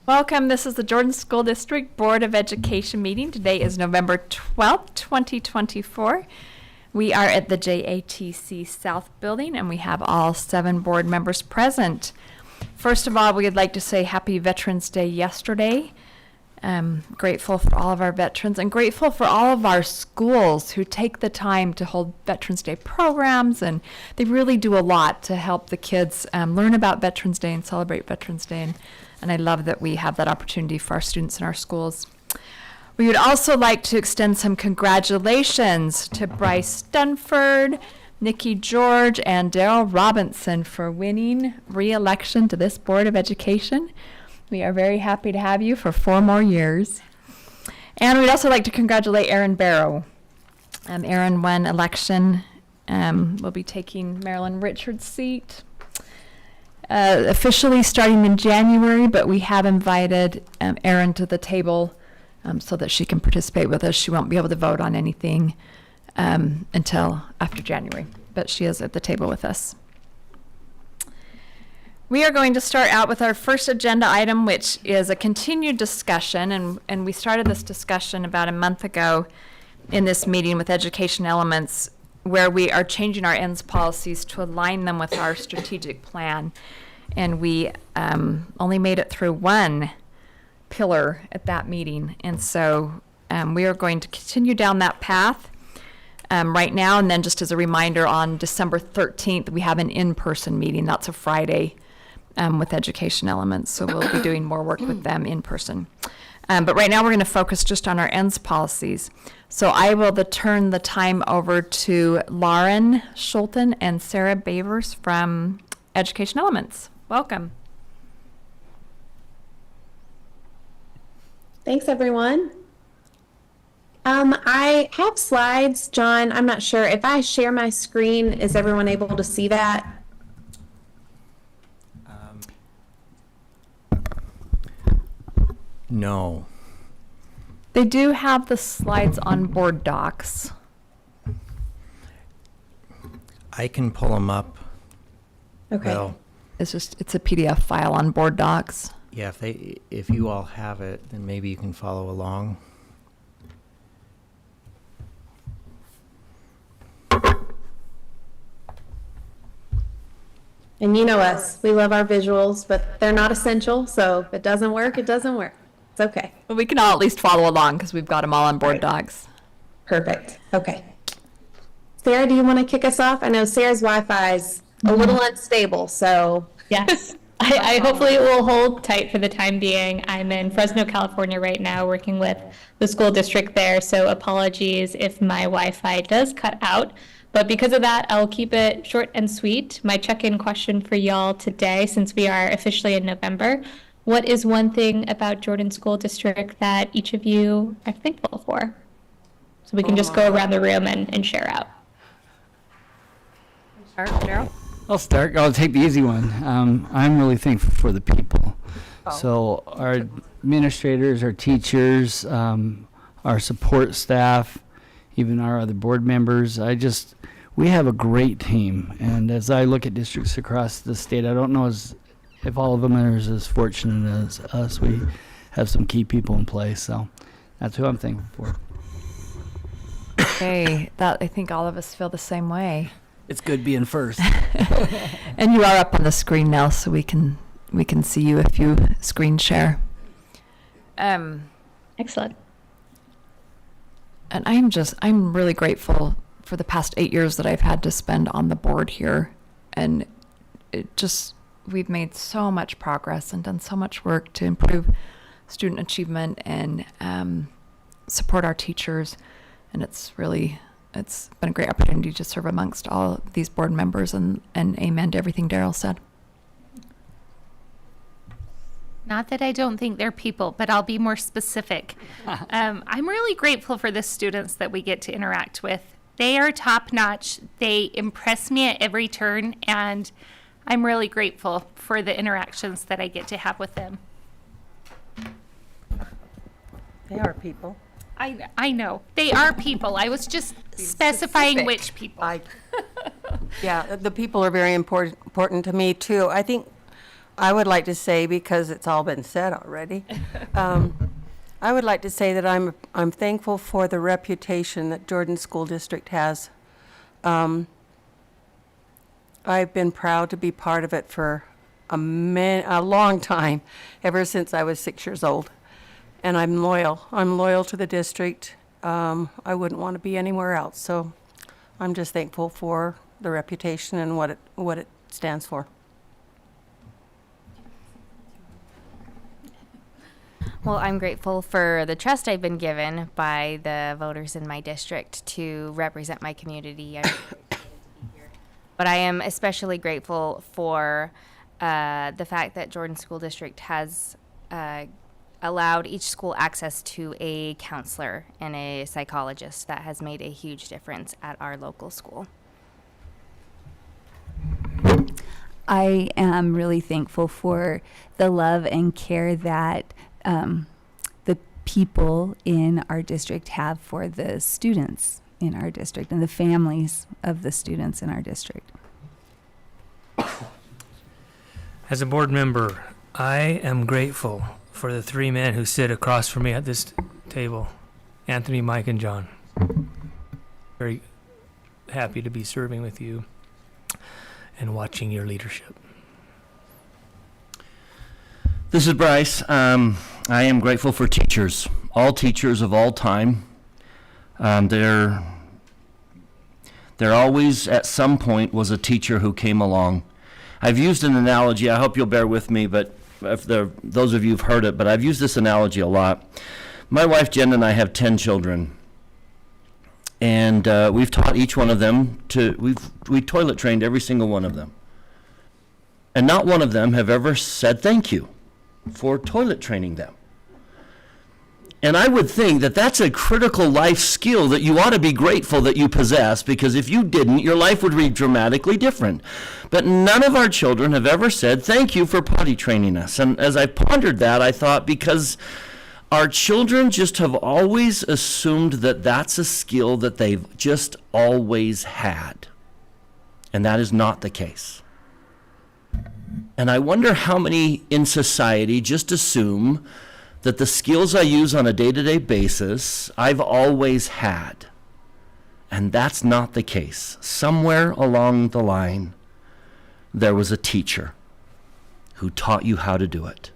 Welcome. This is the Jordan School District Board of Education meeting. Today is November 12th, 2024. We are at the JATC South Building and we have all 7 board members present. First of all, we'd like to say Happy Veterans Day yesterday. Grateful for all of our veterans and grateful for all of our schools who take the time to hold Veterans Day programs, and they really do a lot to help the kids learn about Veterans Day and celebrate Veterans Day. And I love that we have that opportunity for our students in our schools. We would also like to extend some congratulations to Bryce Dunford, Nikki George, and Daryl Robinson for winning re-election to this Board of Education. We are very happy to have you for 4 more years. And we'd also like to congratulate Erin Barrow. Erin won election, will be taking Marilyn Richards' seat. Officially starting in January, but we have invited Erin to the table so that she can participate with us. She won't be able to vote on anything until after January, but she is at the table with us. We are going to start out with our first agenda item, which is a continued discussion, and we started this discussion about a month ago in this meeting with Education Elements, where we are changing our ends policies to align them with our strategic plan. And we only made it through 1 pillar at that meeting. And so we are going to continue down that path right now. And then just as a reminder, on December 13th, we have an in-person meeting. That's a Friday with Education Elements. So we'll be doing more work with them in person. But right now we're going to focus just on our ends policies. So I will turn the time over to Lauren Schulten and Sarah Bavers from Education Elements. Welcome. Thanks, everyone. I have slides, John. I'm not sure. If I share my screen, is everyone able to see that? No. They do have the slides on board docs. I can pull them up. Okay. Well, It's a PDF file on board docs. yeah, if you all have it, then maybe you can follow along. And you know us. We love our visuals, but they're not essential. So if it doesn't work, it doesn't work. It's okay. But we can all at least follow along because we've got them all on board Right. docs. Perfect. Okay. Sarah, do you want to kick us off? I know Sarah's Wi-Fi is a little unstable, so. Yes, I hopefully it will hold tight for the time being. I'm in Fresno, California right now, working with the school district there, so apologies if my Wi-Fi does cut out. But because of that, I'll keep it short and sweet. My check-in question for y'all today, since we are officially in November, what is one thing about Jordan School District that each of you are thankful for? So we can just go around the room and share out. Daryl? I'll start. I'll take the easy one. I'm really thankful for the people. Oh. So our administrators, our teachers, our support staff, even our other board members. We have a great team. And as I look at districts across the state, I don't know if all of them are as fortunate as us. We have some key people in place. So that's who I'm thankful for. Okay, I think all of us feel the same way. It's good being first. And you are up on the screen now, so we can see you if you screen share. Excellent. And I'm really grateful for the past 8 years that I've had to spend on the board here. And we've made so much progress and done so much work to improve student achievement and support our teachers. And it's been a great opportunity to serve amongst all these board members, and amen to everything Daryl said. Not that I don't think they're people, but I'll be more specific. I'm really grateful for the students that we get to interact with. They are top notch. They impress me at every turn, and I'm really grateful for the interactions that I get to have with them. They are people. I know. They are people. I was just specifying which people. Yeah, the people are very important to me too. I think I would like to say, because it's all been said already, I would like to say that I'm thankful for the reputation that Jordan School District has. I've been proud to be part of it for a long time, ever since I was 6 years old. And I'm loyal. I'm loyal to the district. I wouldn't want to be anywhere else. So I'm just thankful for the reputation and what it stands for. Well, I'm grateful for the trust I've been given by the voters in my district to represent my community. But I am especially grateful for the fact that Jordan School District has allowed each school access to a counselor and a psychologist. That has made a huge difference at our local school. I am really thankful for the love and care that the people in our district have for the students in our district and the families of the students in our district. As a board member, I am grateful for the three men who sit across from me at this table, Anthony, Mike, and John. Very happy to be serving with you and watching your leadership. This is Bryce. I am grateful for teachers, all teachers of all time. There always, at some point, was a teacher who came along. I've used an analogy, I hope you'll bear with me, but if those of you who've heard it, but I've used this analogy a lot. My wife Jen and I have 10 children, and we've taught each one of them we toilet trained every single one of them. And not one of them have ever said thank you for toilet training them. And I would think that that's a critical life skill that you ought to be grateful that you possess, because if you didn't, your life would be dramatically different. But none of our children have ever said thank you for potty training us. And as I pondered that, I thought, because our children just have always assumed that that's a skill that they've just always had. And that is not the case. And I wonder how many in society just assume that the skills I use on a day-to-day basis, I've always had. And that's not the case. Somewhere along the line, there was a teacher who taught you how to do it.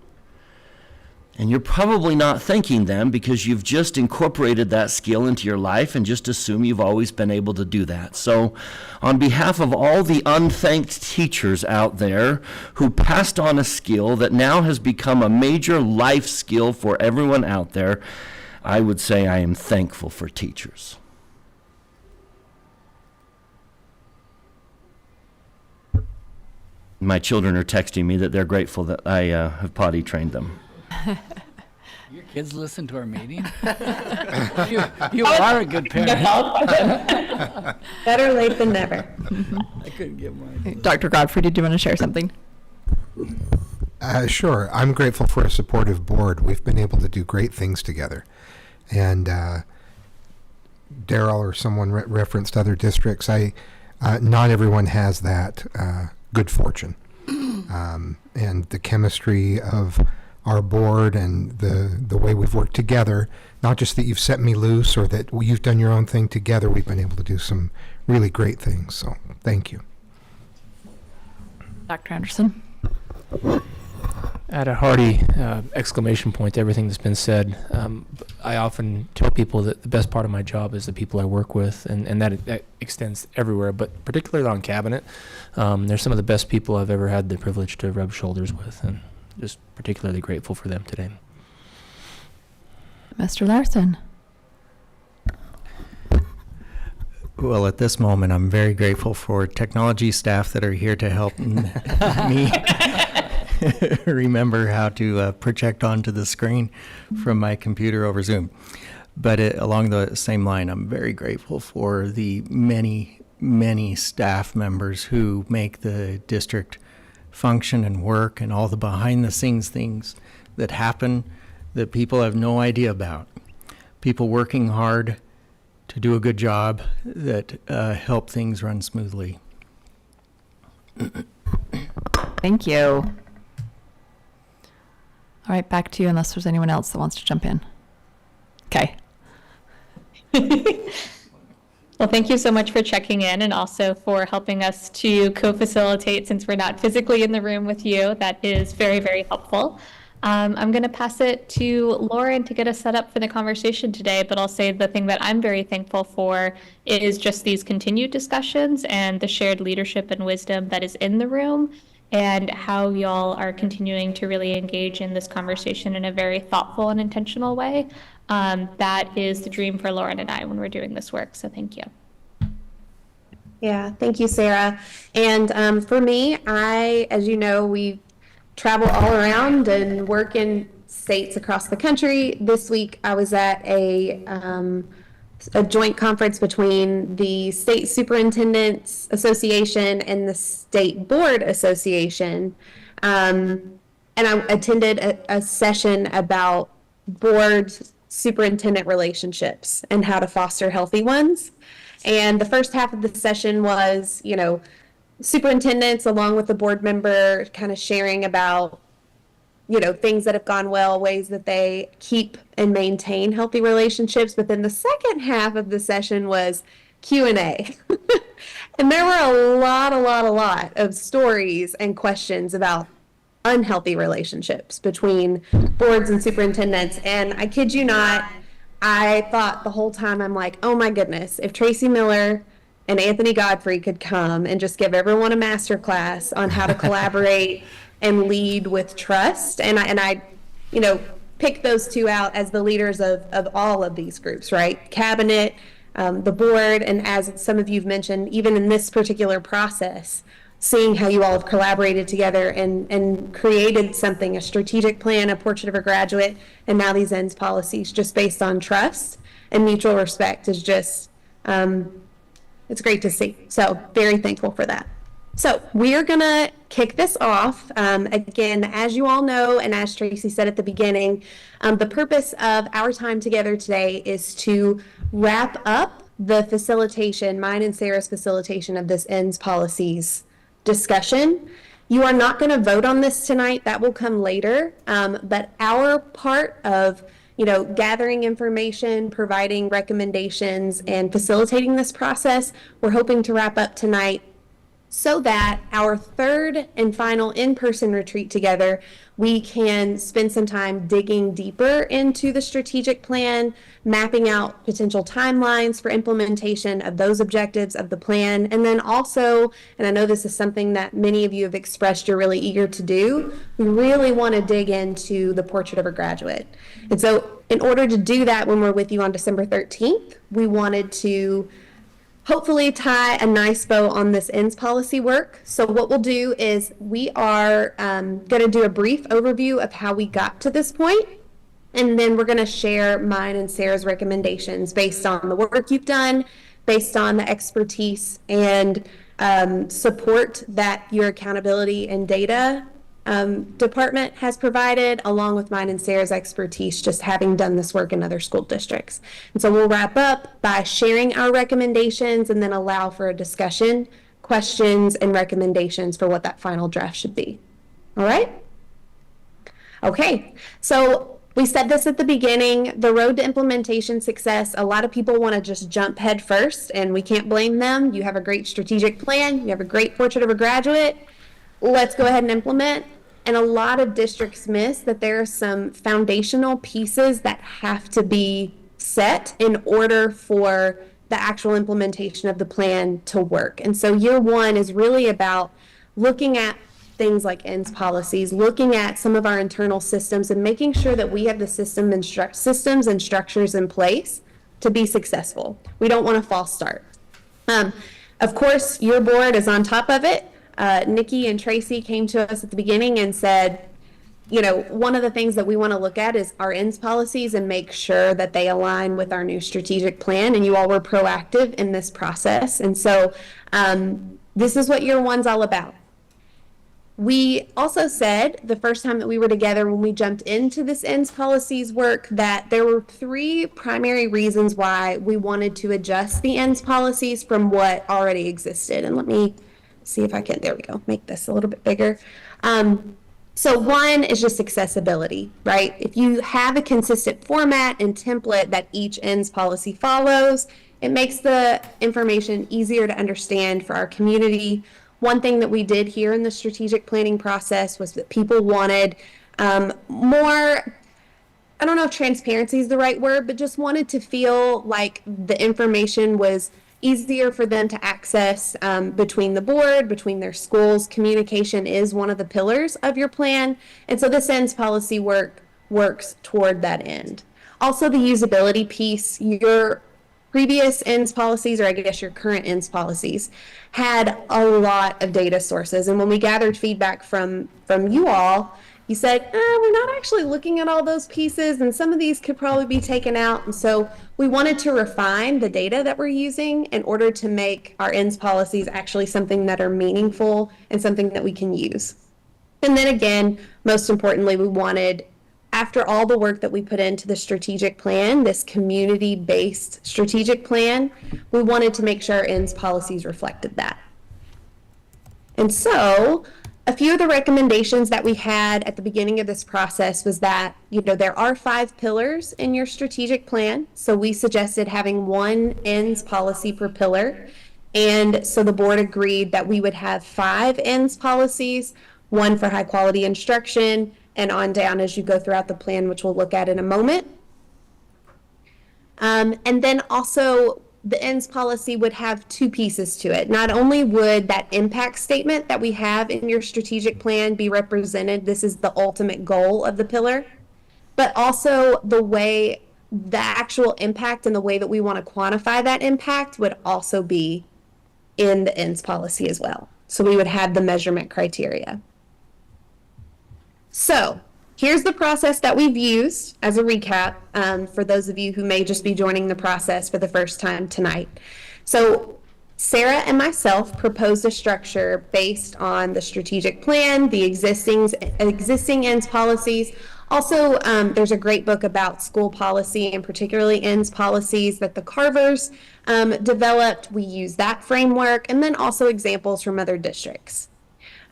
And you're probably not thanking them because you've just incorporated that skill into your life and just assume you've always been able to do that. So on behalf of all the unthanked teachers out there who passed on a skill that now has become a major life skill for everyone out there, I would say I am thankful for teachers. My children are texting me that they're grateful that I have potty trained them. Your kids listen to our meeting? You are a good parent. Better late than never. I couldn't get mine. Dr. Godfrey, did you want to share something? Sure. I'm grateful for a supportive board. We've been able to do great things together. And Daryl or someone referenced other districts. Not everyone has that good fortune. And the chemistry of our board and the way we've worked together, not just that you've set me loose or that you've done your own thing together, we've been able to do some really great things. So thank you. Dr. Anderson? Add a hearty exclamation point to everything that's been said. I often tell people that the best part of my job is the people I work with, and that extends everywhere, but particularly on cabinet. They're some of the best people I've ever had the privilege to rub shoulders with, and just particularly grateful for them today. Mr. Larson? Well, at this moment, I'm very grateful for technology staff that are here to help me remember how to project onto the screen from my computer over Zoom. But along the same line, I'm very grateful for the many, many staff members who make the district function and work, and all the behind-the-scenes things that happen that people have no idea about. People working hard to do a good job that help things run smoothly. Thank you. All right, back to you unless there's anyone else that wants to jump in. Okay. Well, thank you so much for checking in and also for helping us to co-facilitate since we're not physically in the room with you. That is very, very helpful. I'm going to pass it to Lauren to get us set up for the conversation today, but I'll say the thing that I'm very thankful for is just these continued discussions and the shared leadership and wisdom that is in the room and how y'all are continuing to really engage in this conversation in a very thoughtful and intentional way. That is the dream for Lauren and I when we're doing this work, so thank you. Yeah, thank you, Sarah. And for me, as you know, we travel all around and work in states across the country. This week, I was at a joint conference between the State Superintendents Association and the State Board Association. And I attended a session about board superintendent relationships and how to foster healthy ones. And the first half of the session was, superintendents along with the board member kind of sharing about, things that have gone well, ways that they keep and maintain healthy relationships. But then the second half of the session was Q&A. And there were a lot of stories and questions about unhealthy relationships between boards and superintendents. And I kid you not, I thought the whole time, I'm like, oh my goodness, if Tracy Miller and Anthony Godfrey could come and just give everyone a master class on how to collaborate and lead with trust. And I picked those two out as the leaders of all of these groups, right? Cabinet, the board, and as some of you've mentioned, even in this particular process, seeing how you all have collaborated together and created something, a strategic plan, a portrait of a graduate, and now these ends policies just based on trust and mutual respect is just, it's great to see. So very thankful for that. So we are going to kick this off. Again, as you all know, and as Tracy said at the beginning, the purpose of our time together today is to wrap up the facilitation, mine and Sarah's facilitation of this ends policies discussion. You are not going to vote on this tonight. That will come later. But our part of gathering information, providing recommendations, and facilitating this process, we're hoping to wrap up tonight so that our third and final in-person retreat together, we can spend some time digging deeper into the strategic plan, mapping out potential timelines for implementation of those objectives of the plan, and then also, and I know this is something that many of you have expressed you're really eager to do, we really want to dig into the portrait of a graduate. And so in order to do that when we're with you on December 13th, we wanted to hopefully tie a nice bow on this ends policy work. So what we'll do is we are going to do a brief overview of how we got to this point, and then we're going to share mine and Sarah's recommendations based on the work you've done, based on the expertise and support that your accountability and data department has provided, along with mine and Sarah's expertise, just having done this work in other school districts. And so we'll wrap up by sharing our recommendations and then allow for a discussion, questions, and recommendations for what that final draft should be. All right? Okay, so we said this at the beginning, the road to implementation success, a lot of people want to just jump head first, and we can't blame them. You have a great strategic plan, you have a great portrait of a graduate, let's go ahead and implement. And a lot of districts miss that there are some foundational pieces that have to be set in order for the actual implementation of the plan to work. And so year one is really about looking at things like ends policies, looking at some of our internal systems and making sure that we have the systems and structures in place to be successful. We don't want a false start. Of course, your board is on top of it. Nikki and Tracy came to us at the beginning and said, one of the things that we want to look at is our ends policies and make sure that they align with our new strategic plan. And you all were proactive in this process. And so this is what year one's all about. We also said the first time that we were together when we jumped into this ends policies work that there were three primary reasons why we wanted to adjust the ends policies from what already existed. And let me see if I can, there we go, make this a little bit bigger. So one is just accessibility, right? If you have a consistent format and template that each ends policy follows, it makes the information easier to understand for our community. One thing that we did here in the strategic planning process was that people wanted more, I don't know if transparency is the right word, but just wanted to feel like the information was easier for them to access between the board, between their schools. Communication is one of the pillars of your plan. And so this ends policy works toward that end. Also, the usability piece, your previous ends policies, or I guess your current ends policies, had a lot of data sources. And when we gathered feedback from you all, you said, we're not actually looking at all those pieces, and some of these could probably be taken out. And so we wanted to refine the data that we're using in order to make our ends policies actually something that are meaningful and something that we can use. And then again, most importantly, we wanted, after all the work that we put into the strategic plan, this community-based strategic plan, we wanted to make sure our ends policies reflected that. And so a few of the recommendations that we had at the beginning of this process was that, there are 5 pillars in your strategic plan. So we suggested having one ends policy per pillar. And so the board agreed that we would have 5 ends policies, one for high quality instruction, and on down as you go throughout the plan, which we'll look at in a moment. And then also the ends policy would have 2 pieces to it. Not only would that impact statement that we have in your strategic plan be represented, this is the ultimate goal of the pillar, but also the way the actual impact and the way that we want to quantify that impact would also be in the ends policy as well. So we would have the measurement criteria. So here's the process that we've used as a recap for those of you who may just be joining the process for the first time tonight. So Sarah and myself proposed a structure based on the strategic plan, the existing ends policies. Also, there's a great book about school policy and particularly ends policies that the Carvers developed. We use that framework, and then also examples from other districts.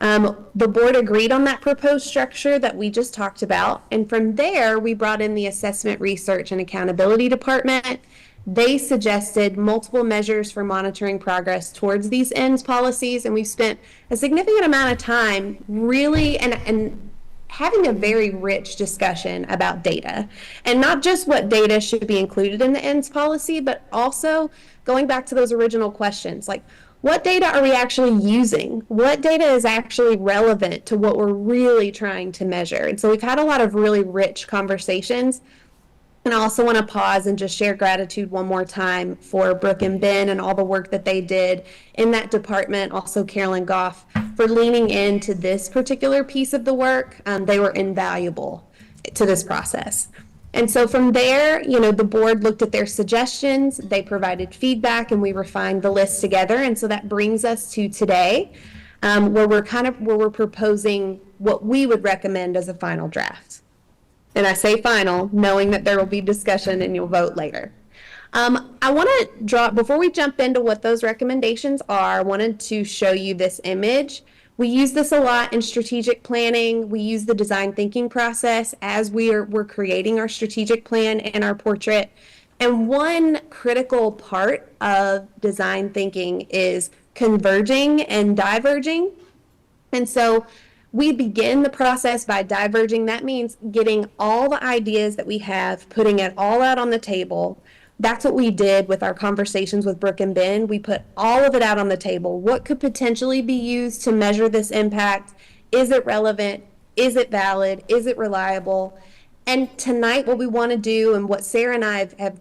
The board agreed on that proposed structure that we just talked about, and from there we brought in the Assessment, Research, and Accountability Department. They suggested multiple measures for monitoring progress towards these ends policies, and we've spent a significant amount of time really and having a very rich discussion about data, and not just what data should be included in the ends policy, but also going back to those original questions, like what data are we actually using? What data is actually relevant to what we're really trying to measure? And so we've had a lot of really rich conversations. And I also want to pause and just share gratitude one more time for Brooke and Ben and all the work that they did in that department. Also Carolyn Goff for leaning into this particular piece of the work. They were invaluable to this process. And so from there, the board looked at their suggestions, they provided feedback, and we refined the list together. And so that brings us to today, where we're proposing what we would recommend as a final draft. And I say final, knowing that there will be discussion and you'll vote later. I want to before we jump into what those recommendations are, I wanted to show you this image. We use this a lot in strategic planning. We use the design thinking process as we're creating our strategic plan and our portrait. And one critical part of design thinking is converging and diverging. And so we begin the process by diverging. That means getting all the ideas that we have, putting it all out on the table. That's what we did with our conversations with Brooke and Ben. We put all of it out on the table. What could potentially be used to measure this impact? Is it relevant? Is it valid? Is it reliable? And tonight, what we want to do, and what Sarah and I have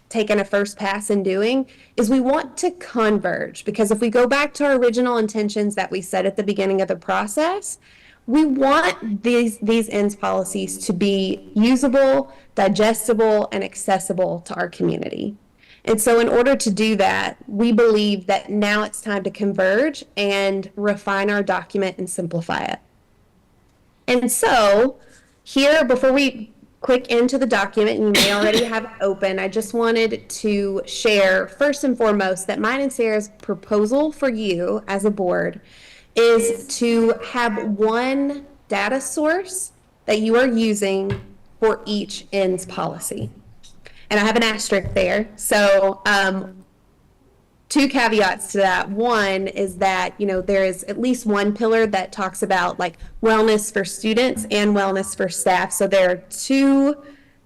taken a first pass in doing, is we want to converge. Because if we go back to our original intentions that we set at the beginning of the process, we want these ends policies to be usable, digestible, and accessible to our community. And so in order to do that, we believe that now it's time to converge and refine our document and simplify it. And so here, before we click into the document, and you may already have it open, I just wanted to share first and foremost that mine and Sarah's proposal for you as a board is to have one data source that you are using for each ends policy. And I have an asterisk there. So two caveats to that. One is that, there is at least one pillar that talks about like wellness for students and wellness for staff. So there are two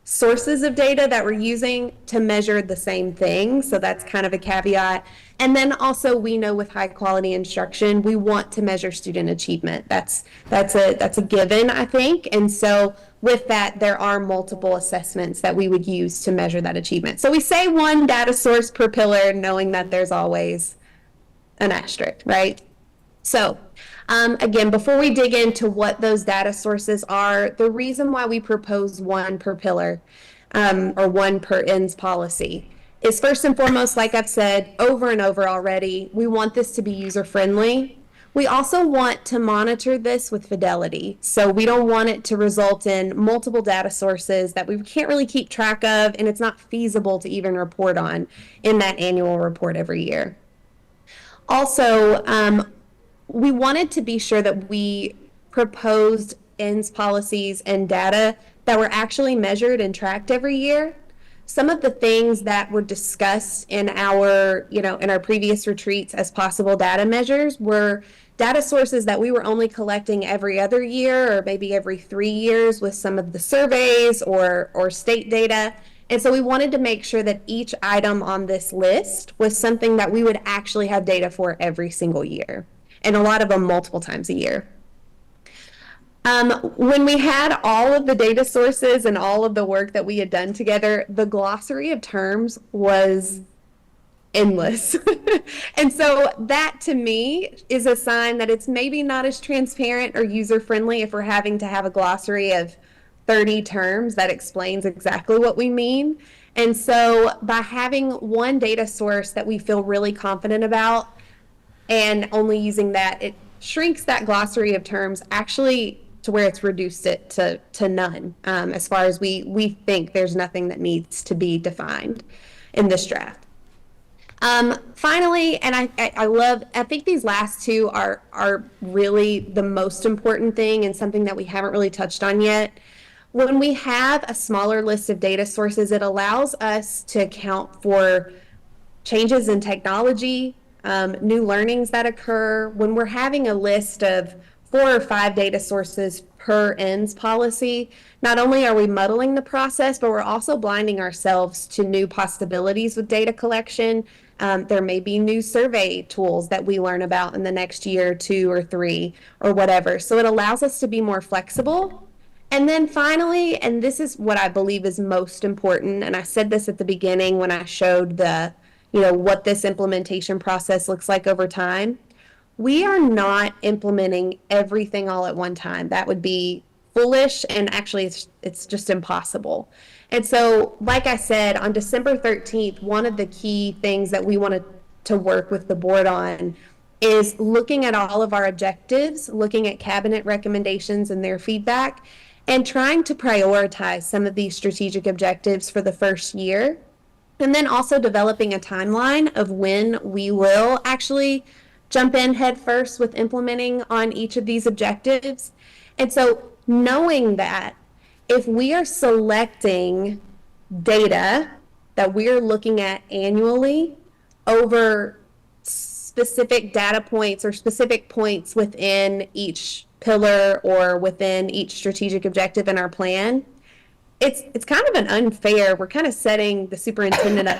sources of data that we're using to measure the same thing. So that's kind of a caveat. And then also we know with high quality instruction, we want to measure student achievement. That's a given, I think. And so with that, there are multiple assessments that we would use to measure that achievement. So we say one data source per pillar, knowing that there's always an asterisk, right? So again, before we dig into what those data sources are, the reason why we propose one per pillar or one per ends policy is first and foremost, like I've said over and over already, we want this to be user-friendly. We also want to monitor this with fidelity. So we don't want it to result in multiple data sources that we can't really keep track of, and it's not feasible to even report on in that annual report every year. Also, we wanted to be sure that we proposed ends policies and data that were actually measured and tracked every year. Some of the things that were discussed in our previous retreats as possible data measures were data sources that we were only collecting every other year or maybe every 3 years with some of the surveys or state data. And so we wanted to make sure that each item on this list was something that we would actually have data for every single year, and a lot of them multiple times a year. When we had all of the data sources and all of the work that we had done together, the glossary of terms was endless. And so that to me is a sign that it's maybe not as transparent or user-friendly if we're having to have a glossary of 30 terms that explains exactly what we mean. And so by having one data source that we feel really confident about and only using that, it shrinks that glossary of terms actually to where it's reduced it to none, as far as we think there's nothing that needs to be defined in this draft. Finally, and I think these last two are really the most important thing and something that we haven't really touched on yet. When we have a smaller list of data sources, it allows us to account for changes in technology, new learnings that occur. When we're having a list of 4 or 5 data sources per ends policy, not only are we muddling the process, but we're also blinding ourselves to new possibilities with data collection. There may be new survey tools that we learn about in the next year, 2 or 3, or whatever. So it allows us to be more flexible. And then finally, and this is what I believe is most important, and I said this at the beginning when I showed what this implementation process looks like over time. We are not implementing everything all at one time. That would be foolish, and actually it's just impossible. And so, like I said, on December 13th, one of the key things that we wanted to work with the board on is looking at all of our objectives, looking at cabinet recommendations and their feedback, and trying to prioritize some of these strategic objectives for the first year. And then also developing a timeline of when we will actually jump in head first with implementing on each of these objectives. And so knowing that if we are selecting data that we're looking at annually over specific data points or specific points within each pillar or within each strategic objective in our plan, it's kind of an unfair, we're kind of setting the superintendent up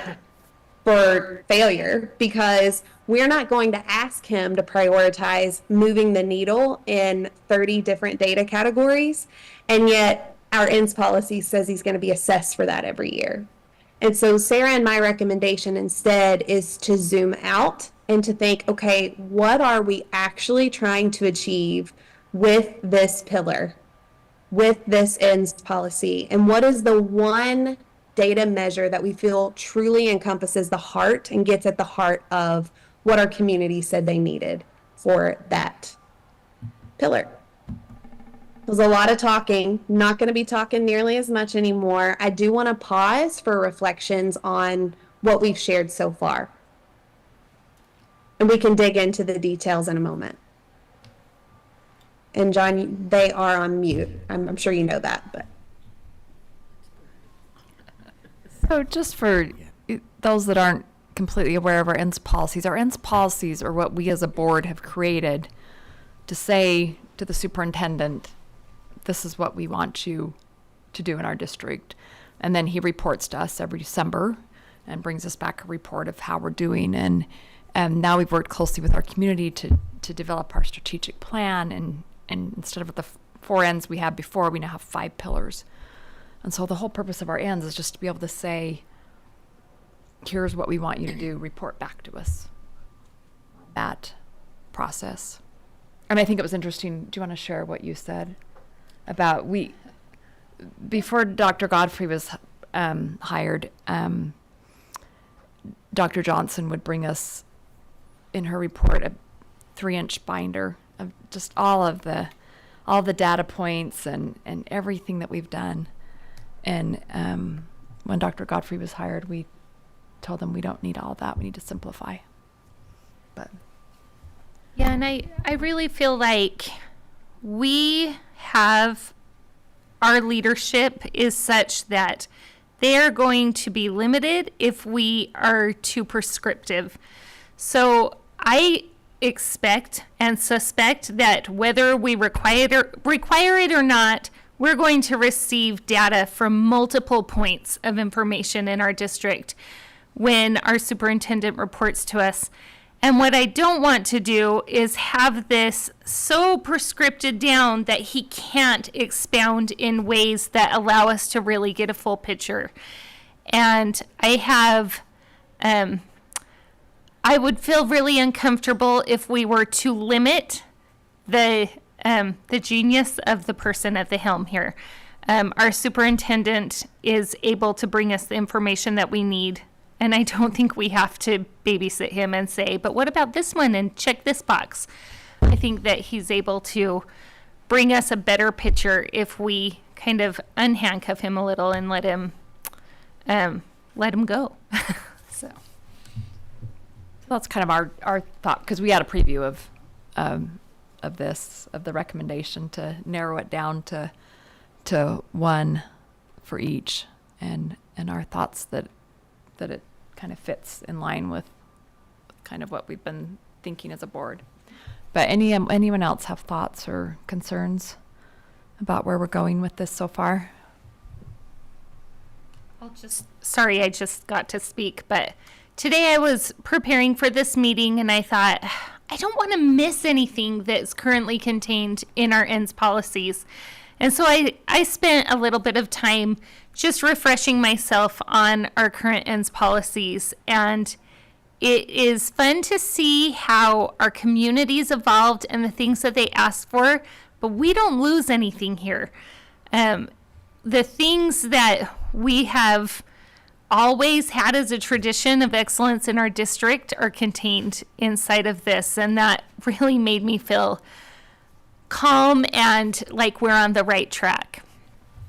for failure, because we're not going to ask him to prioritize moving the needle in 30 different data categories, and yet our ends policy says he's going to be assessed for that every year. And so Sarah and my recommendation instead is to zoom out and to think, okay, what are we actually trying to achieve with this pillar, with this ends policy, and what is the one data measure that we feel truly encompasses the heart and gets at the heart of what our community said they needed for that pillar. There's a lot of talking, not going to be talking nearly as much anymore. I do want to pause for reflections on what we've shared so far. And we can dig into the details in a moment. And John, they are on mute. I'm sure you know that, but. So just for those that aren't completely aware of our ends policies are what we as a board have created to say to the superintendent, this is what we want you to do in our district. And then he reports to us every December and brings us back a report of how we're doing. And now we've worked closely with our community to develop our strategic plan. And instead of the 4 ends we had before, we now have 5 pillars. And so the whole purpose of our ends is just to be able to say, here's what we want you to do, report back to us. That process. And I think it was interesting. Do you want to share what you said about before Dr. Godfrey was hired, Dr. Johnson would bring us in her report a 3-inch binder of just all the data points and everything that we've done. And when Dr. Godfrey was hired, we told them we don't need all that. We need to simplify. But Yeah, and I really feel like we have, our leadership is such that they are going to be limited if we are too prescriptive. So I expect and suspect that whether we require it or not, we're going to receive data from multiple points of information in our district when our superintendent reports to us. And what I don't want to do is have this so prescripted down that he can't expound in ways that allow us to really get a full picture. And I would feel really uncomfortable if we were to limit the genius of the person at the helm here. Our superintendent is able to bring us the information that we need. And I don't think we have to babysit him and say, but what about this one and check this box? I think that he's able to bring us a better picture if we kind of unhandcuff him a little and let him go. So that's kind of our thought, because we had a preview of the recommendation to narrow it down to 1 for each, and our thoughts that it kind of fits in line with kind of what we've been thinking as a board. But anyone else have thoughts or concerns about where we're going with this so far? Sorry, I just got to speak, but today I was preparing for this meeting and I thought, I don't want to miss anything that's currently contained in our ends policies. And so I spent a little bit of time just refreshing myself on our current ends policies. And it is fun to see how our communities evolved and the things that they asked for, but we don't lose anything here. The things that we have always had as a tradition of excellence in our district are contained inside of this. And that really made me feel calm and like we're on the right track.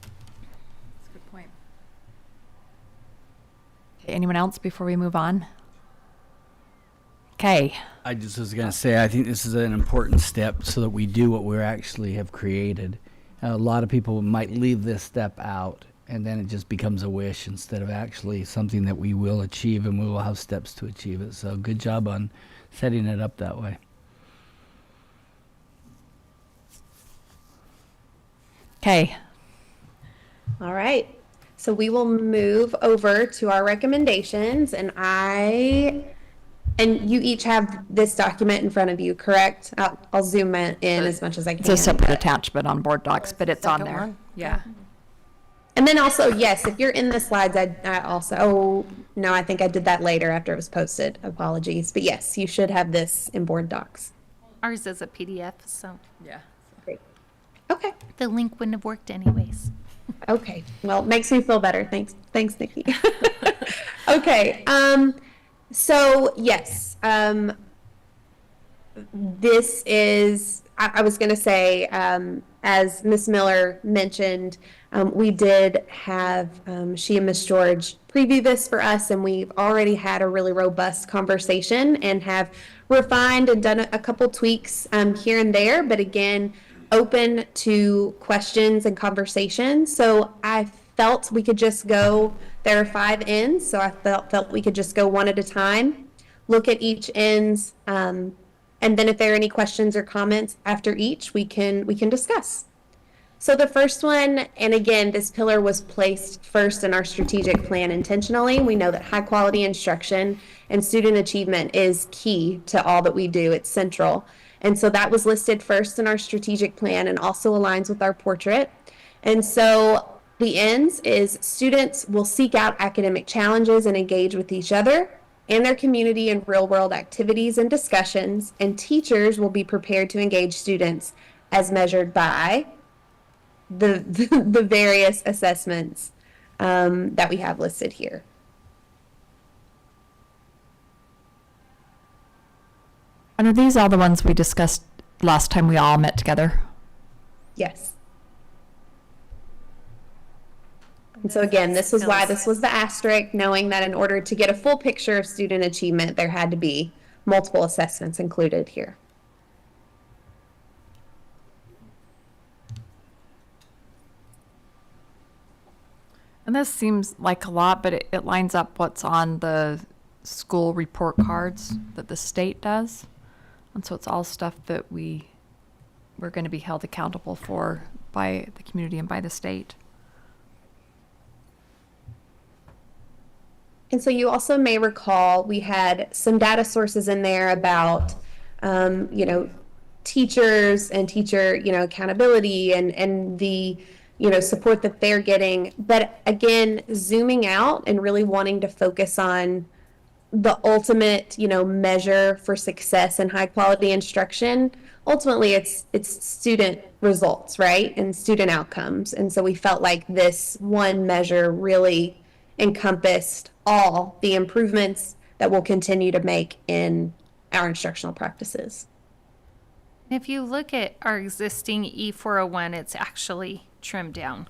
That's a good point. Okay, anyone else before we move on? Okay. I just was going to say, I think this is an important step so that we do what we actually have created. A lot of people might leave this step out, and then it just becomes a wish instead of actually something that we will achieve, and we will have steps to achieve it. So good job on setting it up that way. Okay. All right. So we will move over to our recommendations, and you each have this document in front of you, correct? I'll zoom in as much as I can. It's a separate attachment on board docs, but it's on there. one? Yeah. And then also, yes, if you're in the slides, I also, oh, no, I think I did that later after it was posted. Apologies. But yes, you should have this in board docs. Ours is a PDF, so Yeah. Great. Okay. the link wouldn't have worked anyways. Okay. Well, it makes me feel better. Thanks, Nikki. Okay. So yes, this is, I was going to say, as Ms. Miller mentioned, we did have she and Ms. George preview this for us, and we've already had a really robust conversation and have refined and done a couple tweaks here and there. But again, open to questions and conversation. So I felt we could just go, there are 5 ends, so I felt we could just go one at a time, look at each ends, and then if there are any questions or comments after each, we can discuss. So the first one, and again, this pillar was placed first in our strategic plan intentionally. We know that high quality instruction and student achievement is key to all that we do. It's central. And so that was listed first in our strategic plan and also aligns with our portrait. And so the ends is students will seek out academic challenges and engage with each other and their community in real world activities and discussions, and teachers will be prepared to engage students as measured by the various assessments that we have listed here. And are these all the ones we discussed last time we all met together? Yes. And so again, this was why this was the asterisk, knowing that in order to get a full picture of student achievement, there had to be multiple assessments included here. And this seems like a lot, but it lines up what's on the school report cards that the state does. And so it's all stuff that we're going to be held accountable for by the community and by the state. And so you also may recall we had some data sources in there about, teachers and teacher, accountability and the, support that they're getting. But again, zooming out and really wanting to focus on the ultimate, measure for success and high quality instruction. Ultimately, it's student results, right? And student outcomes. And so we felt like this one measure really encompassed all the improvements that we'll continue to make in our instructional practices. If you look at our existing E401, it's actually trimmed down,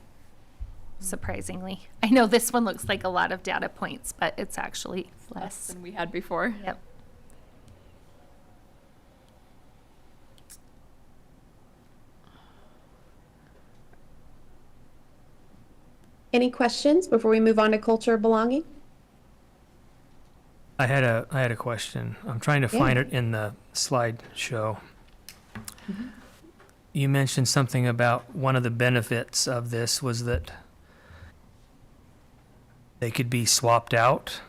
surprisingly. I know this one looks like a lot of data points, but it's actually less than we had before. Yep. Any questions before we move on to culture of belonging? I had a question. I'm trying to find it in the slideshow. Mm-hmm. You mentioned something about one of the benefits of this was that they could be swapped out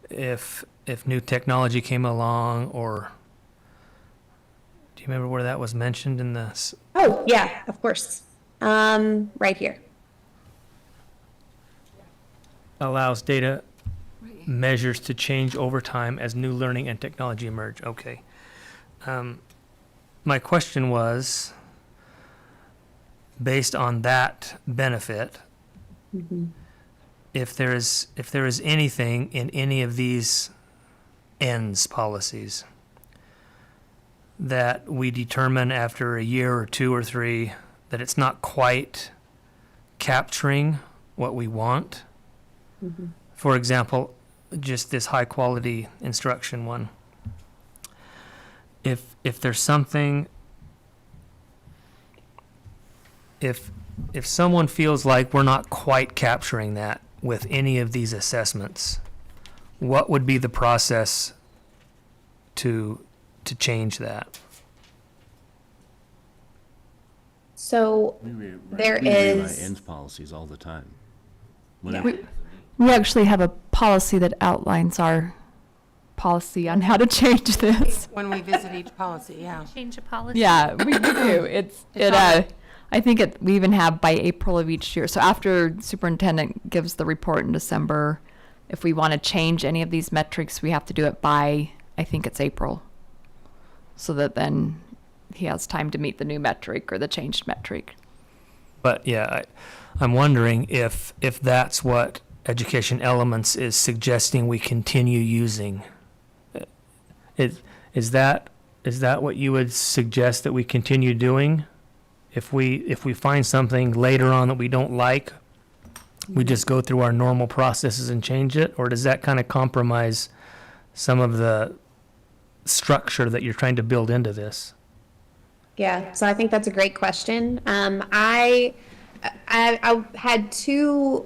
if new technology came along, or do you remember where that was mentioned in the? Oh, yeah, of course. Right here. Allows data measures to change over time as new learning and technology emerge. Okay. My question was, based on that benefit, if there is anything in any of these ends policies that we determine after a year or 2 or 3 that it's not quite capturing what we want. For example, just this high quality instruction one. If there's something, if someone feels like we're not quite capturing that with any of these assessments, what would be the process to change that? So there We is. rewrite ends policies all the time. Yeah. We actually have a policy that outlines our policy on how to change this. When we visit each policy, yeah. Change a policy. Yeah, we do. I think we even have by April of each year. So after superintendent gives the report in December, if we want to change any of these metrics, we have to do it by, I think it's April. So that then he has time to meet the new metric or the changed metric. But yeah, I'm wondering if that's what Education Elements is suggesting we continue using. Is that what you would suggest that we continue doing? If we find something later on that we don't like, we just go through our normal processes and change it? Or does that kind of compromise some of the structure that you're trying to build into this? Yeah, so I think that's a great question. I had two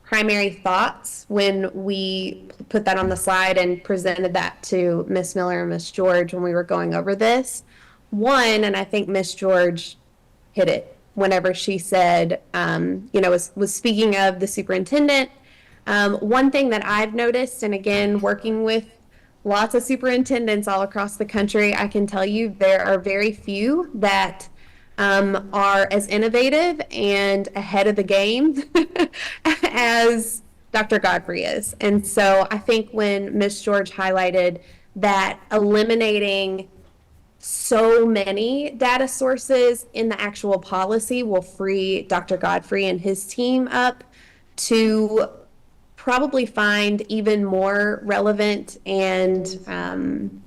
primary thoughts when we put that on the slide and presented that to Miss Miller and Miss George when we were going over this. One, and I think Miss George hit it whenever she said, was speaking of the superintendent. One thing that I've noticed, and again, working with lots of superintendents all across the country, I can tell you there are very few that are as innovative and ahead of the game as Dr. Godfrey is. And so I think when Ms. George highlighted that eliminating so many data sources in the actual policy will free Dr. Godfrey and his team up to probably find even more relevant and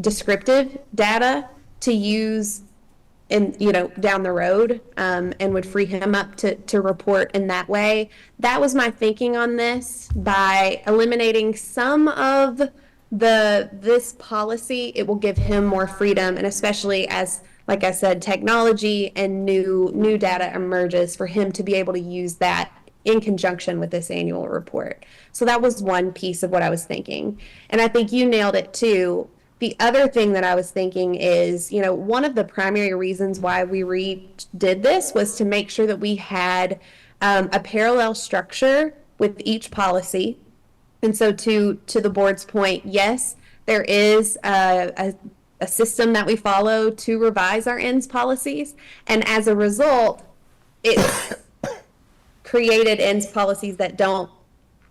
descriptive data to use down the road, and would free him up to report in that way. That was my thinking on this. By eliminating some of this policy, it will give him more freedom, and especially as, like I said, technology and new data emerges, for him to be able to use that in conjunction with this annual report. So that was one piece of what I was thinking. And I think you nailed it too. The other thing that I was thinking is, one of the primary reasons why we redid this was to make sure that we had a parallel structure with each policy. And so to the board's point, yes, there is a system that we follow to revise our ends policies. And as a result, it's created ends policies that don't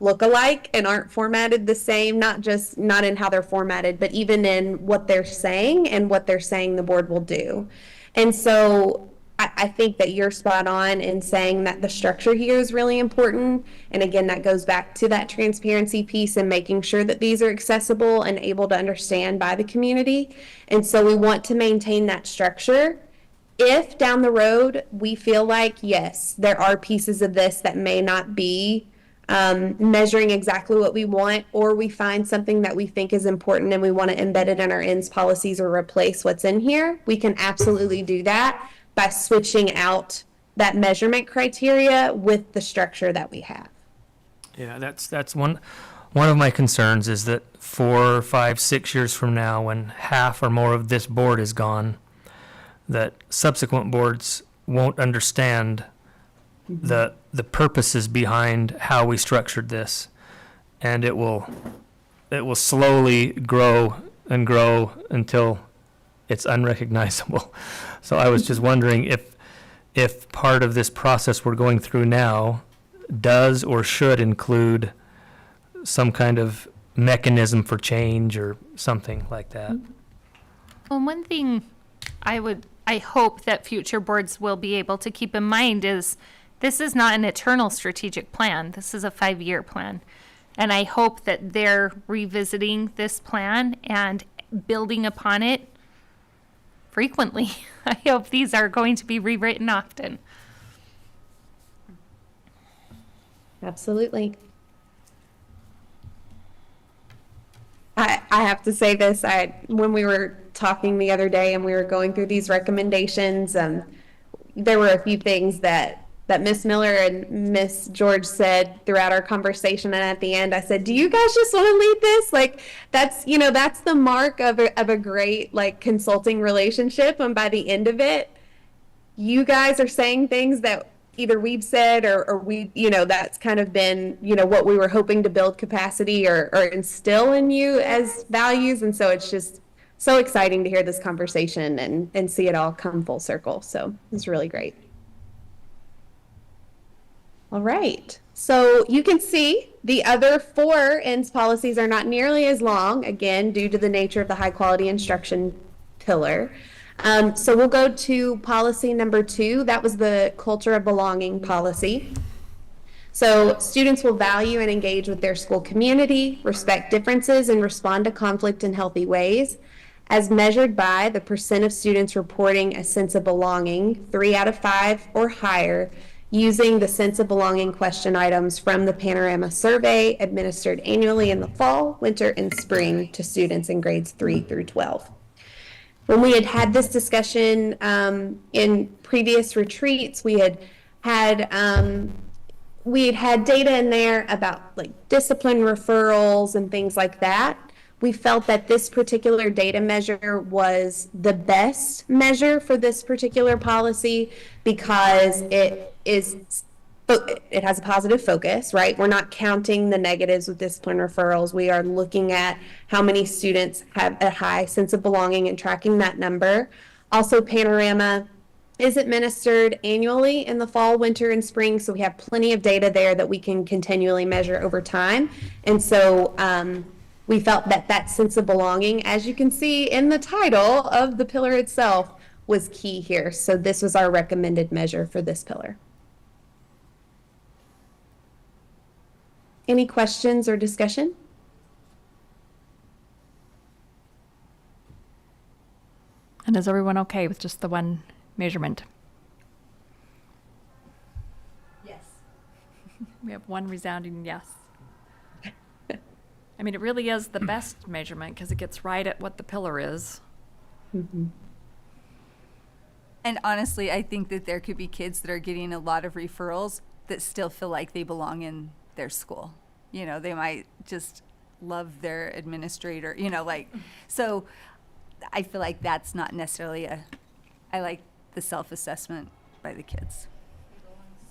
look alike and aren't formatted the same, not in how they're formatted, but even in what they're saying and what they're saying the board will do. And so I think that you're spot on in saying that the structure here is really important. And again, that goes back to that transparency piece and making sure that these are accessible and able to understand by the community. And so we want to maintain that structure. If down the road we feel like, yes, there are pieces of this that may not be measuring exactly what we want, or we find something that we think is important and we want to embed it in our ends policies or replace what's in here, we can absolutely do that by switching out that measurement criteria with the structure that we have. Yeah, that's one of my concerns, is that 4, 5, 6 years from now, when half or more of this board is gone, that subsequent boards won't understand the purposes behind how we structured this, and it will slowly grow and grow until it's unrecognizable. So I was just wondering if part of this process we're going through now does or should include some kind of mechanism for change or something like that. Well, one thing I hope that future boards will be able to keep in mind is this is not an eternal strategic plan. This is a 5-year plan. And I hope that they're revisiting this plan and building upon it frequently. I hope these are going to be rewritten often. Absolutely. I have to say this, when we were talking the other day and we were going through these recommendations, there were a few things that Miss Miller and Miss George said throughout our conversation, and at the end I said, do you guys just want to lead this? Like, that's the mark of a great consulting relationship, and by the end of it, you guys are saying things that either we've said or we, that's kind of been, what we were hoping to build capacity or instill in you as values. And so it's just so exciting to hear this conversation and see it all come full circle. So it's really great. All right. So you can see the other 4 ends policies are not nearly as long, again, due to the nature of the high quality instruction pillar. So we'll go to policy number 2. That was the culture of belonging policy. So students will value and engage with their school community, respect differences, and respond to conflict in healthy ways, as measured by the % of students reporting a sense of belonging, 3 out of 5 or higher, using the sense of belonging question items from the Panorama survey administered annually in the fall, winter, and spring to students in grades 3 through 12. when we had this discussion in previous retreats, we had data in there about like discipline referrals and things like that. We felt that this particular data measure was the best measure for this particular policy because it has a positive focus, right? We're not counting the negatives with discipline referrals. We are looking at how many students have a high sense of belonging and tracking that number. Also, Panorama is administered annually in the fall, winter, and spring, so we have plenty of data there that we can continually measure over time. And so we felt that that sense of belonging, as you can see in the title of the pillar itself, was key here. So this was our recommended measure for this pillar. Any questions or discussion? And is everyone okay with just the one measurement? Yes. We have one resounding yes. I mean, it really is the best measurement because it gets right at what the pillar is. Mm-hmm. And honestly, I think that there could be kids that are getting a lot of referrals that still feel like they belong in their school. You know, they might just love their administrator, you know, like, so I feel like that's not necessarily I like the self-assessment by the kids.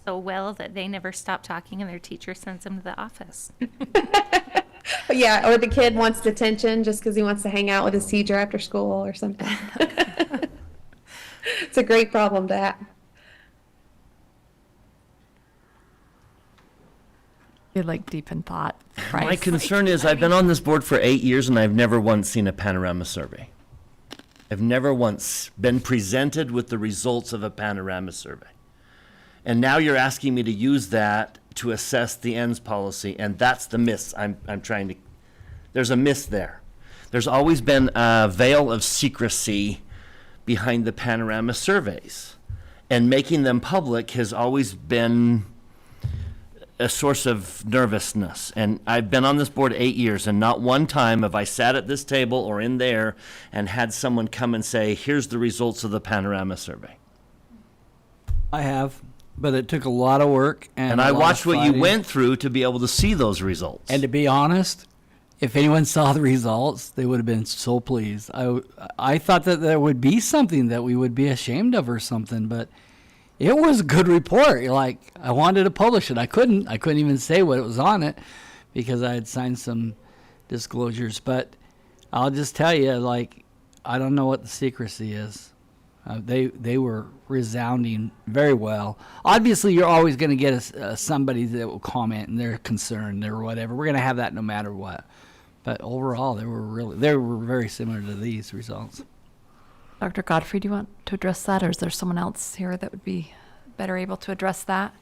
So well that they never stop talking and their teacher sends them to the office. Yeah, or the kid wants detention just because he wants to hang out with his teacher after school or something. It's a great problem to have. You're like deep in thought. My Right? concern is I've been on this board for 8 years and I've never once seen a panorama survey. I've never once been presented with the results of a panorama survey. And now you're asking me to use that to assess the ends policy, and that's the miss I'm trying to, there's a miss there. There's always been a veil of secrecy behind the panorama surveys, and making them public has always been a source of nervousness. And I've been on this board 8 years, and not one time have I sat at this table or in there and had someone come and say, here's the results of the panorama survey. I have, but it took a lot of work And a I lot of watched what you fighting. went through to be able to see those results. And to be honest, if anyone saw the results, they would have been so pleased. I thought that there would be something that we would be ashamed of or something, but it was a good report. Like, I wanted to publish it. I couldn't even say what it was on it because I had signed some disclosures. But I'll just tell you, like, I don't know what the secrecy is. They were resounding very well. Obviously, you're always going to get somebody that will comment and they're concerned or whatever. We're going to have that no matter what. But overall, they were very similar to these results. Dr. Godfrey, do you want to address that, or is there someone else here that would be better able to address that?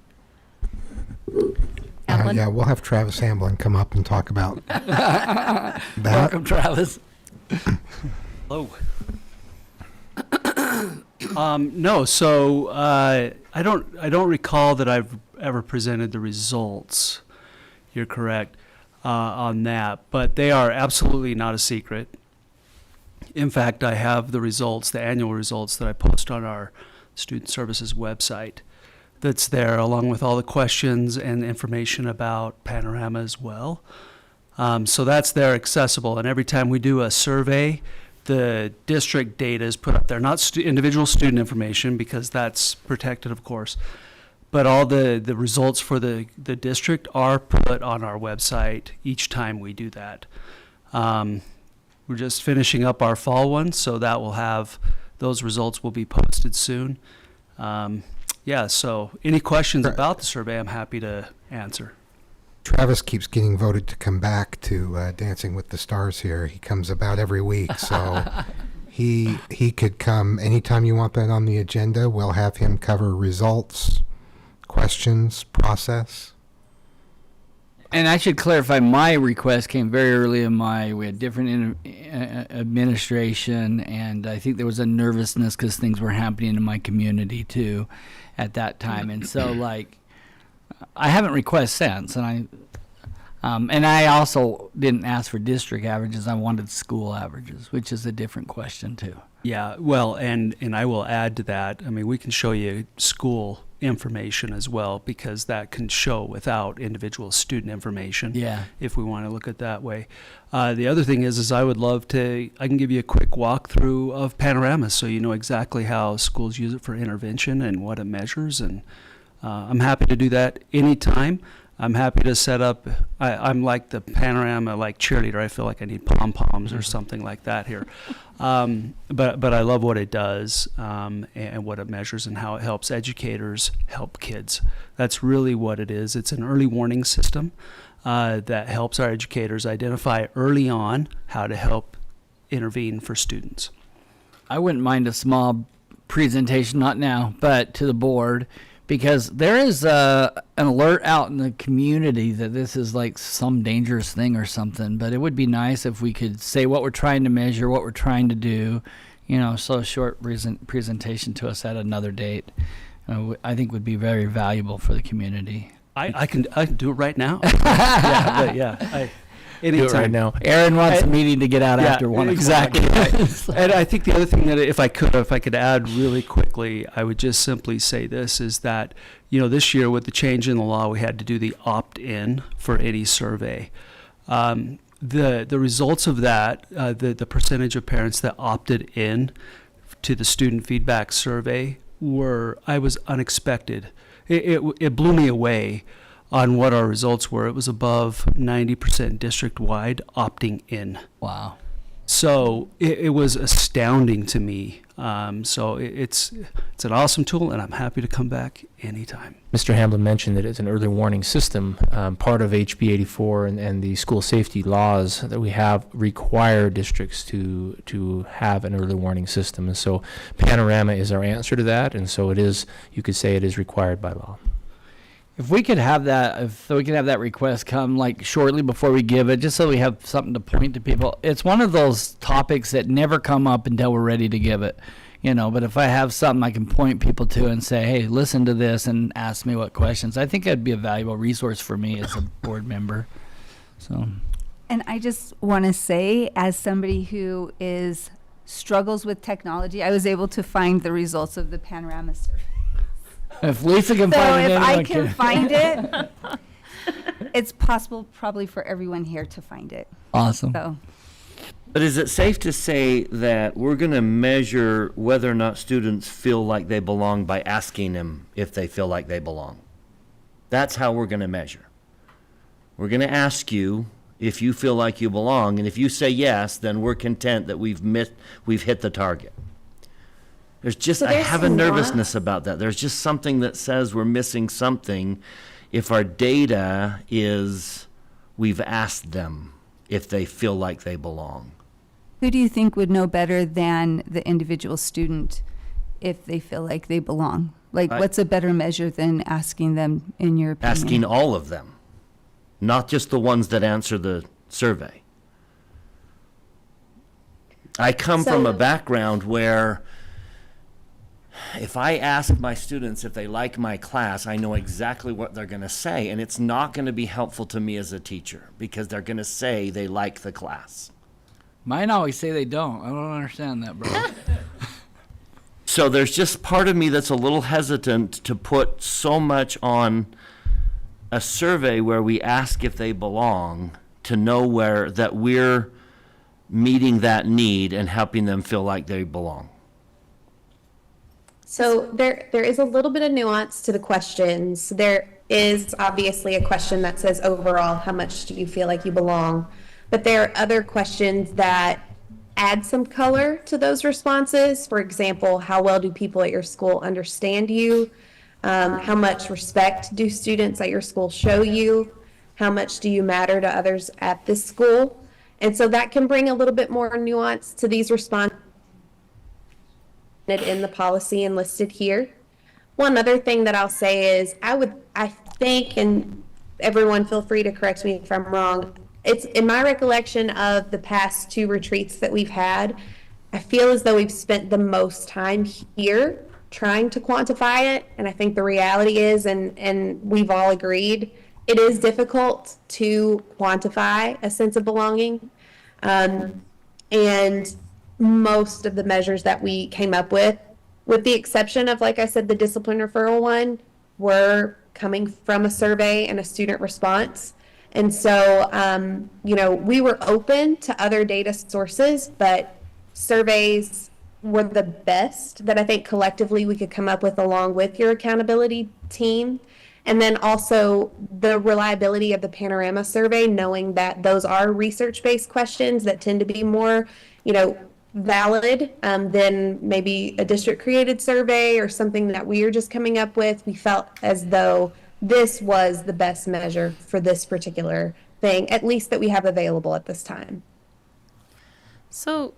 Hamlin? Yeah, we'll have Travis Hamlin come up and talk about that. Welcome, Travis. Hello. No, so I don't recall that I've ever presented the results. You're correct on that, but they are absolutely not a secret. In fact, I have the results, the annual results that I post on our Student Services website. That's there along with all the questions and information about Panorama as well. So that's there accessible, and every time we do a survey, the district data is put up there, not individual student information because that's protected, of course, but all the results for the district are put on our website each time we do that. We're just finishing up our fall one, so that will have, those results will be posted soon. Yeah, so any questions about the survey, I'm happy to answer. Travis keeps getting voted to come back to Dancing with the Stars here. He comes about every week, so he could come anytime you want that on the agenda. We'll have him cover results, questions, process. And I should clarify, my request came very early in we had different administration, and I think there was a nervousness because things were happening in my community too at that time. And so, like, I haven't requested since, and And I also didn't ask for district averages. I wanted school averages, which is a different question too. Yeah, well, and I will add to that. I mean, we can show you school information as well, because that can show without individual student information. Yeah. If we want to look at it that way. The other thing is I would love to, I can give you a quick walkthrough of Panorama so you know exactly how schools use it for intervention and what it measures. And I'm happy to do that anytime. I'm happy to set up, I'm like the Panorama like cheerleader. I feel like I need pom-poms or something like that here. But I love what it does and what it measures and how it helps educators help kids. That's really what it is. It's an early warning system that helps our educators identify early on how to help intervene for students. I wouldn't mind a small presentation, not now, but to the board, because there is an alert out in the community that this is like some dangerous thing or something. But it would be nice if we could say what we're trying to measure, what we're trying to do, so a short presentation to us at another date, I think would be very valuable for the community. I can do it right now. Anytime. Do it right now. Aaron wants a meeting to get out after 1 o'clock. Exactly. Right. And I think the other thing that if I could add really quickly, I would just simply say this is that, this year with the change in the law, we had to do the opt-in for any survey. The results of that, the percentage of parents that opted in to the student feedback survey was unexpected. It blew me away on what our results were. It was above 90% district-wide opting in. Wow. So it was astounding to me. So it's an awesome tool, and I'm happy to come back anytime. Mr. Hamblin mentioned that it's an early warning system. Part of HB 84 and the school safety laws that we have require districts to have an early warning system. And so Panorama is our answer to that. And so it is, you could say it is required by law. If we could have that request come like shortly before we give it, just so we have something to point to people. It's one of those topics that never come up until we're ready to give it, but if I have something I can point people to and say, hey, listen to this and ask me what questions, I think that'd be a valuable resource for me as a board member. So. And I just want to say, as somebody who struggles with technology, I was able to find the results of the Panorama survey. If Lisa can So find it, if I anyone can find it, it's possible probably for everyone here to find it. Awesome. So But is it safe to say that we're going to measure whether or not students feel like they belong by asking them if they feel like they belong? That's how we're going to measure. We're going to ask you if you feel like you belong, and if you say yes, then we're content that we've hit the target. I have a nervousness about that. There's just something that says we're missing something if our data is we've asked them if they feel like they belong. who do you think would know better than the individual student if they feel like they belong? Like, what's a better measure than asking them, in your opinion? Asking all of them, not just the ones that answer the survey. I come from a background where if I ask my students if they like my class, I know exactly what they're going to say, and it's not going to be helpful to me as a teacher because they're going to say they like the class. Mine always say they don't. I don't understand that, bro. So there's just part of me that's a little hesitant to put so much on a survey where we ask if they belong to know that we're meeting that need and helping them feel like they belong. So there is a little bit of nuance to the questions. There is obviously a question that says overall, how much do you feel like you belong? But there are other questions that add some color to those responses. For example, how well do people at your school understand you? How much respect do students at your school show you? How much do you matter to others at this school? And so that can bring a little bit more nuance to these responses in the policy and listed here. One other thing that I'll say is I think, and everyone feel free to correct me if I'm wrong, it's in my recollection of the past 2 retreats that we've had, I feel as though we've spent the most time here trying to quantify it. And I think the reality is, and we've all agreed, it is difficult to quantify a sense of belonging. And most of the measures that we came up with the exception of, like I said, the discipline referral one, were coming from a survey and a student response. And so, we were open to other data sources, but surveys were the best that I think collectively we could come up with along with your accountability team. And then also the reliability of the Panorama survey, knowing that those are research-based questions that tend to be more, valid than maybe a district-created survey or something that we are just coming up with. We felt as though this was the best measure for this particular thing, at least that we have available at this time. So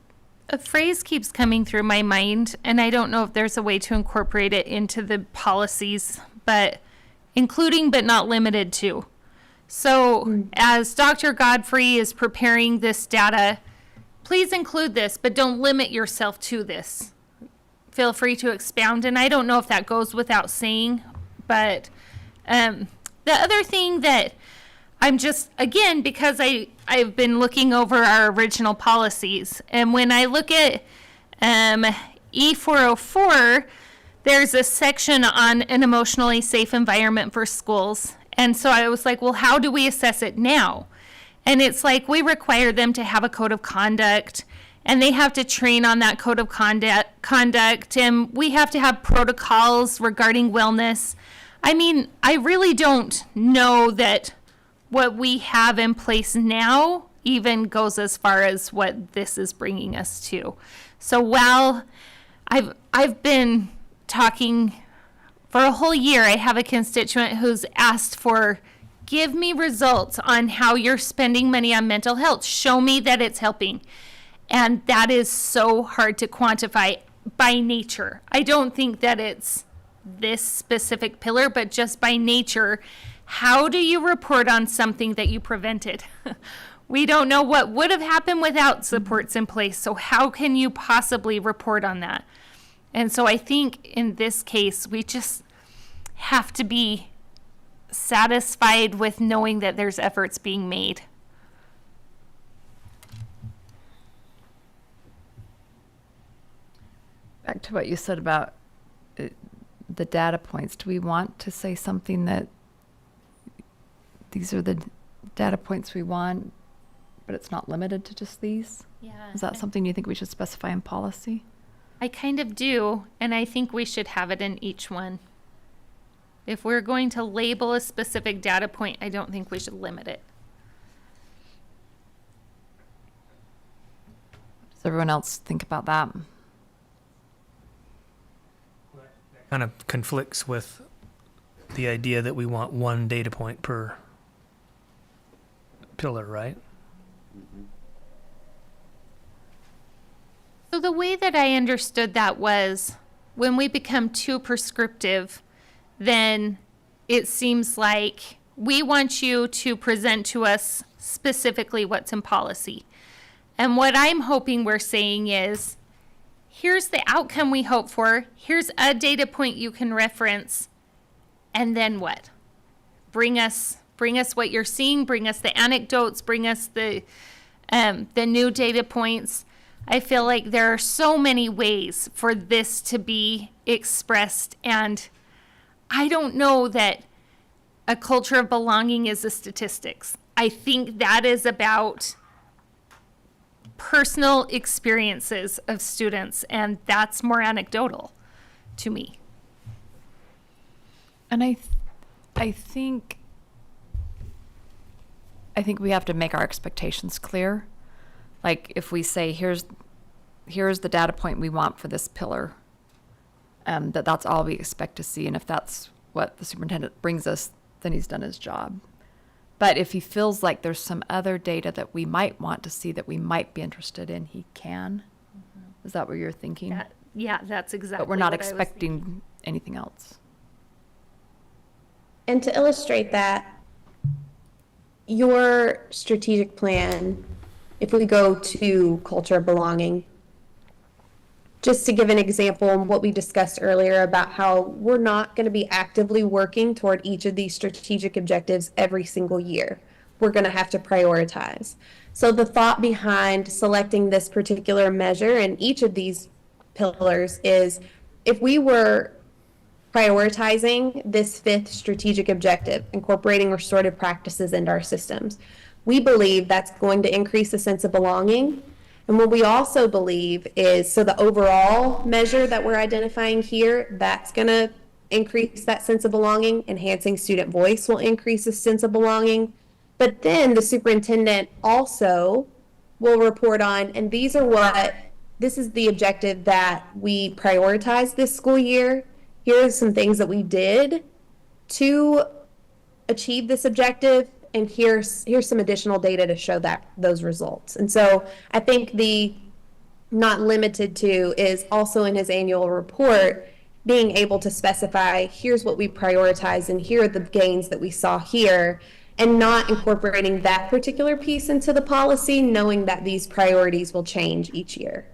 a phrase keeps coming through my mind, and I don't know if there's a way to incorporate it into the policies, but including but not limited to. So as Dr. Godfrey is preparing this data, please include this, but don't limit yourself to this. Feel free to expound, and I don't know if that goes without saying, but the other thing that I'm just, again, because I've been looking over our original policies, and when I look at E404, there's a section on an emotionally safe environment for schools. And so I was like, well, how do we assess it now? And it's like we require them to have a code of conduct, and they have to train on that code of conduct, and we have to have protocols regarding wellness. I mean, I really don't know that what we have in place now even goes as far as what this is bringing us to. So while I've been talking for a whole year, I have a constituent who's asked for, give me results on how you're spending money on mental health. Show me that it's helping. And that is so hard to quantify by nature. I don't think that it's this specific pillar, but just by nature, how do you report on something that you prevented? We don't know what would have happened without supports in place. So how can you possibly report on that? And so I think in this case, we just have to be satisfied with knowing that there's efforts being made. Back to what you said about the data points. Do we want to say something that these are the data points we want, but it's not limited to just these? Yeah. Is that something you think we should specify in policy? I kind of do, and I think we should have it in each one. If we're going to label a specific data point, I don't think we should limit it. Does everyone else think about that? Kind of conflicts with the idea that we want one data point per pillar, right? So the way that I understood that was when we become too prescriptive, then it seems like we want you to present to us specifically what's in policy. And what I'm hoping we're saying is, here's the outcome we hope for, here's a data point you can reference, and then what? Bring us what you're seeing, bring us the anecdotes, bring us the new data points. I feel like there are so many ways for this to be expressed, and I don't know that a culture of belonging is a statistics. I think that is about personal experiences of students, and that's more anecdotal to me. And I think we have to make our expectations clear. Like if we say, here's the data point we want for this pillar, that's all we expect to see. And if that's what the superintendent brings us, then he's done his job. But if he feels like there's some other data that we might want to see that we might be interested in, he can. Mm-hmm. Is that what you're thinking? Yeah, that's exactly. But we're not what I was expecting anything else. And to illustrate that, your strategic plan, if we go to culture of belonging, just to give an example of what we discussed earlier about how we're not going to be actively working toward each of these strategic objectives every single year. We're going to have to prioritize. So the thought behind selecting this particular measure in each of these pillars is if we were prioritizing this fifth strategic objective, incorporating restorative practices into our systems, we believe that's going to increase the sense of belonging. And what we also believe is, so the overall measure that we're identifying here, that's going to increase that sense of belonging. Enhancing student voice will increase the sense of belonging. But then the superintendent also will report on, and this is the objective that we prioritize this school year. Here are some things that we did to achieve this objective, and here's some additional data to show those results. And so I think the not limited to is also in his annual report being able to specify, here's what we prioritize and here are the gains that we saw here, and not incorporating that particular piece into the policy, knowing that these priorities will change each year.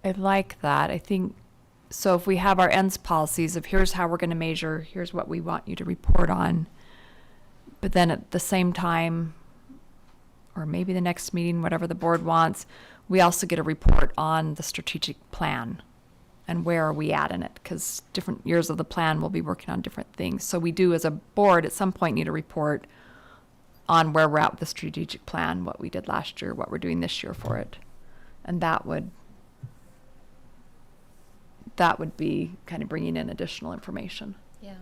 I like that. I think, so if we have our ends policies of here's how we're going to measure, here's what we want you to report on, but then at the same time, or maybe the next meeting, whatever the board wants, we also get a report on the strategic plan and where are we at in it, because different years of the plan will be working on different things. So we do as a board at some point need a report on where we're at with the strategic plan, what we did last year, what we're doing this year for it. And that would be kind of bringing in additional information. Yeah.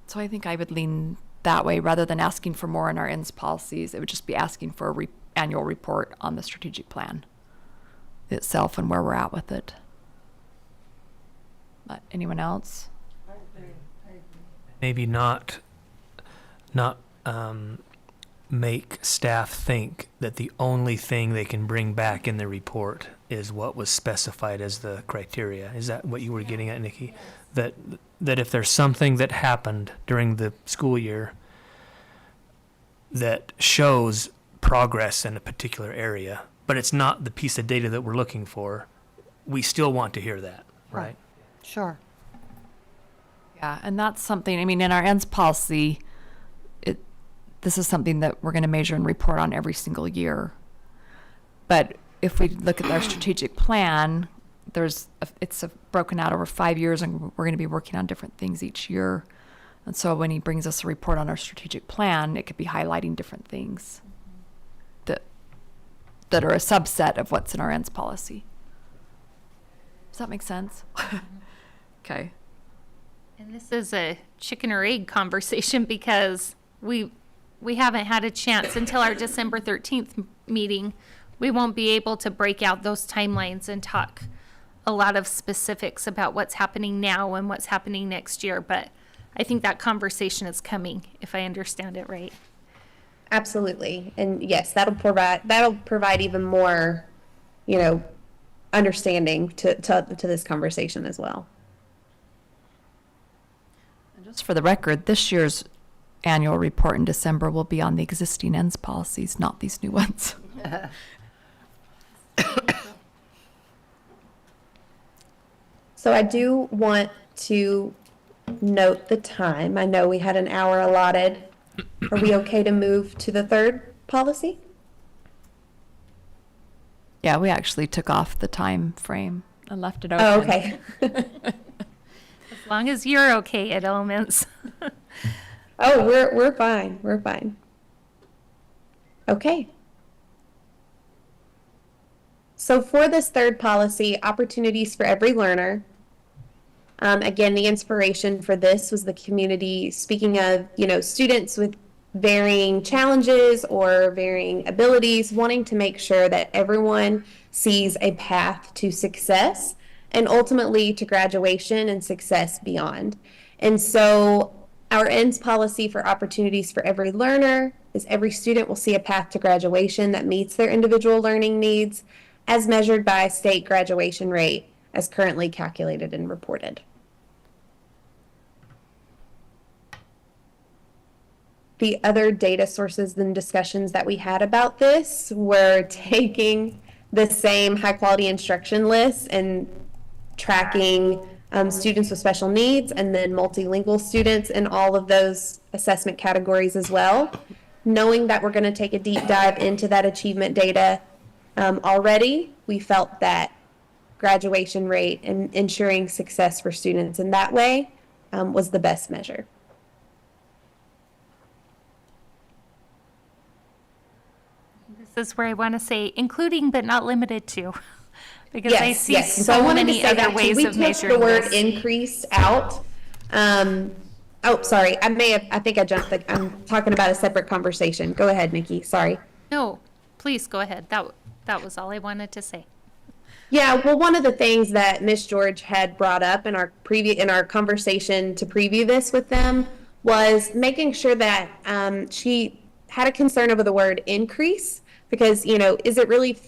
So I think I would lean that way rather than asking for more in our ends policies. It would just be asking for a annual report on the strategic plan itself and where we're at with it. Anyone else? Maybe not make staff think that the only thing they can bring back in the report is what was specified as the criteria. Is that what you were getting at, Nikki? That if there's something that happened during the school year that shows progress in a particular area, but it's not the piece of data that we're looking for, we still want to hear that, right? Sure. Yeah, and that's something, I mean, in our ends policy, this is something that we're going to measure and report on every single year. But if we look at our strategic plan, it's broken out over 5 years, and we're going to be working on different things each year. And so when he brings us a report on our strategic plan, it could be highlighting different things that are a subset of what's in our ends policy. Does that make sense? Okay. And this is a chicken or egg conversation because we haven't had a chance until our December 13th meeting. We won't be able to break out those timelines and talk a lot of specifics about what's happening now and what's happening next year. But I think that conversation is coming, if I understand it right. Absolutely. And yes, that'll provide even more, understanding to this conversation as well. And just for the record, this year's annual report in December will be on the existing ends policies, not these new ones. So I do want to note the time. I know we had an hour allotted. Are we okay to move to the third policy? Yeah, we actually took off the time frame and left it open. Oh, okay. As long as you're okay at Elements. Oh, we're fine. We're fine. Okay. So for this third policy, opportunities for every learner. Again, the inspiration for this was the community, speaking of, students with varying challenges or varying abilities, wanting to make sure that everyone sees a path to success and ultimately to graduation and success beyond. And so our ends policy for opportunities for every learner is every student will see a path to graduation that meets their individual learning needs as measured by state graduation rate as currently calculated and reported. the other data sources and discussions that we had about this were taking the same high quality instruction lists and tracking students with special needs and then multilingual students in all of those assessment categories as well. Knowing that we're going to take a deep dive into that achievement data already, we felt that graduation rate and ensuring success for students in that way was the best measure. This is where I want to say including but not limited to, because I see yes. so So I wanted to many say other that too. ways We of took measuring the word this. increase out. Oh, sorry. I think I jumped. I'm talking about a separate conversation. Go ahead, Nikki. Sorry. No, please go ahead. That was all I wanted to say. Yeah, well, one of the things that Miss George had brought up in our conversation to preview this with them was making sure that she had a concern over the word increase, because, is it really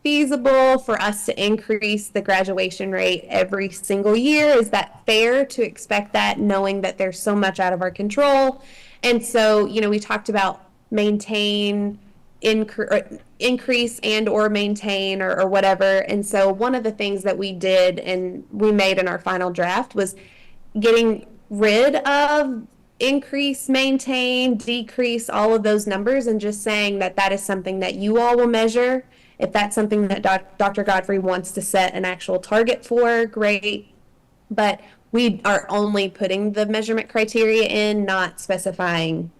feasible for us to increase the graduation rate every single year? Is that fair to expect that, knowing that there's so much out of our control? And so, we talked about maintain, increase and or maintain or whatever. And so one of the things that we did and we made in our final draft was getting rid of increase, maintain, decrease, all of those numbers, and just saying that that is something that you all will measure. If that's something that Dr. Godfrey wants to set an actual target for, great. But we are only putting the measurement criteria in, not specifying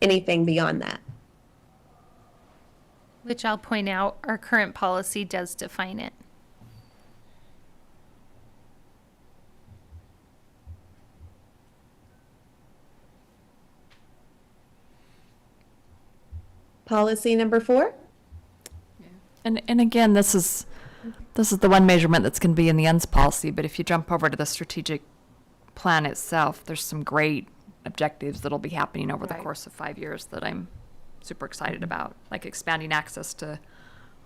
anything beyond that. Which I'll point out, our current policy does define it. Policy number 4. And again, this is the one measurement that's going to be in the ends policy, but if you jump over to the strategic plan itself, there's some great objectives that'll be happening over the course of 5 years that I'm super excited about, like expanding access to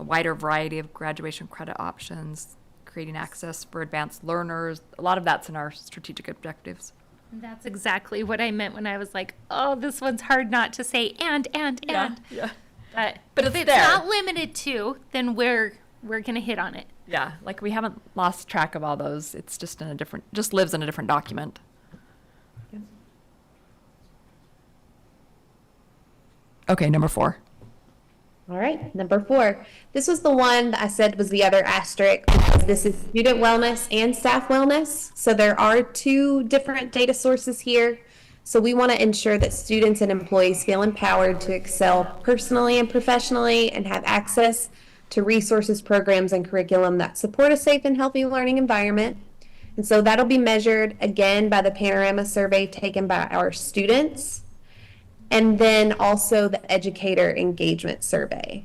a wider variety of graduation credit options, creating access for advanced learners. A lot of that's in our strategic objectives. And that's exactly what I meant when I was like, oh, this one's hard not to say and. Yeah. But it's if it's there. not limited to, then we're gonna hit on it. Yeah, like we haven't lost track of all those. It's just just lives in a different document. Okay, number 4. All right, number 4. This was the one that I said was the other asterisk, because this is student wellness and staff wellness. So there are 2 different data sources here. So we want to ensure that students and employees feel empowered to excel personally and professionally and have access to resources, programs, and curriculum that support a safe and healthy learning environment. And so that'll be measured again by the Panorama survey taken by our students, and then also the educator engagement survey.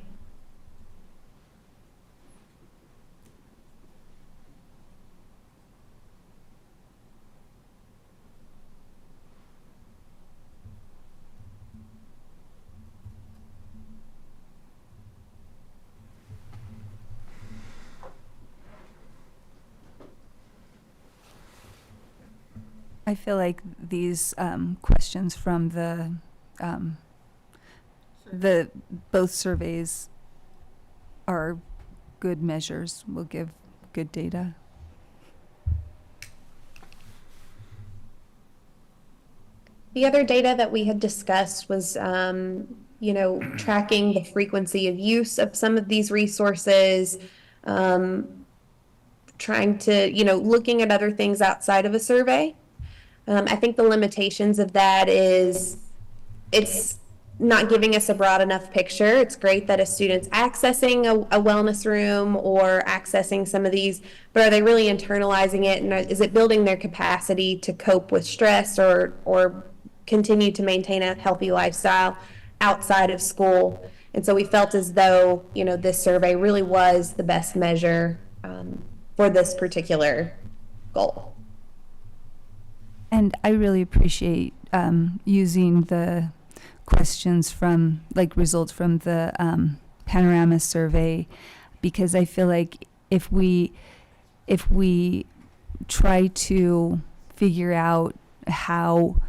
I feel like these questions from the both surveys are good measures, will give good data. The other data that we had discussed was, tracking the frequency of use of some of these resources, trying to, looking at other things outside of a survey. I think the limitations of that is it's not giving us a broad enough picture. It's great that a student's accessing a wellness room or accessing some of these, but are they really internalizing it? And is it building their capacity to cope with stress or continue to maintain a healthy lifestyle outside of school? And so we felt as though, this survey really was the best measure for this particular goal. And I really appreciate using the questions from, results from the Panorama survey, because I feel like if we try to figure out how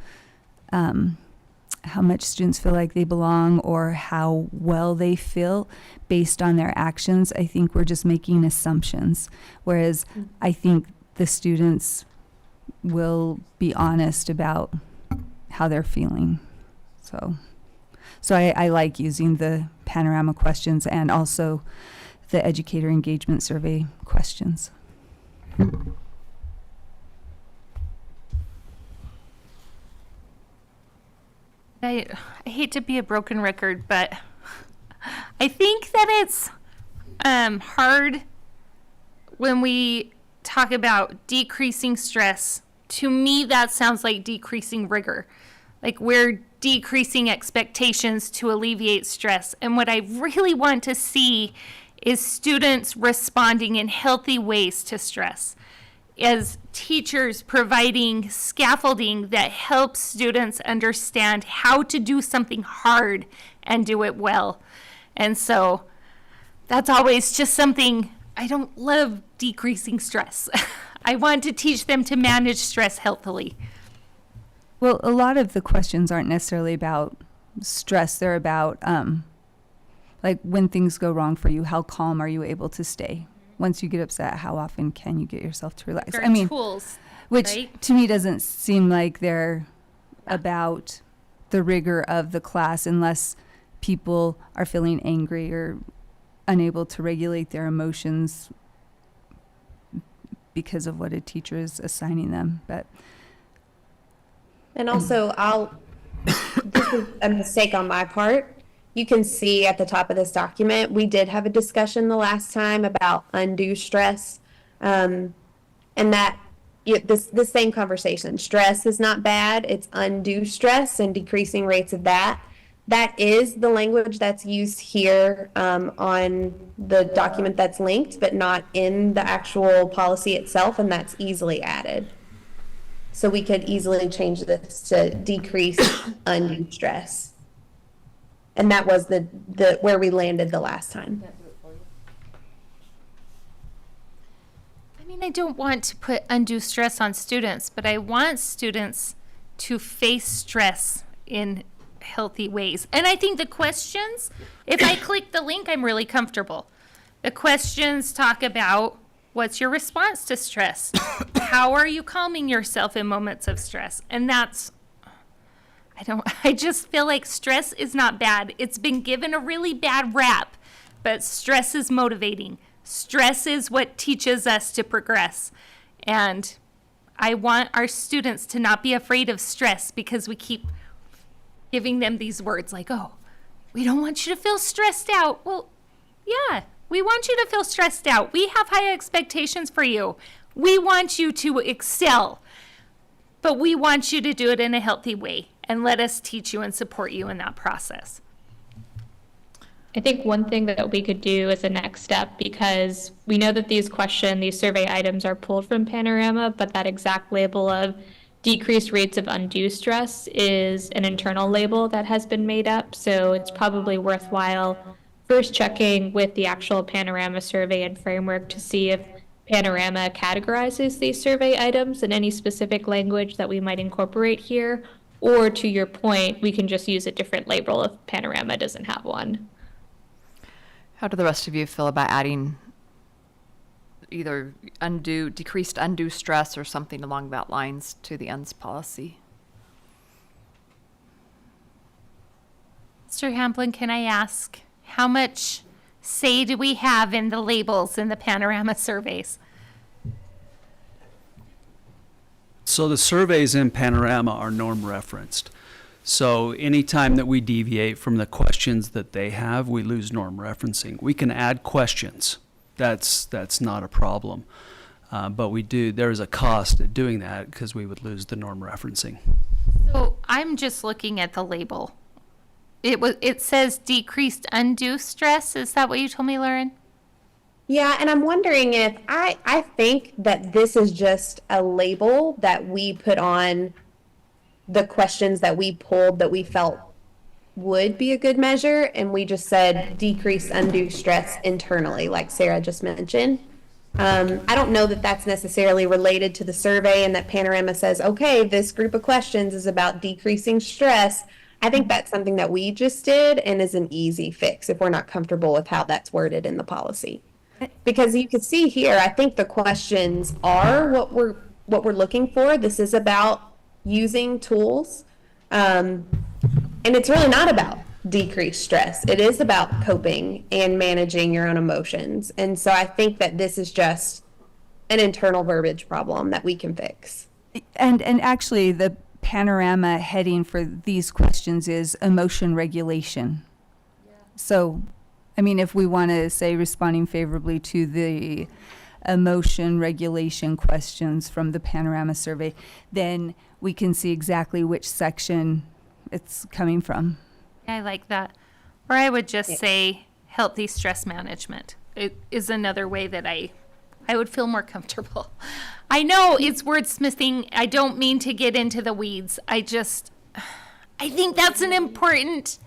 how much students feel like they belong or how well they feel based on their actions. I think we're just making assumptions, whereas I think the students will be honest about how they're feeling. So I like using the panorama questions and also the educator engagement survey questions. I hate to be a broken record, but I think that it's hard when we talk about decreasing stress. To me, that sounds like decreasing rigor. Like we're decreasing expectations to alleviate stress. And what I really want to see is students responding in healthy ways to stress. As teachers providing scaffolding that helps students understand how to do something hard and do it well. And so that's always just something, I don't love decreasing stress. I want to teach them to manage stress healthily. Well, a lot of the questions aren't necessarily about stress. They're about, like, when things go wrong for you, how calm are you able to stay? Once you get upset, how often can you get yourself to relax? There I mean, tools, which right? to me doesn't seem like they're about the rigor of the class unless people are feeling angry or unable to regulate their emotions because of what a teacher is assigning them. But And also, this is a mistake on my part. You can see at the top of this document, we did have a discussion the last time about undue stress. And that, this same conversation, stress is not bad, it's undue stress and decreasing rates of that. That is the language that's used here on the document that's linked, but not in the actual policy itself, and that's easily added. So we could easily change this to decrease undue stress. And that was the where we landed the last time. I mean, I don't want to put undue stress on students, but I want students to face stress in healthy ways. And I think the questions, if I click the link, I'm really comfortable. The questions talk about what's your response to stress? How are you calming yourself in moments of stress? And that's, I just feel like stress is not bad. It's been given a really bad rap, but stress is motivating. Stress is what teaches us to progress. And I want our students to not be afraid of stress because we keep giving them these words like, oh, we don't want you to feel stressed out. Well, yeah, we want you to feel stressed out. We have high expectations for you. We want you to excel, but we want you to do it in a healthy way, and let us teach you and support you in that process. I think one thing that we could do as a next step, because we know that these survey items are pulled from Panorama, but that exact label of decreased rates of undue stress is an internal label that has been made up. So it's probably worthwhile first checking with the actual Panorama survey and framework to see if Panorama categorizes these survey items in any specific language that we might incorporate here. Or to your point, we can just use a different label if Panorama doesn't have one. How do the rest of you feel about adding either decreased undue stress or something along that lines to the UNS policy? Mr. Hamblin, can I ask, how much say do we have in the labels in the Panorama surveys? So the surveys in Panorama are norm referenced. So anytime that we deviate from the questions that they have, we lose norm referencing. We can add questions. That's not a problem. But there is a cost at doing that because we would lose the norm referencing. So I'm just looking at the label. It says decreased undue stress. Is that what you told me, Lauren? Yeah, and I'm wondering if I think that this is just a label that we put on the questions that we pulled that we felt would be a good measure, and we just said decrease undue stress internally, like Sarah just mentioned. I don't know that that's necessarily related to the survey and that Panorama says, okay, this group of questions is about decreasing stress. I think that's something that we just did and is an easy fix if we're not comfortable with how that's worded in the policy. Because you can see here, I think the questions are what we're looking for. This is about using tools. And it's really not about decreased stress. It is about coping and managing your own emotions. And so I think that this is just an internal verbiage problem that we can fix. And actually, the panorama heading for these questions is emotion regulation. So, I mean, if we want to say responding favorably to the emotion regulation questions from the panorama survey, then we can see exactly which section it's coming from. I like that. Or I would just say healthy stress management. It is another way that I would feel more comfortable. I know it's wordsmithing. I don't mean to get into the weeds. I think that's an important,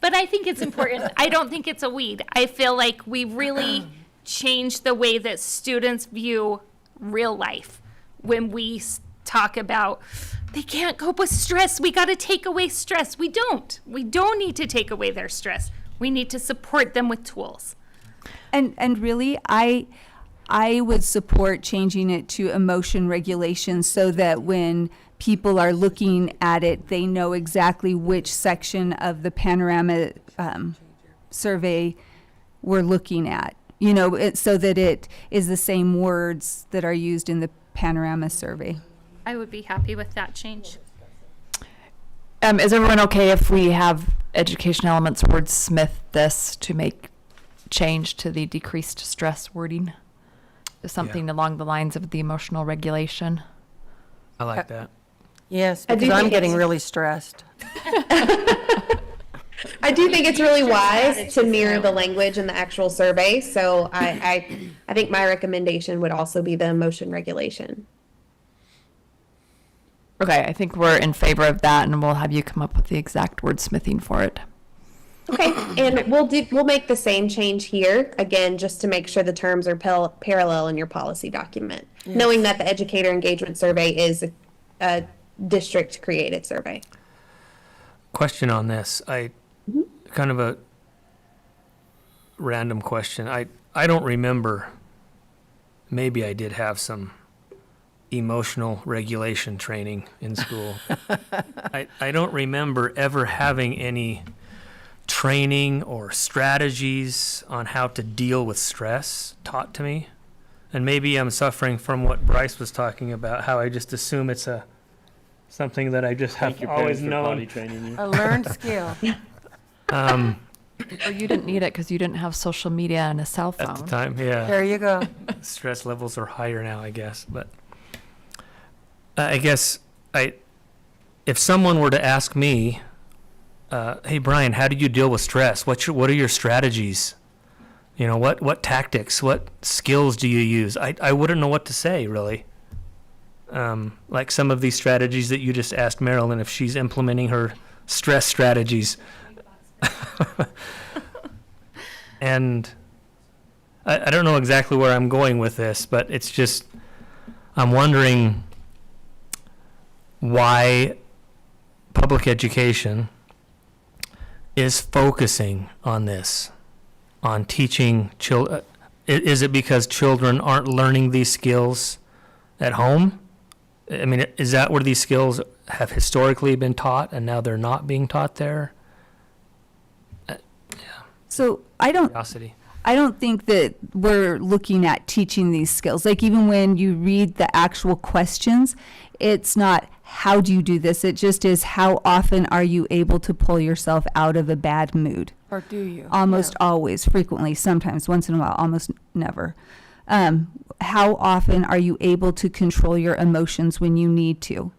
but I think it's important. I don't think it's a weed. I feel like we really changed the way that students view real life when we talk about they can't cope with stress. We got to take away stress. We don't. We don't need to take away their stress. We need to support them with tools. And really, I would support changing it to emotion regulation so that when people are looking at it, they know exactly which section of the panorama survey we're looking at. You know, so that it is the same words that are used in the panorama survey. I would be happy with that change. Is everyone okay if we have education elements wordsmith this to make change to the decreased stress wording? Something along the lines of the emotional regulation. I like that. Yes, I do because I'm think getting it's- really stressed. I do think it's really wise to mirror the language in the actual survey. So I think my recommendation would also be the emotion regulation. Okay, I think we're in favor of that, and we'll have you come up with the exact wordsmithing for it. Okay, and we'll make the same change here, again, just to make sure the terms are parallel in your policy document, knowing that the educator engagement survey is a district-created survey. Question on this. Kind of a random question. I don't remember, maybe I did have some emotional regulation training in school. I don't remember ever having any training or strategies on how to deal with stress taught to me. And maybe I'm suffering from what Bryce was talking about, how I just assume it's something that I just have always known. A learned skill. Or you didn't need it because you didn't have social media and a cell phone. At the time, yeah. There you go. Stress levels are higher now, I guess. But I guess if someone were to ask me, hey, Brian, how do you deal with stress? What are your strategies? You know, what tactics, what skills do you use? I wouldn't know what to say, really. Like some of these strategies that you just asked Marilyn if she's implementing her stress strategies. And I don't know exactly where I'm going with this, but it's just, I'm wondering why public education is focusing on this, on teaching children. Is it because children aren't learning these skills at home? I mean, is that where these skills have historically been taught and now they're not being taught there? So I don't think that we're looking at teaching these skills. Like even when you read the actual questions, it's not how do you do this? It just is how often are you able to pull yourself out of a bad mood? Or do you? Almost always, frequently, sometimes, once in a while, almost never. How often are you able to control your emotions when you need to?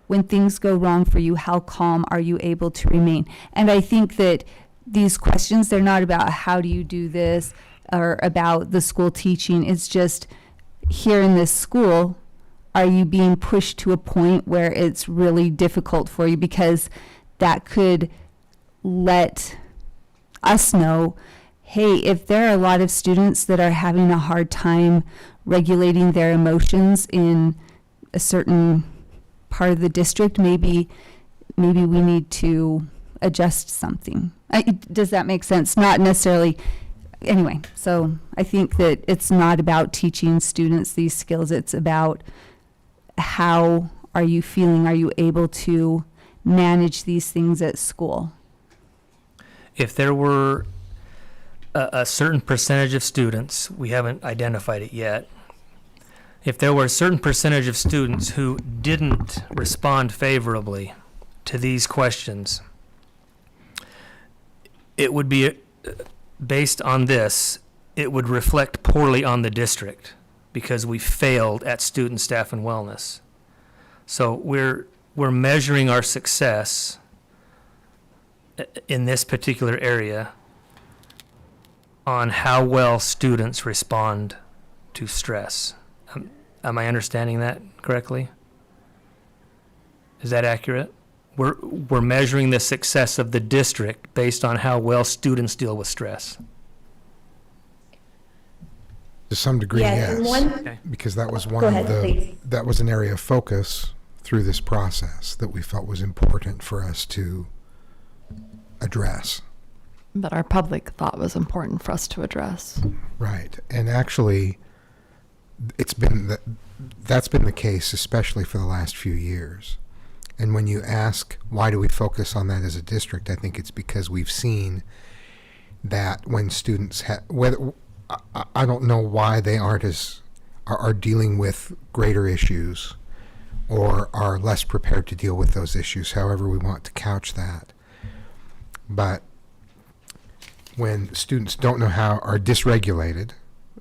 When things go wrong for you, how calm are you able to remain? And I think that these questions, they're not about how do you do this or about the school teaching. It's just here in this school, are you being pushed to a point where it's really difficult for you? Because that could let us know, hey, if there are a lot of students that are having a hard time regulating their emotions in a certain part of the district, maybe maybe we need to adjust something. Does that make sense? Not necessarily. Anyway, so I think that it's not about teaching students these skills. It's about how are you feeling? Are you able to manage these things at school? If there were a certain percentage of students, we haven't identified it yet, if there were a certain percentage of students who didn't respond favorably to these questions, it would be, based on this, it would reflect poorly on the district because we failed at student, staff, and wellness. So we're measuring our success in this particular area on how well students respond to stress. Am I understanding that correctly? Is that accurate? We're measuring the success of the district based on how well students deal with stress. To some degree, Yes, yes. and one- Okay. Because that was Go one ahead, of the, please. that was an area of focus through this process that we felt was important for us to address. That our public thought was important for us to address. Right. And actually, that's been the case, especially for the last few years. And when you ask, why do we focus on that as a district, I think it's because we've seen that when students I don't know why they aren't are dealing with greater issues or are less prepared to deal with those issues, however we want to couch that. But when students don't know how, are dysregulated,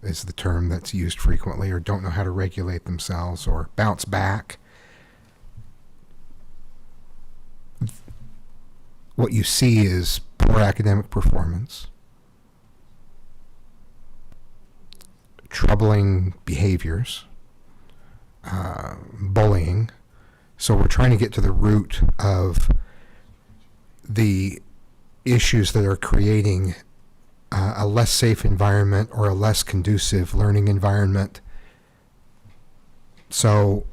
is the term that's used frequently, or don't know how to regulate themselves or bounce back, what you see is poor academic performance, troubling behaviors, bullying. So we're trying to get to the root of the issues that are creating a less safe environment or a less conducive learning environment. So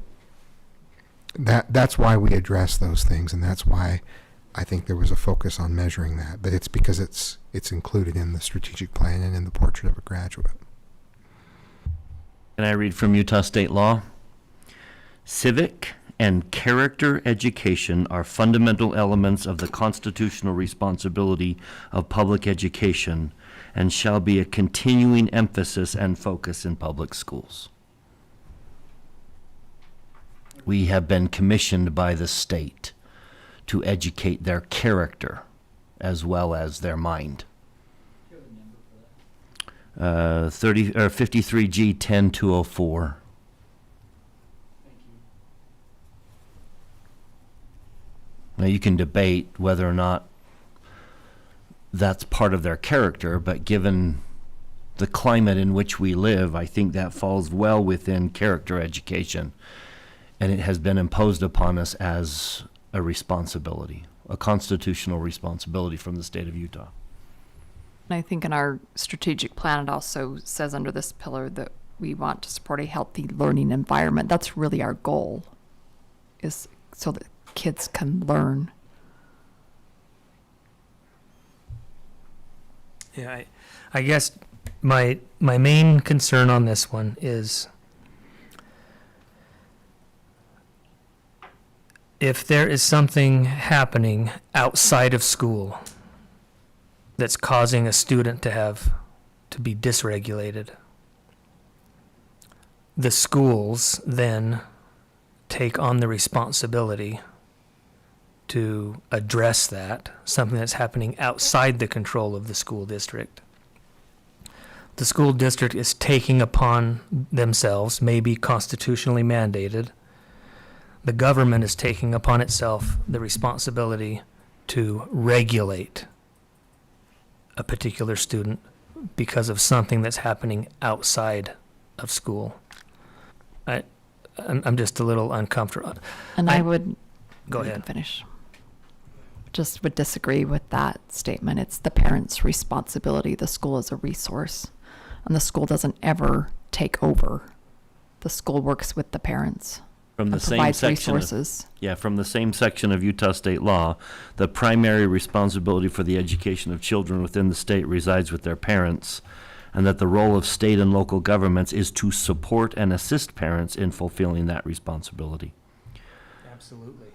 that's why we address those things, and that's why I think there was a focus on measuring that. But it's because it's included in the strategic plan and in the portrait of a graduate. Can I read from Utah State law? Civic and character education are fundamental elements of the constitutional responsibility of public education and shall be a continuing emphasis and focus in public schools. We have been commissioned by the state to educate their character as well as their mind. 53G 10204. Now you can debate whether or not that's part of their character, but given the climate in which we live, I think that falls well within character education, and it has been imposed upon us as a responsibility, a constitutional responsibility from the state of Utah. And I think in our strategic plan, it also says under this pillar that we want to support a healthy learning environment. That's really our goal, is so that kids can learn. Yeah, I guess my main concern on this one is if there is something happening outside of school that's causing a student to be dysregulated, the schools then take on the responsibility to address that, something that's happening outside the control of the school district. The school district is taking upon themselves, maybe constitutionally mandated, the government is taking upon itself the responsibility to regulate a particular student because of something that's happening outside of school. I'm just a little uncomfortable. And I would Go you can ahead. finish. Just would disagree with that statement. It's the parents' responsibility. The school is a resource, and the school doesn't ever take over. The school works with the parents. From the and same provides section of- resources. Yeah, from the same section of Utah state law, the primary responsibility for the education of children within the state resides with their parents, and that the role of state and local governments is to support and assist parents in fulfilling that responsibility. Absolutely.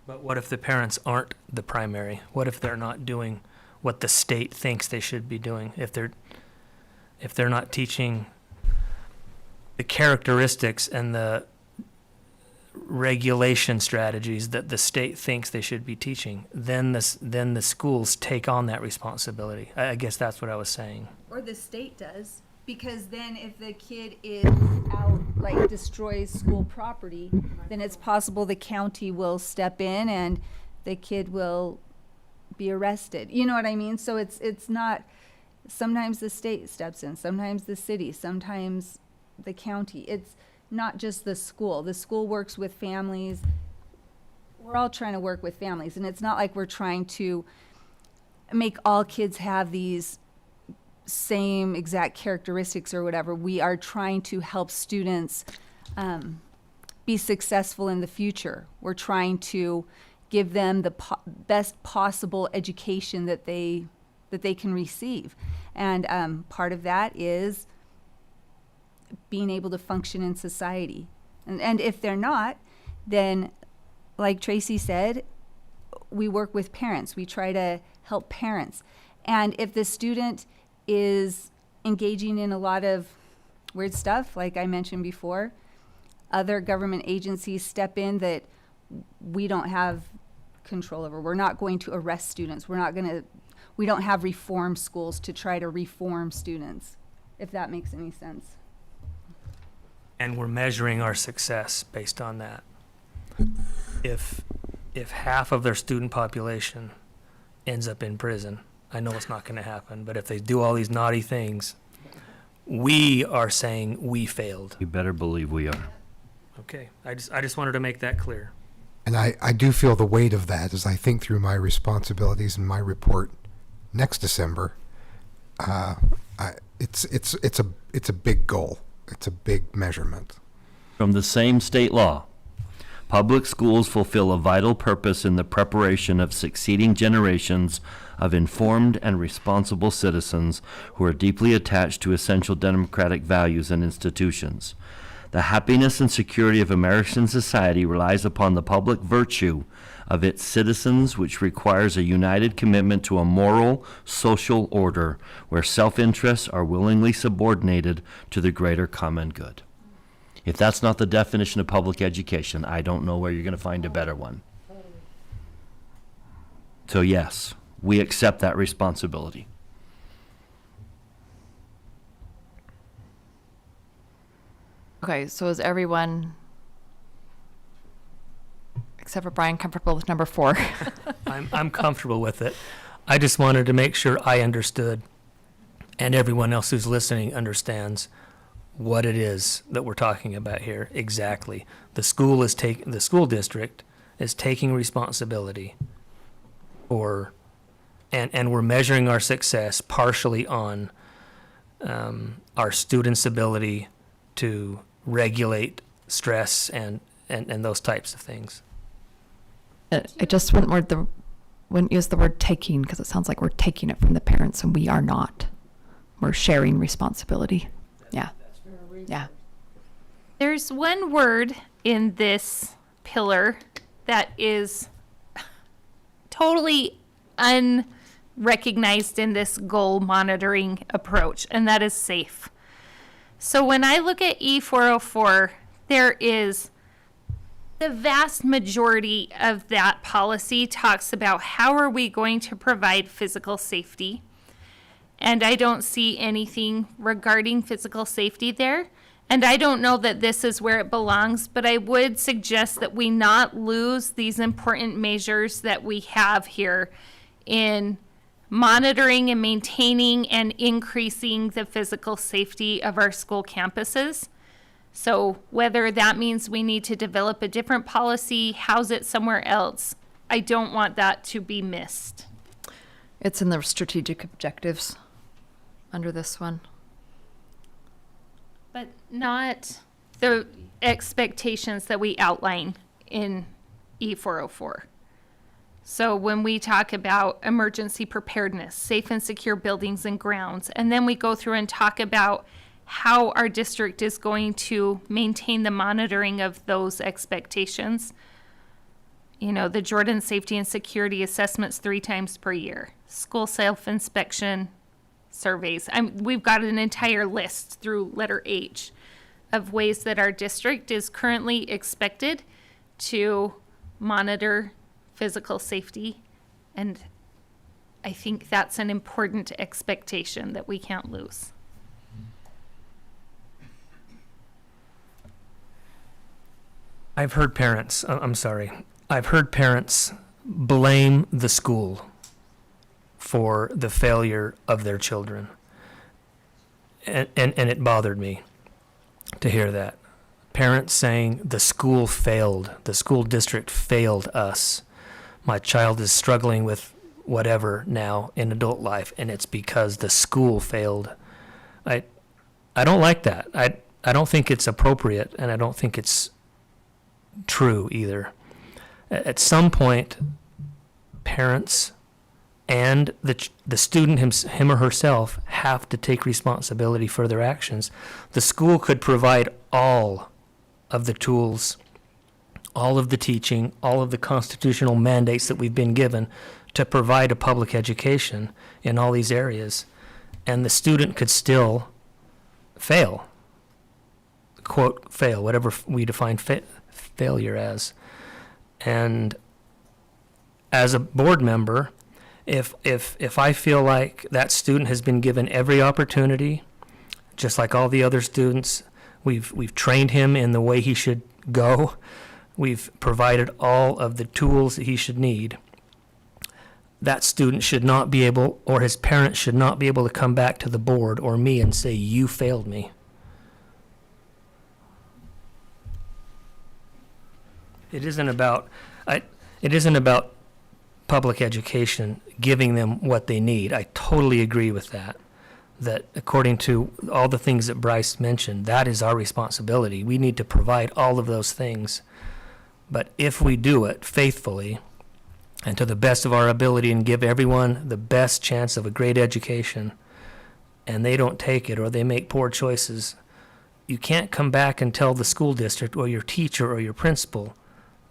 But what if the parents aren't the primary? What if they're not doing what the state thinks they should be doing? If they're not teaching the characteristics and the regulation strategies that the state thinks they should be teaching, then the schools take on that responsibility. I guess that's what I was saying. Or the state does, because then if the kid is out, like destroys school property, then it's possible the county will step in and the kid will be arrested. You know what I mean? So it's not, sometimes the state steps in, sometimes the city, sometimes the county. It's not just the school. The school works with families. We're all trying to work with families, and it's not like we're trying to make all kids have these same exact characteristics or whatever. We are trying to help students be successful in the future. We're trying to give them the best possible education that they can receive, and part of that is being able to function in society. And if they're not, then like Tracy said, we work with parents. We try to help parents. And if the student is engaging in a lot of weird stuff, like I mentioned before, other government agencies step in that we don't have control over. We're not going to arrest students. We don't have reform schools to try to reform students, if that makes any sense. And we're measuring our success based on that. If half of their student population ends up in prison, I know it's not going to happen, but if they do all these naughty things, we are saying we failed. You better believe we are. Okay, I just wanted to make that clear. And I do feel the weight of that as I think through my responsibilities in my report next December. It's a big goal. It's a big measurement. From the same state law, public schools fulfill a vital purpose in the preparation of succeeding generations of informed and responsible citizens who are deeply attached to essential democratic values and institutions. The happiness and security of American society relies upon the public virtue of its citizens, which requires a united commitment to a moral, social order where self-interests are willingly subordinated to the greater common good. If that's not the definition of public education, I don't know where you're going to find a better one. So yes, we accept that responsibility. Okay, so is everyone, except for Brian, comfortable with number 4? I'm comfortable with it. I just wanted to make sure I understood, and everyone else who's listening understands what it is that we're talking about here exactly. The school district is taking responsibility for, and we're measuring our success partially on our students' ability to regulate stress and those types of things. I just wouldn't use the word taking, because it sounds like we're taking it from the parents, and we are not. We're sharing responsibility. Yeah. Yeah. There's one word in this pillar that is totally unrecognized in this goal monitoring approach, and that is safe. So when I look at E404, there is the vast majority of that policy talks about how are we going to provide physical safety. And I don't see anything regarding physical safety there. And I don't know that this is where it belongs, but I would suggest that we not lose these important measures that we have here in monitoring and maintaining and increasing the physical safety of our school campuses. So whether that means we need to develop a different policy, house it somewhere else, I don't want that to be missed. It's in the strategic objectives under this one. But not the expectations that we outline in E404. So when we talk about emergency preparedness, safe and secure buildings and grounds, and then we go through and talk about how our district is going to maintain the monitoring of those expectations. You know, the Jordan Safety and Security Assessments 3 times per year, school self-inspection surveys. We've got an entire list through letter H of ways that our district is currently expected to monitor physical safety. And I think that's an important expectation that we can't lose. I've heard parents, I've heard parents blame the school for the failure of their children. And it bothered me to hear that. Parents saying the school failed, the school district failed us. My child is struggling with whatever now in adult life, and it's because the school failed. I don't like that. I don't think it's appropriate, and I don't think it's true either. At some point, parents and the student him or herself have to take responsibility for their actions. The school could provide all of the tools, all of the teaching, all of the constitutional mandates that we've been given to provide a public education in all these areas, and the student could still fail. Quote, fail, whatever we define failure as. And as a board member, if I feel like that student has been given every opportunity, just like all the other students, we've trained him in the way he should go, we've provided all of the tools that he should need, that student should not be able, or his parents should not be able to come back to the board or me and say, you failed me. It isn't about public education giving them what they need. I totally agree with that. That according to all the things that Bryce mentioned, that is our responsibility. We need to provide all of those things. But if we do it faithfully and to the best of our ability and give everyone the best chance of a great education, and they don't take it or they make poor choices, you can't come back and tell the school district or your teacher or your principal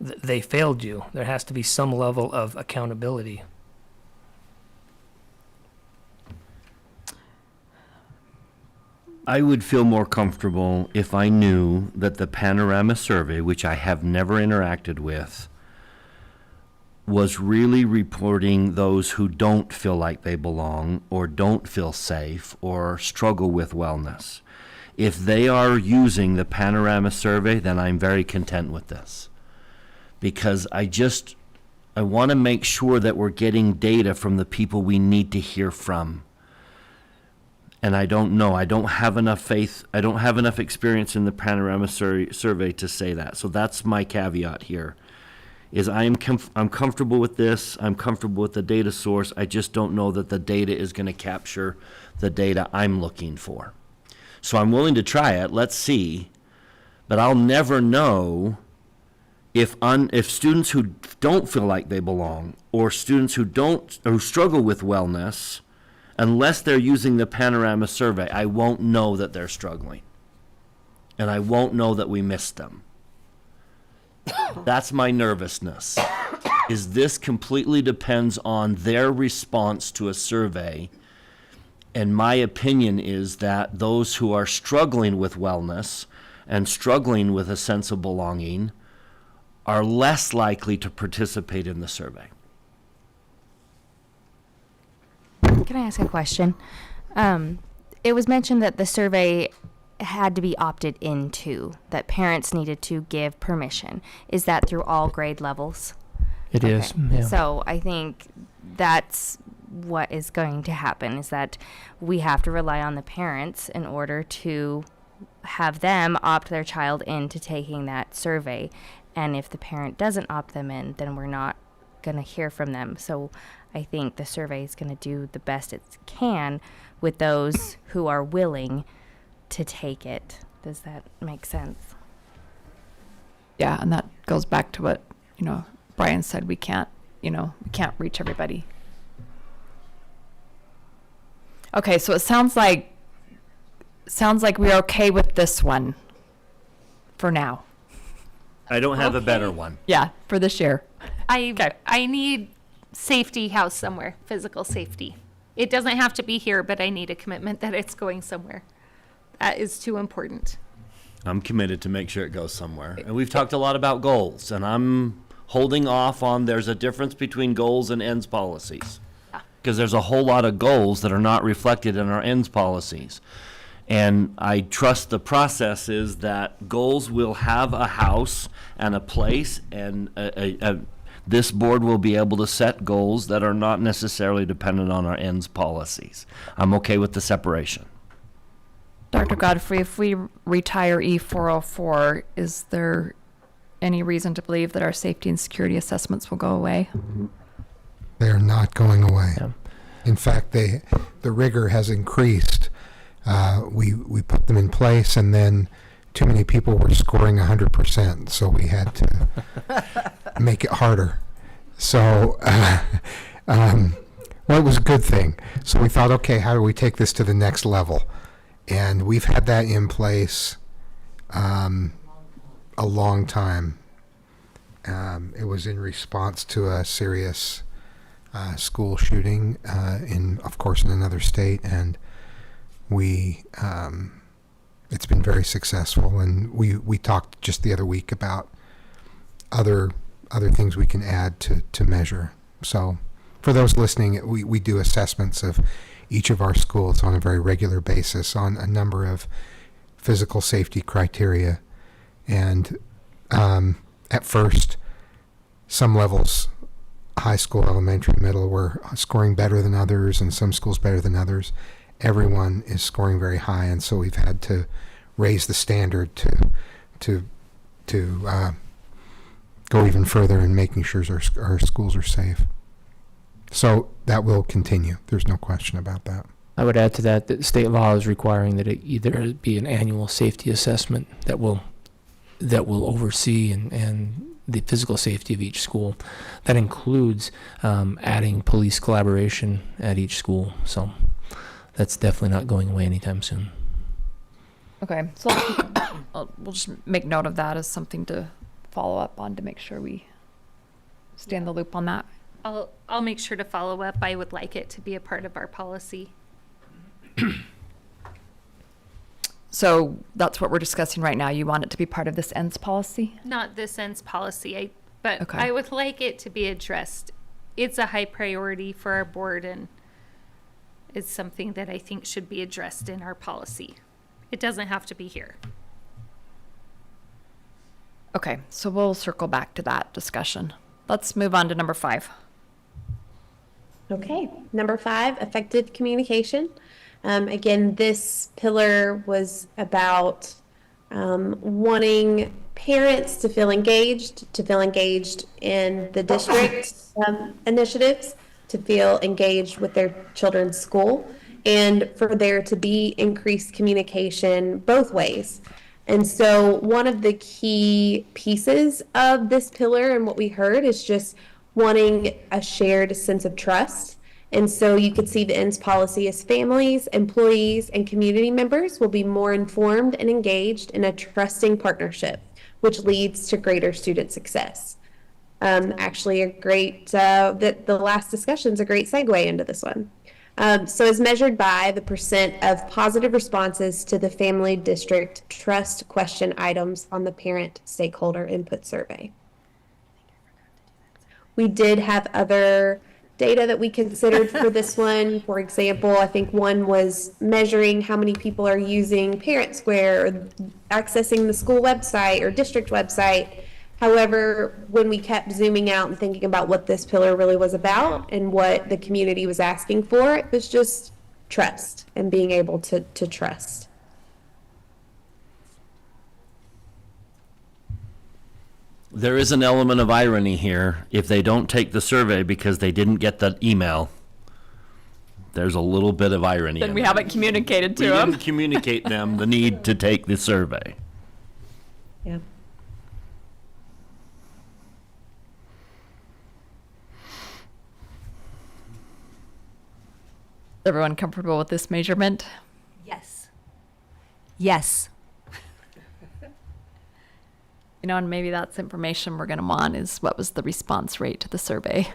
they failed you. There has to be some level of accountability. I would feel more comfortable if I knew that the Panorama Survey, which I have never interacted with, was really reporting those who don't feel like they belong or don't feel safe or struggle with wellness. If they are using the Panorama Survey, then I'm very content with this. Because I want to make sure that we're getting data from the people we need to hear from. And I don't know. I don't have enough faith. I don't have enough experience in the Panorama Survey to say that. So that's my caveat here. Is I'm comfortable with this. I'm comfortable with the data source. I just don't know that the data is going to capture the data I'm looking for. So I'm willing to try it. Let's see. But I'll never know if students who don't feel like they belong or students who struggle with wellness, unless they're using the Panorama Survey, I won't know that they're struggling. And I won't know that we missed them. That's my nervousness. Is this completely depends on their response to a survey. And my opinion is that those who are struggling with wellness and struggling with a sense of belonging are less likely to participate in the survey. Can I ask a question? It was mentioned that the survey had to be opted into, that parents needed to give permission. Is that through all grade levels? It is. Yeah. So I think that's what is going to happen, is that we have to rely on the parents in order to have them opt their child into taking that survey. And if the parent doesn't opt them in, then we're not going to hear from them. So I think the survey is going to do the best it can with those who are willing to take it. Does that make sense? Yeah, and that goes back to what, Brian said, we can't reach everybody. Okay, so it sounds like we're okay with this one for now. I don't have a better one. Yeah, for this year. I need safety housed somewhere, physical safety. It doesn't have to be here, but I need a commitment that it's going somewhere. That is too important. I'm committed to make sure it goes somewhere. And we've talked a lot about goals, and I'm holding off on there's a difference between goals and ends policies. Because there's a whole lot of goals that are not reflected in our ends policies. And I trust the process is that goals will have a house and a place, and this board will be able to set goals that are not necessarily dependent on our ends policies. I'm okay with the separation. Dr. Godfrey, if we retire E404, is there any reason to believe that our safety and security assessments will go away? They are not going away. Yeah. In fact, the rigor has increased. We put them in place, and then too many people were scoring 100%, so we had to make it harder. So, well, it was a good thing. So we thought, okay, how do we take this to the next level? And we've had that in place a long time. It was in response to a serious school shooting, of course, in another state, and it's been very successful. And we talked just the other week about other things we can add to measure. So, for those listening, we do assessments of each of our schools on a very regular basis on a number of physical safety criteria. And at first, some levels, high school, elementary, middle, were scoring better than others, and some schools better than others. Everyone is scoring very high, and so we've had to raise the standard to go even further in making sure our schools are safe. So that will continue. There's no question about that. I would add to that state law is requiring that it either be an annual safety assessment that will oversee and the physical safety of each school. That includes adding police collaboration at each school. So that's definitely not going away anytime soon. Okay, so we'll just make note of that as something to follow up on to make sure we stay in the loop on that. I'll make sure to follow up. I would like it to be a part of our policy. So that's what we're discussing right now. You want it to be part of this ends policy? Not this ends policy, but Okay. I would like it to be addressed. It's a high priority for our board, and it's something that I think should be addressed in our policy. It doesn't have to be here. Okay, so we'll circle back to that discussion. Let's move on to number 5. Okay, number 5, effective communication. Again, this pillar was about wanting parents to feel engaged in the district initiatives, to feel engaged with their children's school, and for there to be increased communication both ways. And so one of the key pieces of this pillar and what we heard is just wanting a shared sense of trust. And so you could see the ends policy as families, employees, and community members will be more informed and engaged in a trusting partnership, which leads to greater student success. Actually, the last discussion is a great segue into this one. So as measured by the percent of positive responses to the family district trust question items on the parent stakeholder input survey. We did have other data that we considered for this one. For example, I think one was measuring how many people are using Parent Square or accessing the school website or district website. However, when we kept zooming out and thinking about what this pillar really was about and what the community was asking for, it was just trust and being able to trust. There is an element of irony here. If they don't take the survey because they didn't get the email, there's a little bit of irony. Then in we that. haven't communicated We to them. didn't communicate them the need to take the survey. Yeah. everyone comfortable with this measurement? Yes. Yes. You know, and maybe that's information we're going to want is what was the response rate to the survey?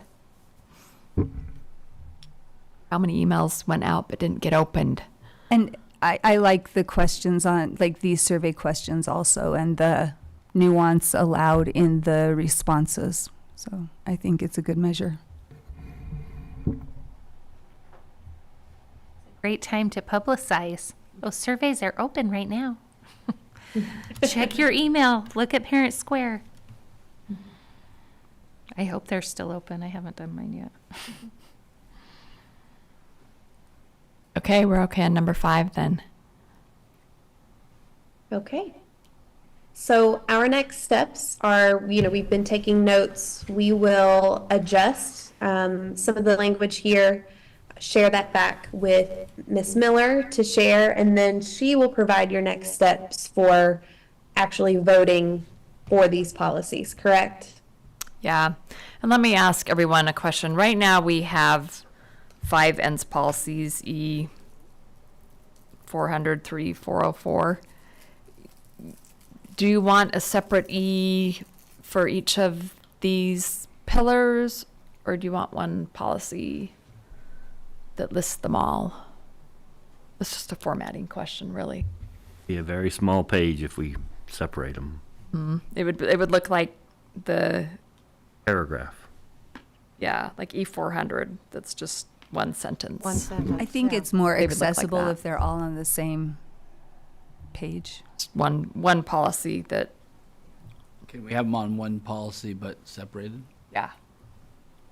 How many emails went out but didn't get opened? And I like the questions on, like these survey questions also, and the nuance allowed in the responses. So I think it's a good measure. Great time to publicize. Those surveys are open right now. Check your email. Look at Parent Square. I hope they're still open. I haven't done mine yet. Okay, we're okay on number 5 then. Okay. So our next steps are, we've been taking notes. We will adjust some of the language here, share that back with Ms. Miller to share, and then she will provide your next steps for actually voting for these policies, correct? Yeah. And let me ask everyone a question. Right now we have 5 ends policies, E 400, 3, 404. Do you want a separate E for each of these pillars, or do you want one policy that lists them all? It's just a formatting question, really. Be a very small page if we separate them. It would look like the, Paragraph. yeah, like E400. That's just one sentence. One sentence. I think yeah. it's more They would look like accessible that. if they're all on the same page. Just one policy that, Can we have them on one policy but separated? yeah,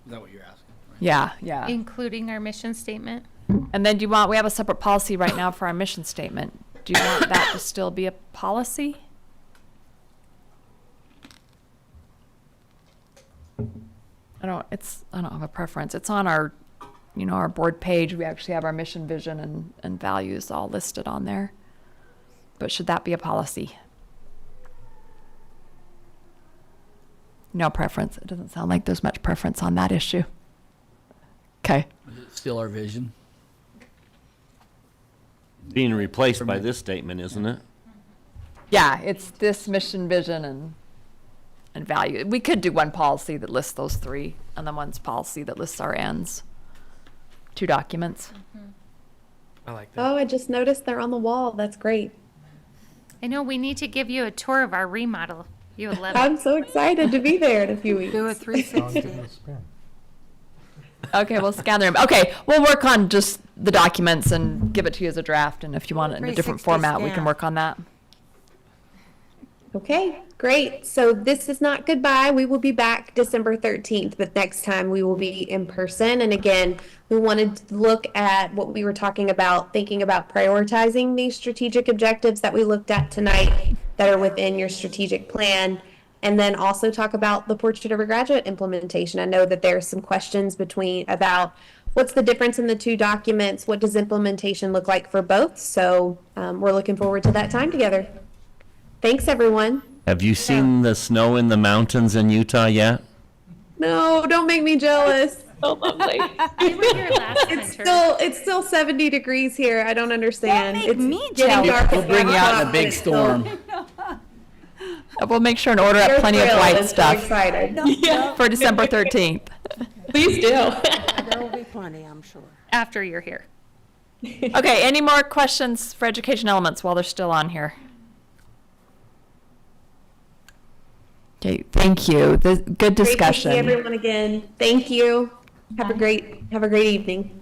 Is that what you're asking? Right? yeah. Including our mission statement. And then we have a separate policy right now for our mission statement. Do you want that to still be a policy? I don't have a preference. It's on our, our board page. We actually have our mission, vision, and values all listed on there. But should that be a policy? No preference. It doesn't sound like there's much preference on that issue. Okay. Is it still our vision? Being replaced by this statement, isn't it? Yeah, it's this mission, vision, and value. We could do one policy that lists those 3, and then one policy that lists our ends. 2 documents. I like that. Oh, I just noticed they're on the wall. That's great. I know we need to give you a tour of our remodel. You would love it. I'm so excited to be there in a few weeks. Do a 360. Okay, we'll scan them. Okay, we'll work on just the documents and give it to you as a draft, and if you want it in a different 360 format, we can scan. work on that. Okay, great. So this is not goodbye. We will be back December 13th, but next time we will be in person. And again, we wanted to look at what we were talking about, thinking about prioritizing these strategic objectives that we looked at tonight that are within your strategic plan. And then also talk about the Portrait of a Graduate implementation. I know that there are some questions about what's the difference in the 2 documents? What does implementation look like for both? So we're looking forward to that time together. Thanks, everyone. Have you seen the snow in the mountains in Utah yet? No, don't make me jealous. We were here last winter. It's still 70 degrees here. I don't understand. Don't make It's me getting jealous. dark We'll at bring 5 you out in o'clock, a big but it's still- storm. We'll make sure and order They're up plenty of thrilled white and so stuff excited. for December 13th. Please do. There will be plenty, I'm sure. After you're here. Okay, any more questions for education elements while they're still on here? Okay, thank you. Good Great to see discussion. everyone again. Thank you. Have a great evening.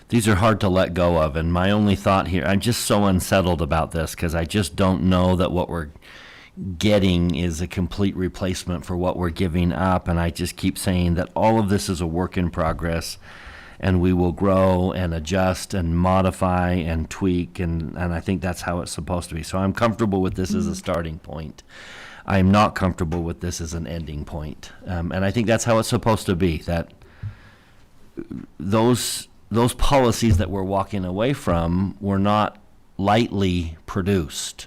These are hard to let go of, and my only thought here, I'm just so unsettled about this because I just don't know that what we're getting is a complete replacement for what we're giving up, and I just keep saying that all of this is a work in progress, and we will grow and adjust and modify and tweak, and I think that's how it's supposed to be. So I'm comfortable with this as a starting point. I'm not comfortable with this as an ending point, and I think that's how it's supposed to be, that those policies that we're walking away from were not lightly produced.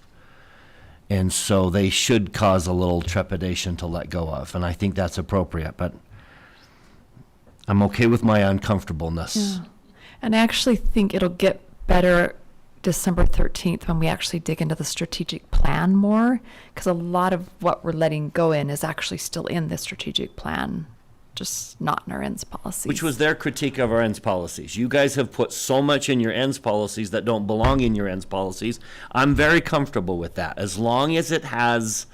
And so they should cause a little trepidation to let go of, and I think that's appropriate, but I'm okay with my uncomfortableness. And I actually think it'll get better December 13th when we actually dig into the strategic plan more, because a lot of what we're letting go in is actually still in the strategic plan, just not in our ends policies. Which was their critique of our ends policies. You guys have put so much in your ends policies that don't belong in your ends policies. I'm very comfortable with that, as long as it has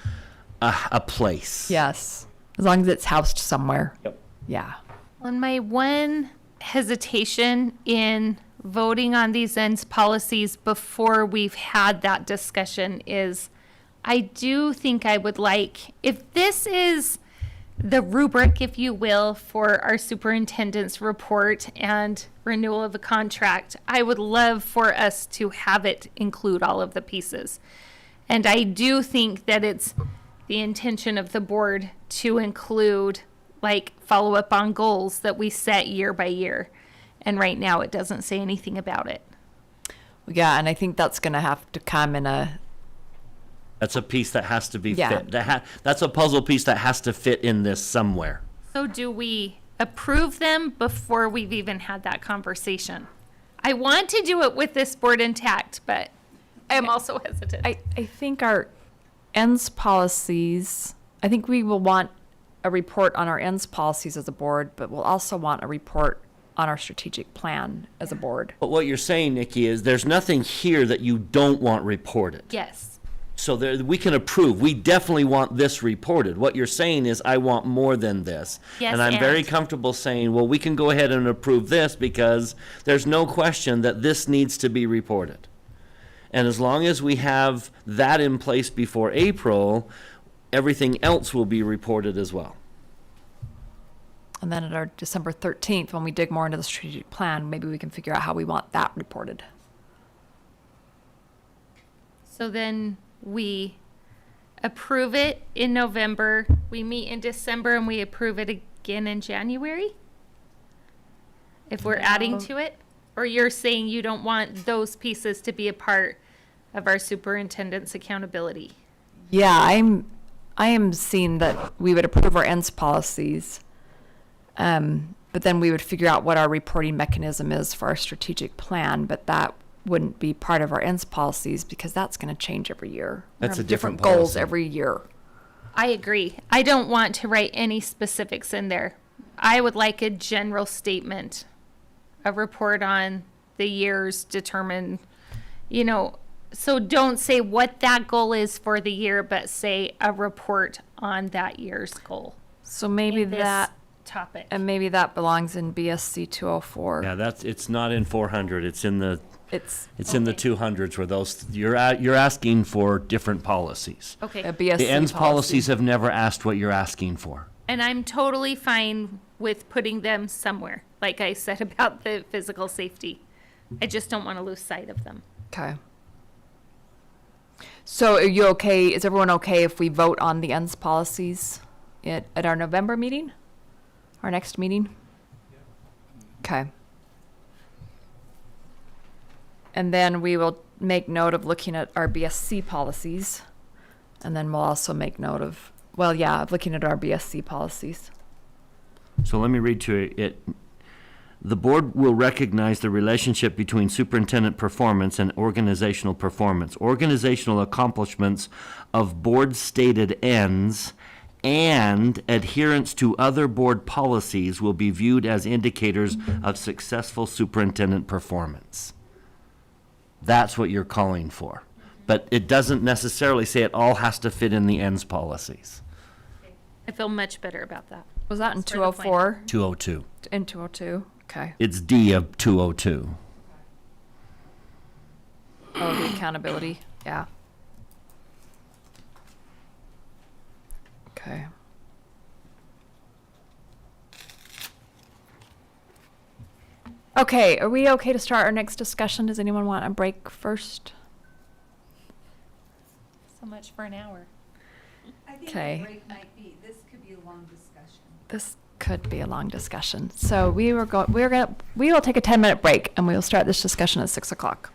a place. Yes, as long as it's housed somewhere. Yep. Yeah. And my one hesitation in voting on these ends policies before we've had that discussion is I do think I would like, if this is the rubric, if you will, for our superintendent's report and renewal of a contract, I would love for us to have it include all of the pieces. And I do think that it's the intention of the board to include like follow up on goals that we set year by year. And right now it doesn't say anything about it. Yeah, and I think that's going to have to come in a, That's a piece that has to be Yeah. fit. That's a puzzle piece that has to fit in this somewhere. So do we approve them before we've even had that conversation? I want to do it with this board intact, but I am also hesitant. I think our ends policies, I think we will want a report on our ends policies as a board, but we'll also want a report on our strategic plan as a board. But what you're saying, Nikki, is there's nothing here that you don't want reported. Yes. So there, we can approve. We definitely want this reported. What you're saying is, I want more than this. Yes, And I'm very and- comfortable saying, well, we can go ahead and approve this because there's no question that this needs to be reported. And as long as we have that in place before April, everything else will be reported as well. And then at our December 13th, when we dig more into the strategic plan, maybe we can figure out how we want that reported. So then we approve it in November, we meet in December, and we approve it again in January? If we're adding to it? Or you're saying you don't want those pieces to be a part of our superintendent's accountability? Yeah, I am seeing that we would approve our ends policies, but then we would figure out what our reporting mechanism is for our strategic plan, but that wouldn't be part of our ends policies because that's going to change every year. We're That's gonna a have different goals policy. every year. I agree. I don't want to write any specifics in there. I would like a general statement, a report on the years determined, so don't say what that goal is for the year, but say a report on that year's goal. So maybe in this that, topic. and maybe that belongs in BSC 204. Yeah, it's not in 400. It's in the in the Okay. 200s where those you're asking for different policies. Okay. A BSC The ends policy. policies have never asked what you're asking for. And I'm totally fine with putting them somewhere, like I said about the physical safety. I just don't want to lose sight of them. Okay. So are you okay, is everyone okay if we vote on the ends policies at our November meeting? Our next meeting? Okay. And then we will make note of looking at our BSC policies. And then we'll also make note of, of looking at our BSC policies. So let me read to it. The board will recognize the relationship between superintendent performance and organizational performance. Organizational accomplishments of board stated ends and adherence to other board policies will be viewed as indicators of successful superintendent performance. That's what you're calling for. But it doesn't necessarily say it all has to fit in the ends policies. I feel much better about that. Was that in That's where the plan- 204? 202. In 202? Okay. It's D of 202. Oh, the accountability, yeah. Okay. Okay, are we okay to start our next discussion? Does anyone want a break first? So much for an hour. I think Okay. the break might be, this could be a long discussion. This could be a long discussion. So we will take a 10-minute break and we will start this discussion at 6 o'clock.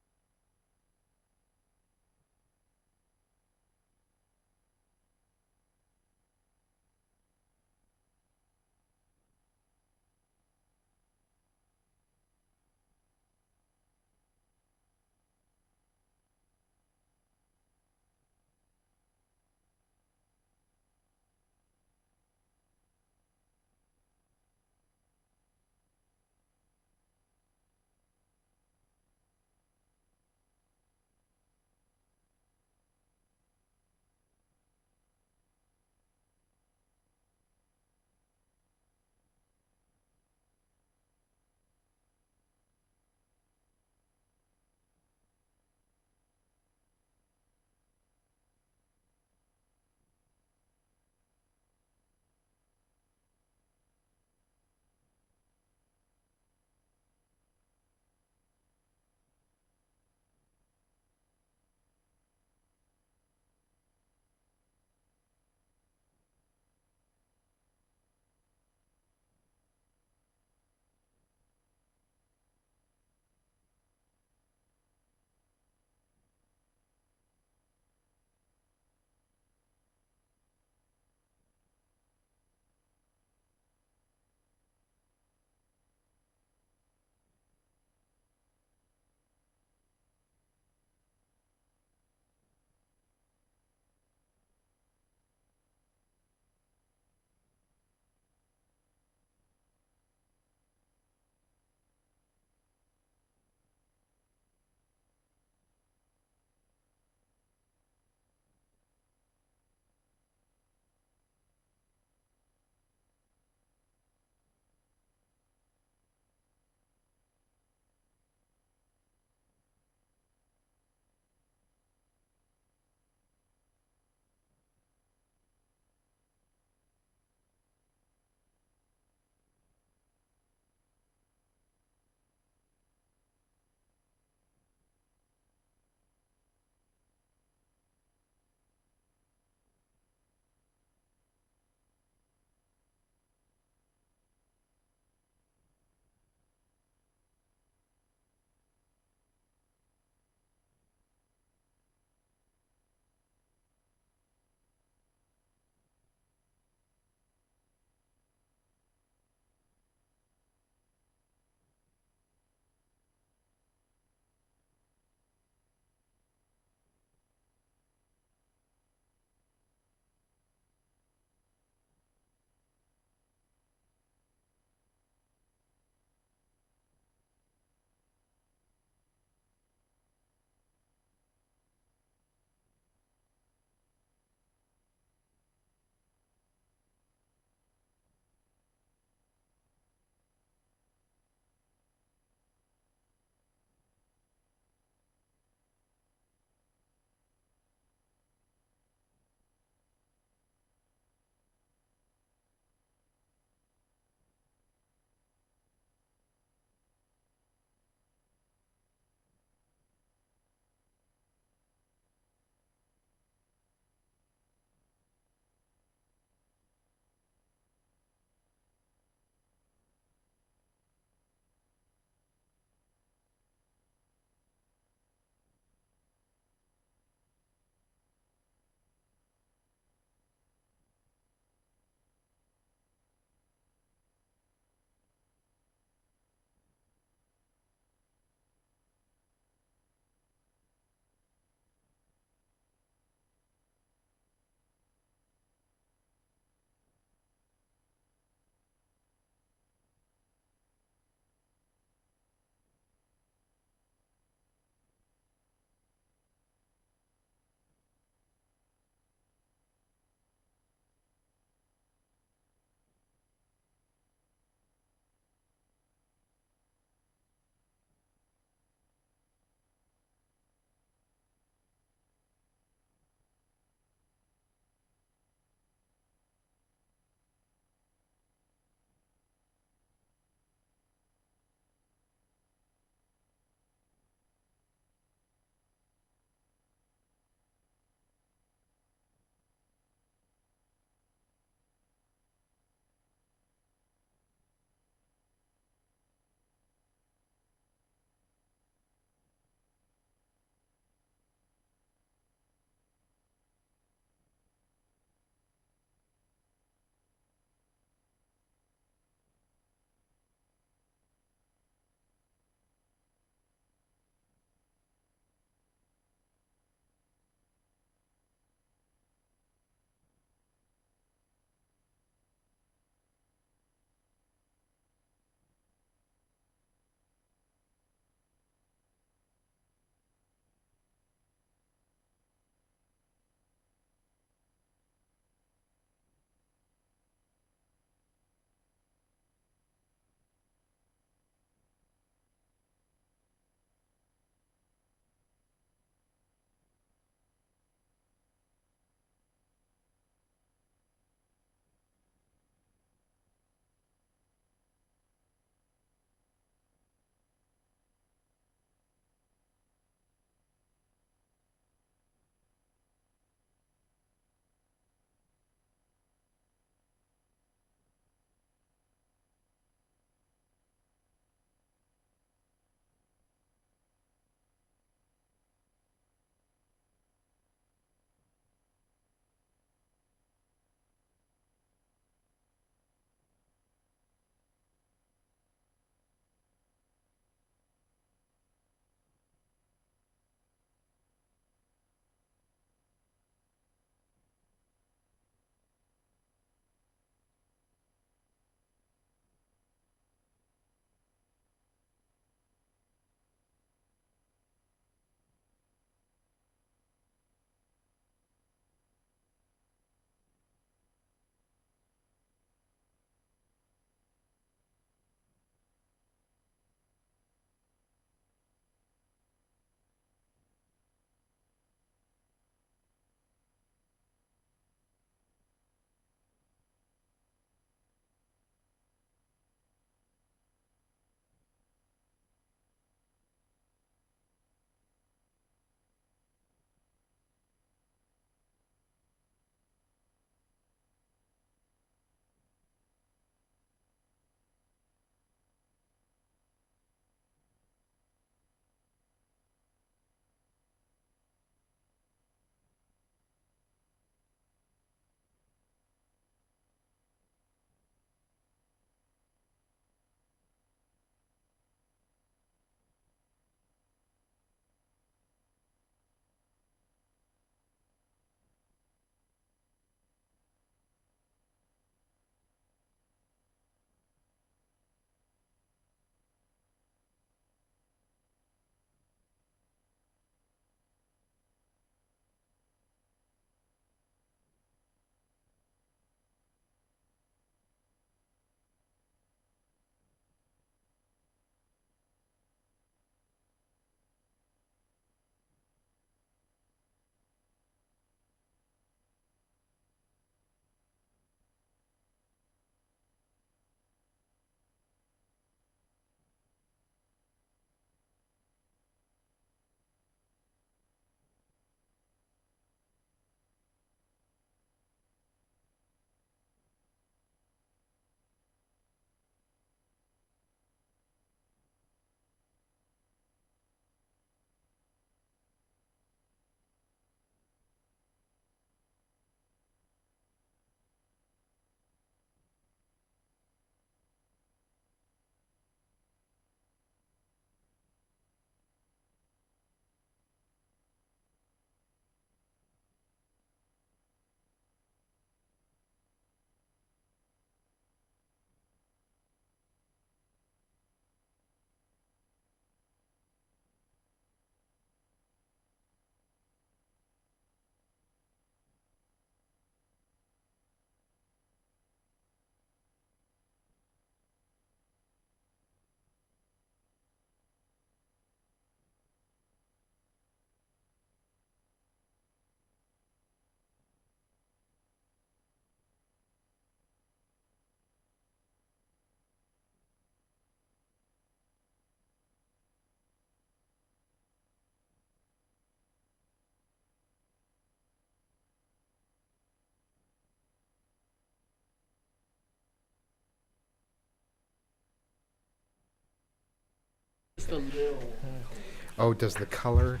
Oh, does the color?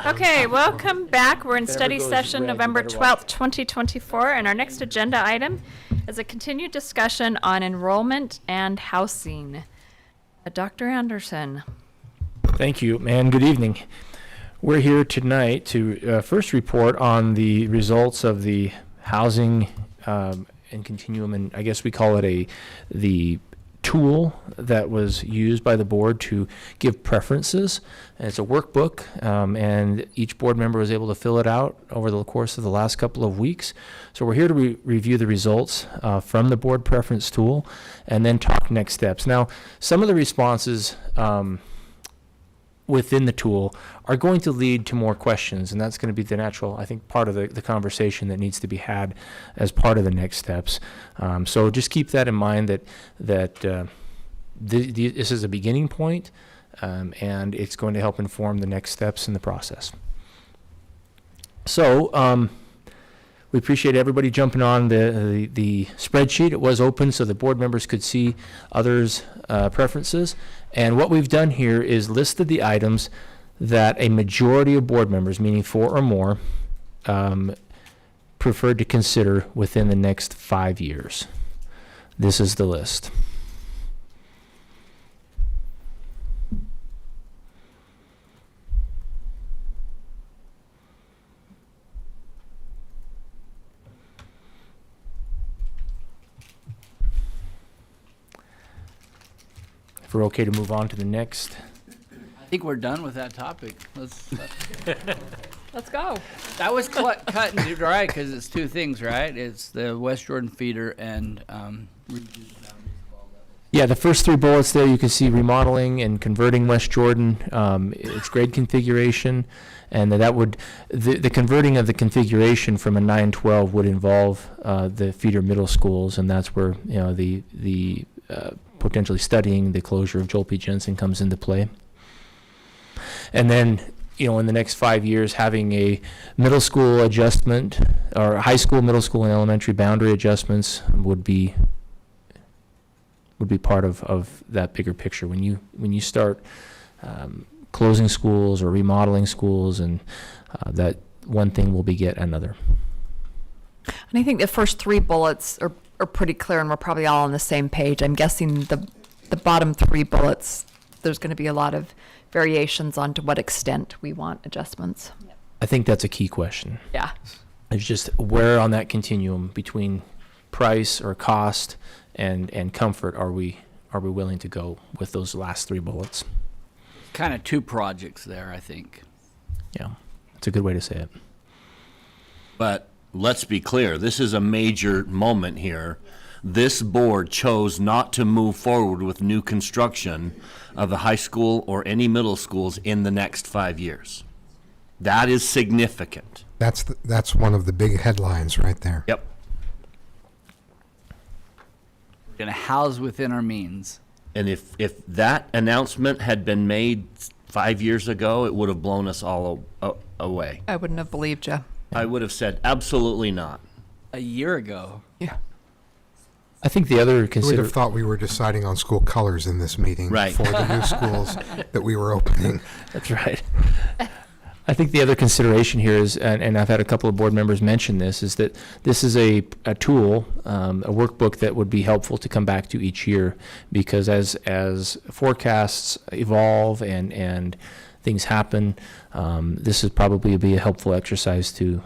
Okay, welcome back. We're in study session November 12th, 2024, and our next agenda item is a continued discussion on enrollment and housing. Dr. Anderson. Thank you, and good evening. We're here tonight to first report on the results of the housing and continuum, and I guess we call it the tool that was used by the board to give preferences. And it's a workbook, and each board member was able to fill it out over the course of the last couple of weeks. So we're here to review the results from the board preference tool and then talk next steps. Now, some of the responses within the tool are going to lead to more questions, and that's going to be the natural, I think, part of the conversation that needs to be had as part of the next steps. So just keep that in mind that this is a beginning point, and it's going to help inform the next steps in the process. So we appreciate everybody jumping on the spreadsheet. It was open so the board members could see others' preferences. And what we've done here is listed the items that a majority of board members, meaning 4 or more, preferred to consider within the next 5 years. This is the list. If we're okay to move on to the next. I think we're done with that topic. Let's go. That was cut and dry because it's two things, right? It's the West Jordan feeder and Yeah, the first 3 bullets there, you can see remodeling and converting West Jordan, its grade configuration, and that would, the converting of the configuration from a 912 would involve the feeder middle schools, and that's where, you know, the potentially studying the closure of Joel P. Jensen comes into play. And then, you know, in the next 5 years, having a middle school adjustment, or high school, middle school, and elementary boundary adjustments would be part of that bigger picture. When you start closing schools or remodeling schools, and that one thing will beget another. And I think the first 3 bullets are pretty clear, and we're probably all on the same page. I'm guessing the bottom 3 bullets, there's going to be a lot of variations on to what extent we want adjustments. I think that's a key question. Yeah. It's just where on that continuum between price or cost and comfort are we willing to go with those last 3 bullets? kind of 2 projects there, I think. Yeah, it's a good way to say it. But let's be clear, this is a major moment here. This board chose not to move forward with new construction of the high school or any middle schools in the next 5 years. That is significant. That's one of the big headlines right there. Yep. We're going to house within our means. And if that announcement had been made 5 years ago, it would have blown us all away. I wouldn't have believed you. I would have said absolutely not. A year ago. Yeah. I think the other We would have thought we were deciding on school colors in this meeting Right. for the new schools that we were opening. That's right. I think the other consideration here is, and I've had a couple of board members mention this, is that this is a tool, a workbook that would be helpful to come back to each year, because as forecasts evolve and things happen, this would probably be a helpful exercise to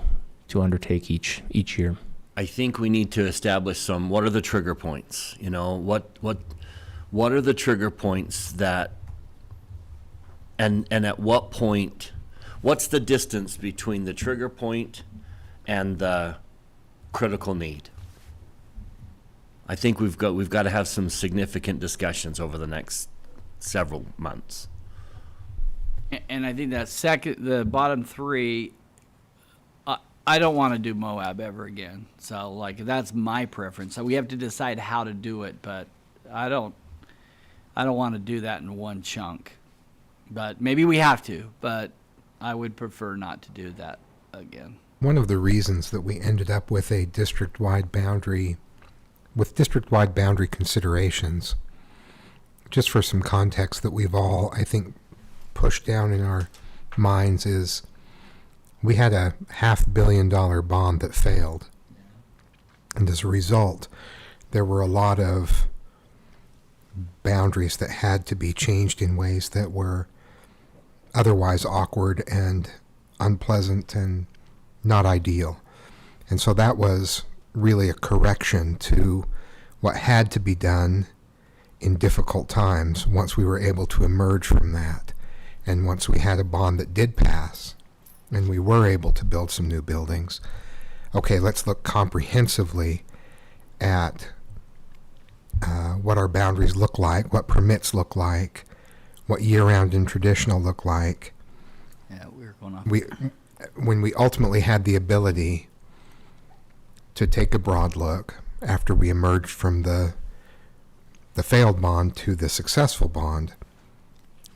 undertake each year. I think we need to establish what are the trigger points? You know, what are the trigger points that, and at what point, what's the distance between the trigger point and the critical need? I think we've got to have some significant discussions over the next several months. And I think that the bottom 3, I don't want to do Moab ever again. So, like, that's my preference. So we have to decide how to do it, but I don't want to do that in one chunk. But maybe we have to, but I would prefer not to do that again. One of the reasons that we ended up with a district-wide boundary, with district-wide boundary considerations, just for some context that we've all, I think, pushed down in our minds is we had a $500 million bond that failed. And as a result, there were a lot of boundaries that had to be changed in ways that were otherwise awkward and unpleasant and not ideal. And so that was really a correction to what had to be done in difficult times once we were able to emerge from that. And once we had a bond that did pass and we were able to build some new buildings, okay, let's look comprehensively at what our boundaries look like, what permits look like, what year-round and traditional look like. Yeah, we were going off. When we ultimately had the ability to take a broad look after we emerged from the failed bond to the successful bond,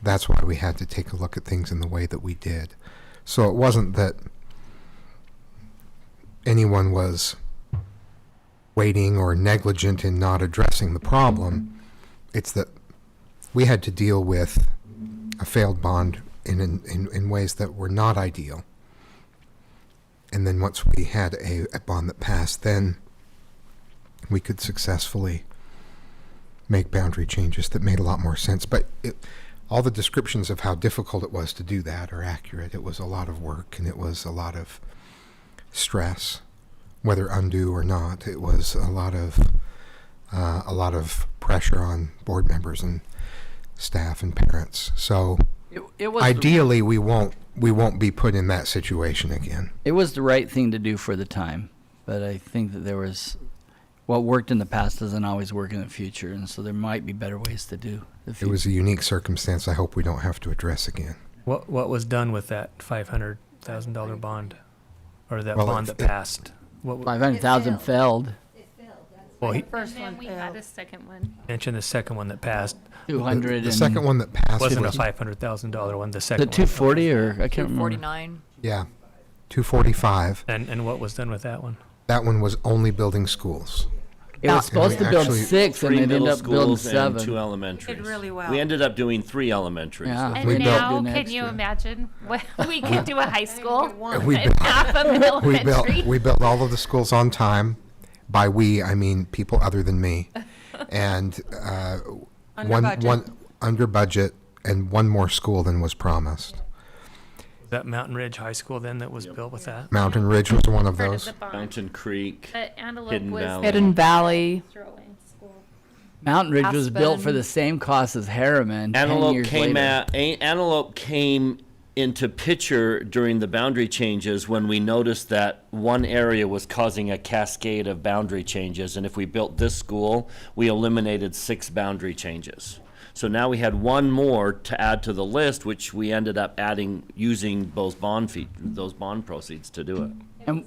that's why we had to take a look at things in the way that we did. So it wasn't that anyone was waiting or negligent in not addressing the problem. It's that we had to deal with a failed bond in ways that were not ideal. And then once we had a bond that passed, then we could successfully make boundary changes that made a lot more sense. But all the descriptions of how difficult it was to do that are accurate. It was a lot of work and it was a lot of stress, whether undue or not. It was a lot of pressure on board members and staff and parents. So It was ideally, we won't be put in that situation again. It was the right thing to do for the time, but I think that there was what worked in the past doesn't always work in the future, and so there might be better ways to do the It future. was a unique circumstance I hope we don't have to address again. What was done with that $500,000 bond, or that Well, bond it- that passed? What 500,000 failed. Well, he And then we had a second one. mentioned the second one that passed 200 The second one that passed wasn't a was, $500,000 one. The The second one, 240 or I can't remember. 49. yeah, 245. and what was done with that one? That one was only building schools. It was supposed to build actually- 6 and Three they ended middle up building schools and 7. 2 elementaries. Did really well. We ended up doing 3 elementaries. Yeah. And We built- now, Doing can you extra. imagine what we could do a high school We and half of an elementary? we built all of the schools on time. By we, I mean people other than me. And under budget, and one more school than was promised. That Mountain Ridge High School then that was built with that? Mountain Ridge was one of Part those. the bond. Mountain Creek. But Antelope Hidden was Valley. Hidden Valley. throw-in school. Mountain Ridge was built for Aspen. the same cost as Harriman 10 Antelope years came later. Antelope came into picture during the boundary changes when we noticed that one area was causing a cascade of boundary changes, and if we built this school, we eliminated 6 boundary changes. So now we had one more to add to the list, which we ended up using those bond proceeds to do it.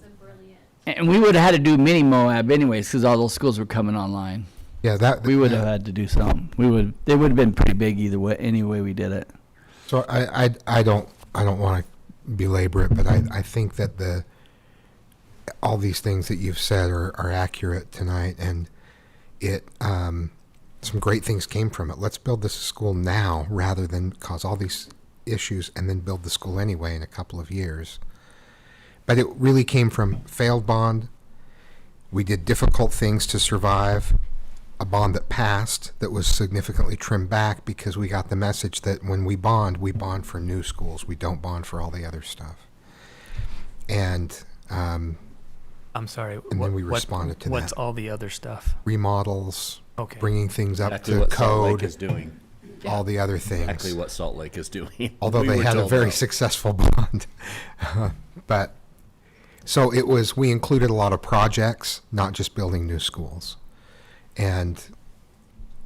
And we would have had to do mini Moab anyways because all those schools were coming online. Yeah, that We would have had to do something. They would have been pretty big either way, any way we did it. So I don't want to belabor it, but I think that all these things that you've said are accurate tonight, and some great things came from it. Let's build this school now rather than cause all these issues and then build the school anyway in a couple of years. But it really came from failed bond. We did difficult things to survive a bond that passed that was significantly trimmed back because we got the message that when we bond for new schools. We don't bond for all the other stuff. And I'm sorry. And then we responded to What's that. all the other stuff? remodels, Okay. bringing things up Exactly to what Salt Lake code, is doing. all the other things. Exactly what Salt Lake is doing. Although We they were had a told very no. successful bond. But so we included a lot of projects, not just building new schools. And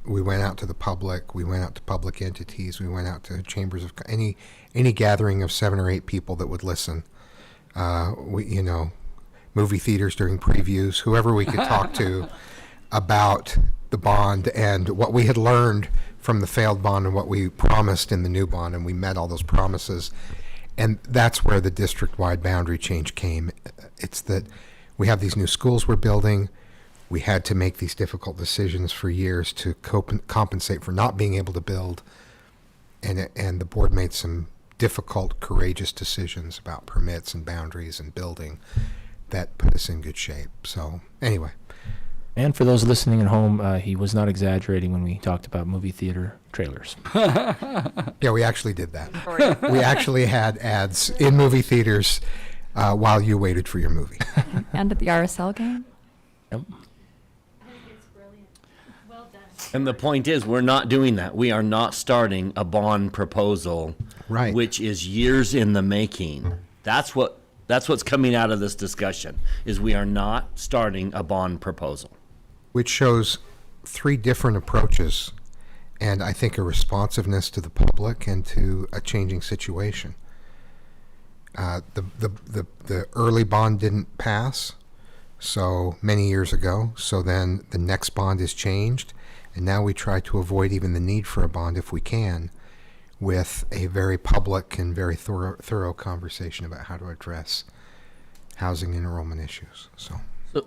we went out to the public, we went out to public entities, we went out to chambers of any gathering of 7 or 8 people that would listen. Movie theaters during previews, whoever we could talk to about the bond and what we had learned from the failed bond and what we promised in the new bond, and we met all those promises. And that's where the district-wide boundary change came. It's that we have these new schools we're building. we had to make these difficult decisions for years to compensate for not being able to build. And the board made some difficult, courageous decisions about permits and boundaries and building that put us in good shape. So anyway. And for those listening at home, he was not exaggerating when we talked about movie theater trailers. Yeah, we actually did that. We actually had ads in movie theaters while you waited for your movie. And at the RSL game? Yep. And the point is, we're not doing that. We are not starting a bond proposal, Right. which is years in the making. That's what's coming out of this discussion, is we are not starting a bond proposal. Which shows 3 different approaches, and I think a responsiveness to the public and to a changing situation. The early bond didn't pass so many years ago, so then the next bond is changed, and now we try to avoid even the need for a bond if we can, with a very public and very thorough conversation about how to address housing and enrollment issues.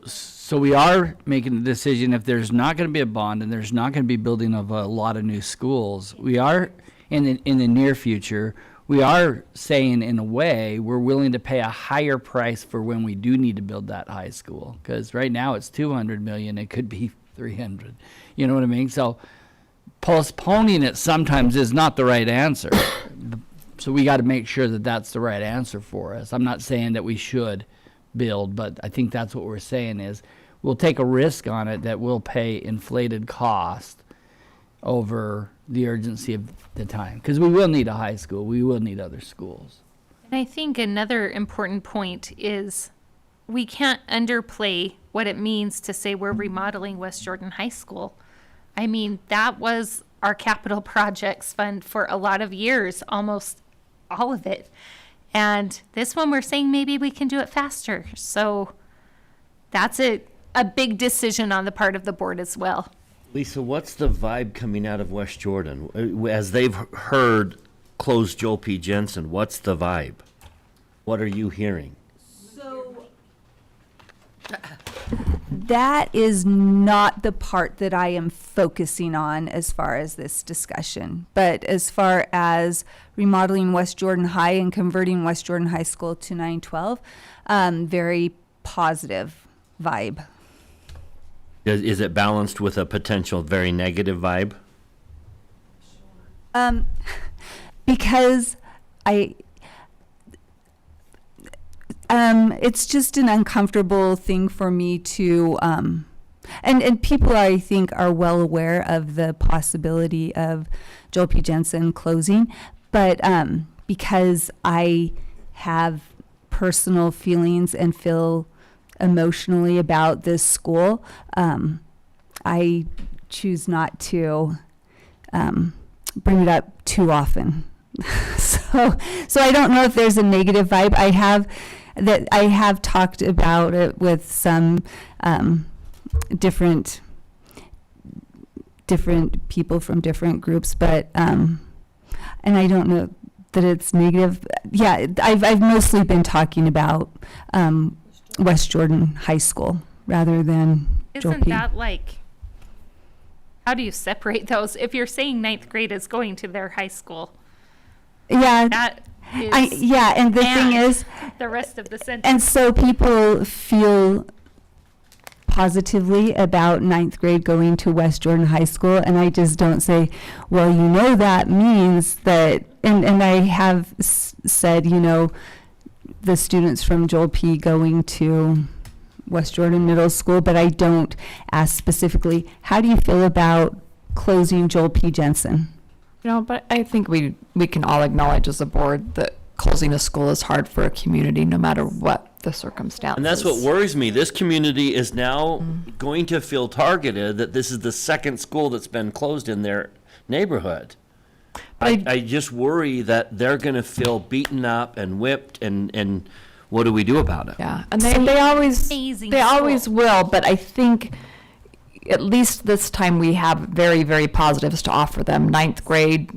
So we are making the decision, if there's not going to be a bond and there's not going to be building of a lot of new schools, we are in the near future, we are saying in a way we're willing to pay a higher price for when we do need to build that high school, because right now it's 200 million, it could be 300. You know what I mean? So postponing it sometimes is not the right answer. So we got to make sure that that's the right answer for us. I'm not saying that we should build, but I think that's what we're saying is we'll take a risk on it that we'll pay inflated cost over the urgency of the time, because we will need a high school, we will need other schools. And I think another important point is we can't underplay what it means to say we're remodeling West Jordan High School. I mean, that was our capital projects fund for a lot of years, almost all of it. And this one, we're saying maybe we can do it faster. So that's a big decision on the part of the board as well. Lisa, what's the vibe coming out of West Jordan? As they've heard close Joel P. Jensen, what's the vibe? What are you hearing? That is not the part that I am focusing on as far as this discussion. But as far as remodeling West Jordan High and converting West Jordan High School to 912, very positive vibe. Is it balanced with a potential very negative vibe? Because it's just an uncomfortable thing for me to, and people I think are well aware of the possibility of Joel P. Jensen closing, but because I have personal feelings and feel emotionally about this school, I choose not to bring it up too often. So I don't know if there's a negative vibe. I have talked about it with some different people from different groups, but and I don't know that it's negative. Yeah, I've mostly been talking about West Jordan High School rather than Joel Isn't P. that like, how do you separate those? If you're saying ninth grade is going to their high school, Yeah. that is. And the thing is, The rest of the sentence. and so people feel positively about ninth grade going to West Jordan High School, and I just don't say, well, that means that, and I have said, the students from Joel P. going to West Jordan Middle School, but I don't ask specifically, how do you feel about closing Joel P. Jensen? But I think we can all acknowledge as a board that closing a school is hard for a community, no matter what the circumstances. And that's what worries me. This community is now going to feel targeted, that this is the second school that's been closed in their neighborhood. I just worry that they're going to feel beaten up and whipped, and what do we do about it? Yeah, and they always Amazing will, but I think at least this time we have very, very positives to offer them. Ninth grade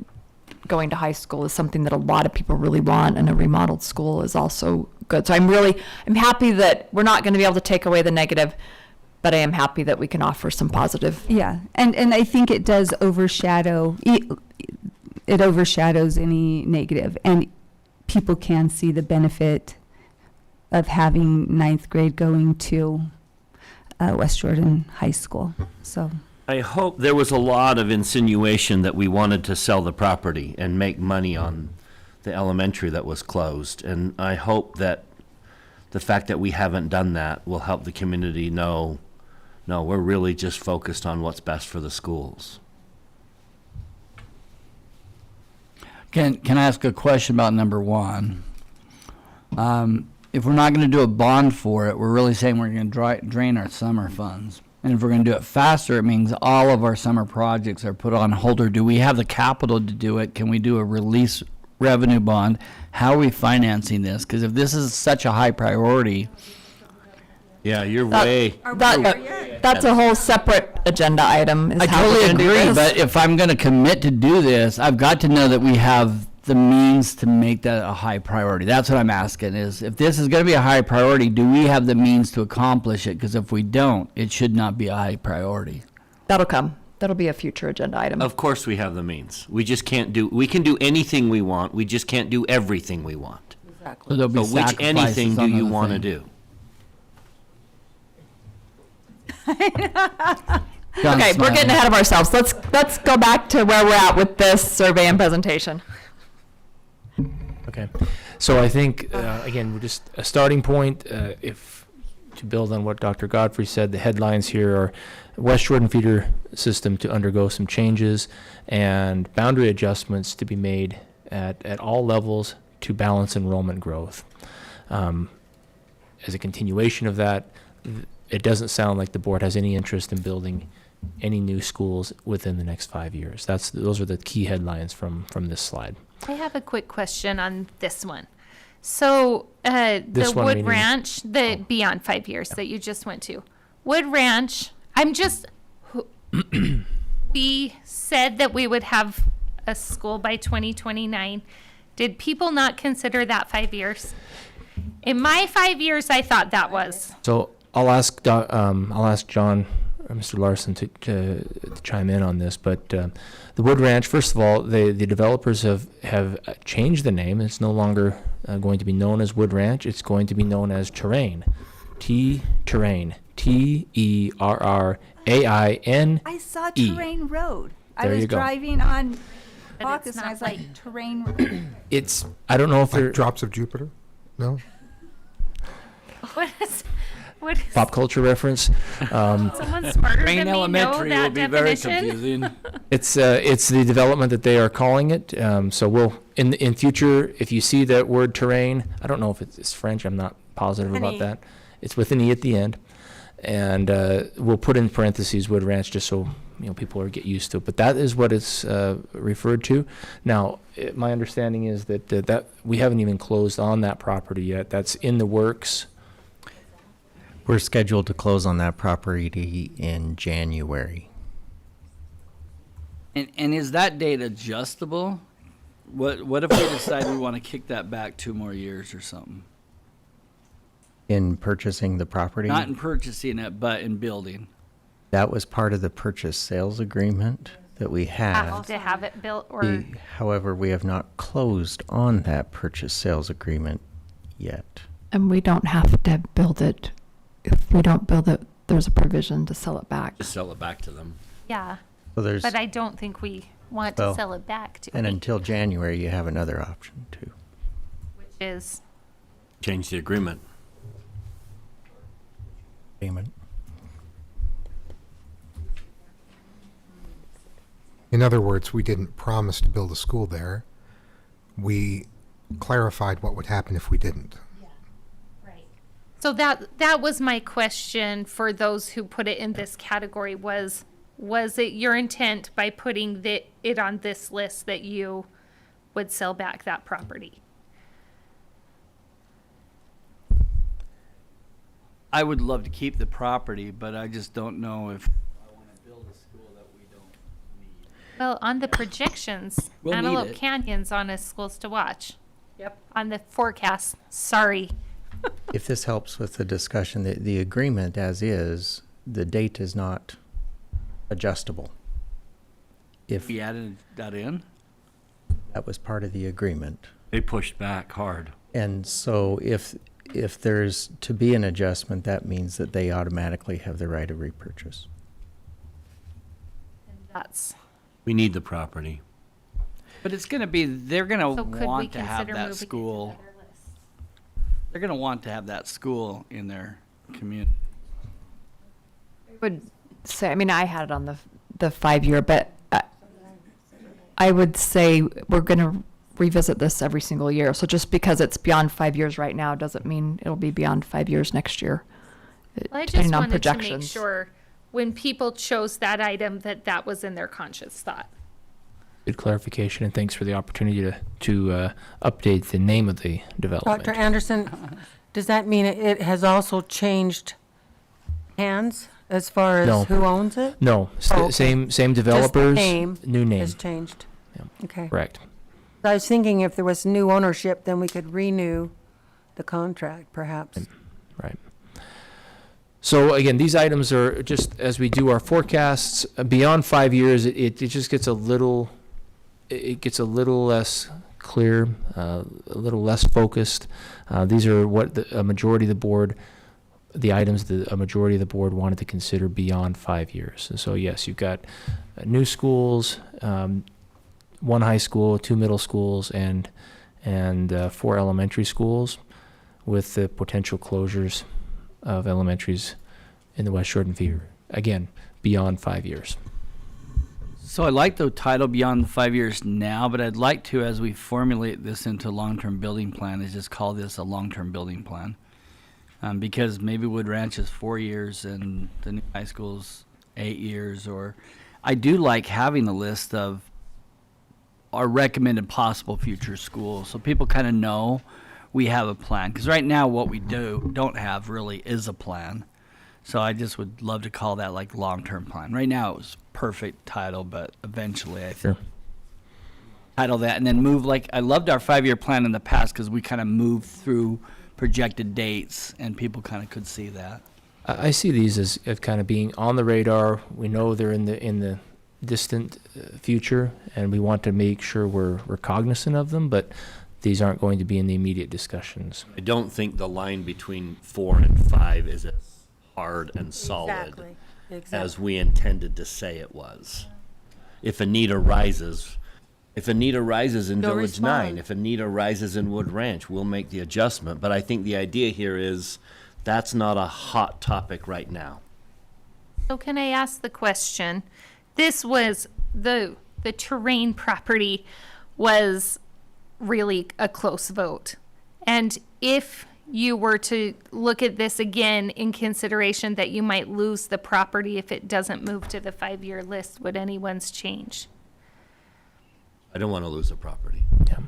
going to high school is something that a lot of people really want, and a remodeled school is also good. So I'm happy that we're not going to be able to take away the negative, but I am happy that we can offer some positive. Yeah, and I think it does overshadow, it overshadows any negative, and people can see the benefit of having ninth grade going to West Jordan High School, so. I hope there was a lot of insinuation that we wanted to sell the property and make money on the elementary that was closed. And I hope that the fact that we haven't done that will help the community know, no, we're really just focused on what's best for the schools. Can I ask a question about number 1? If we're not going to do a bond for it, we're really saying we're going to drain our summer funds. And if we're going to do it faster, it means all of our summer projects are put on hold. Or do we have the capital to do it? Can we do a release revenue bond? How are we financing this? Because if this is such a high priority, Yeah, you're way. That's a whole separate agenda item. Is I how we're totally gonna do agree. this. But if I'm going to commit to do this, I've got to know that we have the means to make that a high priority. That's what I'm asking is, if this is going to be a high priority, do we have the means to accomplish it? Because if we don't, it should not be a high priority. That'll come. That'll be a future agenda item. Of course we have the means. We just can't do, we can do anything we want. We just can't do everything we want. So there'll be So which sacrifices anything do on you other want to things. do? John's Okay, we're smiling. getting ahead of ourselves. Let's go back to where we're at with this survey and presentation. Okay, so I think, again, we're just a starting point. If, to build on what Dr. Godfrey said, the headlines here are West Jordan feeder system to undergo some changes and boundary adjustments to be made at all levels to balance enrollment growth. As a continuation of that, it doesn't sound like the board has any interest in building any new schools within the next 5 years. Those are the key headlines from this slide. I have a quick question on this one. So the This one Wood meaning- Ranch, the beyond 5 years that you just went to, Wood Ranch. We said that we would have a school by 2029. Did people not consider that 5 years? In my 5 years, I thought that was. So I'll ask John, Mr. Larson to chime in on this. But the Wood Ranch, first of all, the developers have changed the name. It's no longer going to be known as Wood Ranch. It's going to be known as Terrain, Terrain, Terrain. I saw E. Terrain Road. I There was you go. driving on But Bacchus it's and I not was like, Terrain Road. It's, I don't know if Like they're drops of Jupiter? No? What is pop culture reference. someone smarter Rain than me know Elementary will that be very definition? confusing. It's the development that they are calling it. So we'll in future, if you see that word terrain, I don't know if it's French. I'm not positive An about E. that. It's with an E at the end, and we'll put in parentheses Wood Ranch just so people get used to it. But that is what it's referred to. Now, my understanding is that we haven't even closed on that property yet. That's in the works. We're scheduled to close on that property in January. And is that date adjustable? What if we decide we want to kick that back 2 more years or something? In purchasing the property, Not in purchasing it, but in building. that was part of the purchase sales agreement that we had. Have to have it built or However, we have not closed on that purchase sales agreement yet. And we don't have to build it. If we don't build it, there's a provision to sell it back. Just sell it back to them. yeah. So there's, But I don't think we want to Well, sell it back to and me, until January, you have another option too. which is Change the agreement. Payment. In other words, we didn't promise to build a school there. We clarified what would happen if we didn't. so that was my question for those who put it in this category was it your intent by putting it on this list that you would sell back that property? I would love to keep the property, but I just don't know if I want to build a school that we don't need. Well, on the projections, We'll need Antelope it. Canyon's on as schools to watch. Yep. On the forecast, sorry. If this helps with the discussion, the agreement as is the date is not adjustable. If We added that in? that was part of the agreement. They pushed back hard. And so if there's to be an adjustment, that means that they automatically have the right of repurchase. That's, We need the property. But it's going to be, they're going so to could we want to have consider that moving it to school. another list? They're going to want to have that school in their community. Would say, I mean, I had it on the 5-year, but I would say we're going to revisit this every single year. So just because it's beyond 5 years right now doesn't mean it'll be beyond 5 years next year. Well, I just depending on wanted to make projections. sure when people chose that item that that was in their conscious thought. Good clarification, and thanks for the opportunity to update the name of the development. Dr. Anderson, does that mean it has also changed hands as far No. as who owns it? No, Oh, okay. same developers, new name. Has changed. Yeah. Okay. Correct. I was thinking if there was new ownership, then we could renew the contract, perhaps. Right. So again, these items are just as we do our forecasts beyond 5 years. It just gets a little, it gets a little less clear, a little less focused. These are what a majority of the board, the items that a majority of the board wanted to consider beyond 5 years. And so yes, you've got new schools, 1 high school, 2 middle schools, and 4 elementary schools, with the potential closures of elementaries in the West Jordan Fever. Again, beyond 5 years. So I like the title Beyond the 5 Years now, but I'd like to, as we formulate this into a long-term building plan, is just call this a long-term building plan. Because maybe Wood Ranch is 4 years and the new high school's 8 years, or I do like having a list of our recommended possible future schools, so people kind of know we have a plan. Because right now, what we don't have really is a plan. So I just would love to call that like long-term plan. Right now, it was perfect title, but eventually I think title that and then move. Like I loved our 5-year plan in the past because we kind of moved through projected dates and people kind of could see that. I see these as kind of being on the radar. We know they're in the distant future, and we want to make sure we're cognizant of them, but these aren't going to be in the immediate discussions. I don't think the line between 4 and 5 is as hard and solid as we intended to say it was. If a need arises in You'll Village respond. 9, if a need arises in Wood Ranch, we'll make the adjustment. But I think the idea here is that's not a hot topic right now. So can I ask the question? This was the terrain property was really a close vote. And if you were to look at this again in consideration that you might lose the property if it doesn't move to the 5-year list, would anyone's change? I don't want to lose the property. Yeah.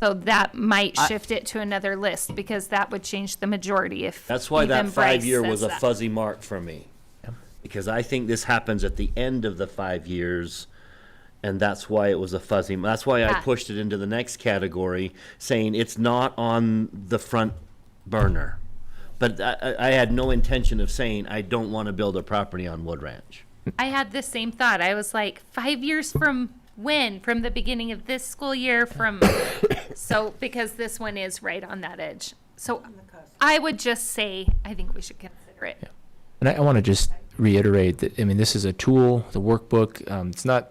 So that might shift it to another list because that would change the majority if That's why that even Bryce 5-year was says a that. fuzzy mark for me. Because I think this happens at the end of the 5 years, and that's why it was a fuzzy. That's why I Yeah. pushed it into the next category, saying it's not on the front burner. But I had no intention of saying I don't want to build a property on Wood Ranch. I had the same thought. I was like, 5 years from when? From the beginning of this school year? So, because this one is right on that edge. So I would just say, I think we should consider it. And I want to just reiterate that, I mean, this is a tool, the workbook.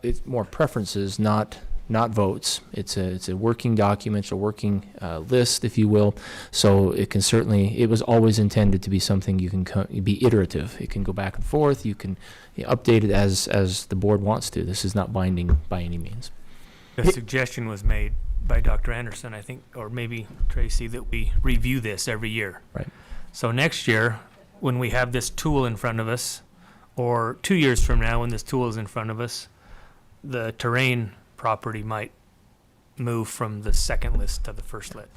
It's more preferences, not votes. It's a working document, a working list, if you will. So it was always intended to be something you can be iterative. It can go back and forth. You can update it as the board wants to. This is not binding by any means. The suggestion was made by Dr. Anderson, I think, or maybe Tracy, that we review this every year. Right. So next year, when we have this tool in front of us, or 2 years from now when this tool is in front of us, the terrain property might move from the second list to the first list,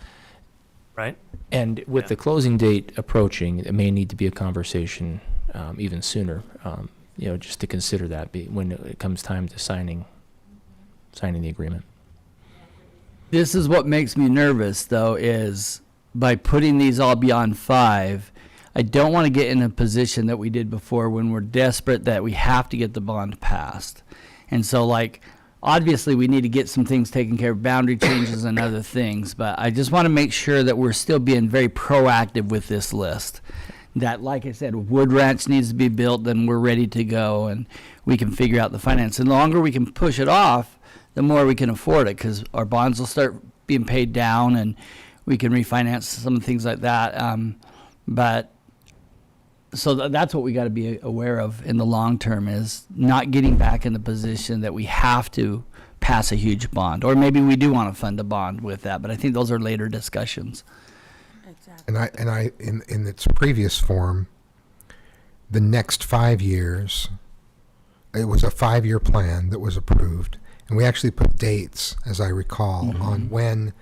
right? And with Yeah. the closing date approaching, it may need to be a conversation even sooner, just to consider that when it comes time to signing the agreement. This is what makes me nervous, though, is by putting these all beyond 5, I don't want to get in a position that we did before when we're desperate that we have to get the bond passed. And so, like, obviously we need to get some things taken care of, boundary changes and other things, but I just want to make sure that we're still being very proactive with this list. That, like I said, Wood Ranch needs to be built, then we're ready to go, and we can figure out the finance. And the longer we can push it off, the more we can afford it, because our bonds will start being paid down, and we can refinance some things like that. But so that's what we got to be aware of in the long term, is not getting back in the position that we have to pass a huge bond, or maybe we do want to fund a bond with that. But I think those are later discussions. And I in its previous form, the next 5 years, it was a 5-year plan that was approved, and we actually put dates, as I recall, on when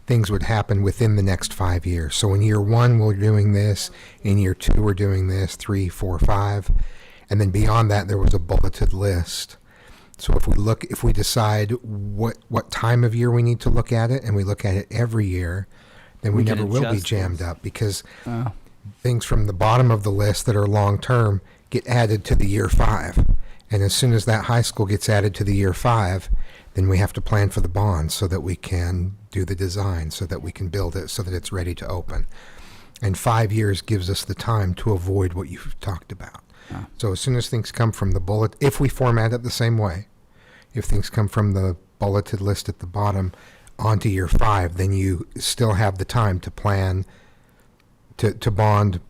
things would happen within the next 5 years. So in year 1, we're doing this. In year 2, we're doing this. 3, 4, 5. And then beyond that, there was a bulleted list. So if we decide what time of year we need to look at it, and we look at it every year, then we can never will be adjust jammed those. up, because things from the bottom of the list that are long-term get added to the year 5. And as soon as that high school gets added to the year 5, then we have to plan for the bond so that we can do the design, so that we can build it, so that it's ready to open. And 5 years gives us the time to avoid what you've talked about. So as soon as things come from the bullet, if we format it the same way, if things come from the bulleted list at the bottom onto year 5, then you still have the time to plan, to bond,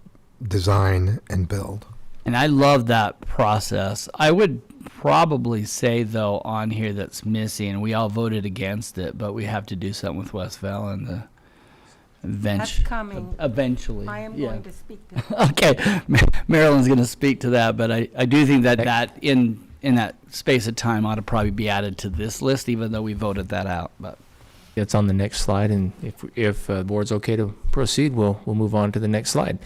design, and build. And I love that process. I would probably say, though, on here that's missing, we all voted against it, but we have to do something with West Val and the That's coming. eventually. I am yeah. going to speak to that. Okay, Marilyn's going to speak to that, but I do think that in that space of time ought to probably be added to this list, even though we voted that out. But It's on the next slide, and if the board's okay to proceed, we'll move on to the next slide.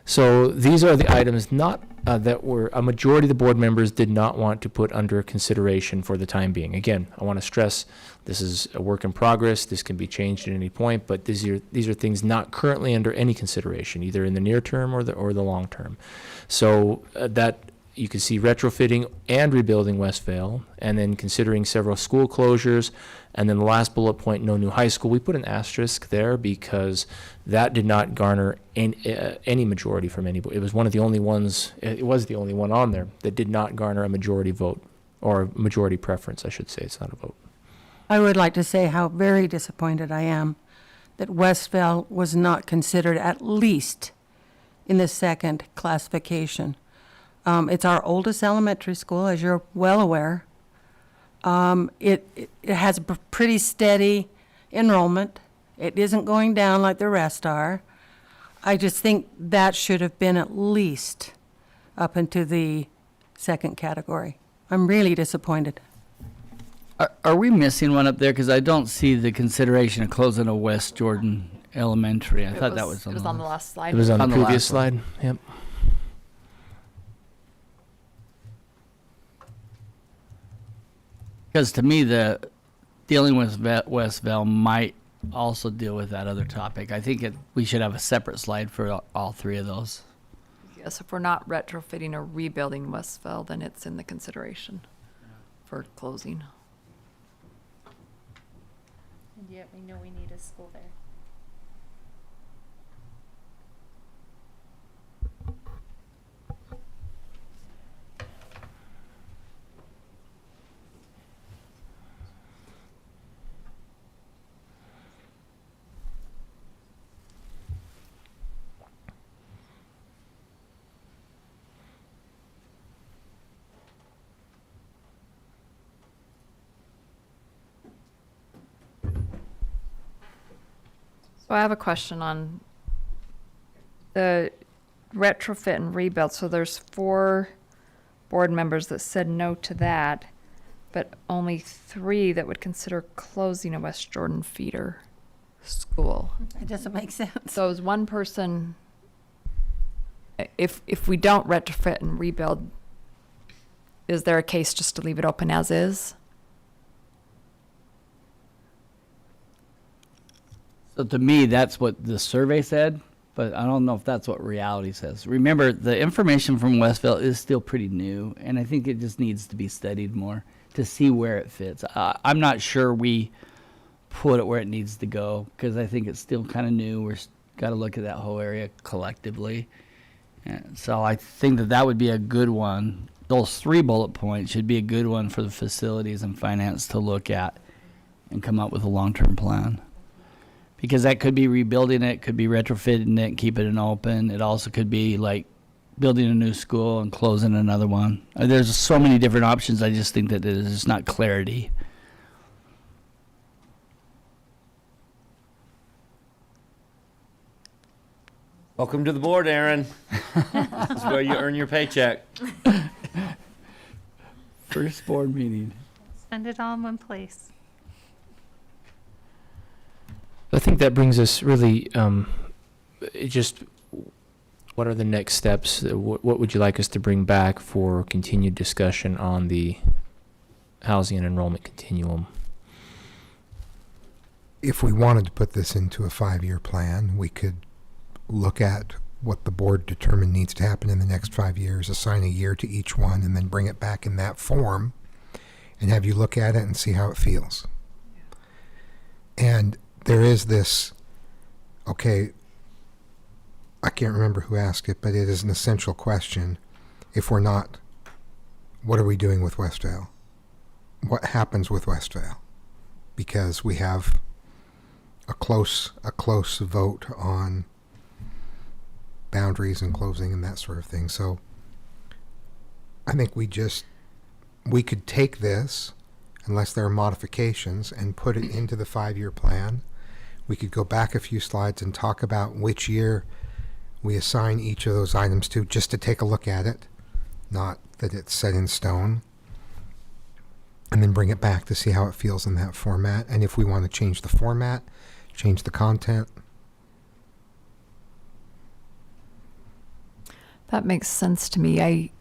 So these are the items not that were a majority of the board members did not want to put under consideration for the time being. Again, I want to stress this is a work in progress. This can be changed at any point, but these are things not currently under any consideration, either in the near term or the long term. So that you can see retrofitting and rebuilding Westvale, and then considering several school closures, and then the last bullet point, no new high school. We put an asterisk there because that did not garner any majority from anybody. It was one of the only ones. It was the only one on there that did not garner a majority vote, or a majority preference, I should say. It's not a vote. I would like to say how very disappointed I am that Westvale was not considered at least in the second classification. It's our oldest elementary school, as you're well aware. It has a pretty steady enrollment. It isn't going down like the rest are. I just think that should have been at least up into the second category. I'm really disappointed. are we missing one up there? Because I don't see the consideration of closing a West Jordan Elementary. I thought that was on It was the on the list. last slide. It was on the On the previous last one. slide. Yep. Because to me, dealing with Westvale might also deal with that other topic. I think we should have a separate slide for all three of those. Yes, if we're not retrofitting or rebuilding Westville, then it's in the consideration for closing. And yet we know we need a school there. So I have a question on the retrofit and rebuild. So there's 4 board members that said no to that, but only 3 that would consider closing a West Jordan feeder school. It doesn't make sense. So is one person, if we don't retrofit and rebuild, is there a case just to leave it open as is? So to me, that's what the survey said, but I don't know if that's what reality says. Remember, the information from Westville is still pretty new, and I think it just needs to be studied more to see where it fits. I'm not sure we put it where it needs to go, because I think it's still kind of new. We've got to look at that whole area collectively. And so I think that would be a good one. Those 3 bullet points should be a good one for the facilities and finance to look at and come up with a long-term plan. Because that could be rebuilding it, could be retrofitting it, keeping it open. It also could be like building a new school and closing another one. There's so many different options. I just think that there's just not clarity. Welcome to the board, Aaron. This is where you earn your paycheck. First board meeting. Spend it all in one place. I think that brings us really, just what are the next steps? What would you like us to bring back for continued discussion on the housing and enrollment continuum? If we wanted to put this into a 5-year plan, we could look at what the board determined needs to happen in the next 5 years, assign a year to each one, and then bring it back in that form and have you look at it and see how it feels. And there is this, okay, I can't remember who asked it, but it is an essential question. If we're not, what are we doing with Westvale? What happens with Westvale? Because we have a close vote on boundaries and closing and that sort of thing. So I think we could take this, unless there are modifications, and put it into the 5-year plan. We could go back a few slides and talk about which year we assign each of those items to, just to take a look at it, not that it's set in stone, and then bring it back to see how it feels in that format. And if we want to change the format, change the content. That makes sense to me. I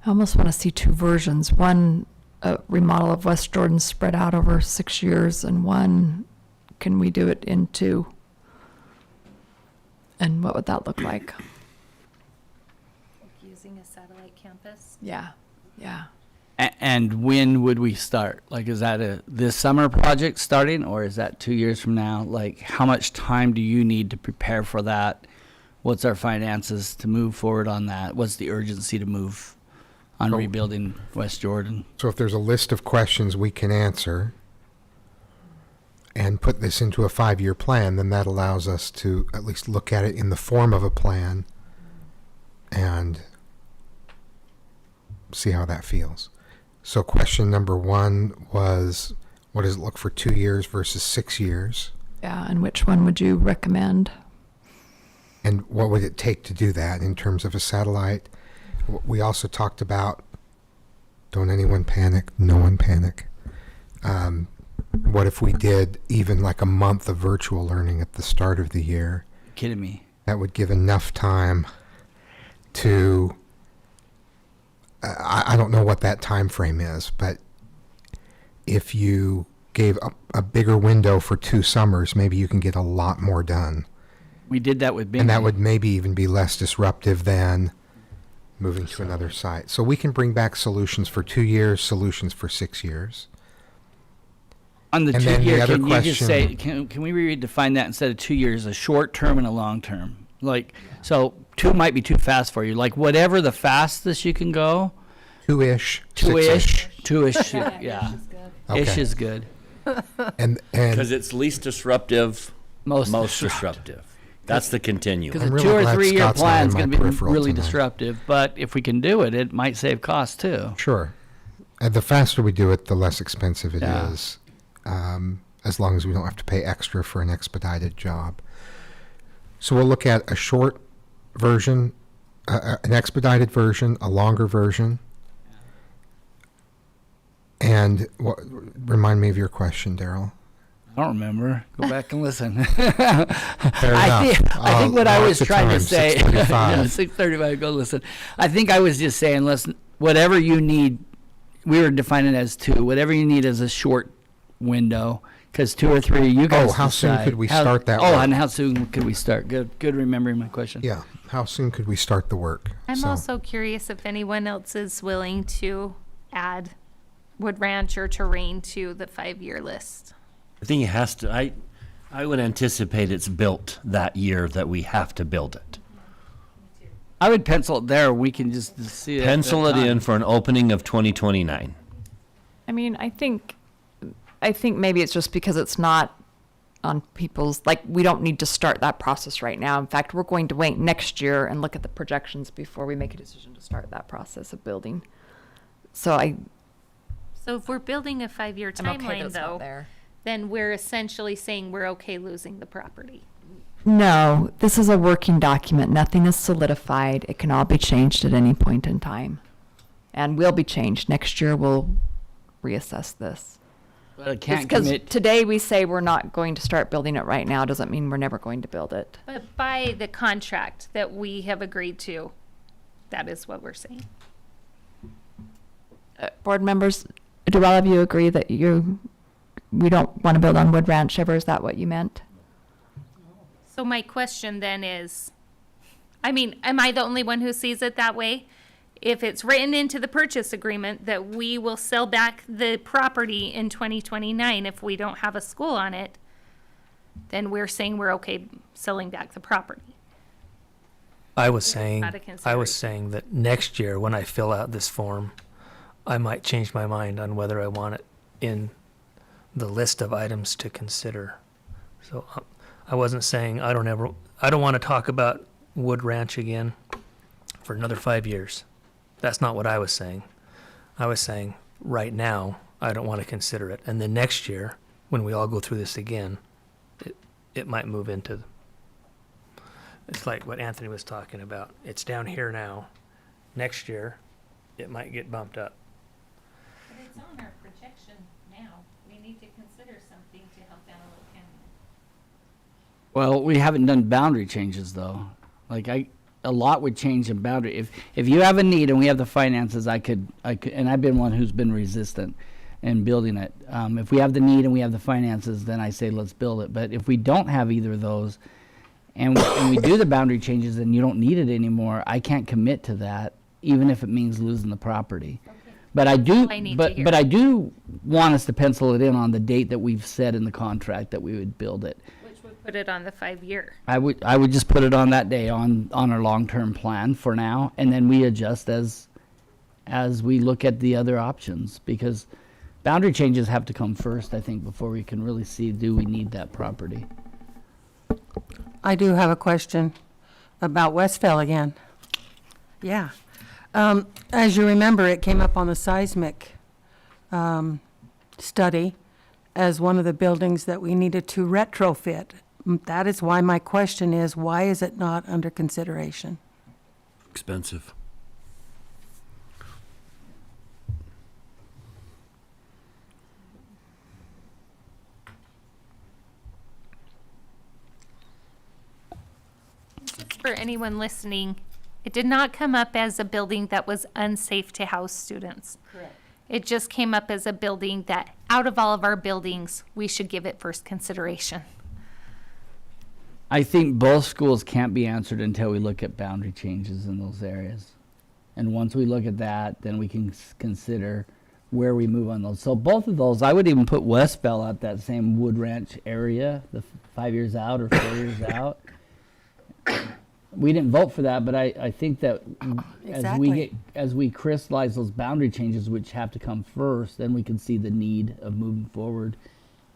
almost want to see 2 versions. One, a remodel of West Jordan spread out over 6 years, and one, can we do it in 2? And what would that look like? Using a satellite campus? Yeah. And when would we start? Like, is that this summer project starting, or is that 2 years from now? Like, how much time do you need to prepare for that? What's our finances to move forward on that? What's the urgency to move on rebuilding West Jordan? So if there's a list of questions we can answer and put this into a 5-year plan, then that allows us to at least look at it in the form of a plan and see how that feels. So question number 1 was, what does it look for 2 years versus 6 years? Yeah, and which one would you recommend? And what would it take to do that in terms of a satellite? We also talked about, don't anyone panic, no one panic. What if we did even like a month of virtual learning at the start of the year? You're kidding me. That would give enough time to, I don't know what that time frame is, but if you gave a bigger window for 2 summers, maybe you can get a lot more done. We did that with Bing. And that would maybe even be less disruptive than moving to another site. So we can bring back solutions for 2 years, solutions for 6 years. On the And 2 then the year, other can you just say, question- can we redefine that instead of 2 years, a short term and a long term? Like, so 2 might be too fast for you. Like, whatever the fastest you can go. 2-ish, 2-ish. 2-ish, yeah. Okay. Ish is good. And Because it's least disruptive, most disruptive. That's the continuum. Because I'm a really 2 or glad 3 year Scott's not plan in is my going to be peripheral really tonight. disruptive. But if we can do it, it might save costs too. Sure. And the faster we do it, the less expensive it Yeah. is, as long as we don't have to pay extra for an expedited job. So we'll look at a short version, an expedited version, a longer version. And remind me of your question, Daryl. I don't remember. Go back and listen. Fair enough. I think what I was trying to say, 6:35. 6:35, go listen. I think I was just saying, listen, whatever you need, we were defining it as 2, whatever you need as a short window, Because 2 or 3, you guys how soon decide. could we start that Oh, work? and how soon could we start? Good remembering my question. Yeah, how soon could we start the work? I'm So- also curious if anyone else is willing to add Wood Ranch or Terrain to the 5-year list. I think it has to, I would anticipate it's built that year that we have to build it. I would pencil it there. We can just see it. Pencil it in for an opening of 2029. I mean, I think maybe it's just because it's not on people's, like, we don't need to start that process right now. In fact, we're going to wait next year and look at the projections before we make a decision to start that process of building. So So if we're building a 5-year I'm okay that timeline it's not though, there. then we're essentially saying we're okay losing the property. No, this is a working document. Nothing is solidified. It can all be changed at any point in time. And will be changed. Next year, we'll reassess this. But I can't Because commit. today we say we're not going to start building it right now, doesn't mean we're never going to build it. But by the contract that we have agreed to, that is what we're saying. Board members, do all of you agree that we don't want to build on Wood Ranch ever? Is that what you meant? So my question then is, I mean, am I the only one who sees it that way? If it's written into the purchase agreement that we will sell back the property in 2029 if we don't have a school on it, then we're saying we're okay selling back the property. I was saying, Out of I was consideration. saying that next year when I fill out this form, I might change my mind on whether I want it in the list of items to consider. So I wasn't saying I don't want to talk about Wood Ranch again for another 5 years. That's not what I was saying. I was saying right now I don't want to consider it, and then next year when we all go through this again, it might move into. It's like what Anthony was talking about. It's down here now. Next year, it might get bumped up. But it's on our projection now. We need to consider something to help Antelope Canyon. Well, we haven't done boundary changes though. Like a lot would change in boundary. If you have a need and we have the finances, I could, and I've been one who's been resistant in building it. If we have the need and we have the finances, then I say let's build it. But if we don't have either of those, and we do the boundary changes and you don't need it anymore, I can't commit to that, even if it means losing the property. But I do, I need to hear. but I do want us to pencil it in on the date that we've said in the contract that we would build it. Which would put it on the 5-year. I would just put it on that day on our long-term plan for now, and then we adjust as we look at the other options, because boundary changes have to come first, I think, before we can really see, do we need that property? I do have a question about Westville again. Yeah. As you remember, it came up on the seismic study as one of the buildings that we needed to retrofit. That is why my question is, why is it not under consideration? Expensive. Just for anyone listening, it did not come up as a building that was unsafe to house students. Correct. It just came up as a building that, out of all of our buildings, we should give it first consideration. I think both schools can't be answered until we look at boundary changes in those areas. And once we look at that, then we can consider where we move on those. So both of those, I would even put Westville at that same Wood Ranch area, the 5 years out or 4 years out. We didn't vote for that, but I think that Exactly. as we crystallize those boundary changes, which have to come first, then we can see the need of moving forward.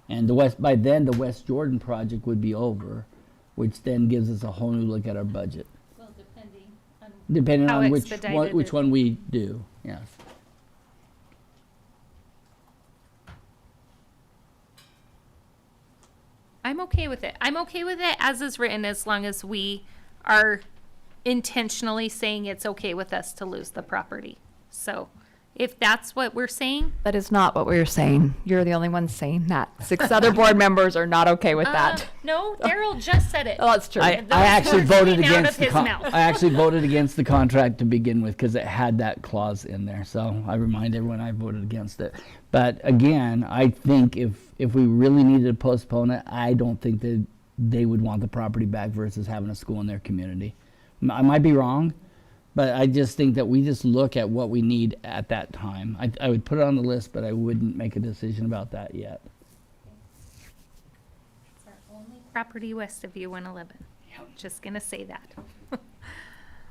And by then the West Jordan project would be over, which then gives us a whole new look at our budget. Well, Depending how on which expedited which it- one we do, yes. I'm okay with it. I'm okay with it as is written, as long as we are intentionally saying it's okay with us to lose the property. So If that's what we're saying. That is not what we were saying. You're the only one saying that. 6 other board members are not okay with that. No, Daryl just said it. Oh, that's true. I Those actually words voted came out against of his mouth. I actually voted against the contract to begin with because it had that clause in there. So I remind everyone I voted against it. But again, I think if we really needed to postpone it, I don't think that they would want the property back versus having a school in their community. I might be wrong, but I just think that we just look at what we need at that time. I would put it on the list, but I wouldn't make a decision about that yet. It's our only property west of U-111. Just gonna say that.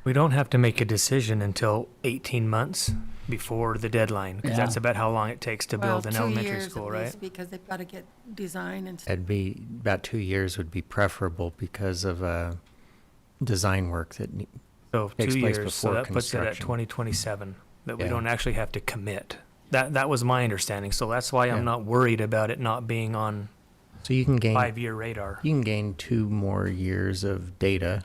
We don't have to make a decision until 18 months before the deadline, because that's about how long it takes to build an elementary school, right? Because they've got to get design and stuff. It'd be about 2 years would be preferable because of design work that So takes 2 place years, so before that puts it at construction. 2027, that we Yeah. don't actually have to commit. That was my understanding, so that's why Yeah. I'm not worried about it not being on So you can gain 5-year radar. You can gain 2 more years of data,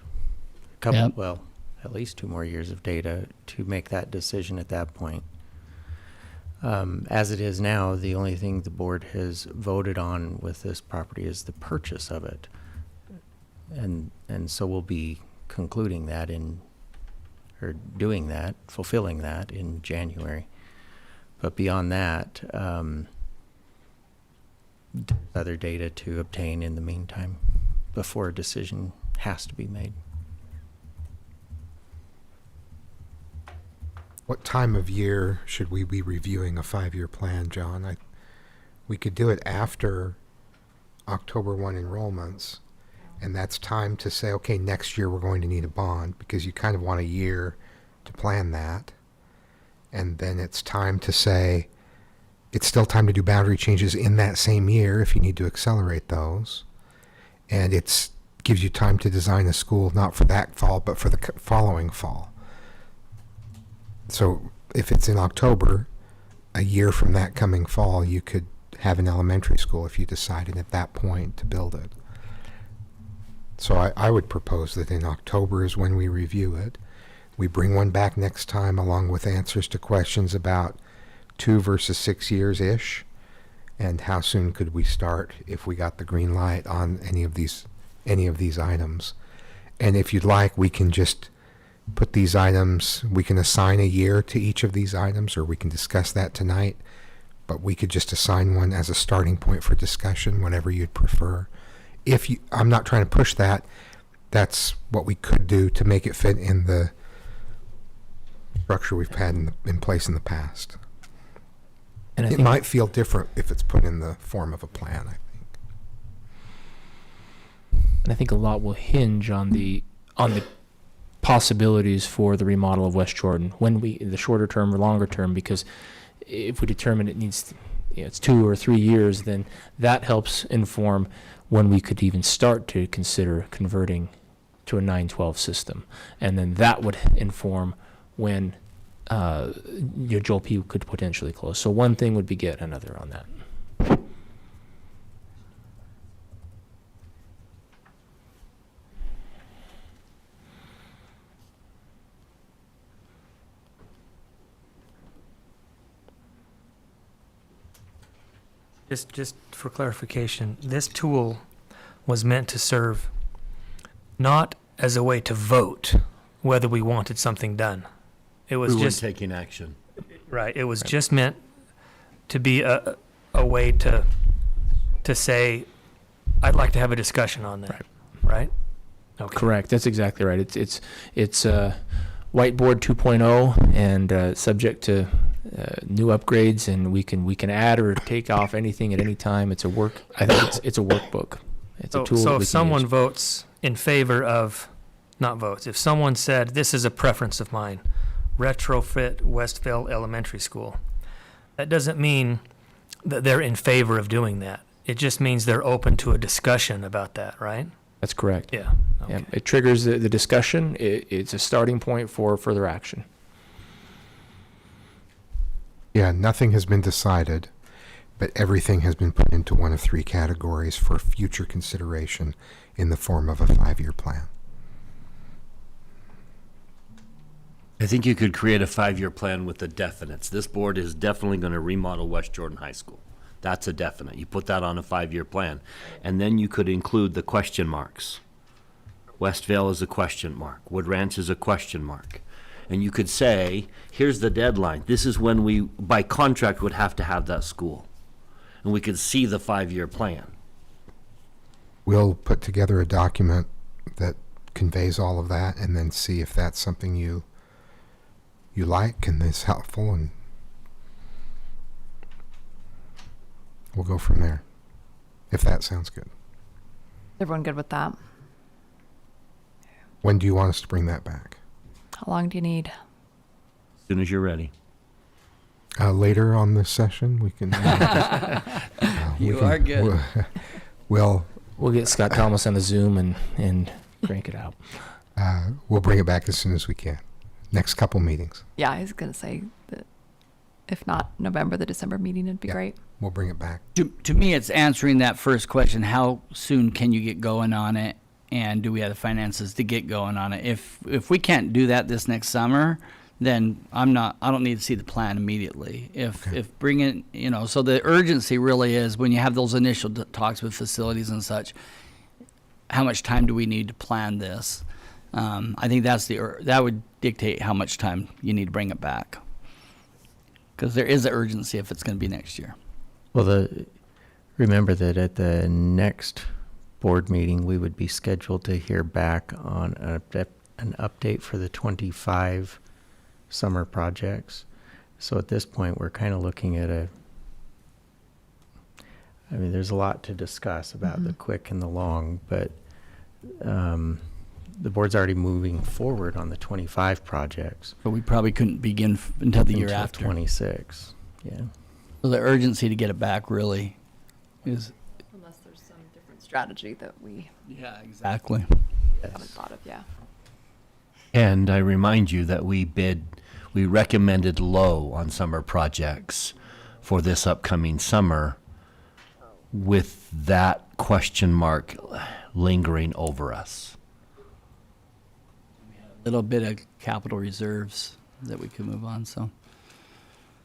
couple, Yep. well, at least 2 more years of data to make that decision at that point. As it is now, the only thing the board has voted on with this property is the purchase of it. And so we'll be concluding that or doing that, fulfilling that in January. But beyond that, other data to obtain in the meantime before a decision has to be made. What time of year should we be reviewing a 5-year plan, John? We could do it after October 1 enrollments, and that's time to say, okay, next year we're going to need a bond, because you kind of want a year to plan that. And then it's time to say, it's still time to do boundary changes in that same year if you need to accelerate those. And it gives you time to design a school, not for that fall, but for the following fall. So if it's in October, a year from that coming fall, you could have an elementary school if you decided at that point to build it. So I would propose that in October is when we review it. We bring one back next time along with answers to questions about 2 versus 6 years-ish, and how soon could we start if we got the green light on any of these items. And if you'd like, we can just put these items, we can assign a year to each of these items, or we can discuss that tonight, but we could just assign one as a starting point for discussion, whatever you'd prefer. I'm not trying to push that, that's what we could do to make it fit in the structure we've had in place in the past. And It might feel different if it's put in the form of a plan, I think. And I think a lot will hinge on the possibilities for the remodel of West Jordan, when the shorter term or longer term, because if we determine it needs, it's 2 or 3 years, then that helps inform when we could even start to consider converting to a 912 system. And then that would inform when your Joel P could potentially close. So one thing would beget another on that. Just for clarification, this tool was meant to serve not as a way to vote whether we wanted something done. It was We weren't just taking action. right. It was just meant to be a way to say, I'd like to have a discussion on that. Right? Okay. Correct. That's exactly right. It's whiteboard 2.0 and subject to new upgrades, and we can add or take off anything at any time. It's a work. I think it's a workbook. It's a tool. So that if we can someone use. votes in favor of, not votes, if someone said, this is a preference of mine, retrofit Westville Elementary School, that doesn't mean that they're in favor of doing that. It just means they're open to a discussion about that, right? That's correct. Yeah. Yeah, Okay. it triggers the discussion. It's a starting point for further action. Yeah, nothing has been decided, but everything has been put into one of 3 categories for future consideration in the form of a 5-year plan. I think you could create a 5-year plan with the definites. This board is definitely going to remodel West Jordan High School. That's a definite. You put that on a 5-year plan. And then you could include the question marks. Westvale is a question mark. Wood Ranch is a question mark. And you could say, here's the deadline. This is when we, by contract, would have to have that school. And we could see the 5-year plan. We'll put together a document that conveys all of that, and then see if that's something you like and is helpful, and we'll go from there, if that sounds good. Everyone good with that? When do you want us to bring that back? How long do you need? As soon as you're ready. Later on this session, we can. You are good. We'll get Scott Thomas on the Zoom and crank it out. We'll bring it back as soon as we can. Next couple meetings. Yeah, I was going to say that if not November, the December meeting would be Yeah. great. We'll bring it back. To me, it's answering that first question: how soon can you get going on it, and do we have the finances to get going on it? If we can't do that this next summer, then I don't need to see the plan immediately. If bringing, so the urgency really is when you have those initial talks with facilities and such. How much time do we need to plan this? I think that would dictate how much time you need to bring it back, because there is an urgency if it's going to be next year. Well, remember that at the next board meeting, we would be scheduled to hear back on an update for the 25 summer projects. So at this point, we're kind of looking at there's a lot to discuss about the quick and the long, but the board's already moving forward on the 25 projects. But we probably couldn't begin until the year Until after. 26, yeah. So the urgency to get it back really is. Unless there's some different strategy that we Yeah, exactly. haven't thought of, yeah. And I remind you that we recommended low on summer projects for this upcoming summer, with that question mark lingering over us. A little bit of capital reserves that we could move on, so.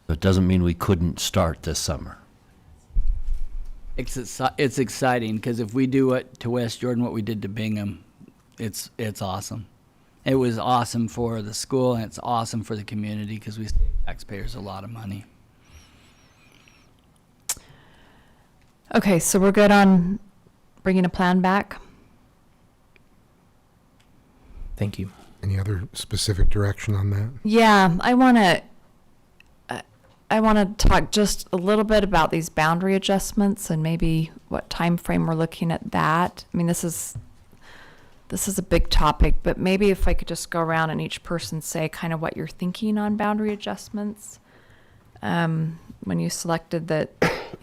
But it doesn't mean we couldn't start this summer. It's exciting, because if we do it to West Jordan, what we did to Bingham, it's awesome. It was awesome for the school, and it's awesome for the community, because we save taxpayers a lot of money. Okay, so we're good on bringing a plan back? Thank you. Any other specific direction on that? Yeah, I want to talk just a little bit about these boundary adjustments and maybe what time frame we're looking at that. I mean, this is a big topic, but maybe if I could just go around and each person say kind of what you're thinking on boundary adjustments. When you selected that,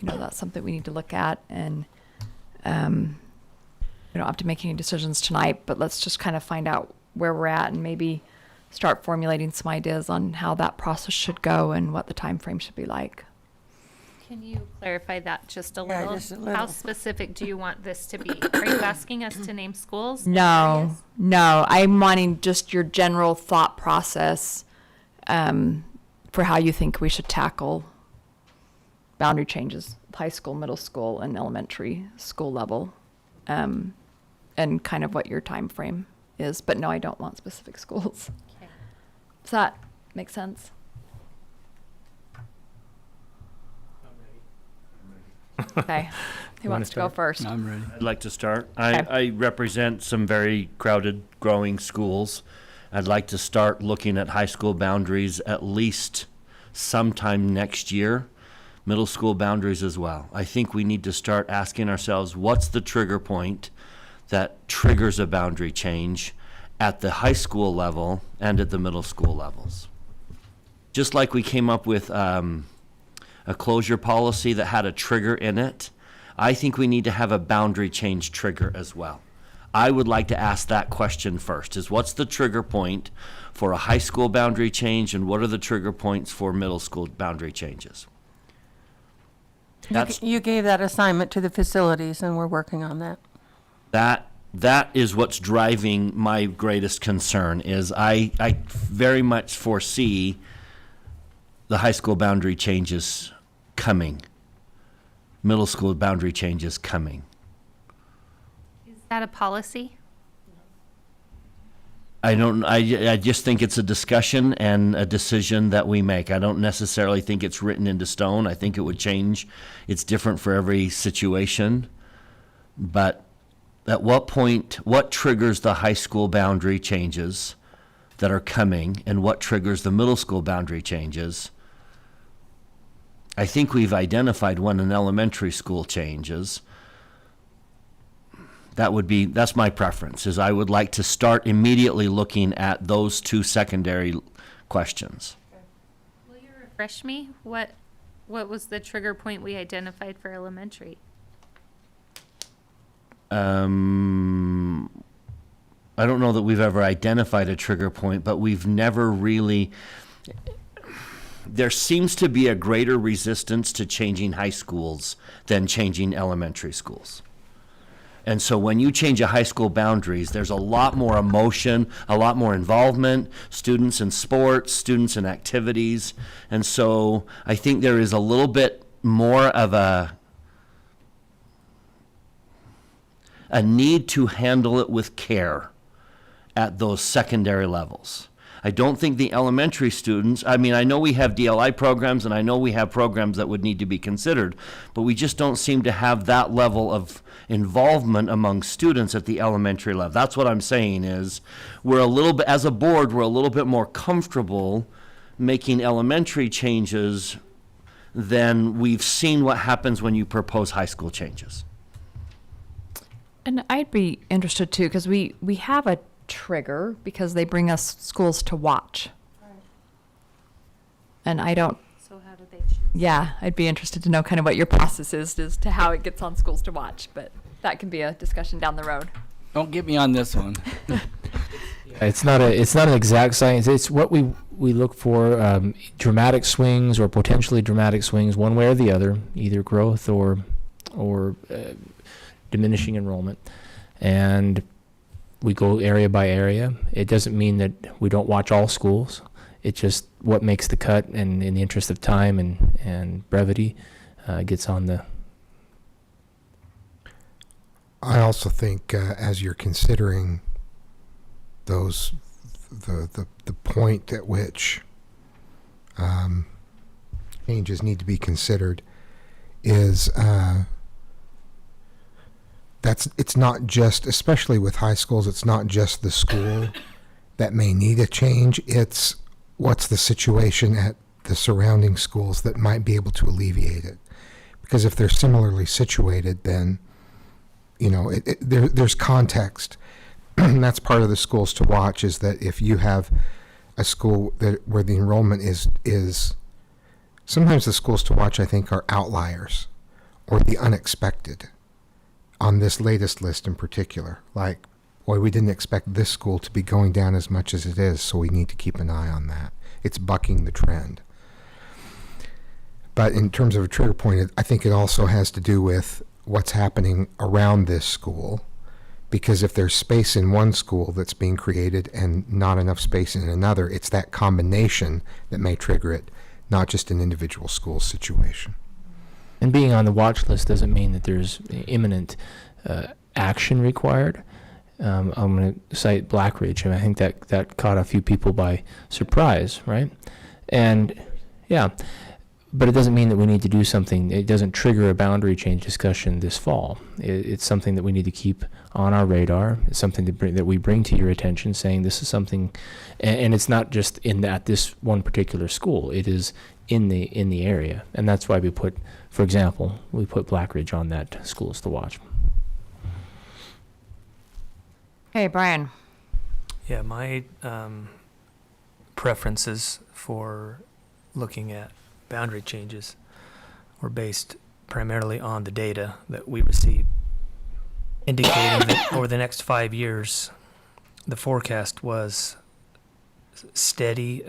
that's something we need to look at, and we don't have to make any decisions tonight, but let's just kind of find out where we're at and maybe start formulating some ideas on how that process should go and what the time frame should be like. Can you clarify that just a Yeah, little? just a little. How specific do you want this to be? Are you asking us to name schools? and No, areas? no, I'm wanting just your general thought process for how you think we should tackle boundary changes, high school, middle school, and elementary school level, and kind of what your time frame is. But no, I don't want specific schools. Okay. Does that make sense? Okay. Who wanna wants to go start? first? I'm ready. I'd like to start. Okay. I represent some very crowded, growing schools. I'd like to start looking at high school boundaries at least sometime next year, middle school boundaries as well. I think we need to start asking ourselves, what's the trigger point that triggers a boundary change at the high school level and at the middle school levels? Just like we came up with a closure policy that had a trigger in it, I think we need to have a boundary change trigger as well. I would like to ask that question first, is what's the trigger point for a high school boundary change, and what are the trigger points for middle school boundary changes? That's, You gave that assignment to the facilities, and we're working on that. that That is what's driving my greatest concern is I very much foresee the high school boundary changes coming, middle school boundary changes coming. Is that a policy? I just think it's a discussion and a decision that we make. I don't necessarily think it's written into stone. I think it would change. It's different for every situation. But at what point, what triggers the high school boundary changes that are coming and what triggers the middle school boundary changes? I think we've identified when an elementary school changes. That's my preference, is I would like to start immediately looking at those two secondary questions. Will you refresh me? What was the trigger point we identified for elementary? I don't know that we've ever identified a trigger point, but we've never really, there seems to be a greater resistance to changing high schools than changing elementary schools. And so when you change a high school boundaries, there's a lot more emotion, a lot more involvement, students in sports, students in activities. And so I think there is a little bit more of a need to handle it with care at those secondary levels. I don't think the elementary students, I mean, I know we have DLI programs and I know we have programs that would need to be considered, but we just don't seem to have that level of involvement among students at the elementary level. That's what I'm saying is we're a little bit, as a board, we're a little bit more comfortable making elementary changes than we've seen what happens when you propose high school changes. And I'd be interested too, because we have a trigger because they bring us schools to watch. And I don't, So how do they choose? yeah, I'd be interested to know kind of what your process is as to how it gets on schools to watch, but that can be a discussion down the road. Don't get me on this one. It's not an exact science. It's what we look for, dramatic swings or potentially dramatic swings one way or the other, either growth or diminishing enrollment. And we go area by area. It doesn't mean that we don't watch all schools. It's just what makes the cut, and in the interest of time and brevity, gets on the. I also think as you're considering those, the point at which changes need to be considered is it's not just, especially with high schools, it's not just the school that may need a change. It's what's the situation at the surrounding schools that might be able to alleviate it. Because if they're similarly situated, then there's context. That's part of the schools to watch, is that if you have a school where the enrollment is sometimes the schools to watch, I think, are outliers or the unexpected on this latest list in particular. Like, boy, we didn't expect this school to be going down as much as it is, so we need to keep an eye on that. It's bucking the trend. But in terms of a trigger point, I think it also has to do with what's happening around this school, because if there's space in one school that's being created and not enough space in another, it's that combination that may trigger it, not just an individual school situation. And being on the watch list doesn't mean that there's imminent action required. I'm going to cite Blackridge, and I think that caught a few people by surprise, right? And yeah, but it doesn't mean that we need to do something. It doesn't trigger a boundary change discussion this fall. It's something that we need to keep on our radar. It's something that we bring to your attention, saying this is something, and it's not just at this one particular school. It is in the area, and that's why we put, for example, Blackridge on that schools to watch. Hey, Brian. Yeah, my preferences for looking at boundary changes were based primarily on the data that we received, indicating that over the next 5 years, the forecast was steady.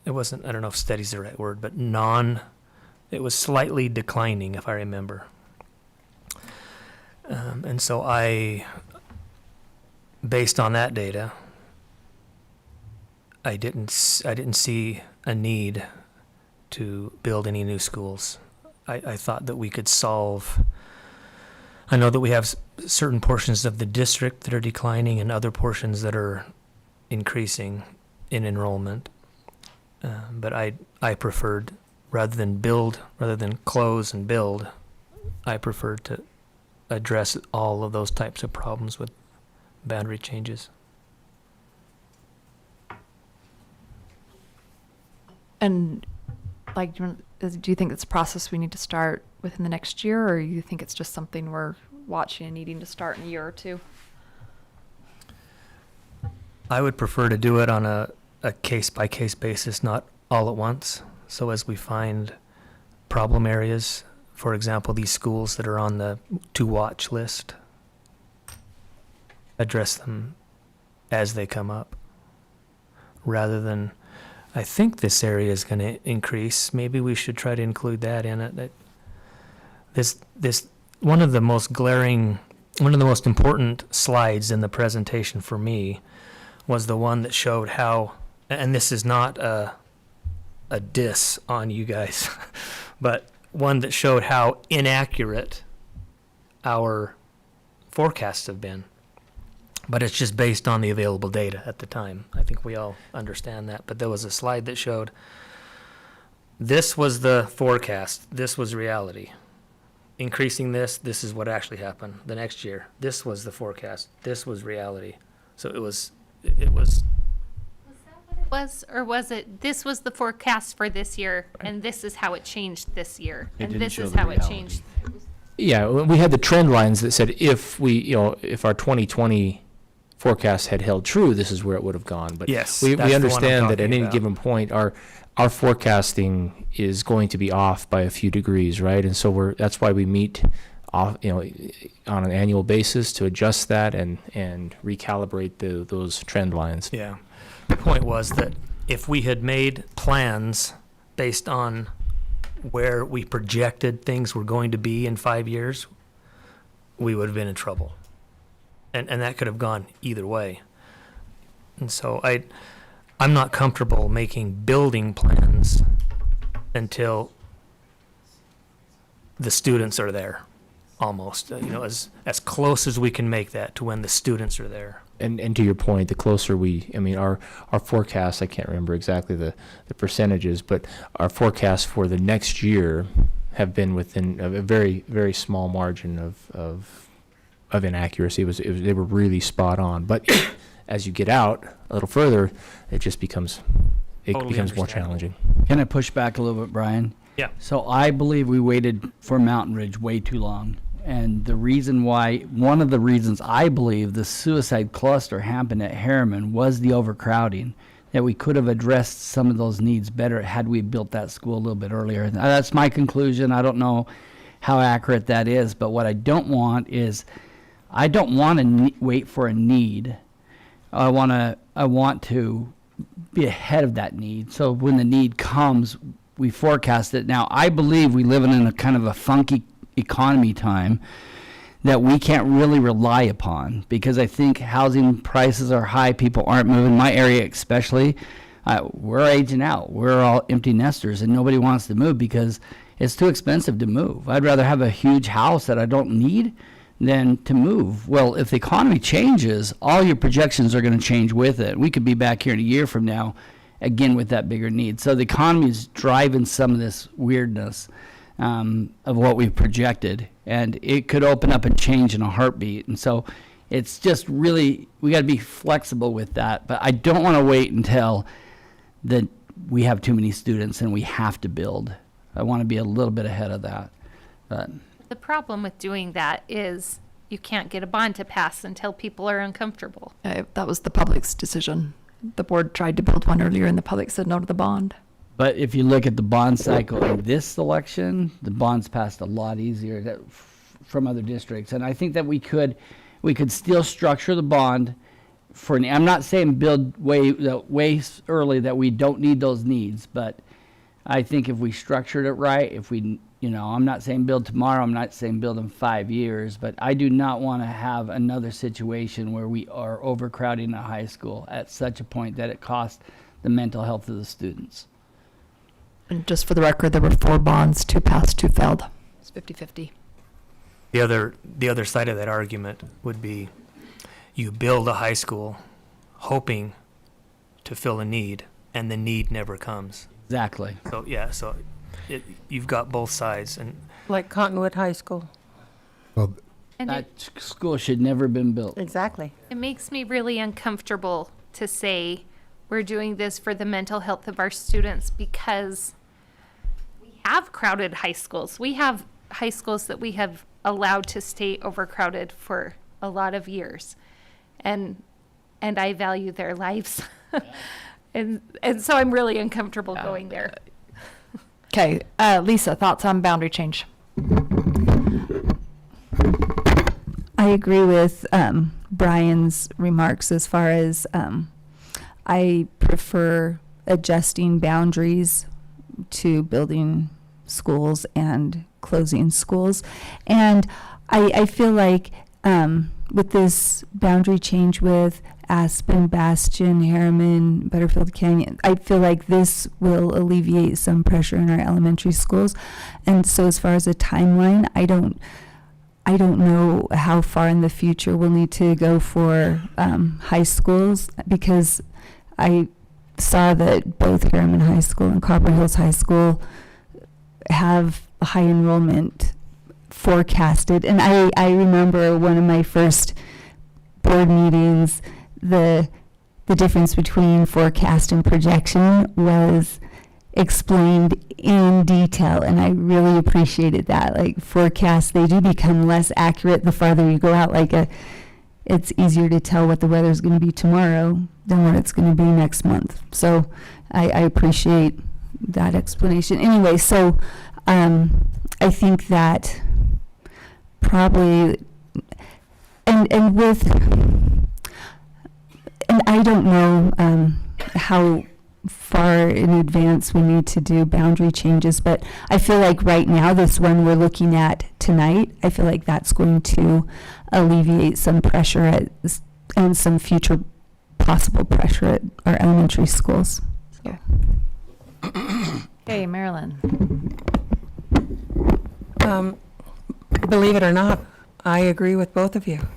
It wasn't, I don't know if steady is the right word, but it was slightly declining, if I remember. And so based on that data, I didn't see a need to build any new schools. I thought that we could solve. I know that we have certain portions of the district that are declining and other portions that are increasing in enrollment. But I preferred, rather than close and build, I preferred to address all of those types of problems with boundary changes. And like, do you think it's a process we need to start within the next year, or you think it's just something we're watching and needing to start in a year or two? I would prefer to do it on a case-by-case basis, not all at once. So as we find problem areas, for example, these schools that are on the to-watch list, address them as they come up, rather than, I think this area is going to increase, maybe we should try to include that in it. This one of the most important slides in the presentation for me was the one that showed how, and this is not a diss on you guys, but one that showed how inaccurate our forecasts have been. But it's just based on the available data at the time. I think we all understand that. But there was a slide that showed this was the forecast, this was reality. Increasing this is what actually happened the next year. This was the forecast, this was reality. So it was. Or was it, this was the forecast for this year, and this is how it changed this year, and this is how it changed? Yeah, we had the trend lines that said if our 2020 forecast had held true, this is where it would have gone. But yes, we that's the one I'm understand that at talking any about. given point, our forecasting is going to be off by a few degrees, right? And so that's why we meet off, on an annual basis to adjust that and recalibrate those trend lines. Yeah. The point was that if we had made plans based on where we projected things were going to be in 5 years, we would have been in trouble. And that could have gone either way. And so I'm not comfortable making building plans until the students are there, almost, as close as we can make that to when the students are there. And to your point, the closer our forecast, I can't remember exactly the percentages, but our forecasts for the next year have been within a very, very small margin of inaccuracy. They were really spot on. But as you get out a little further, it becomes more understandable. challenging. Can I push back a little bit, Brian? Yeah. So I believe we waited for Mountain Ridge way too long. And one of the reasons I believe the suicide cluster happened at Harriman was the overcrowding, that we could have addressed some of those needs better had we built that school a little bit earlier. That's my conclusion. I don't know how accurate that is, but what I don't want is, I don't want to wait for a need. I want to be ahead of that need. So when the need comes, we forecast it. Now, I believe we live in a kind of a funky economy time that we can't really rely upon, because I think housing prices are high, people aren't moving. My area especially, we're aging out. We're all empty nesters and nobody wants to move because it's too expensive to move. I'd rather have a huge house that I don't need than to move. Well, if the economy changes, all your projections are going to change with it. We could be back here in a year from now again with that bigger need. So the economy is driving some of this weirdness of what we've projected, and it could open up and change in a heartbeat. And so it's just really, we got to be flexible with that. But I don't want to wait until we have too many students and we have to build. I want to be a little bit ahead of that. But The problem with doing that is you can't get a bond to pass until people are uncomfortable. That was the public's decision. The board tried to build one earlier and the public said no to the bond. But if you look at the bond cycle in this election, the bonds passed a lot easier from other districts. And I think that we could still structure the bond for, I'm not saying build way early that we don't need those needs, but I think if we structured it right, if we You know, I'm not saying build tomorrow, I'm not saying build in 5 years, but I do not want to have another situation where we are overcrowding a high school at such a point that it costs the mental health of the students. And just for the record, there were 4 bonds, 2 passed, 2 failed. It's 50-50. The other side of that argument would be you build a high school hoping to fill a need, and the need never comes. Exactly. So, yeah, so you've got both sides. And Like Cottonwood High School. Well, And That school should never have been built. Exactly. it makes me really uncomfortable to say we're doing this for the mental health of our students because we have crowded high schools. We have high schools that we have allowed to stay overcrowded for a lot of years. And I value their lives. And so I'm really uncomfortable going there. Okay, Lisa, thoughts on boundary change? I agree with Brian's remarks as far as I prefer adjusting boundaries to building schools and closing schools. And I feel like with this boundary change with Aspen, Bastion, Harriman, Butterfield Canyon, I feel like this will alleviate some pressure in our elementary schools. And so as far as a timeline, I don't know how far in the future we'll need to go for high schools, because I saw that both Harriman High School and Copper Hills High School have a high enrollment forecasted. And I remember one of my first board meetings, the difference between forecast and projection was explained in detail, and I really appreciated that. Like forecasts, they do become less accurate the farther you go out. It's easier to tell what the weather's going to be tomorrow than what it's going to be next month. So I appreciate that explanation. Anyway, so I think that probably, and with, and I don't know how far in advance we need to do boundary changes, but I feel like right now, this one we're looking at tonight, I feel like that's going to alleviate some pressure and some future possible pressure at our elementary schools. So. Okay, Marilyn. Believe it or not, I agree with both of you.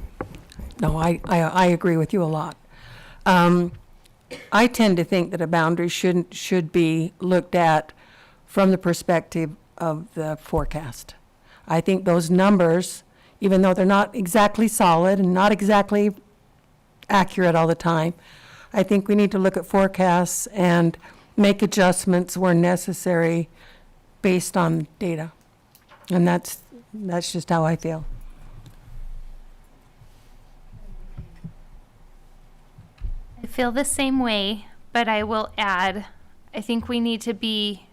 No, I agree with you a lot. I tend to think that a boundary should be looked at from the perspective of the forecast. I think those numbers, even though they're not exactly solid and not exactly accurate all the time, I think we need to look at forecasts and make adjustments where necessary based on data. And that's just how I feel. I feel the same way, but I will add, I think we need to be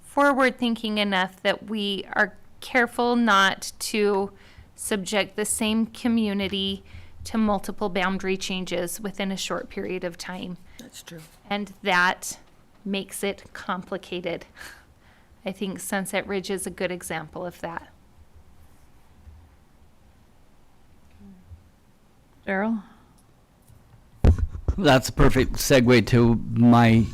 forward thinking enough that we are careful not to subject the same community to multiple boundary changes within a short period of time. That's true. And that makes it complicated. I think Sunset Ridge is a good example of that. Daryl? That's a perfect segue to my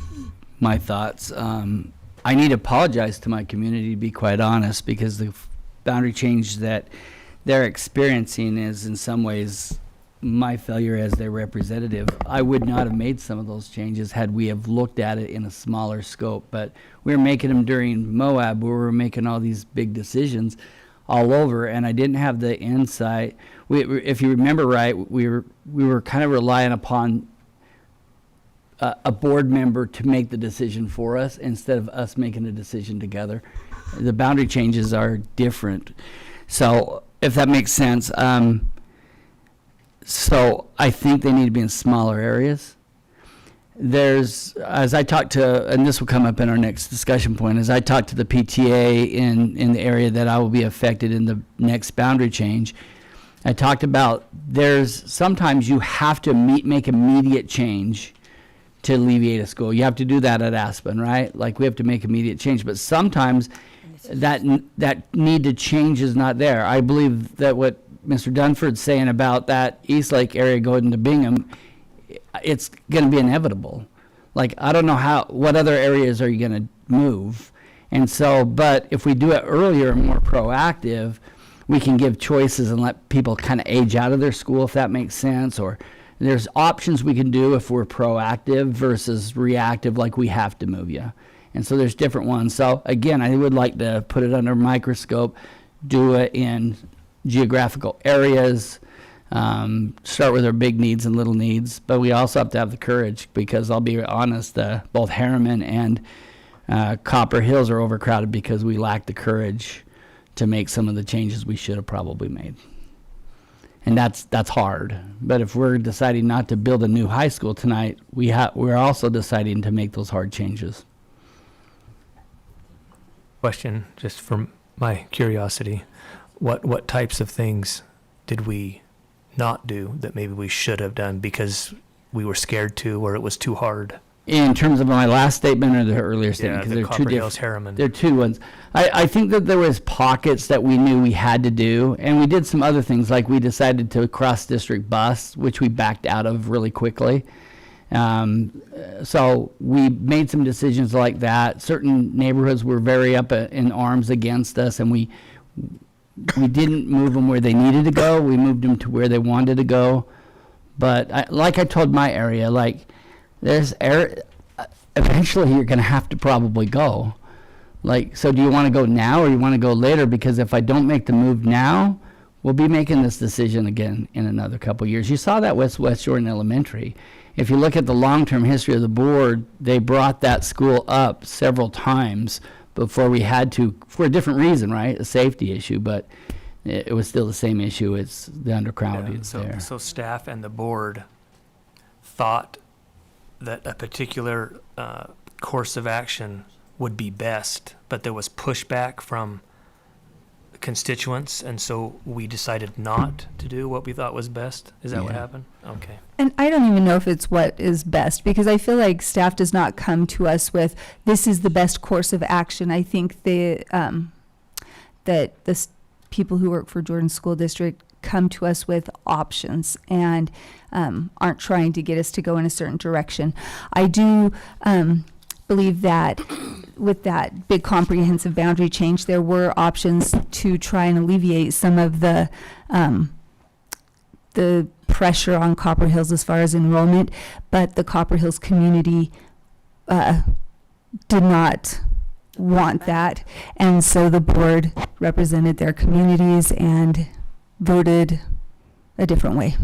thoughts. I need to apologize to my community, to be quite honest, because the boundary change that they're experiencing is in some ways my failure as their representative. I would not have made some of those changes had we have looked at it in a smaller scope, but we were making them during Moab, where we were making all these big decisions all over, and I didn't have the insight. If you remember right, we were kind of relying upon a board member to make the decision for us instead of us making a decision together. The boundary changes are different. So if that makes sense, so I think they need to be in smaller areas. As I talk to, and this will come up in our next discussion point, as I talk to the PTA in the area that I will be affected in the next boundary change, I talked about sometimes you have to make immediate change to alleviate a school. You have to do that at Aspen, right? Like we have to make immediate change, but sometimes that need to change is not there. I believe that what Mr. Dunford's saying about that East Lake area going to Bingham, it's going to be inevitable. Like, I don't know what other areas are you going to move? And so, but if we do it earlier and more proactive, we can give choices and let people kind of age out of their school, if that makes sense. Or there's options we can do if we're proactive versus reactive, like we have to move you. And so there's different ones. So again, I would like to put it under a microscope, do it in geographical areas, start with our big needs and little needs. But we also have to have the courage, because I'll be honest, both Harriman and Copper Hills are overcrowded because we lack the courage to make some of the changes we should have probably made. And that's hard. But if we're deciding not to build a new high school tonight, we're also deciding to make those hard changes. Question, just from my curiosity, what types of things did we not do that maybe we should have done because we were scared to, or it was too hard? In terms of my last statement or the earlier statement? Yeah, Because the they're two Copper Hills, different. Harriman. They're two ones. I think that there was pockets that we knew we had to do, and we did some other things, like we decided to cross-district bus, which we backed out of really quickly. So we made some decisions like that. Certain neighborhoods were very up in arms against us, and we didn't move them where they needed to go. We moved them to where they wanted to go. But like I told my area, like eventually you're going to have to probably go. Like, so do you want to go now or you want to go later? Because if I don't make the move now, we'll be making this decision again in another couple of years. You saw that with West Jordan Elementary. If you look at the long-term history of the board, they brought that school up several times before we had to, for a different reason, right? A safety issue, but it was still the same issue. It's the undercrowded there. So staff and the board thought that a particular course of action would be best, but there was pushback from constituents, and so we decided not to do what we thought was best. Is that what Yeah. happened? Okay. And I don't even know if it's what is best, because I feel like staff does not come to us with, this is the best course of action. I think that people who work for Jordan School District come to us with options and aren't trying to get us to go in a certain direction. I do believe that with that big comprehensive boundary change, there were options to try and alleviate some of the pressure on Copper Hills as far as enrollment, but the Copper Hills community did not want that, and so the board represented their communities and voted a different way.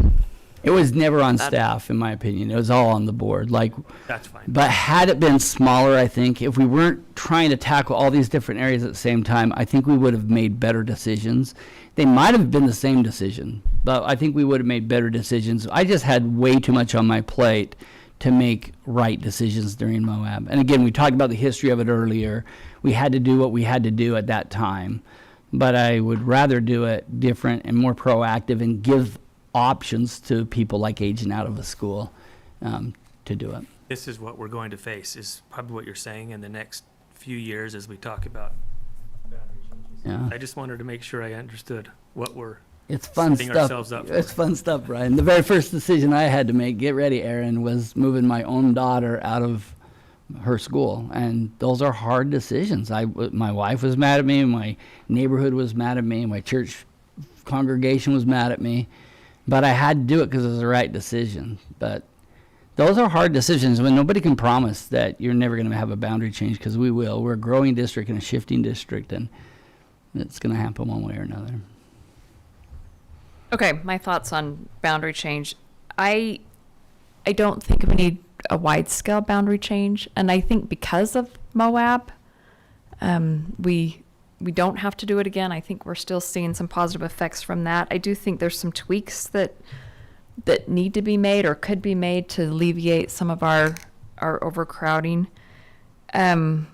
It was never on staff, in my opinion. It was all on the board. Like, That's fine. but had it been smaller, I think, if we weren't trying to tackle all these different areas at the same time, I think we would have made better decisions. They might have been the same decision, but I think we would have made better decisions. I just had way too much on my plate to make right decisions during Moab. And again, we talked about the history of it earlier. We had to do what we had to do at that time. But I would rather do it different and more proactive and give options to people like aging out of a school to do it. This is what we're going to face, is probably what you're saying in the next few years as we talk about boundary changes. Yeah. I just wanted to make sure I understood what we're It's fun setting stuff. ourselves up for. It's fun stuff, Brian. The very first decision I had to make, get ready, Aaron, was moving my own daughter out of her school, and those are hard decisions. My wife was mad at me, my neighborhood was mad at me, my church congregation was mad at me, but I had to do it because it was the right decision. But those are hard decisions when nobody can promise that you're never going to have a boundary change, because we will. We're a growing district and a shifting district, and it's going to happen one way or another. Okay, my thoughts on boundary change. I don't think we need a wide-scale boundary change, and I think because of Moab, we don't have to do it again. I think we're still seeing some positive effects from that. I do think there's some tweaks that need to be made or could be made to alleviate some of our overcrowding. I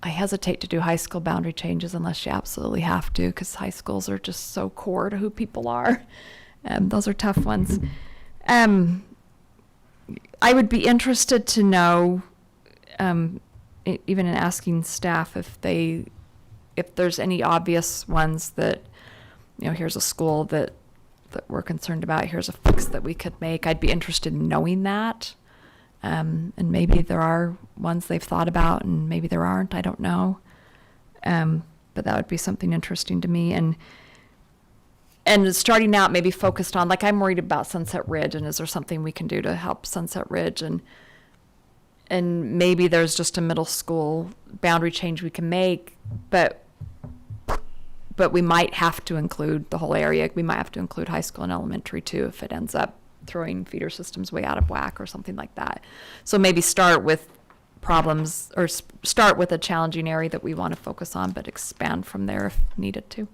hesitate to do high school boundary changes unless you absolutely have to, because high schools are just so core to who people are. Those are tough ones. I would be interested to know, even in asking staff if there's any obvious ones that, here's a school that we're concerned about, here's a fix that we could make. I'd be interested in knowing that. And maybe there are ones they've thought about and maybe there aren't, I don't know. But that would be something interesting to me. And starting out maybe focused on, like, I'm worried about Sunset Ridge, and is there something we can do to help Sunset Ridge? And maybe there's just a middle school boundary change we can make, but we might have to include the whole area. We might have to include high school and elementary too if it ends up throwing feeder systems way out of whack or something like that. So maybe start with problems, or start with a challenging area that we want to focus on, but expand from there if needed to.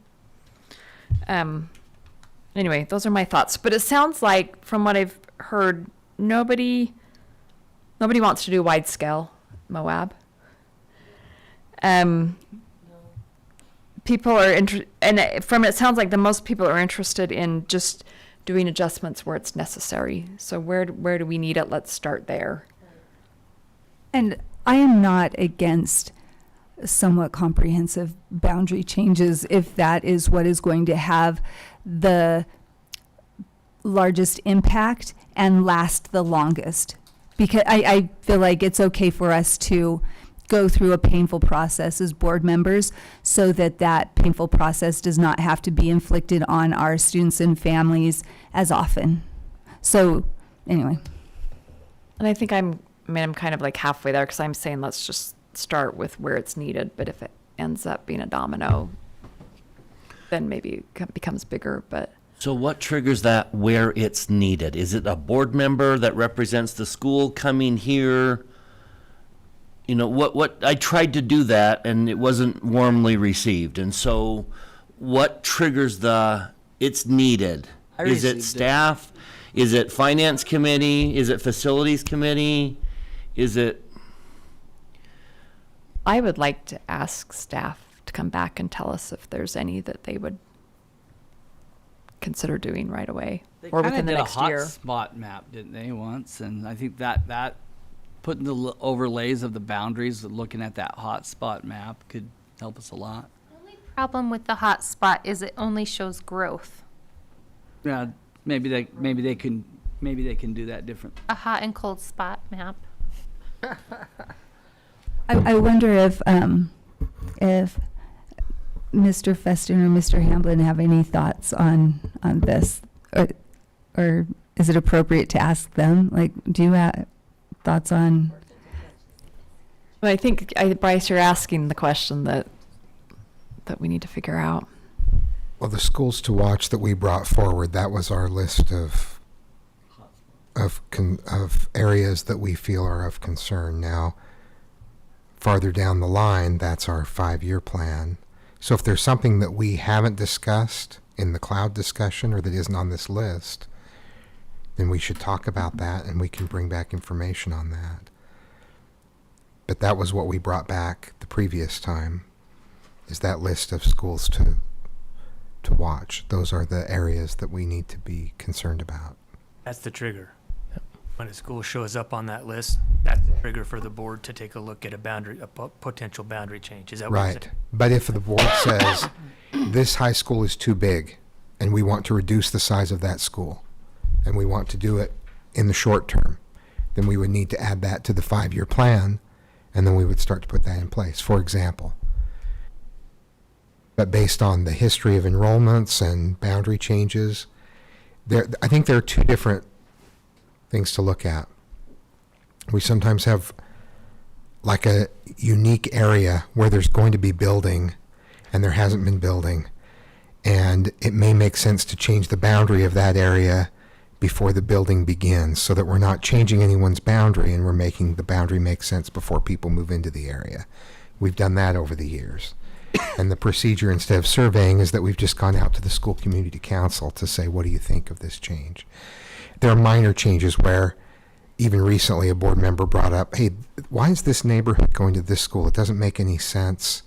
Anyway, those are my thoughts. But it sounds like, from what I've heard, nobody wants to do wide scale Moab. People are and from it sounds like the most people are interested in just doing adjustments where it's necessary. So where do we need it? Let's start there. And I am not against somewhat comprehensive boundary changes if that is what is going to have the largest impact and last the longest. Because I feel like it's okay for us to go through a painful process as board members so that painful process does not have to be inflicted on our students and families as often. So anyway. And I think I'm kind of like halfway there, because I'm saying let's just start with where it's needed. But if it ends up being a domino, then maybe it becomes bigger. But So what triggers that where it's needed? Is it a board member that represents the school coming here? What I tried to do that and it wasn't warmly received. And so what triggers it's needed? Is it staff? Is it finance committee? Is it facilities committee? Is it? I would like to ask staff to come back and tell us if there's any that they would consider doing right away or within the next year. They kind of did a hotspot map, didn't they, once? And I think that putting the overlays of the boundaries, looking at that hotspot map could help us a lot. The only problem with the hot spot is it only shows growth. Yeah, maybe they can do that different. A hot and cold spot map. I wonder if Mr. Feston or Mr. Hamblin have any thoughts on this, or is it appropriate to ask them? Like, do you have thoughts on? Well, I think, Bryce, you're asking the question that we need to figure out. Well, the schools to watch that we brought forward, that was our list of areas that we feel are of concern. Now, farther down the line, that's our 5-year plan. So if there's something that we haven't discussed in the cloud discussion or that isn't on this list, then we should talk about that and we can bring back information on that. But that was what we brought back the previous time, is that list of schools to watch. Those are the areas that we need to be concerned about. That's the trigger. When a school shows up on that list, that's the trigger for the board to take a look at a potential boundary change. Is that what you're Right. saying? But if the board says, this high school is too big and we want to reduce the size of that school and we want to do it in the short term, then we would need to add that to the 5-year plan, and then we would start to put that in place, for example. But based on the history of enrollments and boundary changes, I think there are two different things to look at. We sometimes have like a unique area where there's going to be building and there hasn't been building, and it may make sense to change the boundary of that area before the building begins, so that we're not changing anyone's boundary and we're making the boundary make sense before people move into the area. We've done that over the years. And the procedure, instead of surveying, is that we've just gone out to the school community council to say, what do you think of this change? There are minor changes where even recently a board member brought up, hey, why is this neighborhood going to this school? It doesn't make any sense.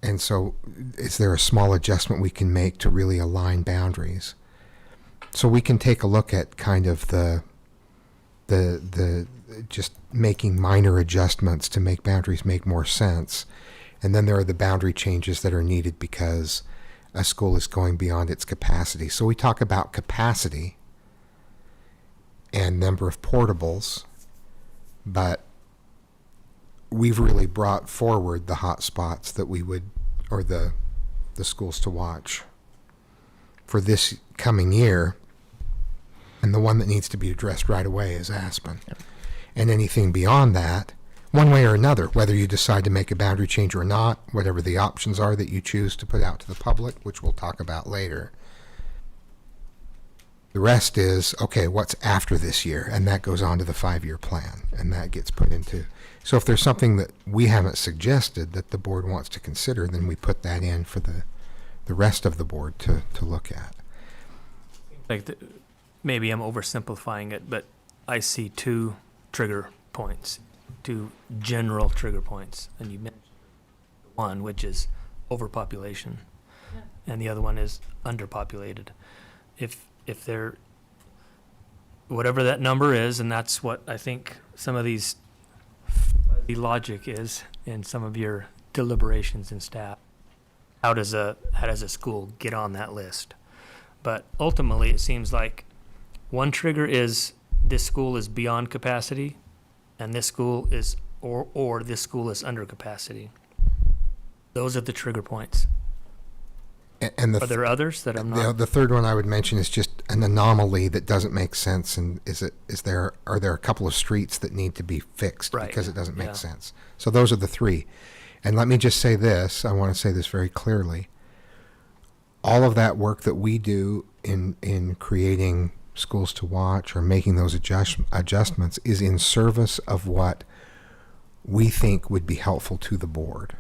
And so is there a small adjustment we can make to really align boundaries? So we can take a look at kind of the the just making minor adjustments to make boundaries make more sense. And then there are the boundary changes that are needed because a school is going beyond its capacity. So we talk about capacity and number of portables, but we've really brought forward the hot spots that we would, or the schools to watch for this coming year. And the one that needs to be addressed right away is Aspen. Yep. And anything beyond that, one way or another, whether you decide to make a boundary change or not, whatever the options are that you choose to put out to the public, which we'll talk about later. The rest is, okay, what's after this year? And that goes on to the 5-year plan, and that gets put into. So if there's something that we haven't suggested that the board wants to consider, then we put that in for the rest of the board to look at. Maybe I'm oversimplifying it, but I see 2 trigger points, 2 general trigger points. And you mentioned one, which is overpopulation, and the other one is underpopulated. If they're, whatever that number is, and that's what I think some of the logic is in some of your deliberations and staff, how does a school get on that list? But ultimately, it seems like one trigger is this school is beyond capacity, and this school is, or this school is under capacity. Those are the trigger points. And are there others that I'm not? The third one I would mention is just an anomaly that doesn't make sense. And are there a couple of streets that need to be fixed because it doesn't make sense? So those are the 3. And let me just say this. I want to say this very clearly. All of that work that we do in creating schools to watch or making those adjustments is in service of what we think would be helpful to the board.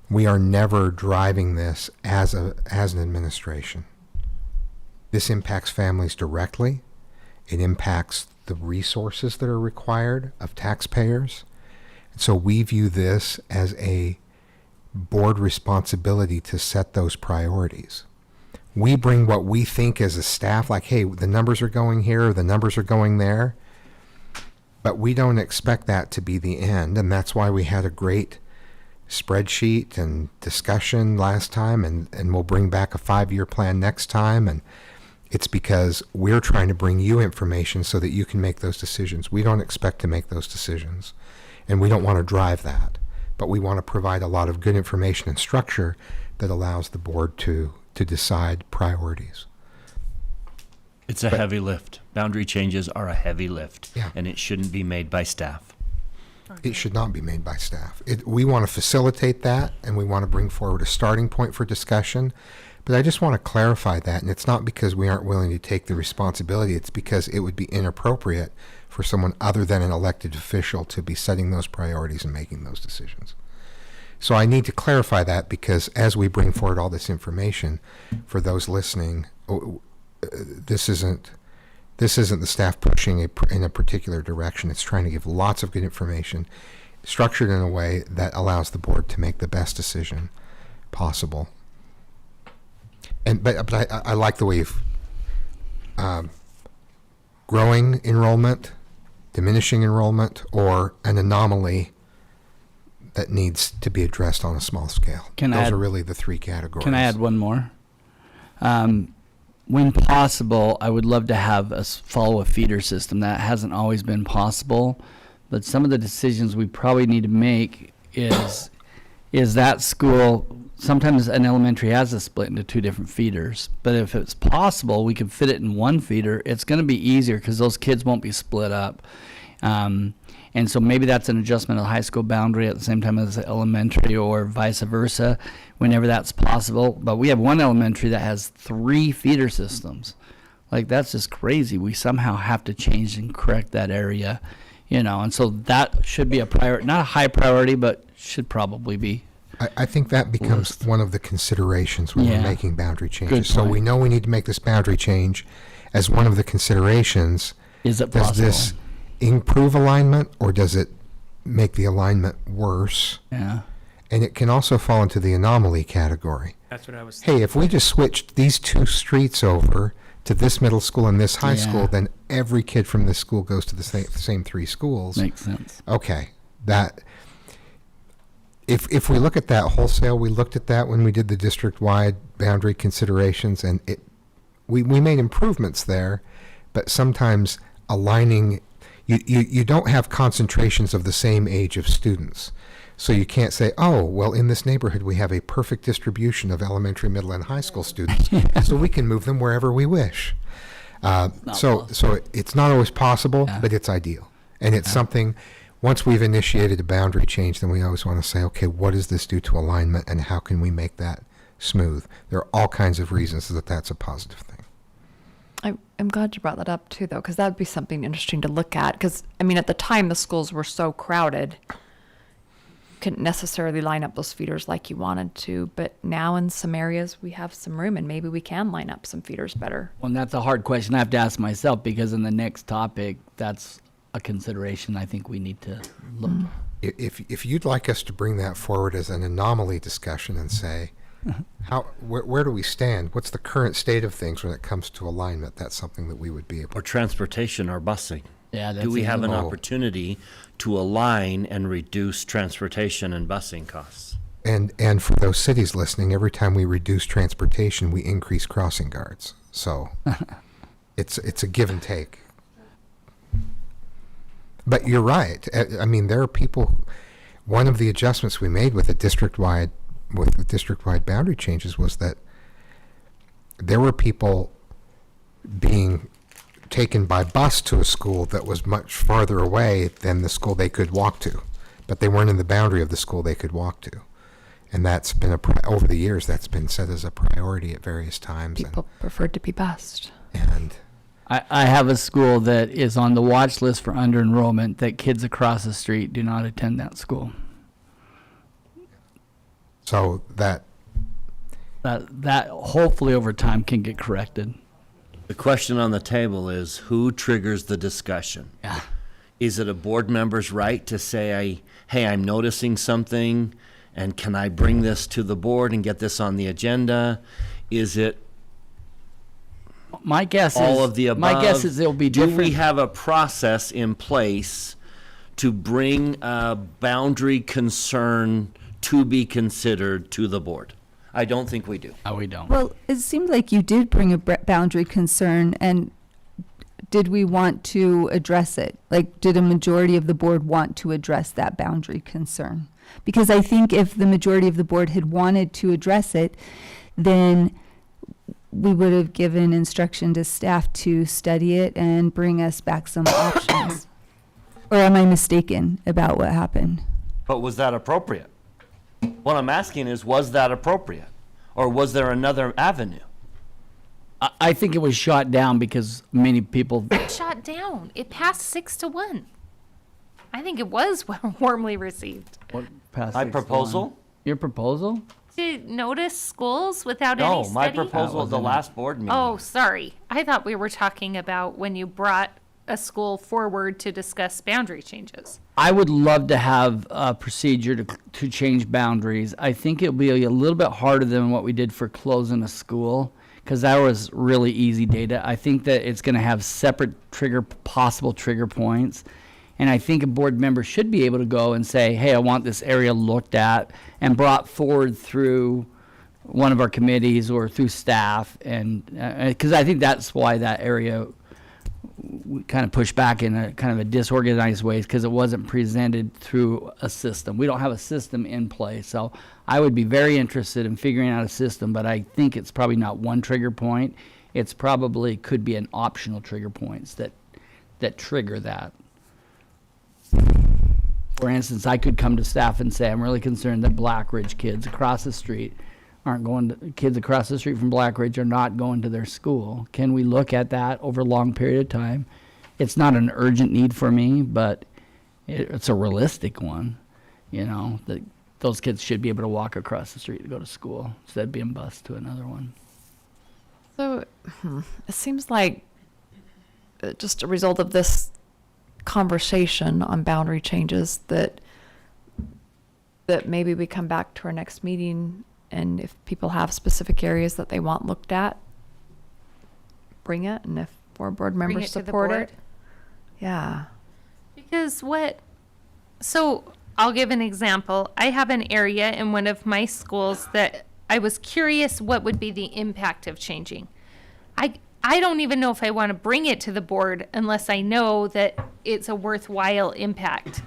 We are never driving this as an administration. This impacts families directly. It impacts the resources that are required of taxpayers. So we view this as a board responsibility to set those priorities. We bring what we think as a staff, like, hey, the numbers are going here, or the numbers are going there, but we don't expect that to be the end, and that's why we had a great spreadsheet and discussion last time, and we'll bring back a 5-year plan next time, and it's because we're trying to bring you information so that you can make those decisions. We don't expect to make those decisions, and we don't want to drive that, but we want to provide a lot of good information and structure that allows the board to decide priorities. It's a heavy lift. Boundary changes are a heavy lift, and it shouldn't be made by staff. It should not be made by staff. We want to facilitate that, and we want to bring forward a starting point for discussion. But I just want to clarify that, and it's not because we aren't willing to take the responsibility. It's because it would be inappropriate for someone other than an elected official to be setting those priorities and making those decisions. So I need to clarify that, because as we bring forward all this information, for those listening, this isn't the staff pushing in a particular direction. It's trying to give lots of good information, structured in a way that allows the board to make the best decision possible. But I like the way you've growing enrollment, diminishing enrollment, or an anomaly that needs to be addressed on a small scale. Those are really the 3 categories. Can I add one more? When possible, I would love to have us follow a feeder system. That hasn't always been possible, but some of the decisions we probably need to make is that school, sometimes an elementary has a split into 2 different feeders, but if it's possible, we can fit it in 1 feeder. It's going to be easier because those kids won't be split up. And so maybe that's an adjustment of the high school boundary at the same time as the elementary, or vice versa, whenever that's possible. But we have 1 elementary that has 3 feeder systems. Like, that's just crazy. We somehow have to change and correct that area, and so that should be a priority, not a high priority, but should probably be. I think that becomes one of the considerations when we're making boundary changes. So we know we need to make this boundary change. As one of the considerations, is it possible? Does this improve alignment, or does it make the alignment worse? Yeah. And it can also fall into the anomaly category. That's what I was Hey, if we just switched these 2 streets over to this middle school and this high Yeah. school, then every kid from this school goes to the same three schools. Makes sense. Okay, that if we look at that wholesale, we looked at that when we did the district-wide boundary considerations, and we made improvements there, but sometimes aligning, you don't have concentrations of the same age of students. So you can't say, oh, well, in this neighborhood, we have a perfect distribution of elementary, middle, and high school students, so we can move them wherever we wish. So it's not always possible, but it's ideal. And it's something, once we've initiated a boundary change, then we always want to say, okay, what does this do to alignment, and how can we make that smooth? There are all kinds of reasons that that's a positive thing. I'm glad you brought that up too, though, because that would be something interesting to look at. Because, I mean, at the time, the schools were so crowded, couldn't necessarily line up those feeders like you wanted to. But now in some areas, we have some room, and maybe we can line up some feeders better. Well, and that's a hard question I have to ask myself, because in the next topic, that's a consideration I think we need to look. If you'd like us to bring that forward as an anomaly discussion and say, where do we stand? What's the current state of things when it comes to alignment? That's something that we would be able Or transportation or busing. Yeah, that's Do we have an Oh. opportunity to align and reduce transportation and busing costs? And for those cities listening, every time we reduce transportation, we increase crossing guards. So it's a give and take. But you're right. I mean, there are people. One of the adjustments we made with the district-wide boundary changes was that there were people being taken by bus to a school that was much farther away than the school they could walk to, but they weren't in the boundary of the school they could walk to. And that's been over the years, that's been set as a priority at various times. People preferred to be bused. And I have a school that is on the watch list for under enrollment that kids across the street do not attend that school. so that That hopefully over time can get corrected. The question on the table is, who triggers the discussion? Yeah. Is it a board member's right to say, hey, I'm noticing something, and can I bring this to the board and get this on the agenda? Is it My guess all is of the above? My guess is it'll be different. Do we have a process in place to bring a boundary concern to be considered to the board? I don't think we do. No, we don't. Well, it seemed like you did bring a boundary concern, and did we want to address it? Like, did a majority of the board want to address that boundary concern? Because I think if the majority of the board had wanted to address it, then we would have given instruction to staff to study it and bring us back some options. Or am I mistaken about what happened? But was that appropriate? What I'm asking is, was that appropriate? Or was there another avenue? I think it was shot down because many people. Shot down. It passed 6-1. I think it was warmly received. What passed My 6-1? proposal? Your proposal? To notice schools without No, any study? my proposal at the wasn't it. last board meeting. Oh, sorry. I thought we were talking about when you brought a school forward to discuss boundary changes. I would love to have a procedure to change boundaries. I think it'll be a little bit harder than what we did for closing a school, because that was really easy data. I think that it's going to have separate possible trigger points. And I think a board member should be able to go and say, hey, I want this area looked at and brought forward through one of our committees or through staff. And because I think that's why that area we kind of pushed back in a kind of a disorganized way, because it wasn't presented through a system. We don't have a system in place. So I would be very interested in figuring out a system, but I think it's probably not one trigger point. It's probably could be an optional trigger points that trigger that. For instance, I could come to staff and say, I'm really concerned that Black Ridge kids across the street kids across the street from Black Ridge are not going to their school. Can we look at that over a long period of time? It's not an urgent need for me, but it's a realistic one. You know, that those kids should be able to walk across the street to go to school instead of being bused to another one. So it seems like just a result of this conversation on boundary changes that maybe we come back to our next meeting, and if people have specific areas that they want looked at, bring it, and if 4 board Bring members it to the support board? it. Yeah. Because so I'll give an example. I have an area in one of my schools that I was curious what would be the impact of changing. I don't even know if I want to bring it to the board unless I know that it's a worthwhile impact.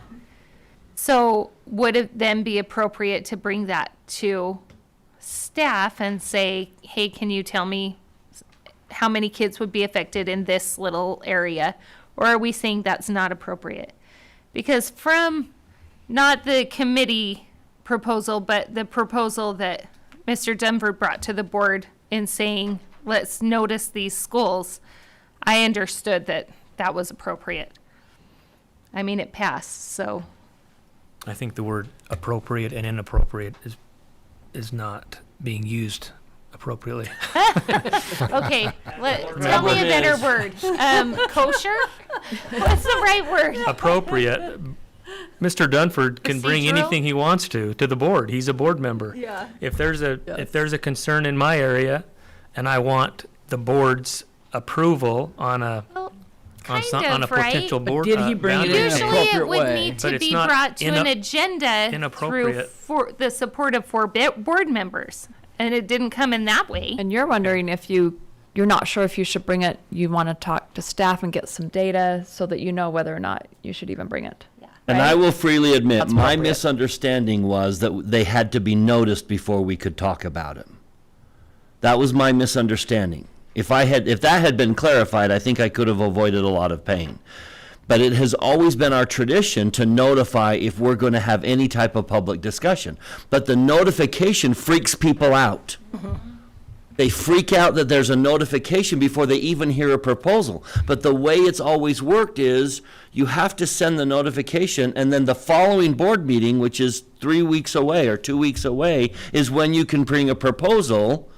So would it then be appropriate to bring that to staff and say, hey, can you tell me how many kids would be affected in this little area? Or are we saying that's not appropriate? Because from not the committee proposal, but the proposal that Mr. Dunford brought to the board in saying, let's notice these schools, I understood that that was appropriate. I mean, it passed, so. I think the word appropriate and inappropriate is not being used appropriately. Okay, tell me a better word. Kosher? What's the right word? Appropriate. Mr. Dunford can bring Procedural? anything he wants to the board. He's a board member. Yeah. If there's a concern in my area, and I want the board's approval on a Kind on a of, right? potential But board. did he bring it in an Usually appropriate it would way? need But to it's be not brought to an ina- agenda through inappropriate. for the support of 4 board members. And it didn't come in that way. And you're wondering if you're not sure if you should bring it, you want to talk to staff and get some data so that you know whether or not you should even bring it. And Right? I will freely admit, That's my appropriate. misunderstanding was that they had to be noticed before we could talk about it. That was my misunderstanding. If that had been clarified, I think I could have avoided a lot of pain. But it has always been our tradition to notify if we're going to have any type of public discussion. But the notification freaks people out. They freak out that there's a notification before they even hear a proposal. But the way it's always worked is you have to send the notification, and then the following board meeting, which is 3 weeks away or 2 weeks away, is when you can bring a proposal,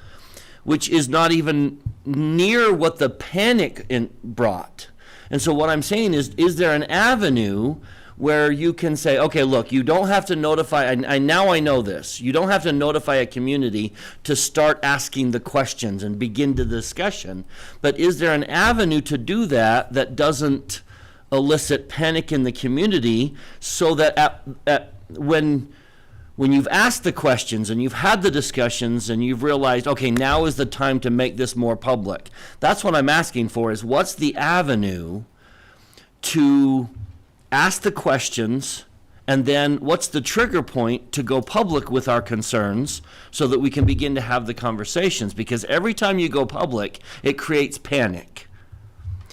which is not even near what the panic brought. And so what I'm saying is there an avenue where you can say, okay, look, you don't have to notify, now I know this, you don't have to notify a community to start asking the questions and begin the discussion, but is there an avenue to do that doesn't elicit panic in the community, so that when you've asked the questions and you've had the discussions and you've realized, okay, now is the time to make this more public. That's what I'm asking for, is what's the avenue to ask the questions, and then what's the trigger point to go public with our concerns so that we can begin to have the conversations? Because every time you go public, it creates panic.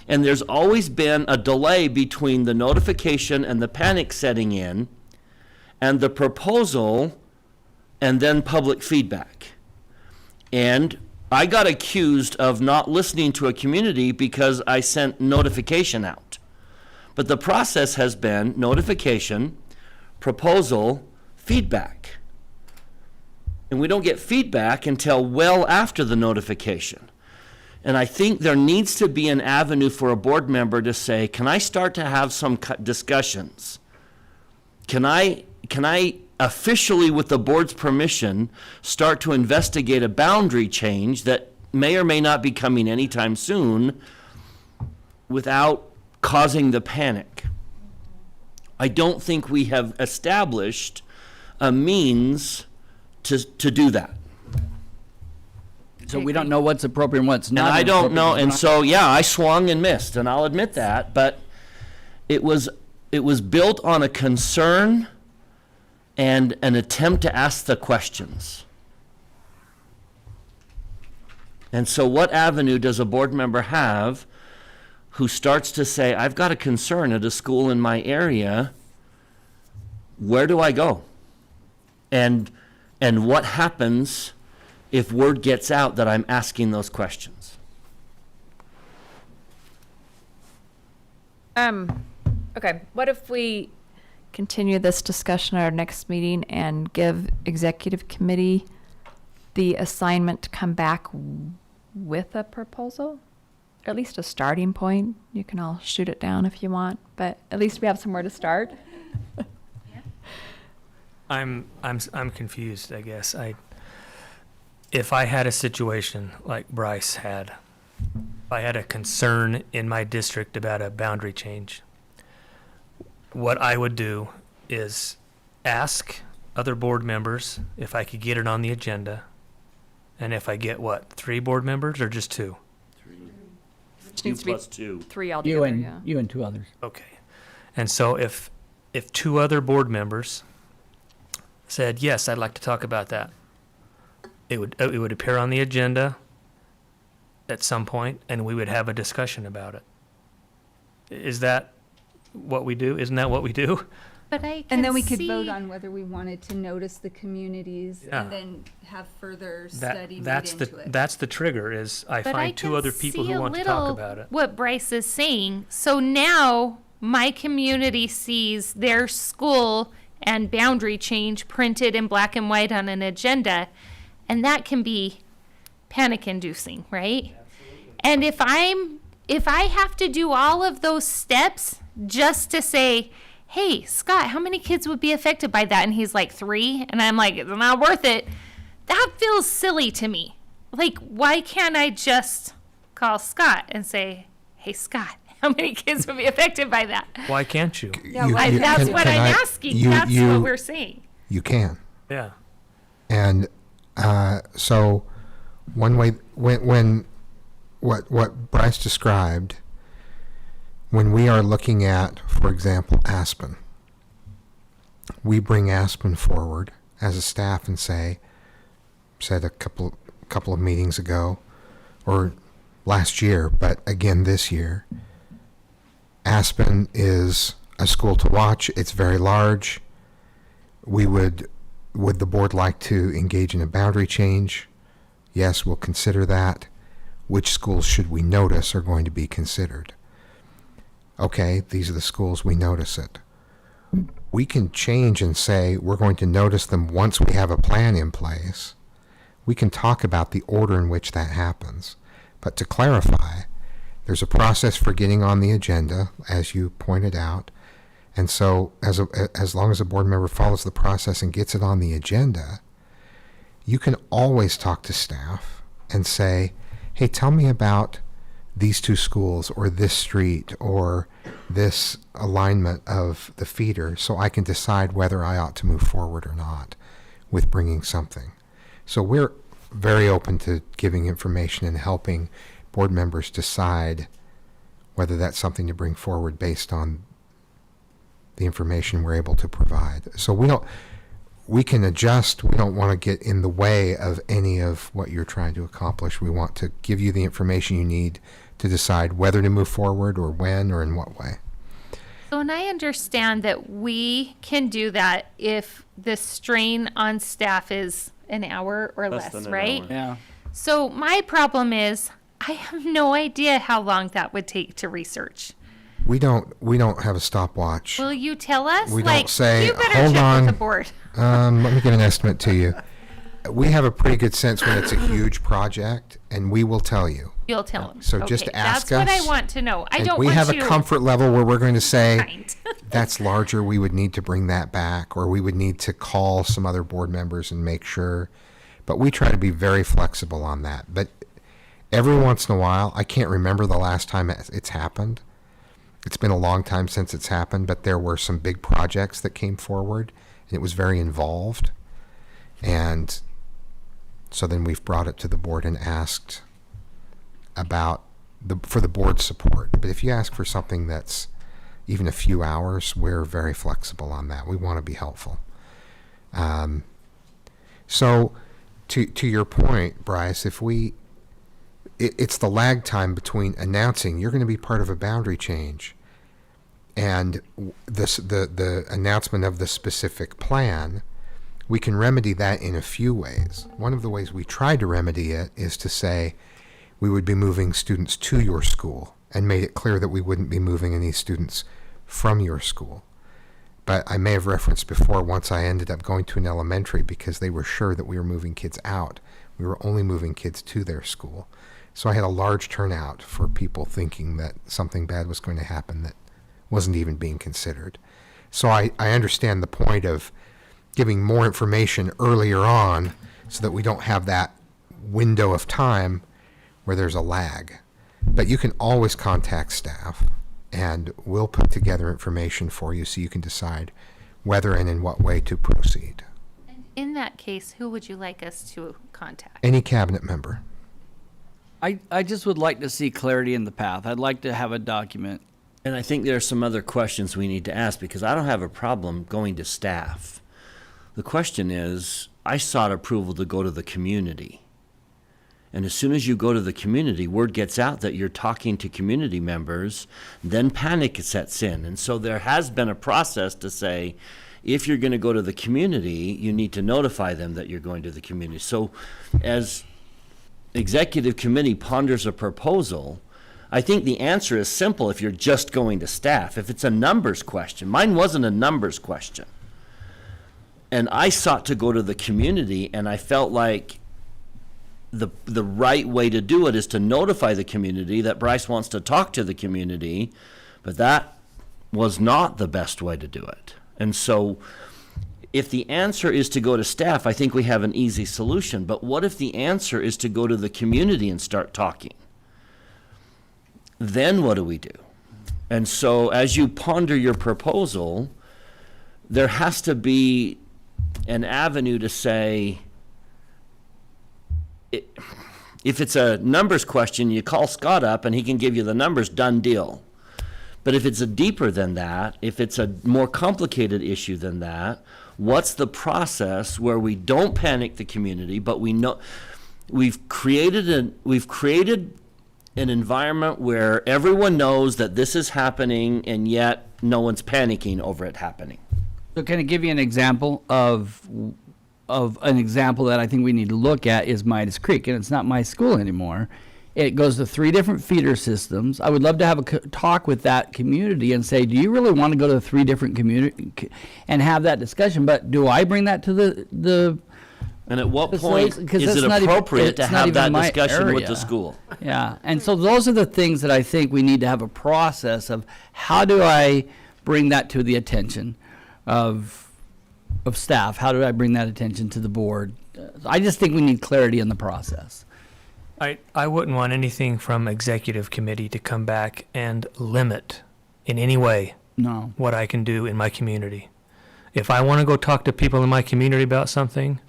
And there's always been a delay between the notification and the panic setting in and the proposal and then public feedback. And I got accused of not listening to a community because I sent notification out. But the process has been notification, proposal, feedback. And we don't get feedback until well after the notification. And I think there needs to be an avenue for a board member to say, can I start to have some discussions? Can I officially, with the board's permission, start to investigate a boundary change that may or may not be coming anytime soon without causing the panic? I don't think we have established a means to do that. So we don't know what's appropriate and what's not. And I don't know, appropriate. and so, yeah, I swung and missed, and I'll admit that, but it was built on a concern and an attempt to ask the questions. And so what avenue does a board member have who starts to say, I've got a concern at a school in my area, where do I go? And what happens if word gets out that I'm asking those questions? Okay, what if we continue this discussion at our next meeting and give executive committee the assignment to come back with a proposal? Or at least a starting point. You can all shoot it down if you want, but at least we have somewhere to start. I'm confused, I guess. If I had a situation like Bryce had, I had a concern in my district about a boundary change, what I would do is ask other board members if I could get it on the agenda. And if I get what, 3 board members or just 2? Which needs to be 2. 3 altogether, yeah. You and 2 others. Okay. And so if 2 other board members said, yes, I'd like to talk about that, it would appear on the agenda at some point, and we would have a discussion about it. Is that what we do? Isn't that what we do? But I can And then we could see- vote on whether we wanted to notice the communities Yeah. and then have further study made That's into it. that's the trigger is I But find 2 can other people see who a want to talk little about it. What Bryce is saying. So now my community sees their school and boundary change printed in black and white on an agenda, and that can be panic inducing, right? And if I have to do all of those steps just to say, hey, Scott, how many kids would be affected by that? And he's like, 3. And I'm like, it's not worth it. That feels silly to me. Like, why can't I just call Scott and say, hey, Scott, how many kids would be affected by that? Why can't you? That's what I'm asking. That's what we're saying. You can. Yeah. And so one way, when what Bryce described, when we are looking at, for example, Aspen, we bring Aspen forward as a staff and said a couple of meetings ago, or last year, but again this year, Aspen is a school to watch. It's very large. Would the board like to engage in a boundary change? Yes, we'll consider that. Which schools should we notice are going to be considered? Okay, these are the schools, we notice it. We can change and say we're going to notice them once we have a plan in place. We can talk about the order in which that happens. But to clarify, there's a process for getting on the agenda, as you pointed out. And so as long as a board member follows the process and gets it on the agenda, you can always talk to staff and say, hey, tell me about these 2 schools or this street or this alignment of the feeder so I can decide whether I ought to move forward or not with bringing something. So we're very open to giving information and helping board members decide whether that's something to bring forward based on the information we're able to provide. So we can adjust. We don't want to get in the way of any of what you're trying to accomplish. We want to give you the information you need to decide whether to move forward or when or in what way. So, and I understand that we can do that if the strain on staff is an hour or less, right? Yeah. So my problem is I have no idea how long that would take to research. We don't have a stopwatch. Will you tell us? We don't say, you better hold check on. with the board. Let me get an estimate to you. We have a pretty good sense when it's a huge project, and we will tell you. You'll tell them. So just ask That's what I us, want to know. I And don't we want have you a comfort level where we're going to say, Kind. that's larger, we would need to bring that back, or we would need to call some other board members and make sure. But we try to be very flexible on that. But every once in a while, I can't remember the last time it's happened. It's been a long time since it's happened, but there were some big projects that came forward, and it was very involved. And so then we've brought it to the board and asked about for the board's support. But if you ask for something that's even a few hours, we're very flexible on that. We want to be helpful. So to your point, Bryce, it's the lag time between announcing you're going to be part of a boundary change and the announcement of the specific plan. We can remedy that in a few ways. One of the ways we tried to remedy it is to say we would be moving students to your school and made it clear that we wouldn't be moving any students from your school. But I may have referenced before, once I ended up going to an elementary because they were sure that we were moving kids out. We were only moving kids to their school. So I had a large turnout for people thinking that something bad was going to happen that wasn't even being considered. So I understand the point of giving more information earlier on so that we don't have that window of time where there's a lag. But you can always contact staff, and we'll put together information for you so you can decide whether and in what way to proceed. In that case, who would you like us to contact? Any cabinet member. I just would like to see clarity in the path. I'd like to have a document. And I think there are some other questions we need to ask, because I don't have a problem going to staff. The question is, I sought approval to go to the community. And as soon as you go to the community, word gets out that you're talking to community members, then panic sets in. And so there has been a process to say, if you're going to go to the community, you need to notify them that you're going to the community. So as executive committee ponders a proposal, I think the answer is simple if you're just going to staff. If it's a numbers question, mine wasn't a numbers question. And I sought to go to the community, and I felt like the right way to do it is to notify the community that Bryce wants to talk to the community, but that was not the best way to do it. And so if the answer is to go to staff, I think we have an easy solution. But what if the answer is to go to the community and start talking? Then what do we do? And so as you ponder your proposal, there has to be an avenue to say, if it's a numbers question, you call Scott up and he can give you the numbers, done deal. But if it's a deeper than that, if it's a more complicated issue than that, what's the process where we don't panic the community, but we know we've created an environment where everyone knows that this is happening, and yet no one's panicking over it happening. So can I give you an example of an example that I think we need to look at is Midas Creek, and it's not my school anymore. It goes to 3 different feeder systems. I would love to have a talk with that community and say, do you really want to go to 3 different community and have that discussion? But do I bring that to the And at what facilities? point 'Cause is that's it not even- appropriate to it's not have even that my discussion with area. the school? Yeah, and so those are the things that I think we need to have a process of how do I bring that to the attention of staff? How do I bring that attention to the board? I just think we need clarity in the process. I wouldn't want anything from executive committee to come back and limit in any way No. what I can do in my community. If I want to go talk to people in my community about something,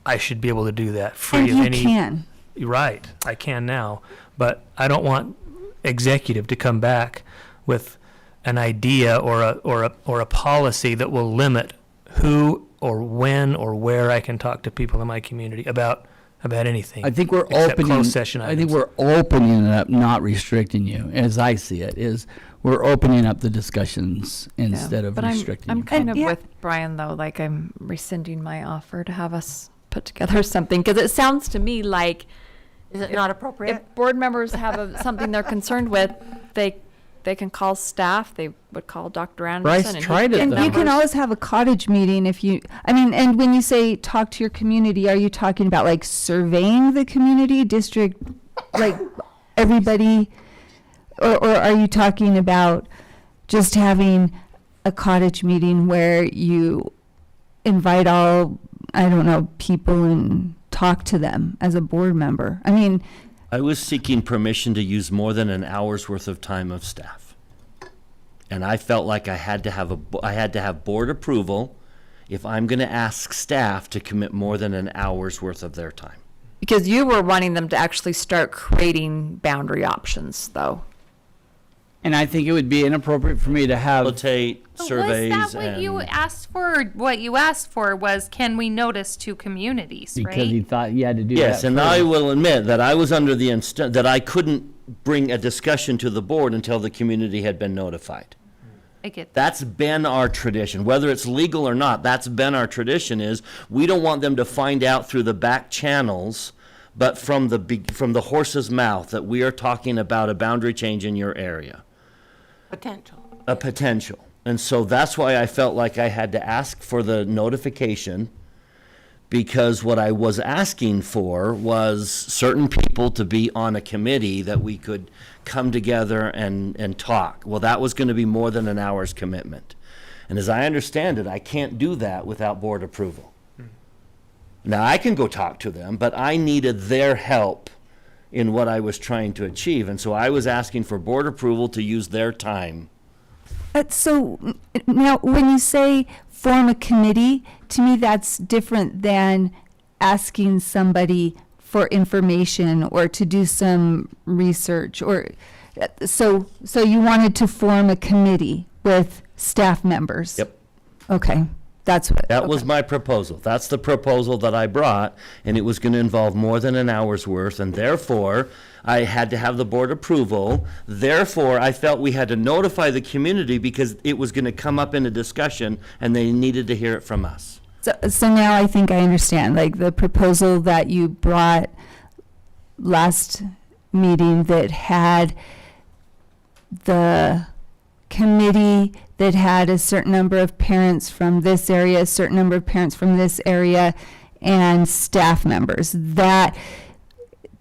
I should be able to do that free And of you any. can. Right, I can now, but I don't want executive to come back with an idea or a policy that will limit who or when or where I can talk to people in my community about anything. I think we're except opening. closed session I think items. we're opening it up, not restricting you. As I see it, is we're opening up the discussions instead of But restricting. I'm you. kind of yeah. with Brian, though, like I'm rescinding my offer to have us put together something, because it sounds to me like Is it not appropriate? if board members have something they're concerned with, they can call staff, they would call Dr. Anderson. Bryce and he tried can it, get And though. you can numbers. always have a cottage meeting if you, I mean, and when you say talk to your community, are you talking about like surveying the community district, like everybody? Or are you talking about just having a cottage meeting where you invite all, I don't know, people and talk to them as a board member? I mean, I was seeking permission to use more than an hour's worth of time of staff. And I felt like I had to have board approval if I'm going to ask staff to commit more than an hour's worth of their time. Because you were wanting them to actually start creating boundary options, though. And I think it would be inappropriate for me to have. Facilitate surveys Was that what you and asked for? What you asked for was, can we notice to communities, Because right? he thought he had to do yes, that. and first. I will admit that I was under the that I couldn't bring a discussion to the board until the community had been notified. I get that. That's been our tradition, whether it's legal or not. That's been our tradition. Is we don't want them to find out through the back channels, but from the horse's mouth that we are talking about a boundary change in your area. Potential. A potential. And so that's why I felt like I had to ask for the notification, because what I was asking for was certain people to be on a committee that we could come together and talk. Well, that was going to be more than an hour's commitment. And as I understand it, I can't do that without board approval. Now, I can go talk to them, but I needed their help in what I was trying to achieve. And so I was asking for board approval to use their time. Now, when you say form a committee, to me that's different than asking somebody for information or to do some research. Or so you wanted to form a committee with staff members. Yep. Okay, that's what. That was my proposal. That's the proposal that I brought, and it was going to involve more than an hour's worth, and therefore, I had to have the board approval. Therefore, I felt we had to notify the community because it was going to come up in a discussion, and they needed to hear it from us. So now I think I understand, like the proposal that you brought last meeting that had the committee that had a certain number of parents from this area, a certain number of parents from this area, and staff members. That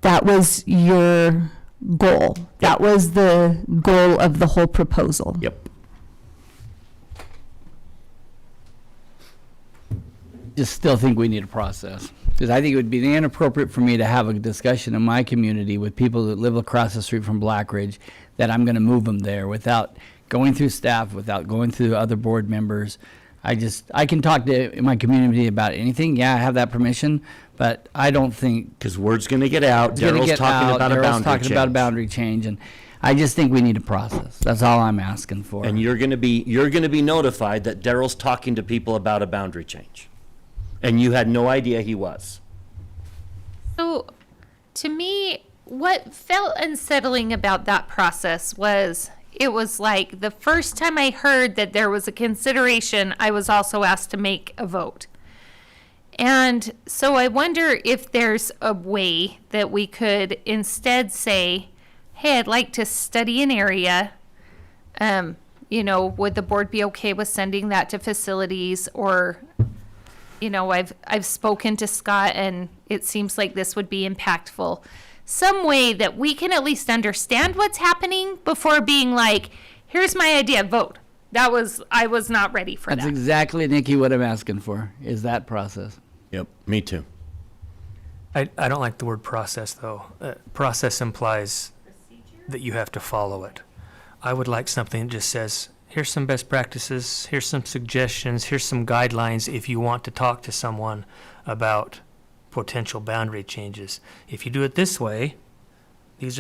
was your goal. That was the goal of the whole proposal. Yep. Just still think we need a process. Because I think it would be inappropriate for me to have a discussion in my community with people that live across the street from Black Ridge that I'm going to move them there without going through staff, without going through other board members. I can talk to my community about anything. Yeah, I have that permission, but I don't think. Because word's going to get out. Daryl's talking about a boundary change. About a boundary change, and I just think we need a process. That's all I'm asking for. And you're going to be notified that Daryl's talking to people about a boundary change. And you had no idea he was. So, to me, what felt unsettling about that process was it was like the first time I heard that there was a consideration, I was also asked to make a vote. And so I wonder if there's a way that we could instead say, hey, I'd like to study an area. Would the board be okay with sending that to facilities? Or, I've spoken to Scott and it seems like this would be impactful. Some way that we can at least understand what's happening before being like, here's my idea, vote. I was not ready for that. That's exactly, Nikki, what I'm asking for, is that process. Yep, me too. I don't like the word process, though. Process implies that you have to follow it. I would like something that just says, here's some best practices, here's some suggestions, here's some guidelines if you want to talk to someone about potential boundary changes. If you do it this way, these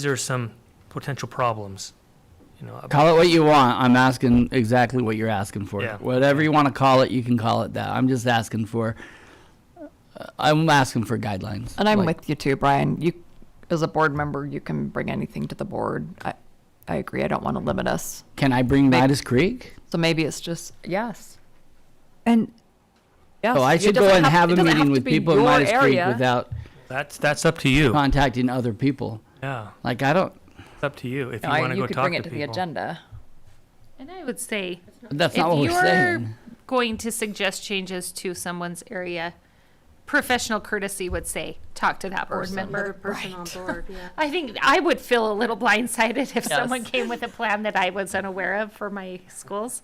are some potential problems. Call it what you want. I'm asking exactly what you're asking for. Yeah. Whatever you want to call it, you can call it that. I'm just asking for. I'm asking for guidelines. And I'm with you too, Brian. You, as a board member, you can bring anything to the board. I agree. I don't want to limit us. Can I bring Midas Creek? So maybe it's just yes. And yes, So I should go and have a meeting with people in Midas Creek without That's up to you. contacting other people. Yeah, Like I don't. it's up to you if you No, want to you go could talk bring to it to people. the agenda. And I would say, That's if not what we're you're saying. going to suggest changes to someone's area, professional courtesy would say, talk to that board member. person on board, yeah. I think I would feel a little blindsided if Yes. someone came with a plan that I was unaware of for my schools.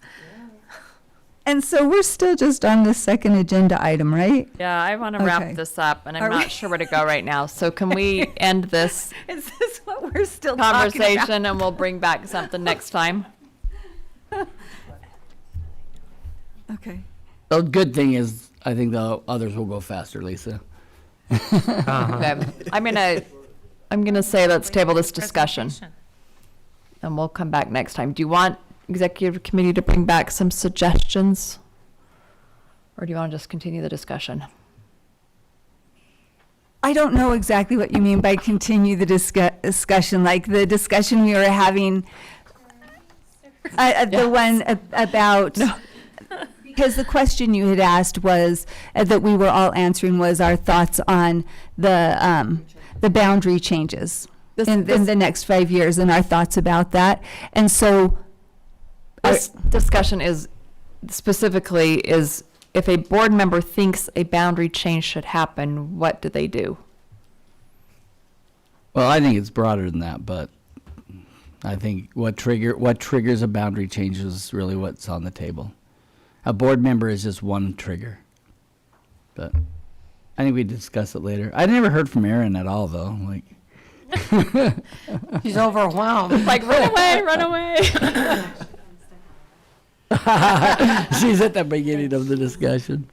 And so we're still just on the second agenda item, right? Yeah, I want to Okay. wrap this up, and I'm Are we- not sure where to go right now. So can we end this Is this what we're still talking about? conversation, and we'll bring back something next time? Okay. The good thing is, I think the others will go faster, Lisa. Okay. I'm gonna say let's table this discussion, Presentation. and we'll come back next time. Do you want executive committee to bring back some suggestions, or do you want to just continue the discussion? I don't know exactly what you mean by continue the discussion, like the discussion we were having, the one about, because the question you had asked was, that we were all answering was our thoughts on the boundary changes in the next 5 years and our thoughts about that. And so, This discussion is specifically is if a board member thinks a boundary change should happen, what do they do? Well, I think it's broader than that, but I think what triggers a boundary change is really what's on the table. A board member is just one trigger. But I think we discuss it later. I never heard from Aaron at all, though. Like, She's overwhelmed. Like, run away, run away. She's at the beginning of the discussion.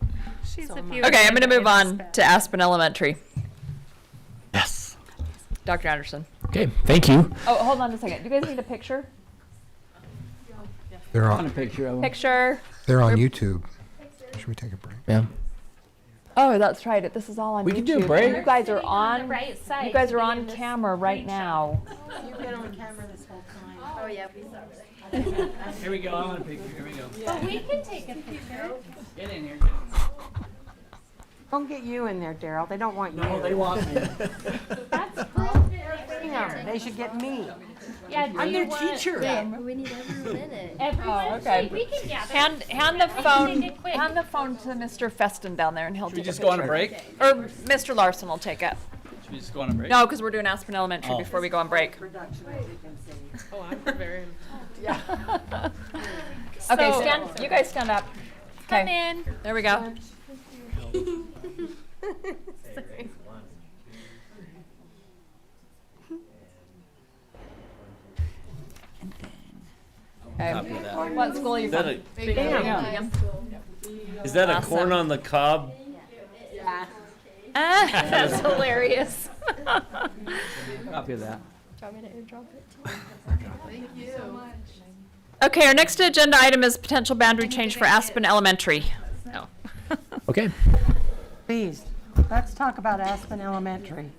Okay, I'm going to move on to Aspen Elementary. Yes. Dr. Anderson. Okay, thank you. Oh, hold on a second. Do you guys need a picture? They're On a on, picture of 'em. Picture. they're on YouTube. Should we take a break? Yeah. Oh, that's right. This is all on We YouTube. can do a break. You guys are on. Right side. You guys to are be on in this camera right now. You've been on camera this whole time. Oh, yeah, we saw it. Here we go. I want a picture. Here we go. But we can take a picture. Get in here. Don't get you in there, Daryl. They don't want you. No, they want me. That's cool. Bring 'em. They should get me. Yeah, I'm their teacher. We need every minute. Oh, okay. We can gather. Hand the We can phone. take it quick. Hand the phone to Mr. Feston down there, and he'll Should we take just a go on a picture. break? Or Mr. Larson will take it. Should we just go on a break? No, because we're doing Aspen Elementary Oh. before we go on break. Oh, I'm very. Okay, So- stand. You guys stand up. Come Okay, in. there we go. Sorry. Okay. What school are you from? Is that Awesome. corn on the cob? That's hilarious. Copy of that. Okay, our next agenda item is potential boundary change for Aspen Elementary. Oh. Okay. Please, let's talk about Aspen Elementary.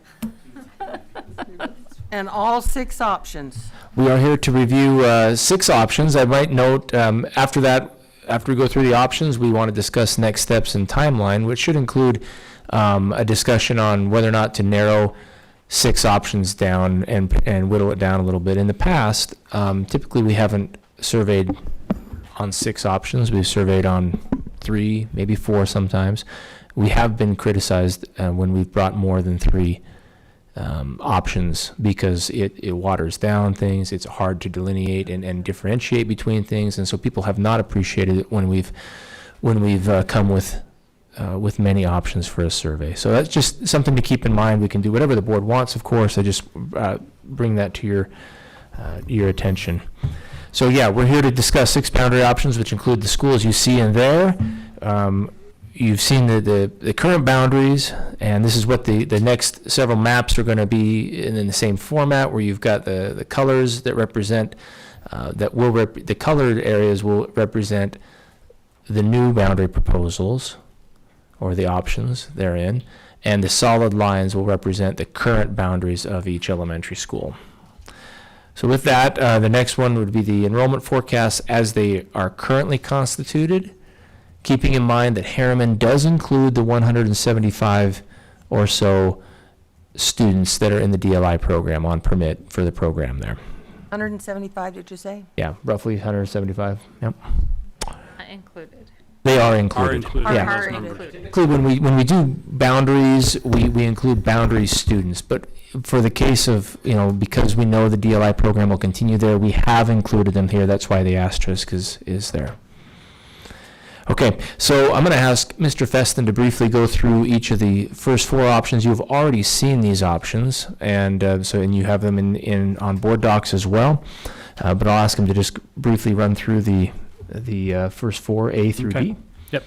And all 6 options. We are here to review 6 options. I might note after that, after we go through the options, we want to discuss next steps and timeline, which should include a discussion on whether or not to narrow 6 options down and whittle it down a little bit. In the past, typically we haven't surveyed on 6 options. We've surveyed on 3, maybe 4 sometimes. We have been criticized when we've brought more than 3 options because it waters down things. It's hard to delineate and differentiate between things, and so people have not appreciated it when we've come with many options for a survey. So that's just something to keep in mind. We can do whatever the board wants, of course. I just bring that to your attention. So yeah, we're here to discuss 6 boundary options, which include the schools you see in there. You've seen the current boundaries, and this is what the next several maps are going to be in the same format, where you've got the colors that represent, the colored areas will represent the new boundary proposals, or the options therein, and the solid lines will represent the current boundaries of each elementary school. So with that, the next one would be the enrollment forecasts as they are currently constituted, keeping in mind that Harriman does include the 175 or so students that are in the DLI program on permit for the program there. 175, did you say? Yeah, roughly 175. Yep. Not included. They are included. Yeah. Are included. Include when we do boundaries, we include boundary students. But for the case of, because we know the DLI program will continue there, we have included them here. That's why the asterisk is there. Okay, so I'm going to ask Mr. Feston to briefly go through each of the first 4 options. You've already seen these options, and you have them in on board docs as well. But I'll ask him to just briefly run through the first 4, A through Okay. D. Yep.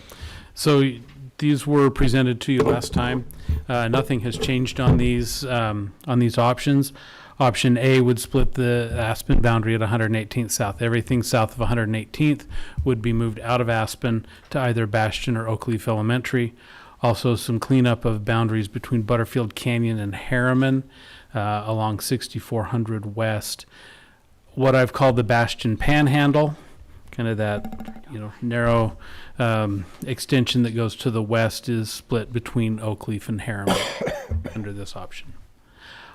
So these were presented to you last time. Nothing has changed on these options. Option A would split the Aspen boundary at 118th South. Everything south of 118th would be moved out of Aspen to either Bastion or Oakleaf Elementary. Also some cleanup of boundaries between Butterfield Canyon and Harriman along 6400 West. What I've called the Bastion Panhandle, kind of that narrow extension that goes to the west, is split between Oakleaf and Harriman under this option.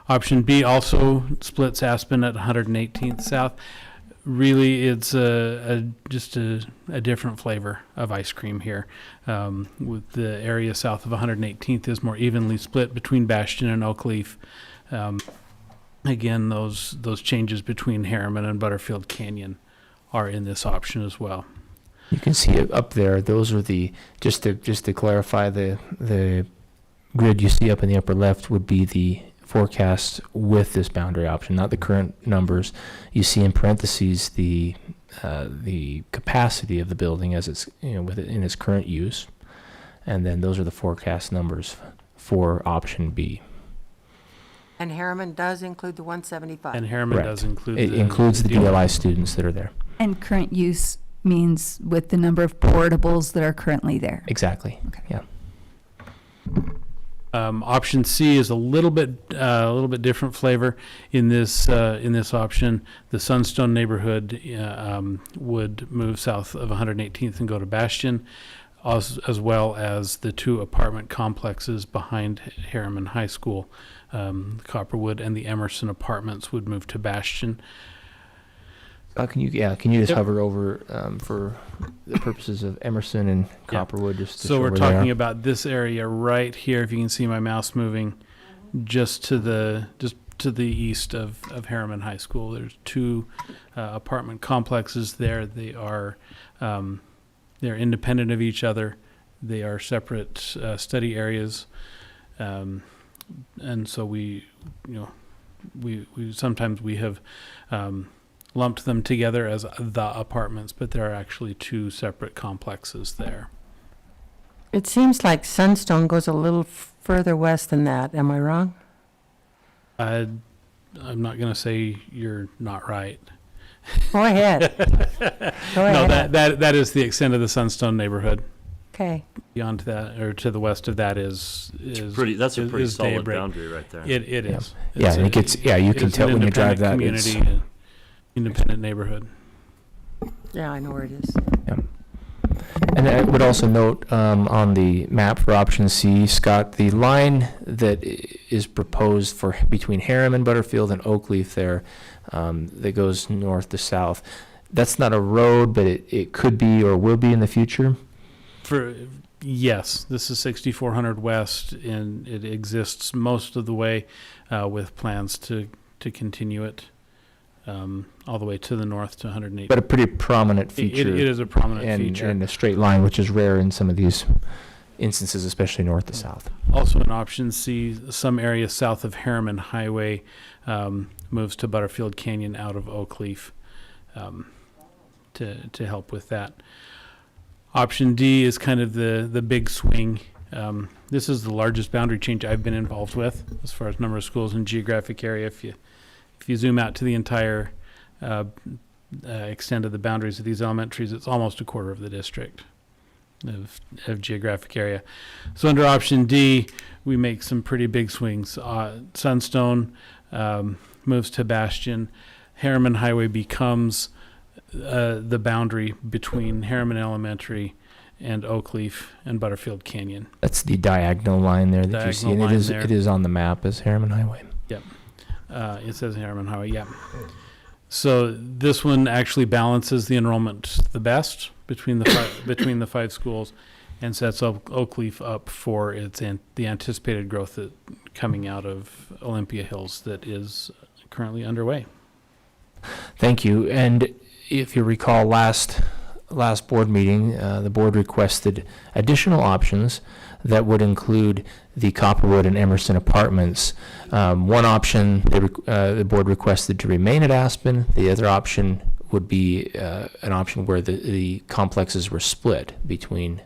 Option B also splits Aspen at 118th South. Really, it's just a different flavor of ice cream here. With the area south of 118th is more evenly split between Bastion and Oakleaf. Again, those changes between Harriman and Butterfield Canyon are in this option as well. You can see it up there. Those are just to clarify, the grid you see up in the upper left would be the forecast with this boundary option, not the current numbers. You see in parentheses the capacity of the building as it's, with it in its current use, and then those are the forecast numbers for option B. And Harriman does include the 175. And Harriman Correct. does include It includes the DLI students that are there. And current use means with the number of portables that are currently there. Exactly. Okay. Yeah. Option C is a little bit different flavor in this option. The Sunstone neighborhood would move south of 118th and go to Bastion, as well as the two apartment complexes behind Harriman High School. Copperwood and the Emerson apartments would move to Bastion. Can you just Yep. hover over for the purposes of Emerson and Copperwood? Just to So show we're where they are? talking about this area right here. If you can see my mouse moving, just to the east of Harriman High School. There's two apartment complexes there. They are they're independent of each other. They are separate study areas, and so we sometimes we have lumped them together as the apartments, but there are actually two separate complexes there. It seems like Sunstone goes a little further west than that. Am I wrong? I'm not going to say you're not right. Go ahead. Go No, ahead. that is the extent of the Sunstone neighborhood. Okay. Beyond that, or to the west of that is pretty. That's a pretty is solid Daybreak. boundary right there. It is. Yeah, It's and a- it gets you it can is tell an when you drive that. independent It's, community, independent neighborhood. Yeah, I know where it is. And I would also note on the map for option C, Scott, the line that is proposed for between Harriman, Butterfield, and Oakleaf there, that goes north to south. That's not a road, but it could be or will be in the future. Yes, this is 6400 West, and it exists most of the way with plans to continue it all the way to the north to 108. But a pretty prominent feature. It is a prominent feature. And a straight line, which is rare in some of these instances, especially north to south. Also in option C, some area south of Harriman Highway moves to Butterfield Canyon out of Oakleaf to help with that. Option D is kind of the big swing. This is the largest boundary change I've been involved with as far as number of schools and geographic area. If you zoom out to the entire extent of the boundaries of these elementaries, it's almost a quarter of the district of geographic area. So under option D, we make some pretty big swings. Sunstone moves to Bastion. Harriman Highway becomes the boundary between Harriman Elementary and Oakleaf and Butterfield Canyon. That's the diagonal line there that you see, and Diagonal line it is on the map as Harriman Highway. Yep. It says Harriman Highway, yeah. So this one actually balances the enrollment the best between the five schools, and sets Oakleaf up for the anticipated growth that coming out of Olympia Hills that is currently underway. Thank you. And if you recall last board meeting, the board requested additional options that would include the Copperwood and Emerson apartments. One option the board requested to remain at Aspen. The other option would be an option where the complexes were split between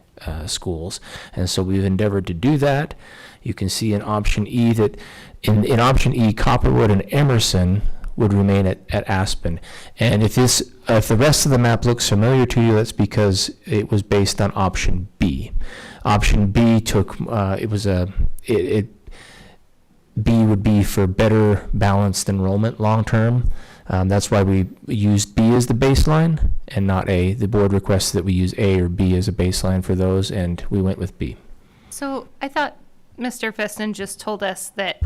schools. And so we've endeavored to do that. You can see in option E that in option E, Copperwood and Emerson would remain at Aspen. And if the rest of the map looks familiar to you, that's because it was based on option B. Option B took B would be for better balanced enrollment long term. That's why we used B as the baseline and not A. The board requested that we use A or B as a baseline for those, and we went with B. So I thought Mr. Feston just told us that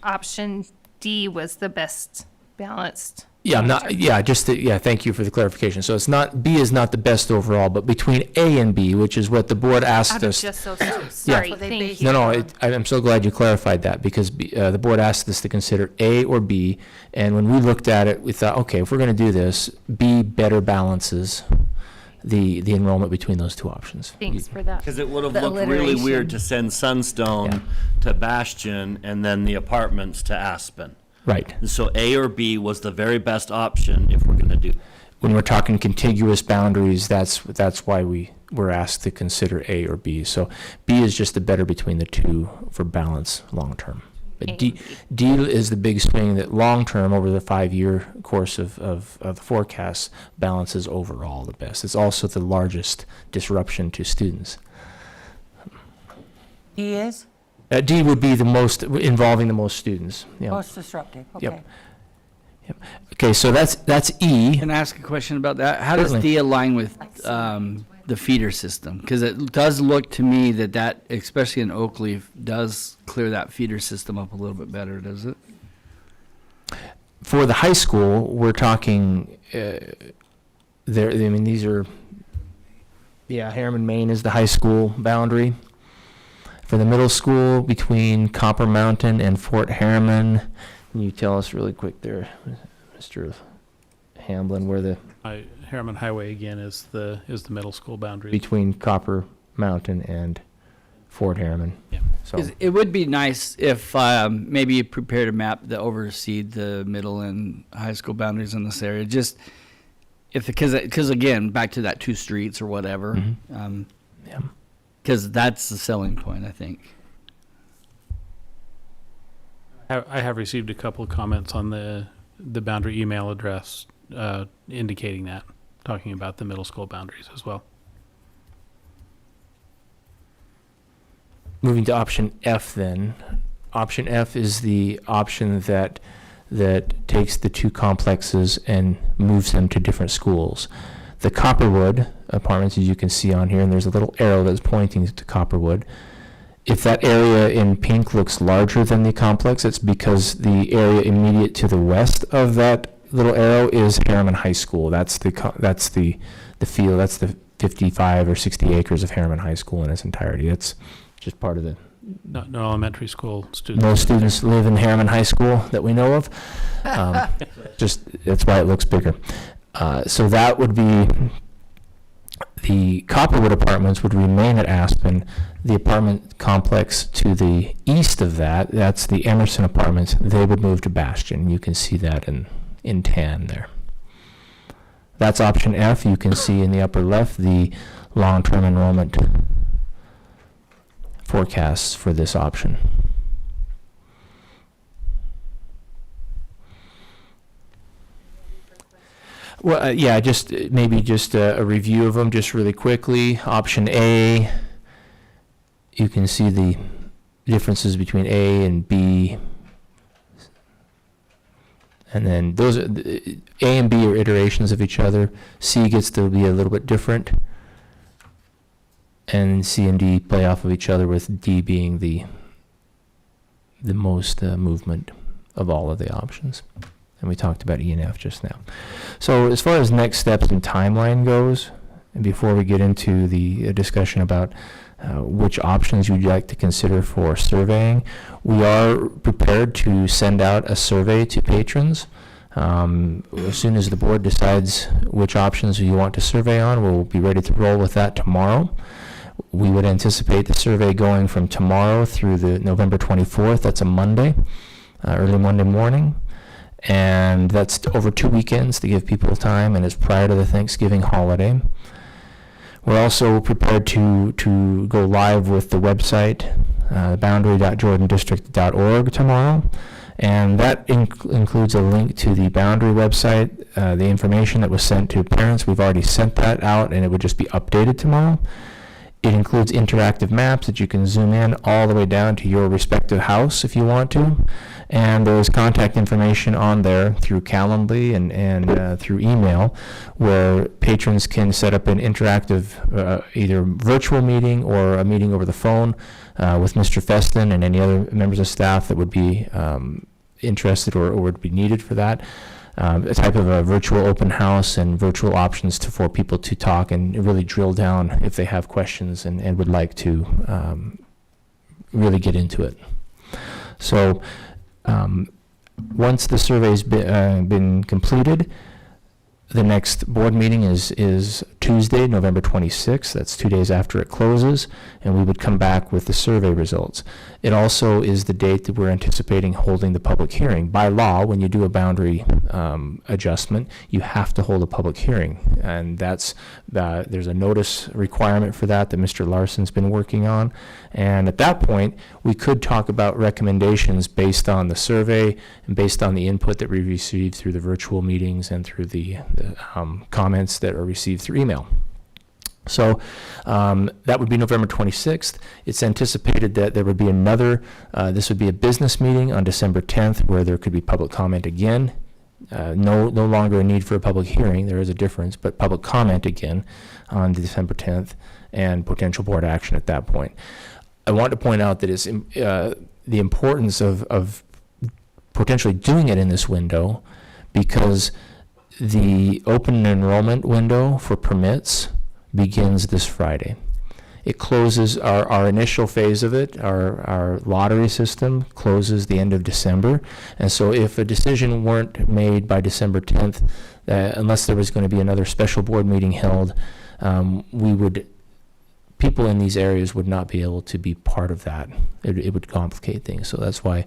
option D was the best balanced. Yeah, thank you for the clarification. So it's not, B is not the best overall, but between A and B, which is what the board asked us. Sorry, thank you. No, I'm so glad you clarified that, because the board asked us to consider A or B, and when we looked at it, we thought, okay, if we're going to do this, B better balances the enrollment between those two options. Thanks for that. Because it would have The looked really alliteration. weird to send Sunstone to Bastion and then the apartments to Aspen. Right. So A or B was the very best option if we're going to do. When we're talking contiguous boundaries, that's why we were asked to consider A or B. So B is just the better between the two for balance long term. But D is the big swing that long term over the 5-year course of the forecast balances overall the best. It's also the largest disruption to students. He is D would be the most involving the most students. Yeah. most disruptive. Okay. Yep. Okay, so that's E. Can I ask a question about that? How does Certainly. D align with the feeder system? Because it does look to me that especially in Oakleaf, does clear that feeder system up a little bit better, does it? For the high school, we're talking, these are, Harriman, Maine is the high school boundary. For the middle school, between Copper Mountain and Fort Harriman, can you tell us really quick there, Mr. Hamblin, where the, Harriman Highway again is the middle school boundary. between Copper Mountain and Fort Harriman? Yeah. So, It would be nice if maybe you prepared a map that overseed the middle and high school boundaries in this area. Just because again, back to that 2 streets or whatever. yeah. Because that's the selling point, I think. I have received a couple of comments on the boundary email address indicating that, talking about the middle school boundaries as well. Moving to option F then. Option F is the option that takes the 2 complexes and moves them to different schools. The Copperwood apartments, as you can see on here, and there's a little arrow that's pointing to Copperwood. If that area in pink looks larger than the complex, it's because the area immediate to the west of that little arrow is Harriman High School. That's the field. That's the 55 or 60 acres of Harriman High School in its entirety. That's just part of the. No elementary school students. Most students live in Harriman High School that we know of. Just that's why it looks bigger. So that would be the Copperwood apartments would remain at Aspen. The apartment complex to the east of that, that's the Emerson apartments, they would move to Bastion. You can see that in tan there. That's option F. You can see in the upper left the long-term enrollment forecasts for this option. Well, just maybe just a review of them just really quickly. Option A, you can see the differences between A and B. And then those are, A and B are iterations of each other. C gets to be a little bit different. And C and D play off of each other, with D being the most movement of all of the options. And we talked about E and F just now. So as far as next steps and timeline goes, and before we get into the discussion about which options you'd like to consider for surveying, we are prepared to send out a survey to patrons. As soon as the board decides which options you want to survey on, we'll be ready to roll with that tomorrow. We would anticipate the survey going from tomorrow through the November 24th. That's a Monday, early Monday morning. And that's over 2 weekends to give people time, and it's prior to the Thanksgiving holiday. We're also prepared to go live with the website, boundary.jordandistrict.org tomorrow. And that includes a link to the Boundary website, the information that was sent to parents. We've already sent that out, and it would just be updated tomorrow. It includes interactive maps that you can zoom in all the way down to your respective house if you want to. And there's contact information on there through Calendly and through email, where patrons can set up an interactive either virtual meeting or a meeting over the phone with Mr. Feston and any other members of staff that would be interested or would be needed for that. A type of a virtual open house and virtual options for people to talk and really drill down if they have questions and would like to really get into it. So once the survey's been completed, The next board meeting is Tuesday, November 26th. That's 2 days after it closes, and we would come back with the survey results. It also is the date that we're anticipating holding the public hearing. By law, when you do a boundary adjustment, you have to hold a public hearing, and there's a notice requirement for that Mr. Larson's been working on. And at that point, we could talk about recommendations based on the survey and based on the input that we received through the virtual meetings and through the comments that are received through email. So that would be November 26th. It's anticipated that there would be another, this would be a business meeting on December 10th where there could be public comment again. No longer a need for a public hearing. There is a difference, but public comment again on December 10th and potential board action at that point. I want to point out that it's the importance of potentially doing it in this window, because the open enrollment window for permits begins this Friday. It closes, our initial phase of it, our lottery system closes the end of December. And so if a decision weren't made by December 10th, unless there was going to be another special board meeting held, people in these areas would not be able to be part of that. It would complicate things. So that's why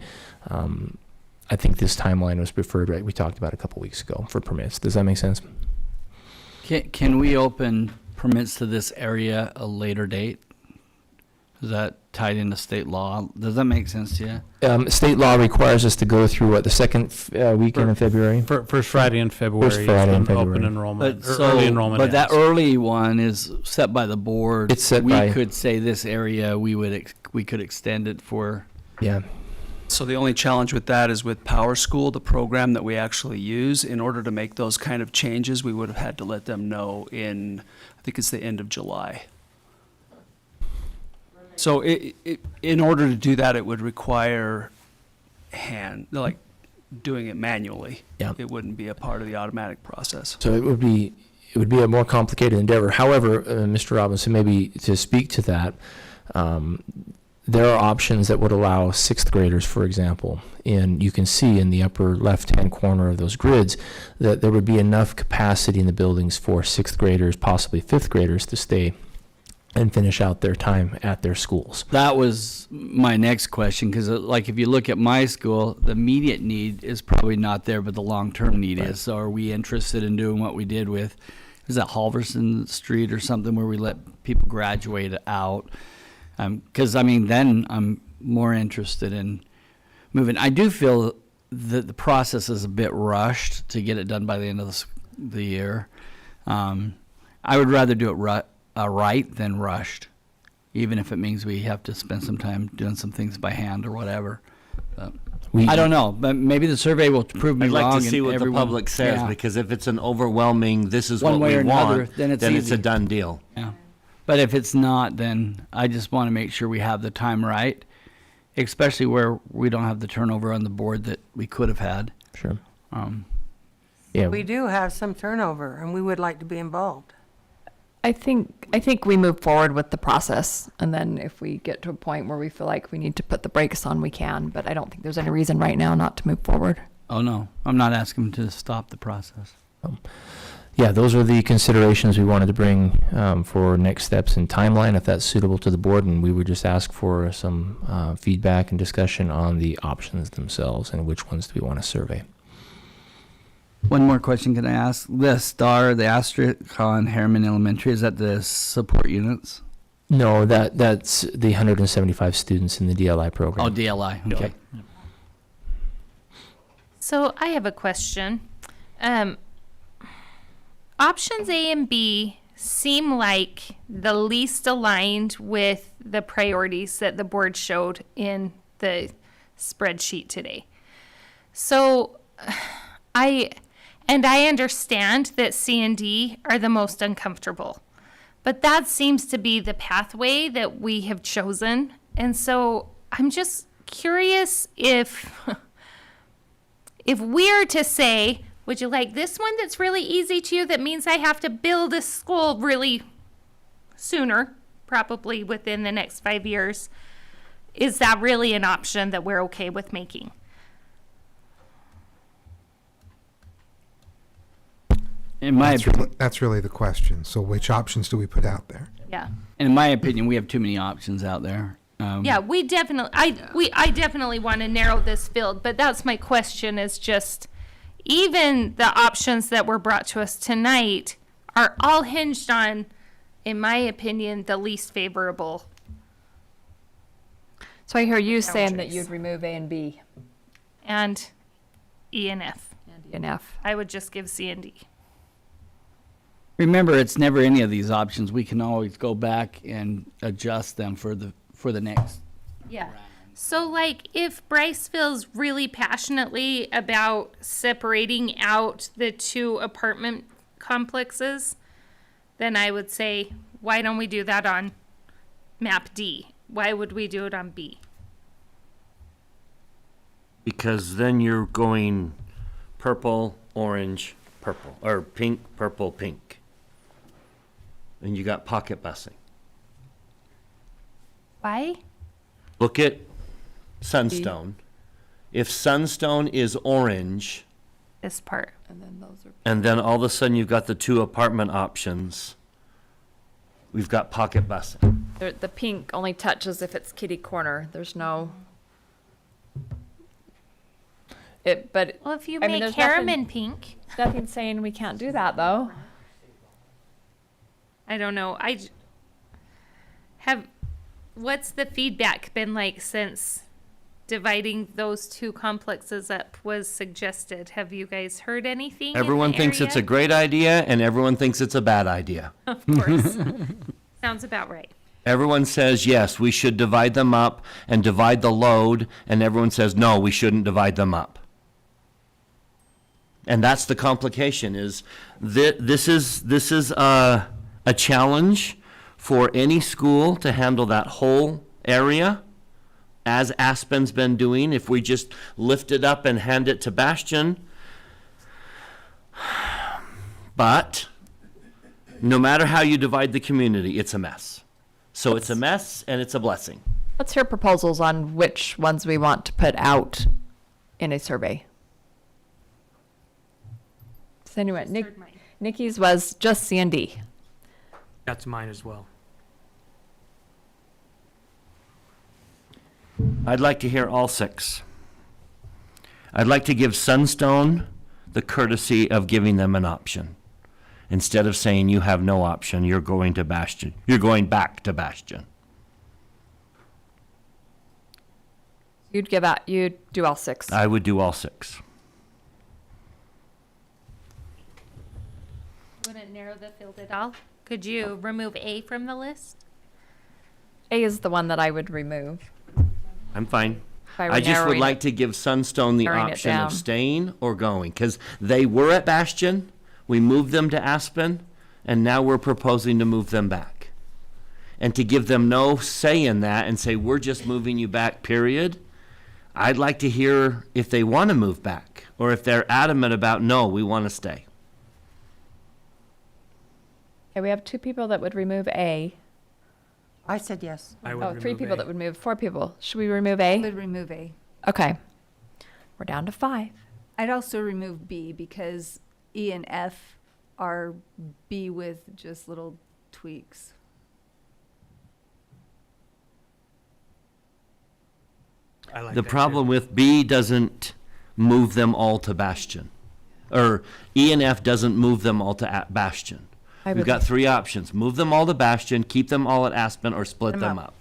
I think this timeline was preferred, right? We talked about a couple weeks ago for permits. Does that make sense? Can we open permits to this area a later date? Is that tied into state law? Does that make sense to you? State law requires us to go through the second weekend in February? First Friday in February. First Friday in February. Open enrollment, But, early enrollment. but that ends. early one is set by the board. It's set we by- could say this area, we could extend it for. Yeah. So the only challenge with that is with Power School, the program that we actually use. In order to make those kind of changes, we would have had to let them know in, I think it's the end of July. So in order to do that, it would require doing it manually. Yeah. It wouldn't be a part of the automatic process. So it would be a more complicated endeavor. However, Mr. Robinson, maybe to speak to that, there are options that would allow sixth graders, for example, and you can see in the upper left-hand corner of those grids that there would be enough capacity in the buildings for sixth graders, possibly fifth graders, to stay and finish out their time at their schools. That was my next question, because like if you look at my school, the immediate need is probably not there, but the long-term need is. So are we interested in doing what we did with, is that Halverson Street or something, where we let people graduate out? Because then I'm more interested in moving. I do feel that the process is a bit rushed to get it done by the end of the year. I would rather do it right than rushed, even if it means we have to spend some time doing some things by hand or whatever. I don't know, but maybe the survey will prove me I'd wrong. like to see and what the everyone- public says, yeah. because if it's an overwhelming, this is One what way we or another, want, then it's it's easy. a done deal. Yeah. But if it's not, then I just want to make sure we have the time right, especially where we don't have the turnover on the board that we could have had. Sure. Yeah. We do have some turnover, and we would like to be involved. I think we move forward with the process, and then if we get to a point where we feel like we need to put the brakes on, we can, but I don't think there's any reason right now not to move forward. Oh, no, I'm not asking them to stop the process. Yeah, those are the considerations we wanted to bring for next steps and timeline, if that's suitable to the board, and we would just ask for some feedback and discussion on the options themselves and which ones do we want to survey. One more question can I ask? The star, the asterisk on Harriman Elementary, is that the support units? No, that's the 175 students in the DLI program. Oh, DLI, okay. So I have a question. Options A and B seem like the least aligned with the priorities that the board showed in the spreadsheet today. So I understand that C and D are the most uncomfortable, but that seems to be the pathway that we have chosen. And so I'm just curious if we're to say, would you like this one that's really easy to you that means I have to build a school really sooner, probably within the next 5 years? Is that really an option that we're okay with making? In my opinion, That's really the question. So which options do we put out there? Yeah. and in my opinion, we have too many options out there. Yeah, we definitely, I definitely want to narrow this field, but that's my question is just, even the options that were brought to us tonight are all hinged on, in my opinion, the least favorable. So I hear you saying that Boundaries. you'd remove A and B And E and F. and E and F. I would just give C and D. Remember, it's never any of these options. We can always go back and adjust them for the next. Yeah. So like if Bryce feels really passionately about separating out the two apartment complexes, then I would say, why don't we do that on map D? Why would we do it on B? Because then you're going purple, orange, purple, or pink, purple, pink. And you got pocket busing. Why? Look at Sunstone. If Sunstone is orange, This part. and then all of a sudden you've got the two apartment options, we've got pocket busing. The pink only touches if it's kitty corner. There's no. But Well, if you I mean, make there's Harriman pink, nothing saying we can't do that though. I don't know. What's the feedback been like since dividing those two complexes up was suggested? Have you guys heard anything? Everyone thinks it's a great idea, and everyone thinks it's a bad idea. Of course. Sounds about right. Everyone says, yes, we should divide them up and divide the load, and everyone says, no, we shouldn't divide them up. And that's the complication, is this is a challenge for any school to handle that whole area, as Aspen's been doing. If we just lift it up and hand it to Bastion. But no matter how you divide the community, it's a mess. So it's a mess and it's a blessing. Let's hear proposals on which ones we want to put out in a survey. So anyway, Nikki's was just C and D. That's mine as well. I'd like to hear all six. I'd like to give Sunstone the courtesy of giving them an option. Instead of saying you have no option, you're going to Bastion. You're going back to Bastion. You'd do all six. I would do all six. Wouldn't narrow the field at all? Could you remove A from the list? A is the one that I would remove. I'm fine. If I were I just would narrowing like it- to give Sunstone the narrowing it option down. of staying or going, because they were at Bastion, we moved them to Aspen, and now we're proposing to move them back. And to give them no say in that and say, we're just moving you back, period. I'd like to hear if they want to move back, or if they're adamant about, no, we want to stay. Okay, we have 2 people that would remove A. I said yes. I would Oh, 3 remove people A. that would move, 4 people. Should we remove A? Would remove A. Okay. We're down to 5. I'd also remove B because E and F are B with just little tweaks. I like The that problem too. with B doesn't move them all to Bastion. Or E and F doesn't move them all to Bastion. I We've would- got 3 options. Move them all to Bastion, keep them all at Aspen, or split them up.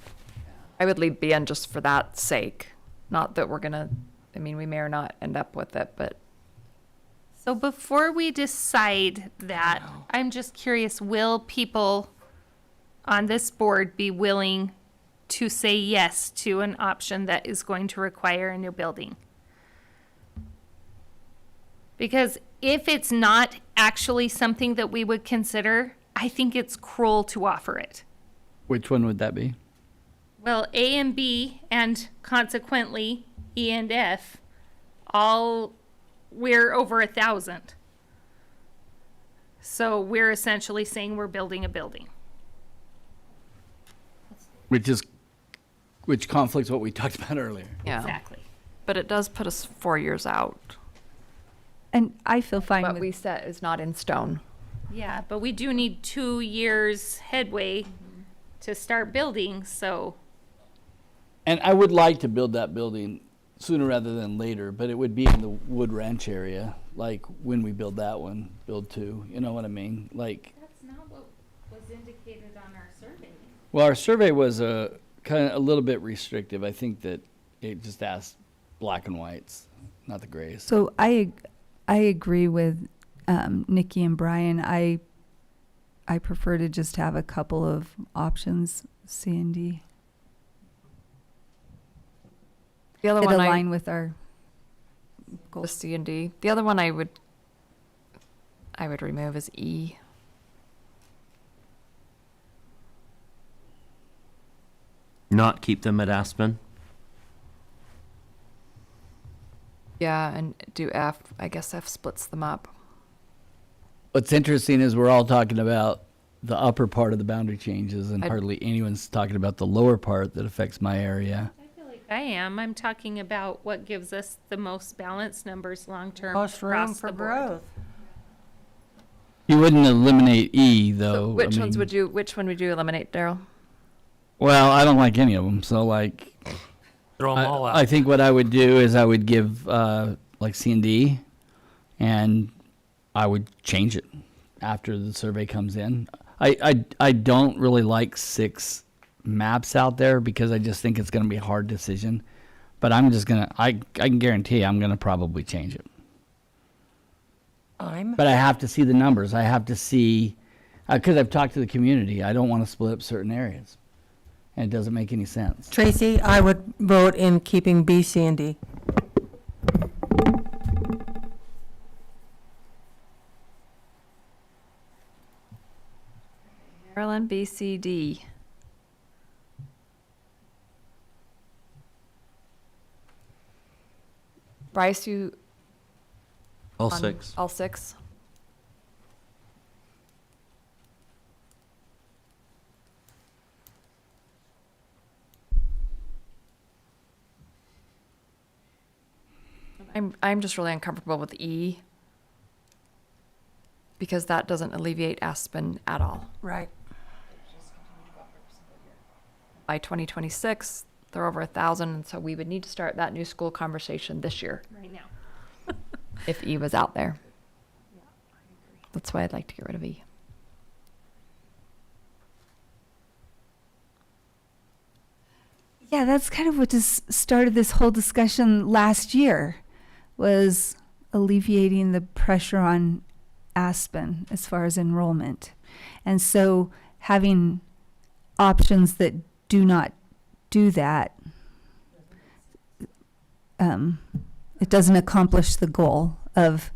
I would leave B in just for that sake. Not that we're gonna, I mean, we may or not end up with it, but So before we decide that, I'm just curious, will people on this board be willing to say yes to an option that is going to require a new building? Because if it's not actually something that we would consider, I think it's cruel to offer it. Which one would that be? Well, A and B, and consequently E and F, we're over 1,000. So we're essentially saying we're building a building. Which conflicts what we talked about earlier. yeah. Exactly. But it does put us 4 years out. And I feel fine What with we set is not in stone. Yeah, but we do need 2 years headway to start building, so. And I would like to build that building sooner rather than later, but it would be in the Wood Ranch area, like when we build that one, build 2, you know what I mean? Like, That's not what was indicated on our survey. well, our survey was kind of a little bit restrictive. I think that it just asked black and whites, not the grays. So I agree with Nikki and Brian. I prefer to just have a couple of options, C and D. The other It one align with our goals, C and D. The other one I would remove is E. Not keep them at Aspen. Yeah, and do F. I guess F splits them up. What's interesting is we're all talking about the upper part of the boundary changes, and I'd- hardly anyone's talking about the lower part that affects my area. I feel like I am. I'm talking about what gives us the most balanced numbers long-term Most room across for the board. growth. You wouldn't eliminate E, though. So which I ones mean- would you? Which one would you eliminate, Daryl? Well, I don't like any of them, so like, Throw them all out. I think what I would do is I would give like C and D, and I would change it after the survey comes in. I don't really like 6 maps out there because I just think it's going to be a hard decision. But I'm just gonna I can guarantee I'm gonna probably change it. But I have to see the numbers. I have to see because I've talked to the community. I don't want to split up certain areas, and it doesn't make any sense. Tracy, I would vote in keeping B, C, and D. Maryland, B, C, D. Bryce, you All on 6. All 6. I'm just really uncomfortable with E because that doesn't alleviate Aspen at all. Right. By 2026, they're over 1,000, and so we would need to start that new school conversation this year Right now. if E was out there. That's why I'd like to get rid of E. Yeah, that's kind of what just started this whole discussion last year, was alleviating the pressure on Aspen as far as enrollment. And so having options that do not do that, it doesn't accomplish the goal of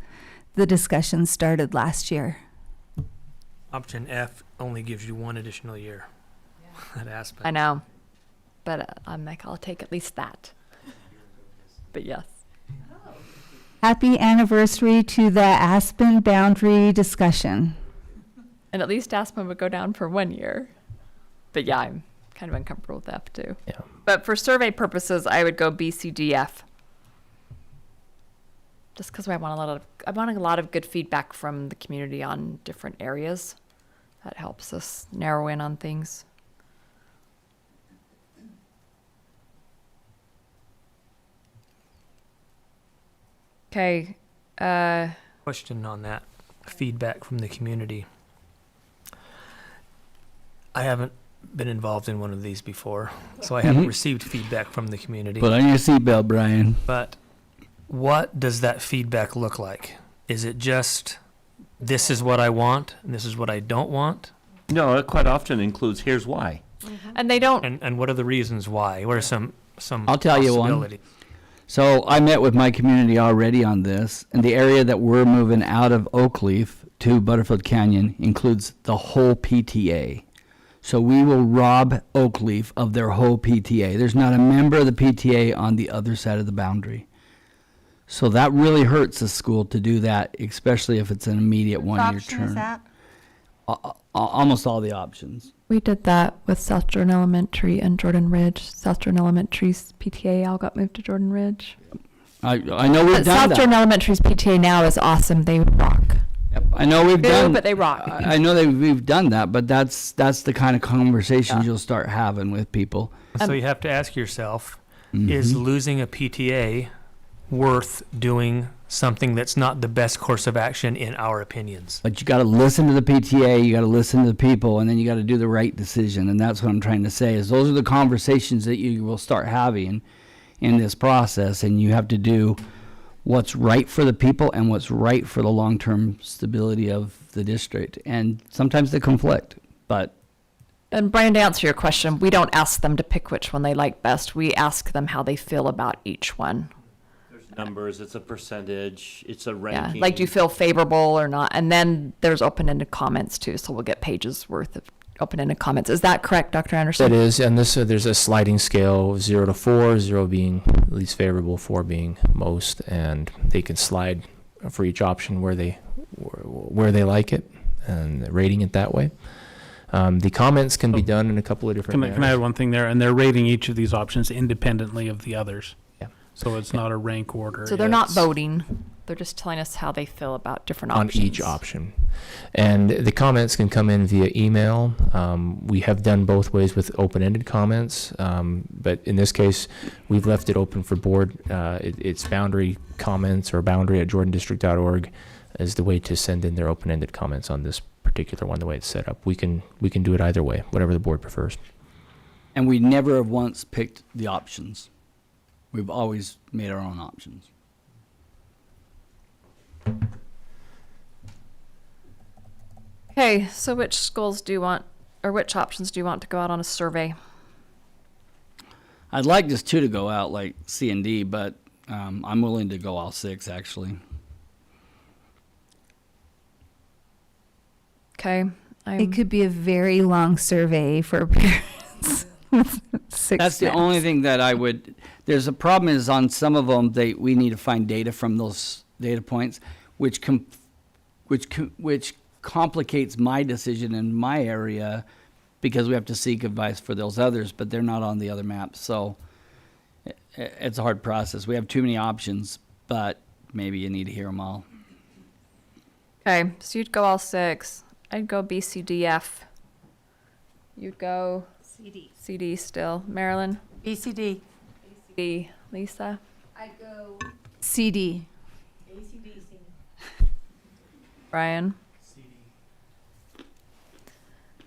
the discussion started last year. Option F only gives you 1 additional year at Aspen. I know, but I'm like, I'll take at least that. But yes. Happy anniversary to the Aspen boundary discussion. And at least Aspen would go down for 1 year. But yeah, I'm kind of uncomfortable with F too. Yeah. But for survey purposes, I would go B, C, D, F. Just because I want a lot of good feedback from the community on different areas. That helps us narrow in on things. Okay. Question on that feedback from the community. I haven't been involved in one of these before, so I haven't received feedback from the community. Put on your seatbelt, Brian. But what does that feedback look like? Is it just, this is what I want, and this is what I don't want? No, it quite often includes here's why. And they don't. And what are the reasons why? What are some I'll tell you one. possibilities? So I met with my community already on this, and the area that we're moving out of Oakleaf to Butterfield Canyon includes the whole PTA. So we will rob Oakleaf of their whole PTA. There's not a member of the PTA on the other side of the boundary. So that really hurts the school to do that, especially if it's an immediate one-year Option is term. that? Almost all the options. We did that with South Jordan Elementary and Jordan Ridge. South Jordan Elementary's PTA all got moved to Jordan Ridge. I know we've But done South that. Jordan Elementary's PTA now is awesome. They rock. I know we've New, done, but they rock. I know that we've done that, but that's the kind of conversations you'll start having with people. So you have to ask yourself, is losing a PTA worth doing something that's not the best course of action in our opinions? But you got to listen to the PTA, you got to listen to the people, and then you got to do the right decision. And that's what I'm trying to say is those are the conversations that you will start having in this process, and you have to do what's right for the people and what's right for the long-term stability of the district. And sometimes they conflict, but And Brian, to answer your question, we don't ask them to pick which one they like best. We ask them how they feel about each one. Numbers, it's a percentage, it's a Yeah, ranking. like do you feel favorable or not? And then there's open-ended comments too, so we'll get pages worth of open-ended comments. Is that correct, Dr. Anderson? That is, and there's a sliding scale, 0 to 4, 0 being least favorable, 4 being most, and they can slide for each option where they like it, and rating it that way. The comments can be done in a couple of different Can I add one thing there? And they're rating each of these options independently of the others. Yeah. So it's not a rank order. So they're not it's- voting. They're just telling us how they feel about different on options. each option. And the comments can come in via email. We have done both ways with open-ended comments, but in this case, we've left it open for board. It's boundary comments or boundary@jordandistrict.org is the way to send in their open-ended comments on this particular one, the way it's set up. We can do it either way, whatever the board prefers. And we never have once picked the options. We've always made our own options. Okay, so which schools do you want, or which options do you want to go out on a survey? I'd like just 2 to go out, like C and D, but I'm willing to go all 6, actually. Okay. It could be a very long survey for parents. with 6 That's the steps. only thing that I would, there's a problem is on some of them, we need to find data from those data points, which complicates my decision in my area because we have to seek advice for those others, but they're not on the other maps. So it's a hard process. We have too many options, but maybe you need to hear them all. Okay, so you'd go all 6. I'd go B, C, D, F. You'd go CD. CD still. Marilyn? BCD. B. Lisa? I'd go CD. Brian?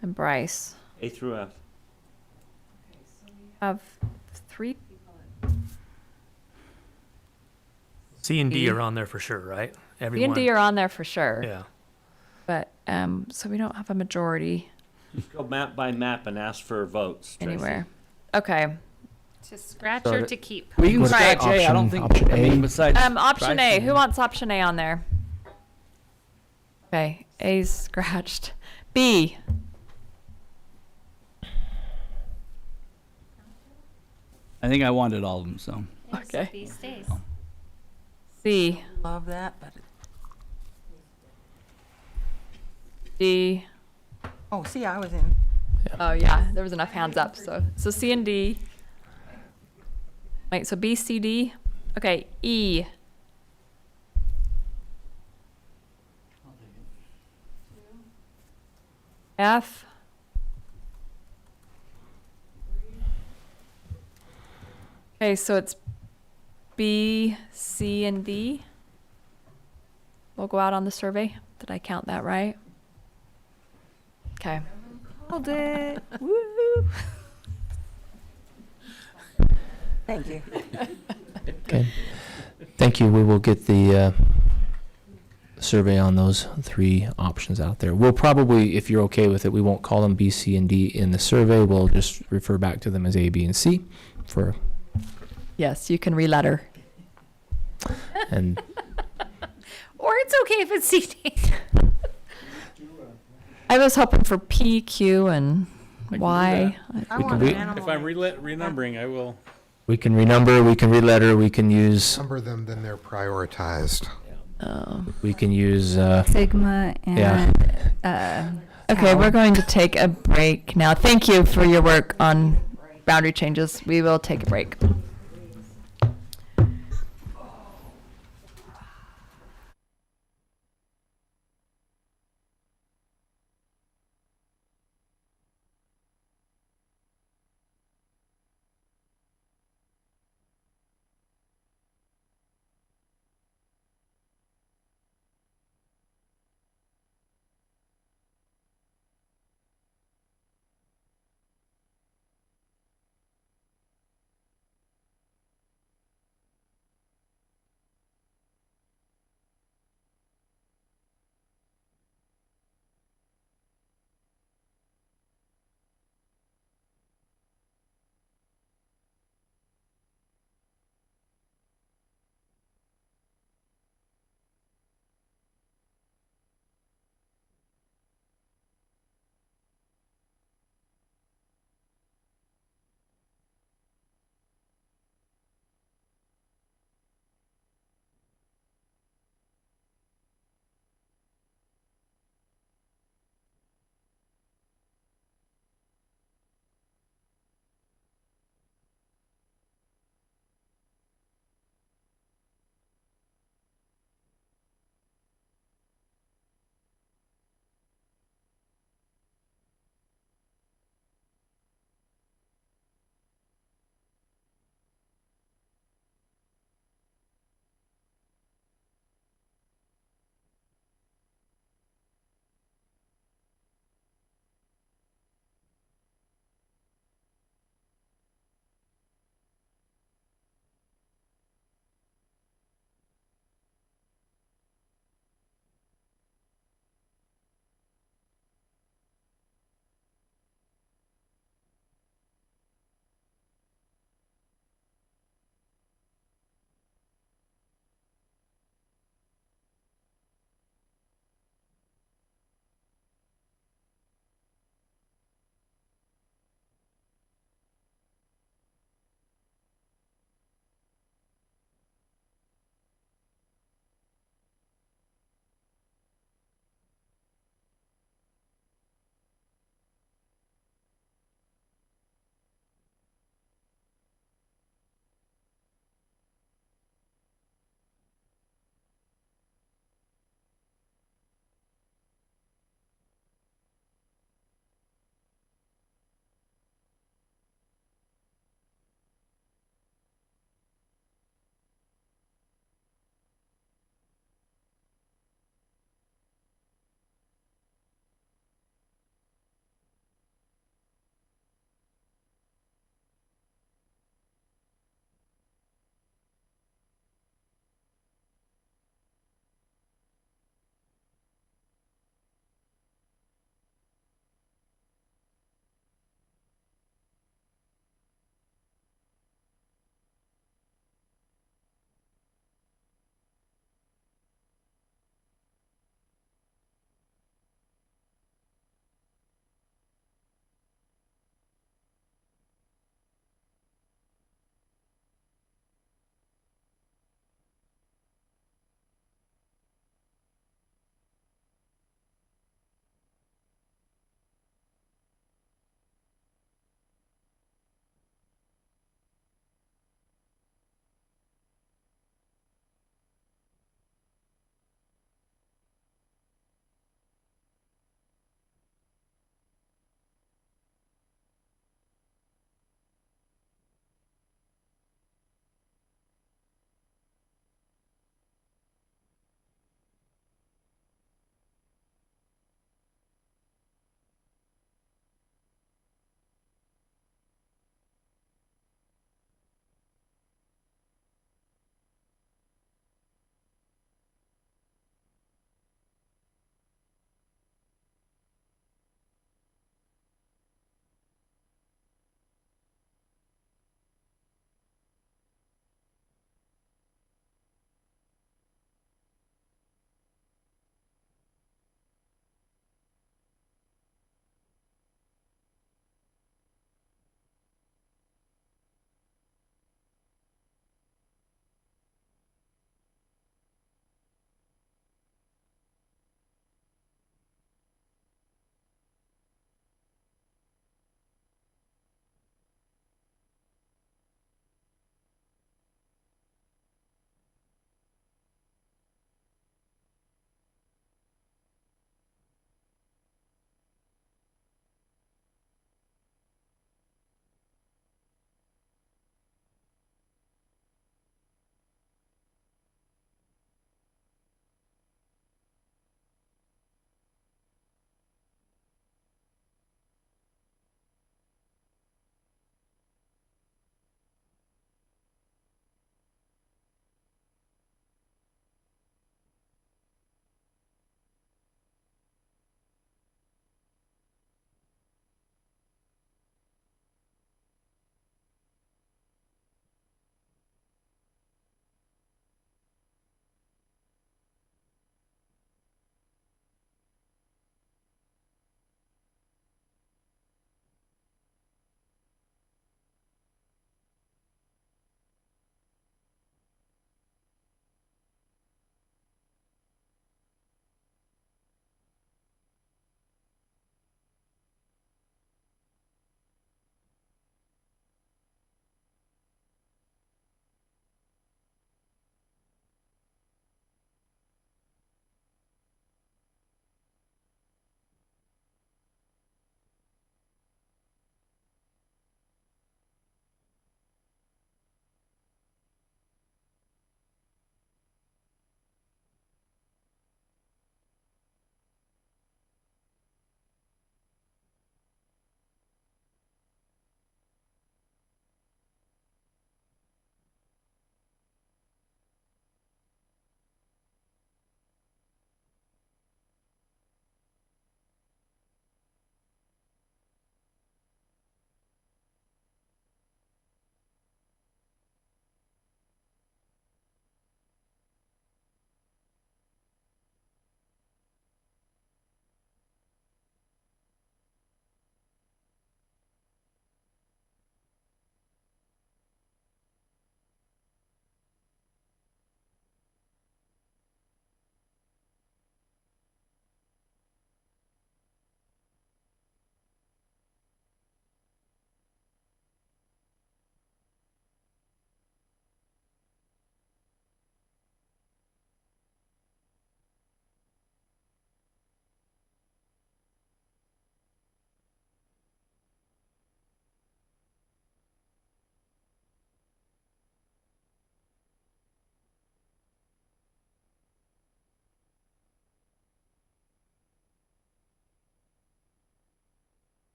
And Bryce. A through F. Have 3 C and D D. are on there for sure, right? B Everyone. and D are on there for sure. Yeah. But, so we don't have a majority Just go map by map and ask for votes. Tracy. anywhere. Okay. To scratch So or the- to keep? We can What scratch A. I don't option- think, option I mean, A? besides. Option A. scratching Who wants option A on there? Okay, A's scratched. B. I think I wanted all of them, so. Okay. B stays. C. Love that, but, D. oh, see, I was in. Oh yeah, there was enough hands up. So C and D. Wait, so B, C, D. Okay, E. F. Okay, so it's B, C, and D. We'll go out on the survey. Did I count that right? Okay. Called it. Woo! Thank you. Okay. Thank you. We will get the survey on those 3 options out there. We'll probably, if you're okay with it, we won't call them B, C, and D in the survey. We'll just refer back to them as A, B, and C for, Yes, you can re-letter. and Or it's okay if it's CD. I was hoping for P, Q, and I can do Y. I We want can an re- animal. If I'm renumbering, I will. we can renumber, we can re-letter, we can use, Number them, then they're prioritized. we can use, Sigma Yeah. and Okay, Tau. we're going to take a break now. Thank you for your work on boundary changes. We will take a break.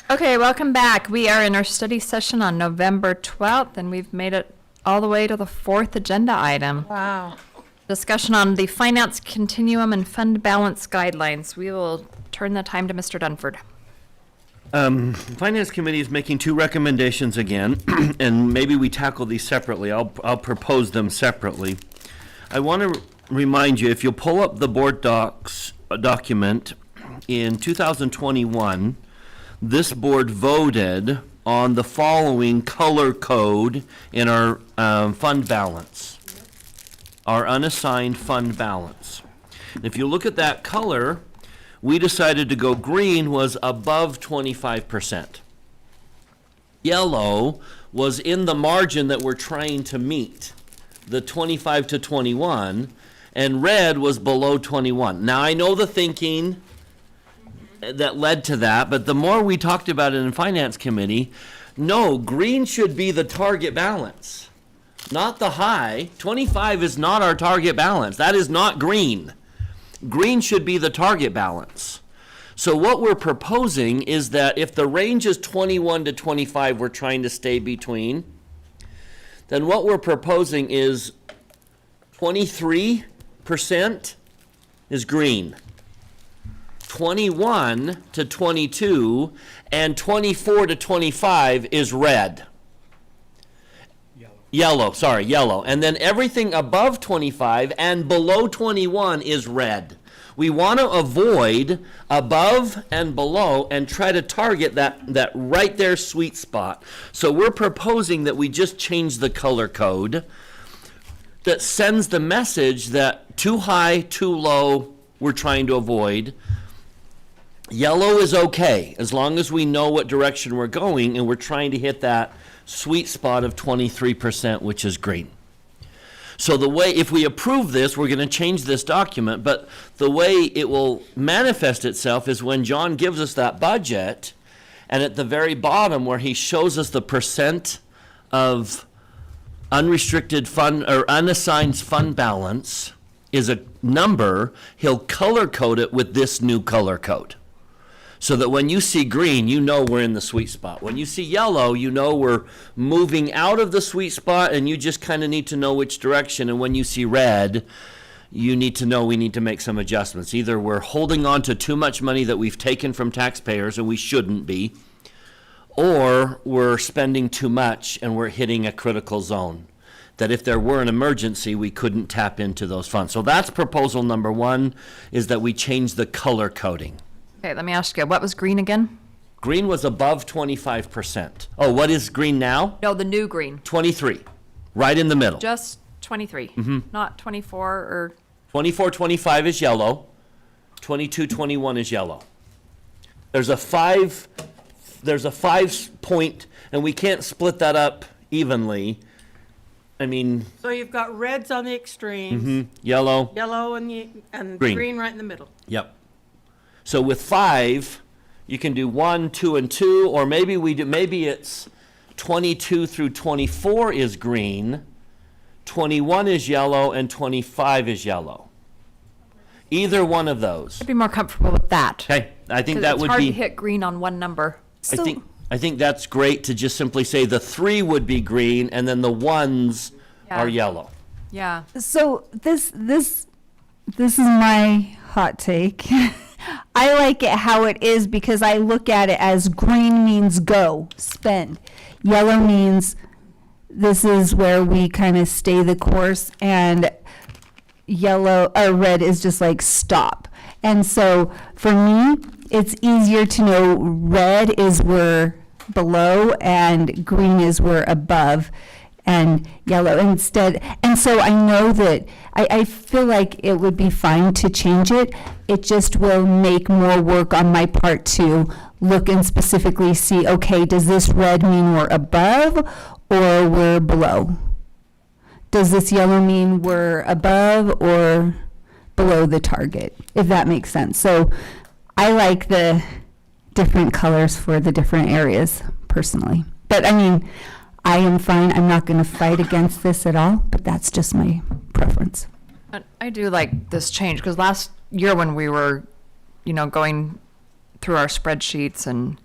Okay, welcome back. We are in our study session on November 12th, and we've made it all the way to the 4th agenda item. Wow. Discussion on the finance continuum and fund balance guidelines. We will turn the time to Mr. Dunford. Finance Committee is making two recommendations again, and maybe we tackle these separately. I'll propose them separately. I want to remind you, if you'll pull up the board docs document, in 2021, this board voted on the following color code in our fund balance, our unassigned fund balance. If you look at that color, we decided to go green was above 25%. Yellow was in the margin that we're trying to meet, the 25 to 21, and red was below 21. Now, I know the thinking that led to that, but the more we talked about it in Finance Committee, no, green should be the target balance, not the high. 25 is not our target balance. That is not green. Green should be the target balance. So what we're proposing is that if the range is 21 to 25, we're trying to stay between, then what we're proposing is 23% is green, 21 to 22, and 24 to 25 is red. Yellow. And then everything above 25 and below 21 is red. We want to avoid above and below and try to target that right there sweet spot. So we're proposing that we just change the color code that sends the message that too high, too low, we're trying to avoid. Yellow is okay, as long as we know what direction we're going and we're trying to hit that sweet spot of 23%, which is green. So the way, if we approve this, we're going to change this document, but the way it will manifest itself is when John gives us that budget, and at the very bottom where he shows us the percent of unrestricted fund or unassigned fund balance is a number, he'll color code it with this new color code. So that when you see green, you know we're in the sweet spot. When you see yellow, you know we're moving out of the sweet spot and you just kind of need to know which direction. And when you see red, you need to know we need to make some adjustments. Either we're holding on to too much money that we've taken from taxpayers and we shouldn't be, or we're spending too much and we're hitting a critical zone. That if there were an emergency, we couldn't tap into those funds. So that's proposal number one, is that we change the color coding. Okay, let me ask you, what was green again? Green was above 25%. Oh, what is green now? No, the new green. 23, right in the middle. Just 23, not 24 or... 24, 25 is yellow. 22, 21 is yellow. There's a 5 point, and we can't split that up evenly. I mean... So you've got reds on the extremes. Yellow. Yellow and green right in the middle. Yep. So with 5, you can do 1, 2, and 2, or maybe it's 22 through 24 is green, 21 is yellow, and 25 is yellow. Either one of those. I'd be more comfortable with that. Okay, I think 'Cause that it's would hard be. to hit green on one number. I think that's great to just simply say the 3 would be green, and then the 1s are yellow. Yeah. So this is my hot take. I like it how it is because I look at it as green means go, spend. Yellow means this is where we kind of stay the course, and red is just like stop. And so for me, it's easier to know red is where below and green is where above and yellow instead. And so I know that I feel like it would be fine to change it. It just will make more work on my part to look and specifically see, okay, does this red mean we're above or we're below? Does this yellow mean we're above or below the target, if that makes sense? So I like the different colors for the different areas personally. But I mean, I am fine. I'm not going to fight against this at all, but that's just my preference. I do like this change because last year when we were, going through our spreadsheets, and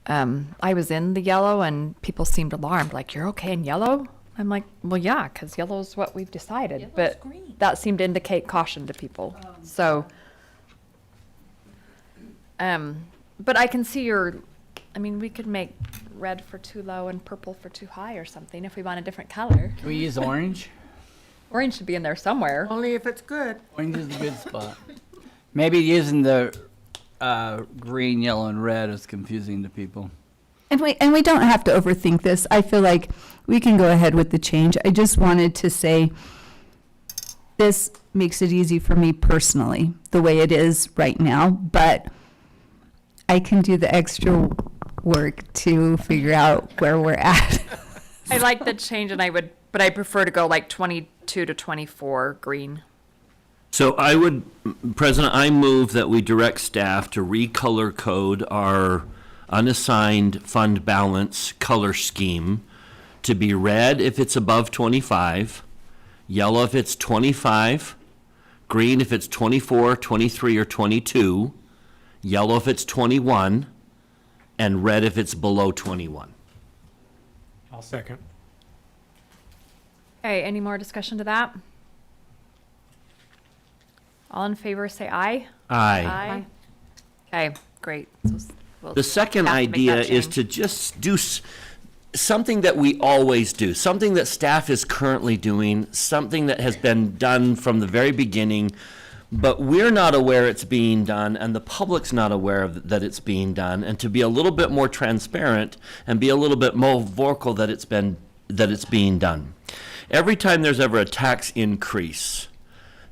I was in the yellow, and people seemed alarmed, like, you're okay in yellow? I'm like, well, yeah, because yellow is what we've decided. But that seemed to indicate caution to people. So, but I can see we could make red for too low and purple for too high or something if we want a different color. Can we use orange? Orange should be in there somewhere. Only if it's good. Orange is a good spot. Maybe using the green, yellow, and red is confusing to people. And we don't have to overthink this. I feel like we can go ahead with the change. I just wanted to say this makes it easy for me personally, the way it is right now, but I can do the extra work to figure out where we're at. I like the change, and but I prefer to go like 22 to 24 green. So President, I move that we direct staff to recolor code our unassigned fund balance color scheme to be red if it's above 25, yellow if it's 25, green if it's 24, 23, or 22, yellow if it's 21, and red if it's below 21. I'll second. Okay, any more discussion to that? All in favor, say aye. Aye. Okay, great. So we'll The second have to make idea that is change. to just do something that we always do, something that staff is currently doing, something that has been done from the very beginning, but we're not aware it's being done, and the public's not aware of that it's being done, and to be a little bit more transparent and be a little bit more vocal that it's being done. Every time there's ever a tax increase,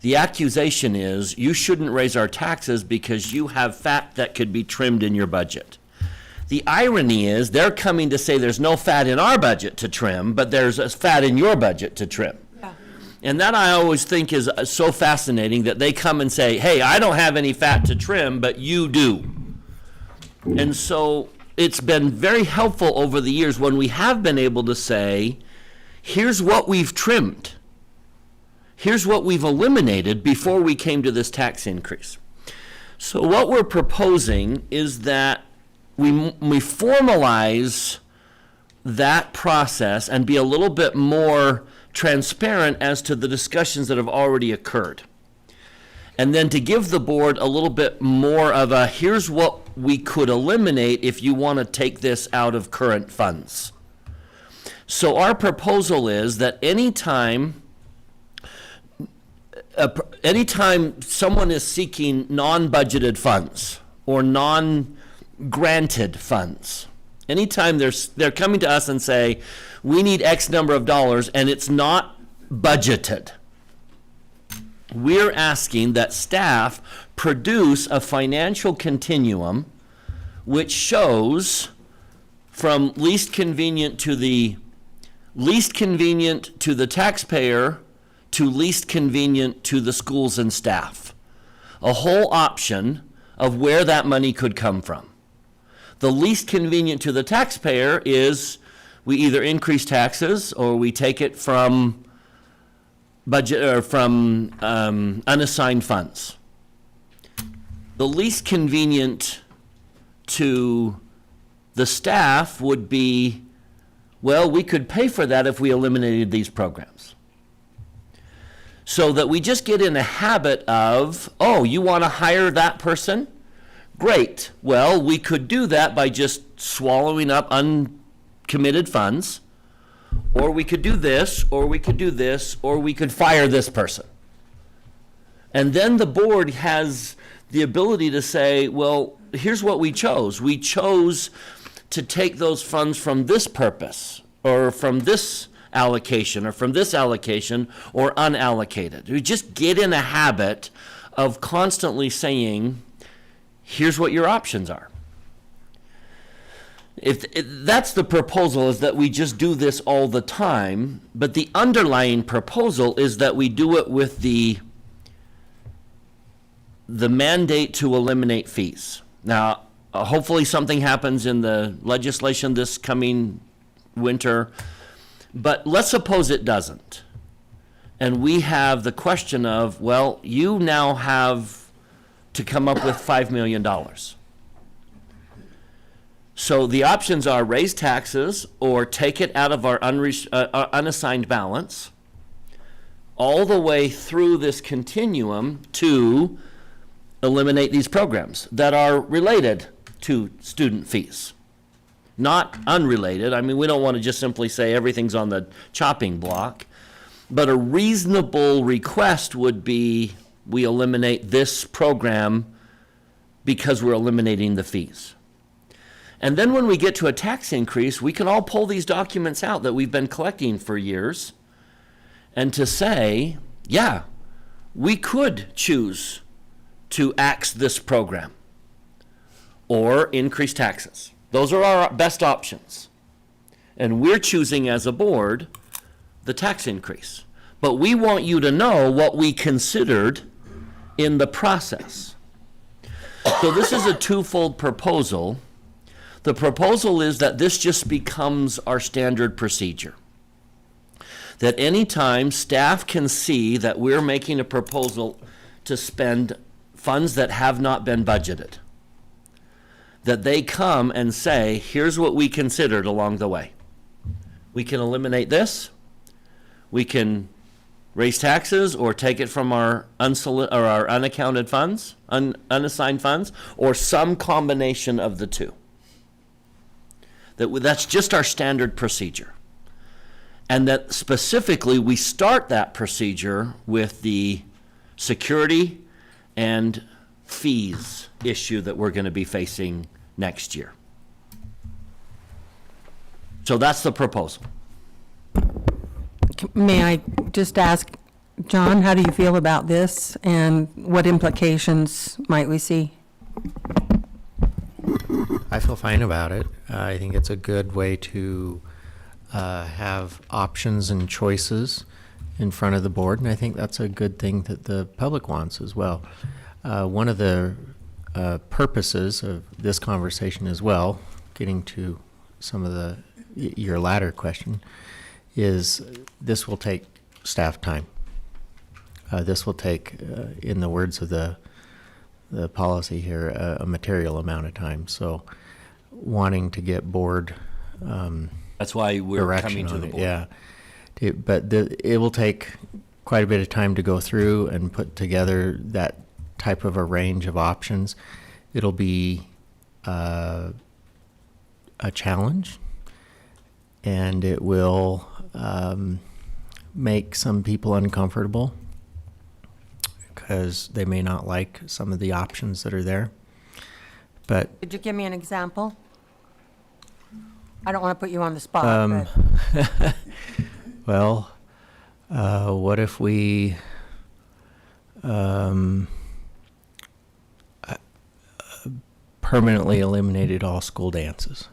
the accusation is you shouldn't raise our taxes because you have fat that could be trimmed in your budget. The irony is they're coming to say there's no fat in our budget to trim, but there's a fat in your budget to trim. Yeah. And that I always think is so fascinating, that they come and say, hey, I don't have any fat to trim, but you do. And so it's been very helpful over the years when we have been able to say, here's what we've trimmed. Here's what we've eliminated before we came to this tax increase. So what we're proposing is that we formalize that process and be a little bit more transparent as to the discussions that have already occurred. And then to give the board a little bit more of a, here's what we could eliminate if you want to take this out of current funds. So our proposal is that anytime someone is seeking non-budgeted funds or non-granted funds, anytime they're coming to us and say, we need X number of dollars and it's not budgeted, we're asking that staff produce a financial continuum which shows from least convenient to the taxpayer to least convenient to the schools and staff. A whole option of where that money could come from. The least convenient to the taxpayer is we either increase taxes or we take it from budget or from unassigned funds. The least convenient to the staff would be, well, we could pay for that if we eliminated these programs. So that we just get in a habit of, oh, you want to hire that person? Great. Well, we could do that by just swallowing up uncommitted funds, or we could do this, or we could do this, or we could fire this person. And then the board has the ability to say, well, here's what we chose. We chose to take those funds from this purpose, or from this allocation, or from this allocation, or unallocated. We just get in a habit of constantly saying, here's what your options are. If that's the proposal, is that we just do this all the time, but the underlying proposal is that we do it with the mandate to eliminate fees. Now, hopefully something happens in the legislation this coming winter, but let's suppose it doesn't. And we have the question of, well, you now have to come up with $5 million. So the options are raise taxes or take it out of our unassigned balance all the way through this continuum to eliminate these programs that are related to student fees. Not unrelated. I mean, we don't want to just simply say everything's on the chopping block, but a reasonable request would be we eliminate this program because we're eliminating the fees. And then when we get to a tax increase, we can all pull these documents out that we've been collecting for years and to say, yeah, we could choose to axe this program or increase taxes. Those are our best options. And we're choosing as a board the tax increase. But we want you to know what we considered in the process. So this is a twofold proposal. The proposal is that this just becomes our standard procedure. That anytime staff can see that we're making a proposal to spend funds that have not been budgeted, that they come and say, here's what we considered along the way. We can eliminate this. We can raise taxes or take it from our unaccounted funds, unassigned funds, or some combination of the two. That's just our standard procedure. And that specifically we start that procedure with the security and fees issue that we're going to be facing next year. So that's the proposal. May I just ask, John, how do you feel about this and what implications might we see? I feel fine about it. I think it's a good way to have options and choices in front of the board, and I think that's a good thing that the public wants as well. One of the purposes of this conversation as well, getting to some of your latter question, is this will take staff time. This will take, in the words of the policy here, a material amount of time. So wanting to get board that's why we're coming to the board. Yeah. But it will take quite a bit of time to go through and put together that type of a range of options. It'll be a challenge, and it will make some people uncomfortable because they may not like some of the options that are there. But Could you give me an example? I don't want to put you on the spot. But. well, what if we permanently eliminated all school dances?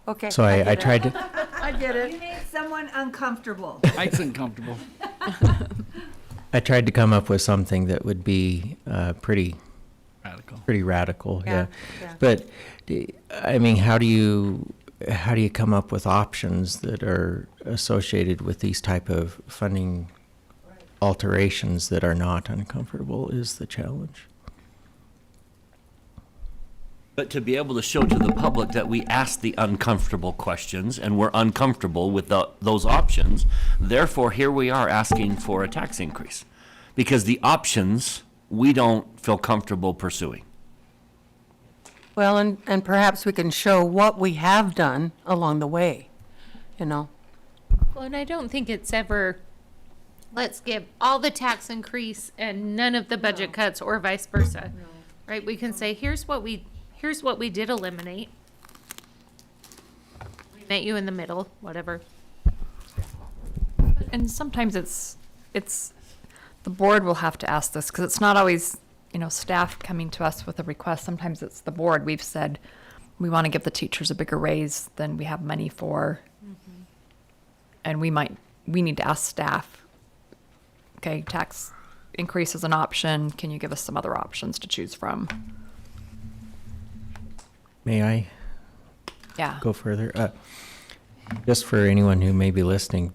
Okay. So I tried to. I get it. You made someone uncomfortable. It's uncomfortable. I tried to come up with something that would be pretty Radical. Pretty radical, yeah. Yeah. But I mean, how do you come up with options that are associated with these type of funding alterations that are not uncomfortable is the challenge. But to be able to show to the public that we asked the uncomfortable questions and we're uncomfortable with those options, therefore here we are asking for a tax increase. Because the options we don't feel comfortable pursuing. Well, and perhaps we can show what we have done along the way, you know. Well, and I don't think it's ever, let's give all the tax increase and none of the budget cuts or vice versa. Right? We can say, here's what we did eliminate. We met you in the middle, whatever. And sometimes it's the board will have to ask this because it's not always, staff coming to us with a request. Sometimes it's the board. We've said we want to give the teachers a bigger raise than we have money for. Mm-hmm. And we need to ask staff, okay, tax increase is an option. Can you give us some other options to choose from? May I Yeah. go further? Just for anyone who may be listening,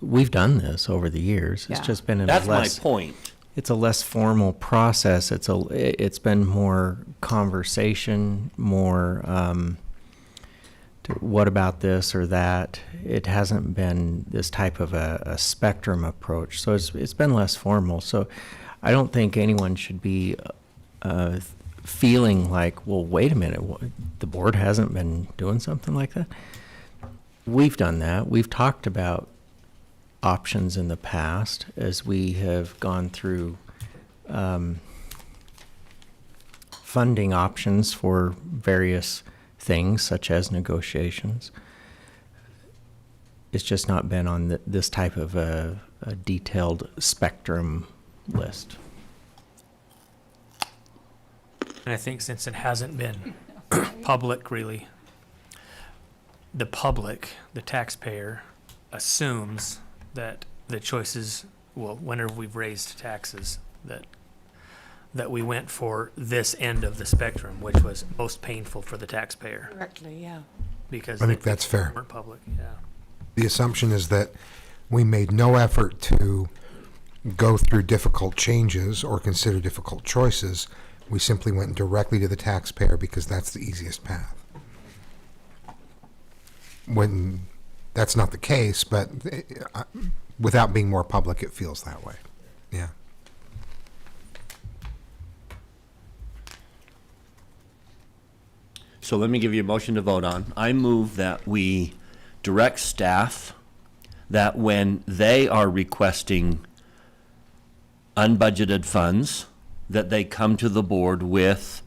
we've done this over the years. It's Yeah. just been in That's less. my point. it's a less formal process. It's been more conversation, more what about this or that. It hasn't been this type of a spectrum approach. So it's been less formal. So I don't think anyone should be feeling like, well, wait a minute, the board hasn't been doing something like that. We've done that. We've talked about options in the past as we have gone through funding options for various things such as negotiations. It's just not been on this type of a detailed spectrum list. And I think since it hasn't been public really, the public, the taxpayer, assumes that the choices, well, whenever we've raised taxes, that we went for this end of the spectrum, which was most painful for the taxpayer. Correctly, yeah. Because I think that's fair. Weren't public, yeah. The assumption is that we made no effort to go through difficult changes or consider difficult choices. We simply went directly to the taxpayer because that's the easiest path. When that's not the case, but without being more public, it feels that way. Yeah. So let me give you a motion to vote on. I move that we direct staff that when they are requesting unbudgeted funds, that they come to the board with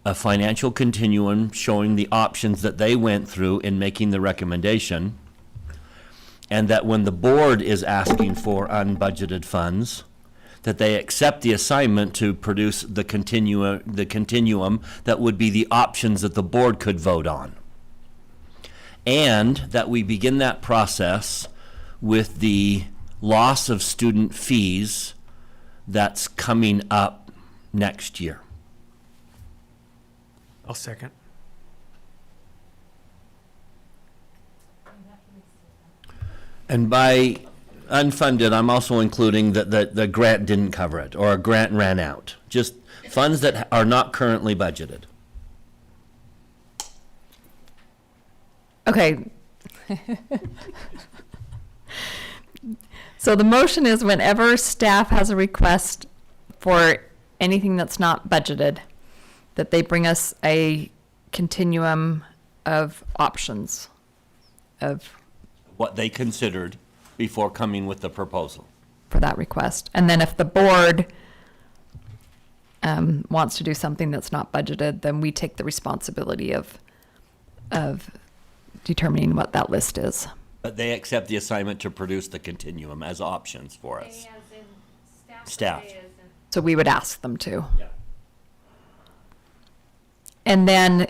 a financial continuum showing the options that they went through in making the recommendation, and that when the board is asking for unbudgeted funds, that they accept the assignment to produce the continuum that would be the options that the board could vote on. And that we begin that process with the loss of student fees that's coming up next year. I'll second. And by unfunded, I'm also including that the grant didn't cover it, or a grant ran out. Just funds that are not currently budgeted. Okay. So the motion is whenever staff has a request for anything that's not budgeted, that they bring us a continuum of options of What they considered before coming with the proposal. for that request. And then if the board wants to do something that's not budgeted, then we take the responsibility of determining what that list is. But they accept the assignment to produce the continuum as options for us. Staff. So we would ask them to. Yeah. And then,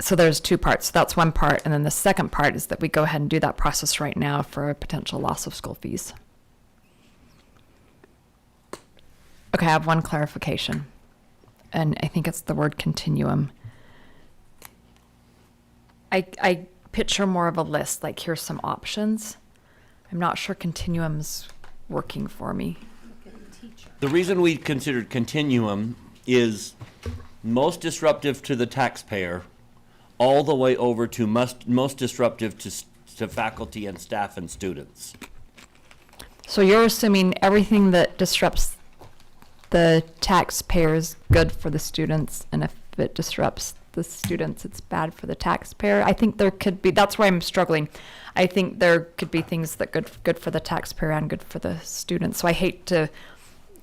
so there's two parts. That's one part. And then the second part is that we go ahead and do that process right now for a potential loss of school fees. Okay, I have one clarification. And I think it's the word continuum. I picture more of a list, like here's some options. I'm not sure continuum's working for me. The reason we considered continuum is most disruptive to the taxpayer, all the way over to most disruptive to faculty and staff and students. So you're assuming everything that disrupts the taxpayer is good for the students, and if it disrupts the students, it's bad for the taxpayer. I think there could be, that's why I'm struggling. I think there could be things that good for the taxpayer and good for the students. So I hate to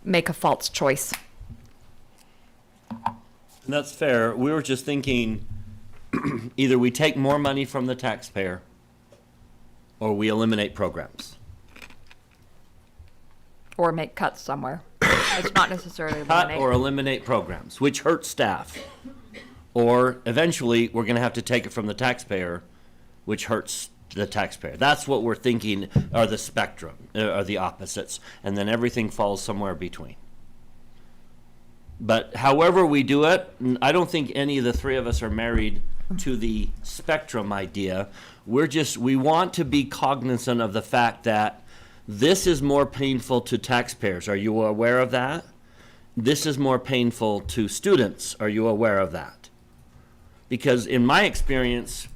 make a false choice. And that's fair. We were just thinking either we take more money from the taxpayer or we eliminate programs. Or make cuts somewhere. It's not necessarily Cut eliminate. or eliminate programs, which hurt staff. Or eventually, we're going to have to take it from the taxpayer, which hurts the taxpayer. That's what we're thinking are the spectrum, are the opposites. And then everything falls somewhere between. But however we do it, I don't think any of the three of us are married to the spectrum idea. We want to be cognizant of the fact that This is more painful to taxpayers. Are you aware of that? This is more painful to students. Are you aware of that? Because in my experience,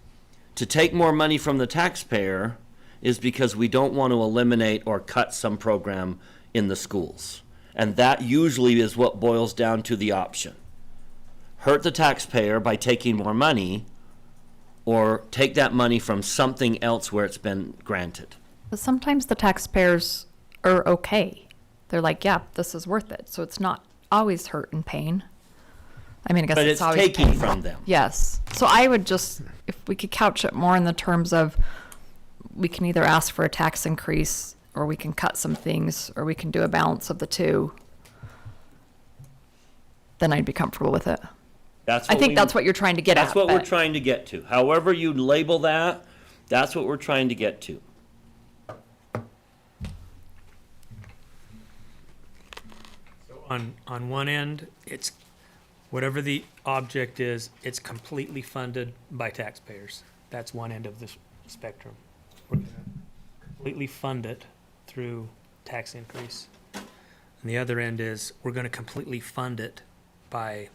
to take more money from the taxpayer is because we don't want to eliminate or cut some program in the schools. And that usually is what boils down to the option. Hurt the taxpayer by taking more money, or take that money from something else where it's been granted. But sometimes the taxpayers are okay. They're like, yeah, this is worth it. So it's not always hurt and pain. I mean, I guess But it's it's always taking pain. from them. Yes. So I would just, if we could couch it more in the terms of, we can either ask for a tax increase, or we can cut some things, or we can do a balance of the two, then I'd be comfortable with it. I think that's what you're trying to get at. That's what we're but- trying to get to. However you label that, that's what we're trying to get to. On one end, it's whatever the object is, it's completely funded by taxpayers. That's one end of the spectrum. We're gonna completely fund it through tax increase. And the other end is, we're gonna completely fund it by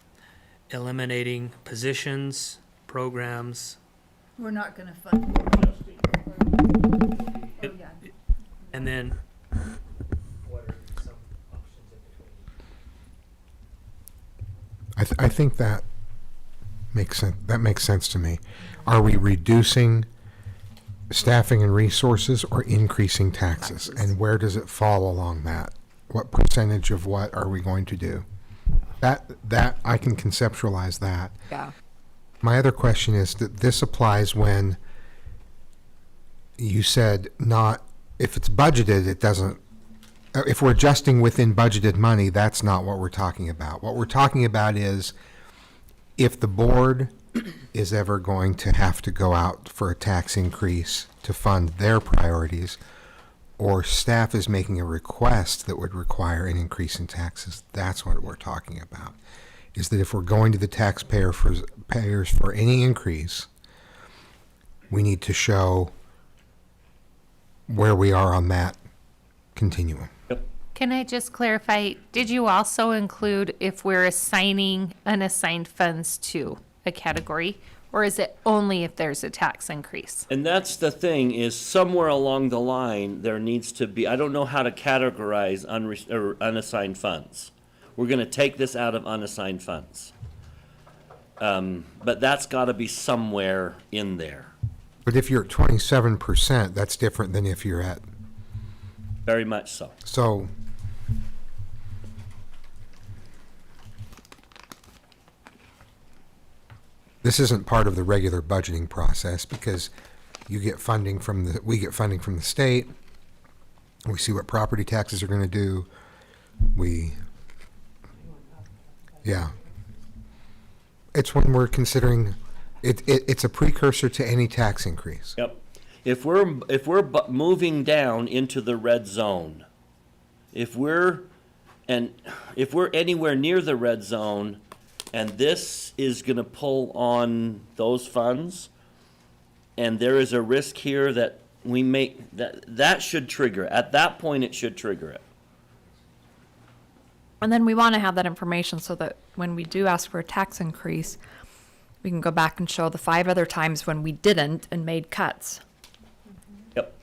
eliminating positions, programs, We're not gonna fund. Oh, yeah. and then I think that makes sense. That makes sense to me. Are we reducing staffing and resources or increasing taxes? And where does it fall along that? What percentage of what are we going to do? That I can conceptualize that. Yeah. My other question is that this applies when you said not, if it's budgeted, it doesn't, if we're adjusting within budgeted money, that's not what we're talking about. What we're talking about is if the board is ever going to have to go out for a tax increase to fund their priorities, or staff is making a request that would require an increase in taxes, that's what we're talking about. Is that if we're going to the payers for any increase, we need to show where we are on that continuum. Can I just clarify, did you also include if we're assigning unassigned funds to a category? Or is it only if there's a tax increase? And that's the thing, is somewhere along the line, there needs to be, I don't know how to categorize unassigned funds. We're gonna take this out of unassigned funds. But that's gotta be somewhere in there. But if you're at 27%, that's different than if you're at, Very much so. so this isn't part of the regular budgeting process because you get funding from we get funding from the state. We see what property taxes are going to do. Yeah. It's when we're considering, it's a precursor to any tax increase. Yep. If we're moving down into the red zone, if we're anywhere near the red zone, and this is going to pull on those funds, and there is a risk here that we make, that should trigger it. At that point, it should trigger it. And then we want to have that information so that when we do ask for a tax increase, we can go back and show the 5 other times when we didn't and made cuts. Yep.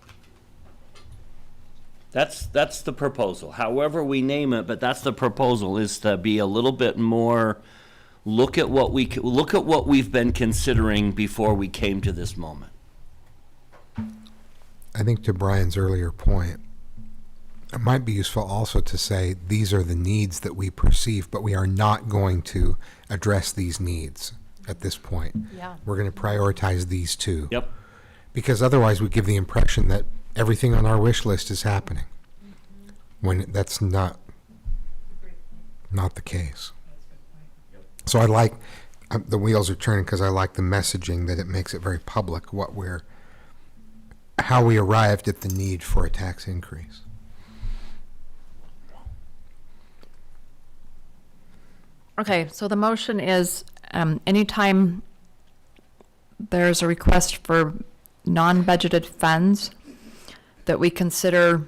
That's the proposal. However we name it, but that's the proposal, is to be a little bit more, look at what we've been considering before we came to this moment. I think to Brian's earlier point, it might be useful also to say these are the needs that we perceive, but we are not going to address these needs at this point. Yeah. We're going to prioritize these two. Yep. Because otherwise we give the impression that everything on our wish list is happening, when that's not the case. So I like, the wheels are turning because I like the messaging that it makes it very public how we arrived at the need for a tax increase. Okay, so the motion is, anytime there's a request for non-budgeted funds, that we consider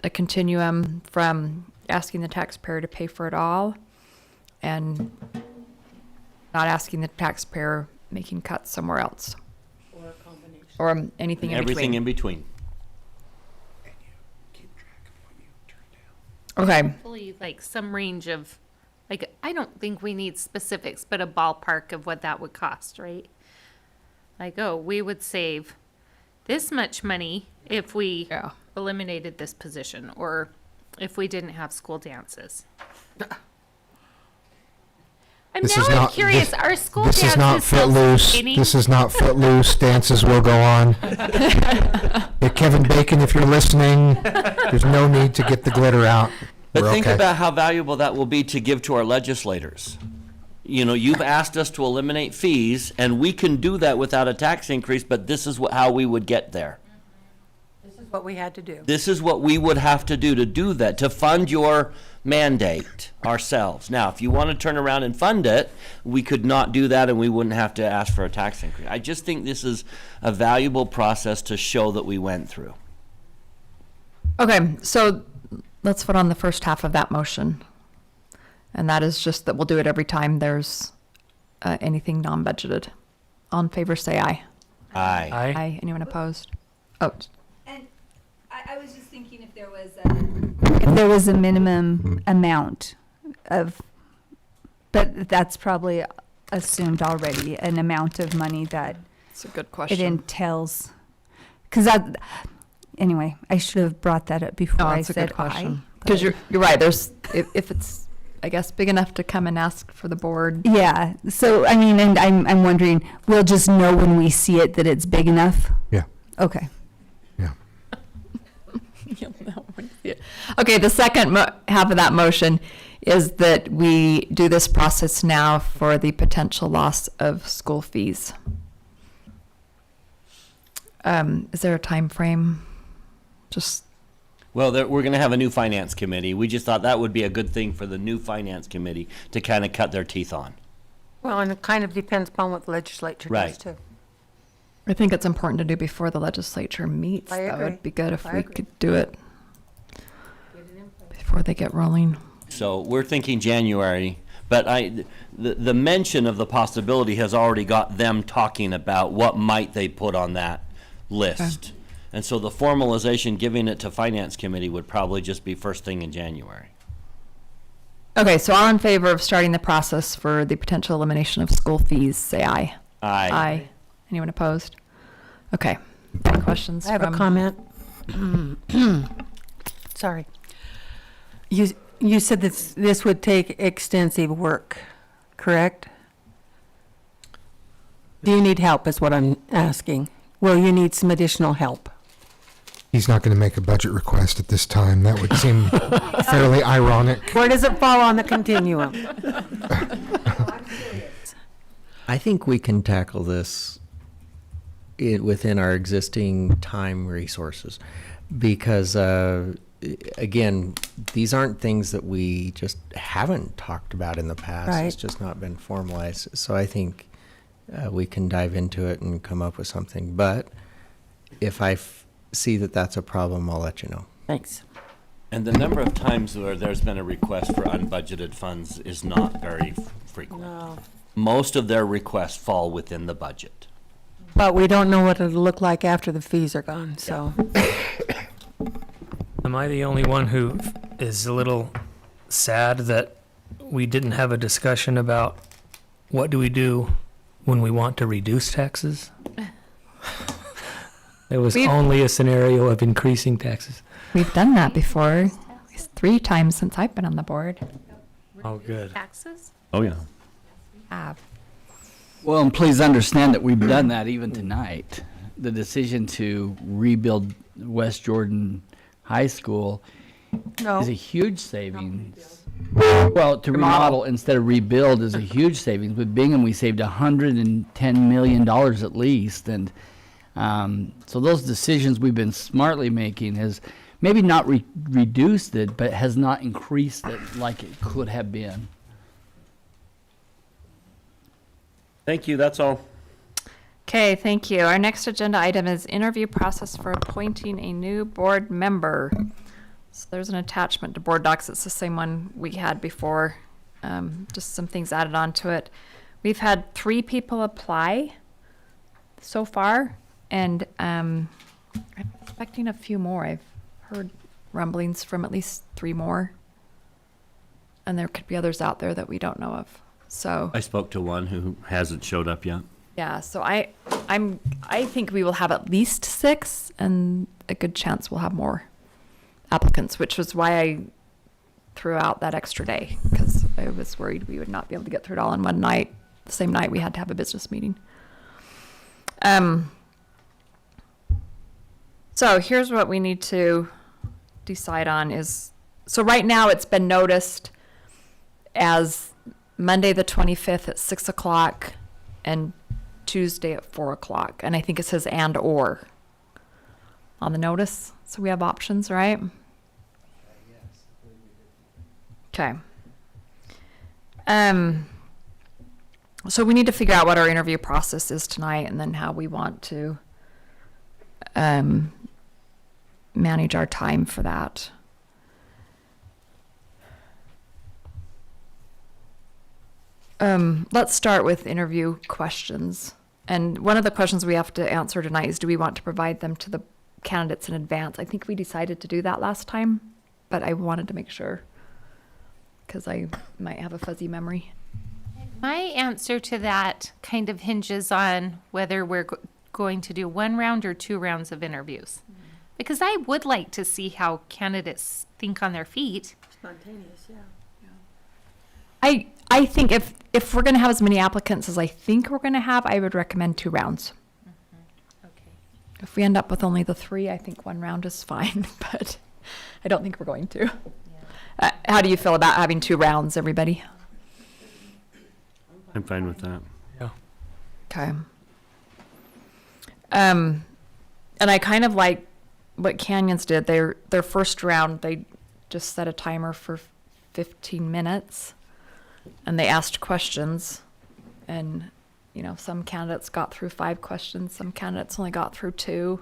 a continuum from asking the taxpayer to pay for it all and not asking the taxpayer making cuts somewhere else. Or a combination. Or anything in Everything between. in between. Okay. Hopefully, like some range of, like, I don't think we need specifics, but a ballpark of what that would cost, right? Like, oh, we would save this much money if we eliminated this position, or if we didn't have school dances. I'm This now is I'm not- curious, this- are school This dances is not footloose. self-sustaining? This is not footloose. Dances will go on. Yeah, Kevin Bacon, if you're listening, there's no need to get the glitter out. But We're think okay. about how valuable that will be to give to our legislators. You know, you've asked us to eliminate fees, and we can do that without a tax increase, but this is how we would get there. This is what we had to do. This is what we would have to do that, to fund your mandate ourselves. Now, if you want to turn around and fund it, we could not do that and we wouldn't have to ask for a tax increase. I just think this is a valuable process to show that we went through. Okay, so let's vote on the first half of that motion. And that is just that we'll do it every time there's anything non-budgeted. All in favor, say aye. Aye. Aye. Anyone opposed? Oh, And I was just thinking if there was a minimum amount of, but that's probably assumed already, an amount of money that it's a good it question. entails. Because anyway, I should have brought that up before No, I that's a said good question. aye. Because you're right, there's, if it's, I guess, big enough to come and ask for the board. Yeah, so I mean, and I'm wondering, we'll just know when we see it that it's big enough? Yeah. Okay. You'll know when you see it. Okay, the second half of that motion is that we do this process now for the potential loss of school fees. Is there a time frame? Just Well, we're going to have a new finance committee. We just thought that would be a good thing for the new finance committee to kind of cut their teeth on. Well, and it kind of depends upon what the legislature does Right. too. I think it's important to do before the legislature meets. I That agree. would be good if I we agree. could do it before they get rolling. So we're thinking January, but the mention of the possibility has already got them talking about what might they put on that list. And so the formalization, giving it to finance committee would probably just be first thing in January. Okay, so all in favor of starting the process for the potential elimination of school fees, say aye. Aye. Aye. Anyone opposed? Okay. Any questions? I have a from- comment. Sorry. You said this would take extensive work, correct? Do you need help is what I'm asking. Will you need some additional help? He's not going to make a budget request at this time. That would seem fairly ironic. Where does it fall on the continuum? I think we can tackle this within our existing time resources because, again, these aren't things that we just haven't talked about in the past. Right. It's just not been formalized. So I think we can dive into it and come up with something. But if I see that that's a problem, I'll let you know. Thanks. And the number of times where there's been a request for unbudgeted funds is not very frequent. No. Most of their requests fall within the budget. But we don't know what it'll look like after the fees are gone, so. Am I the only one who is a little sad that we didn't have a discussion about what do we do when we want to reduce taxes? There was only a scenario of increasing taxes. We've done that before. At least 3 times since I've been on the board. Oh, good. Taxes? Oh, yeah. Have. Well, and please understand that we've done that even tonight. The decision to rebuild West Jordan High School No. is a huge savings. Well, to remodel instead of rebuild is a huge savings. With Bingham, we saved $110 million at least. And so those decisions we've been smartly making has maybe not reduced it, but has not increased it like it could have been. Thank you, that's all. Okay, thank you. Our next agenda item is interview process for appointing a new board member. So there's an attachment to board docs. It's the same one we had before. Just some things added onto it. We've had 3 people apply so far, and I'm expecting a few more. I've heard rumblings from at least 3 more, and there could be others out there that we don't know of. So I spoke to one who hasn't showed up yet. yeah, so I think we will have at least 6, and a good chance we'll have more applicants, which was why I threw out that extra day, because I was worried we would not be able to get through it all in one night. The same night we had to have a business meeting. So here's what we need to decide on is, so right now it's been noticed as Monday the 25th at 6 o'clock and Tuesday at 4 o'clock. And I think it says and or on the notice. So we have options, right? Okay. So we need to figure out what our interview process is tonight, and then how we want to manage our time for that. Let's start with interview questions. And one of the questions we have to answer tonight is, do we want to provide them to the candidates in advance? I think we decided to do that last time, but I wanted to make sure, because I might have a fuzzy memory. My answer to that kind of hinges on whether we're going to do 1 round or 2 rounds of interviews. Because I would like to see how candidates think on their feet. Spontaneous, yeah. I think if we're going to have as many applicants as I think we're going to have, I would recommend 2 rounds. Okay. If we end up with only the 3, I think 1 round is fine, but I don't think we're going to. How do you feel about having 2 rounds, everybody? I'm fine with that. Yeah. Okay. And I kind of like what Canyons did. Their first round, they just set a timer for 15 minutes, and they asked questions. And, you know, some candidates got through 5 questions, some candidates only got through 2.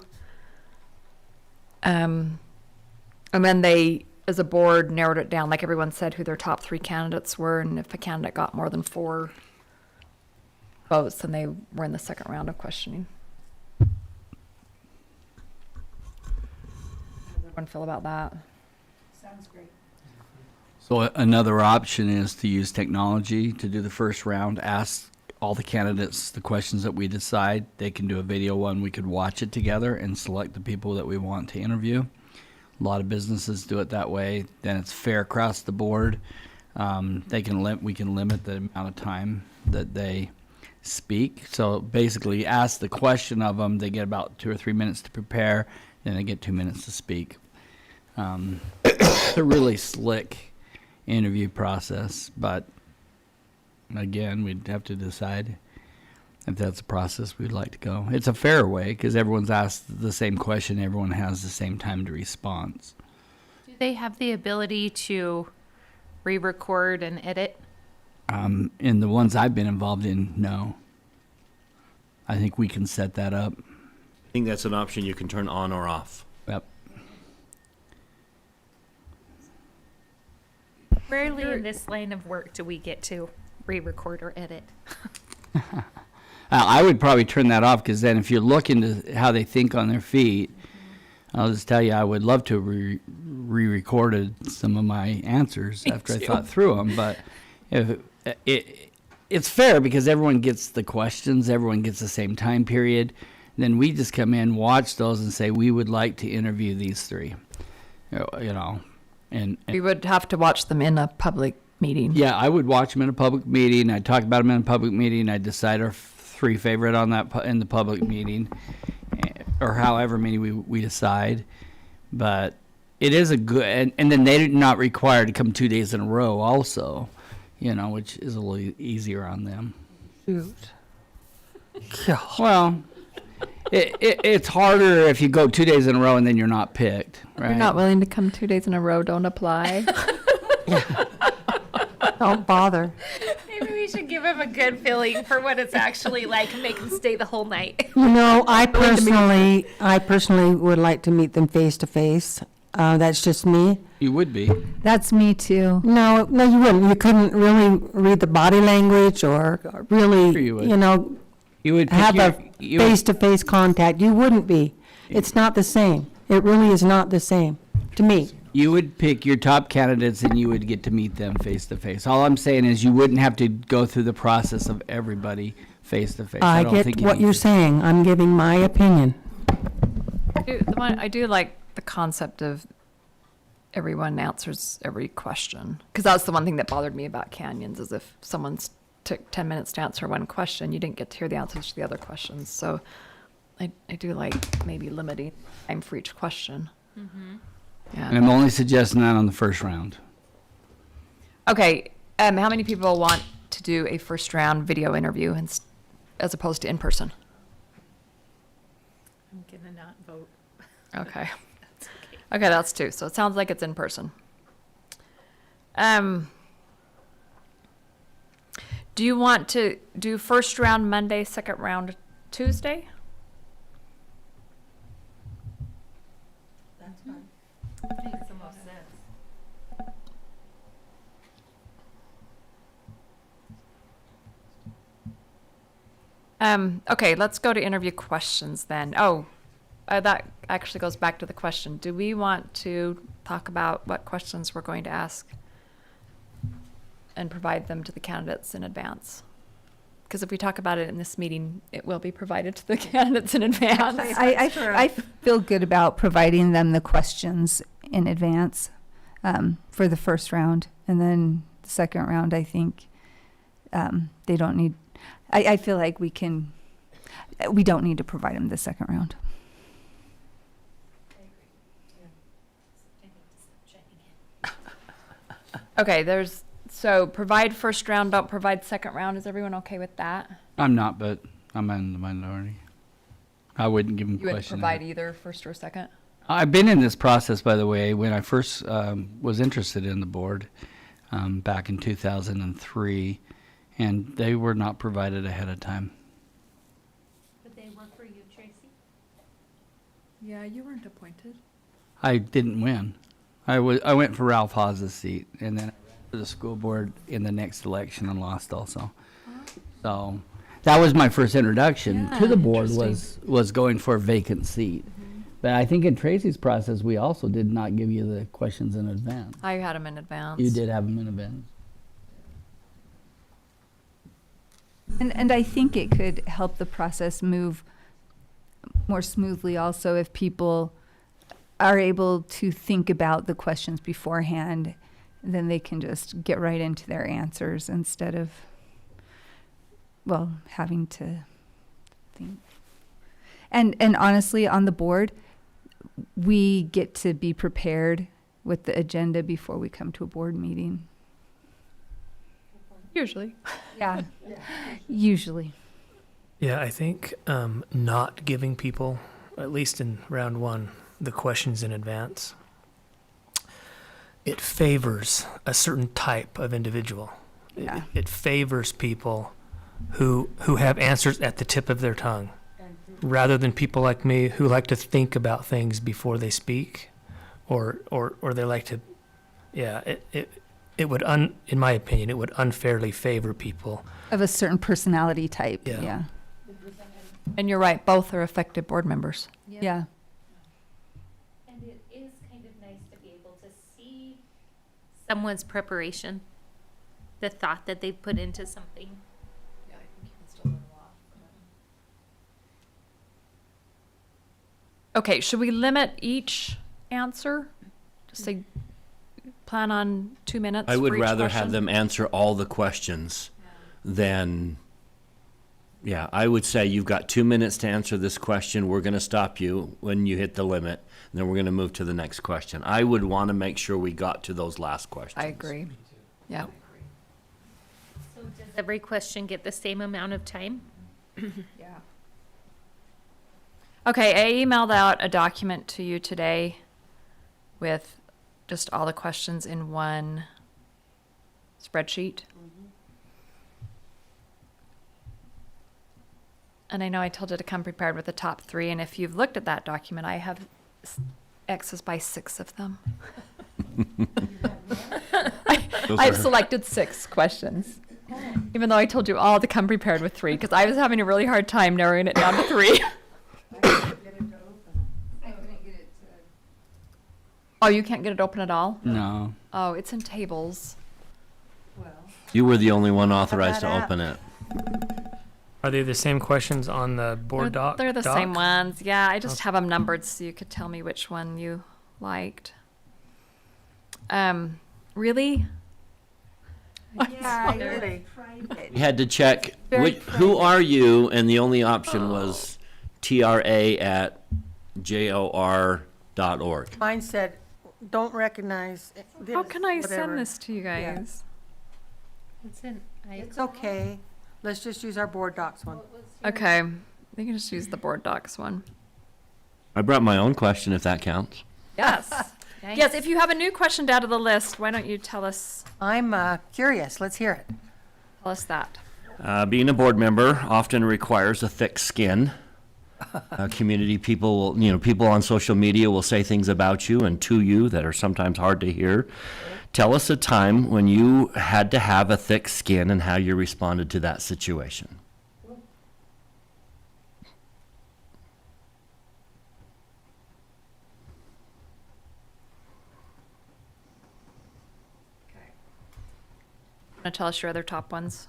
And then they, as a board, narrowed it down, like everyone said, who their top 3 candidates were, and if a candidate got more than 4 votes, then they were in the second round of questioning. How does everyone feel about that? Sounds great. So another option is to use technology to do the first round, ask all the candidates the questions that we decide. They can do a video one, we could watch it together and select the people that we want to interview. A lot of businesses do it that way. Then it's fair across the board. We can limit the amount of time that they speak. So basically, ask the question of them. They get about 2 or 3 minutes to prepare, then they get 2 minutes to speak. It's a really slick interview process, but again, we'd have to decide if that's a process we'd like to go. It's a fair way because everyone's asked the same question. Everyone has the same time to respond. Do they have the ability to re-record and edit? In the ones I've been involved in, no. I think we can set that up. I think that's an option you can turn on or off. Yep. Rarely in this line of work do we get to re-record or edit. I would probably turn that off because then if you look into how they think on their feet, I'll just tell you, I would love to re-recorded some of my answers after I thought through them. But if it's fair because everyone gets the questions, everyone gets the same time period. Then we just come in, watch those, and say we would like to interview these 3. You know, and We would have to watch them in a public meeting. yeah, I would watch them in a public meeting. I'd talk about them in a public meeting. I'd decide our 3 favorite on that in the public meeting, or however many we decide. But it is a good, and then they're not required to come 2 days in a row also, you know, which is a little easier on them. Shoot. Well, it's harder if you go 2 days in a row and then you're not picked, If right? you're not willing to come 2 days in a row, don't apply. Don't bother. Maybe we should give him a good feeling for what it's actually like and make him stay the whole night. You know, I personally would like to meet them face to face. That's just me. You would be. That's me too. No, no, you wouldn't. You couldn't really read the body language or really, Sure you would. you know, You would pick have your, a you would- face-to-face contact. You wouldn't be. It's not the same. It really is not the same, to me. You would pick your top candidates and you would get to meet them face to face. All I'm saying is you wouldn't have to go through the process of everybody face to face. I don't get think you what need you're to. saying. I'm giving my opinion. I do like the concept of everyone answers every question. Because that's the one thing that bothered me about canyons, is if someone's took 10 minutes to answer one question, you didn't get to hear the answers to the other questions. So I do like maybe limiting time for each question. Yeah. And I'm only suggesting that on the first round. Okay, how many people want to do a first round video interview as opposed to in person? I'm gonna not vote. Okay. Okay, that's two. So it sounds like it's in person. Do you want to do first round Monday, second round Tuesday? That's fine. Makes the most sense. Okay, let's go to interview questions then. Oh, that actually goes back to the question. Do we want to talk about what questions we're going to ask and provide them to the candidates in advance? Because if we talk about it in this meeting, it will be provided to the candidates in advance. I feel good about providing them the questions in advance for the first round. And then the second round, I think they don't need, I feel like we don't need to provide them the second round. Okay, so provide first round, don't provide second round. Is everyone okay with that? I'm not, but I'm in the minority. I wouldn't give them You wouldn't questions. provide either first or second? I've been in this process, by the way, when I first was interested in the board back in 2003, and they were not provided ahead of time. Would they work for you, Tracy? Yeah, you weren't appointed. I didn't win. I went for Ralph Haas's seat, and then I ran for the school board in the next election and lost also. So that was my first introduction to the board, was going for a vacant seat. But I think in Tracy's process, we also did not give you the questions in advance. I had them in advance. You did have them in advance. And I think it could help the process move more smoothly also if people are able to think about the questions beforehand, then they can just get right into their answers instead of, well, having to think. And honestly, on the board, we get to be prepared with the agenda before we come to a board meeting. Usually. Yeah, usually. Yeah, I think not giving people, at least in round one, the questions in advance, it favors a certain type of individual. Yeah. It favors people who have answers at the tip of their tongue, rather than people like me who like to think about things before they speak, or they like to, yeah. It would in my opinion, it would unfairly favor people. Of a certain personality type, Yeah. yeah. And you're right, both are effective board members. Yeah. And it is kind of nice to be able to see someone's preparation, the thought that they put into something. Yeah, I think you can still learn a lot. Okay, should we limit each answer? Just say, plan on 2 minutes I would for each rather question? have them answer all the questions than, yeah, I would say you've got 2 minutes to answer this question. We're going to stop you when you hit the limit. And then we're going to move to the next question. I would want to make sure we got to those last questions. I agree. Yeah. So does every question get the same amount of time? Yeah. Okay, I emailed out a document to you today with just all the questions in one spreadsheet. And I know I told you to come prepared with the top 3, and if you've looked at that document, I have X's by 6 of them. Those I've are- selected 6 questions, even though I told you all to come prepared with 3, because I was having a really hard time narrowing it down to 3. Oh, you can't get it open at all? No. Oh, it's in tables. You were the only one authorized to that open it. Are they the same questions on the board doc? They're the doc? same ones. Yeah, I just have them numbered so you could tell me which one you liked. Really? Yeah, really. We had to check, who are you? And the only option was tra@jor.org. Mine said, don't recognize. How can I whatever. send this to you guys? It's okay. Let's just use our board docs one. Okay, you can just use the board docs one. I brought my own question, if that counts. Yes. Yes, if you have a new question out of the list, why don't you tell us I'm curious. Let's hear it. that? Being a board member often requires a thick skin. Community people will, people on social media will say things about you and to you that are sometimes hard to hear. Tell us a time when you had to have a thick skin and how you responded to that situation. Want to tell us your other top ones?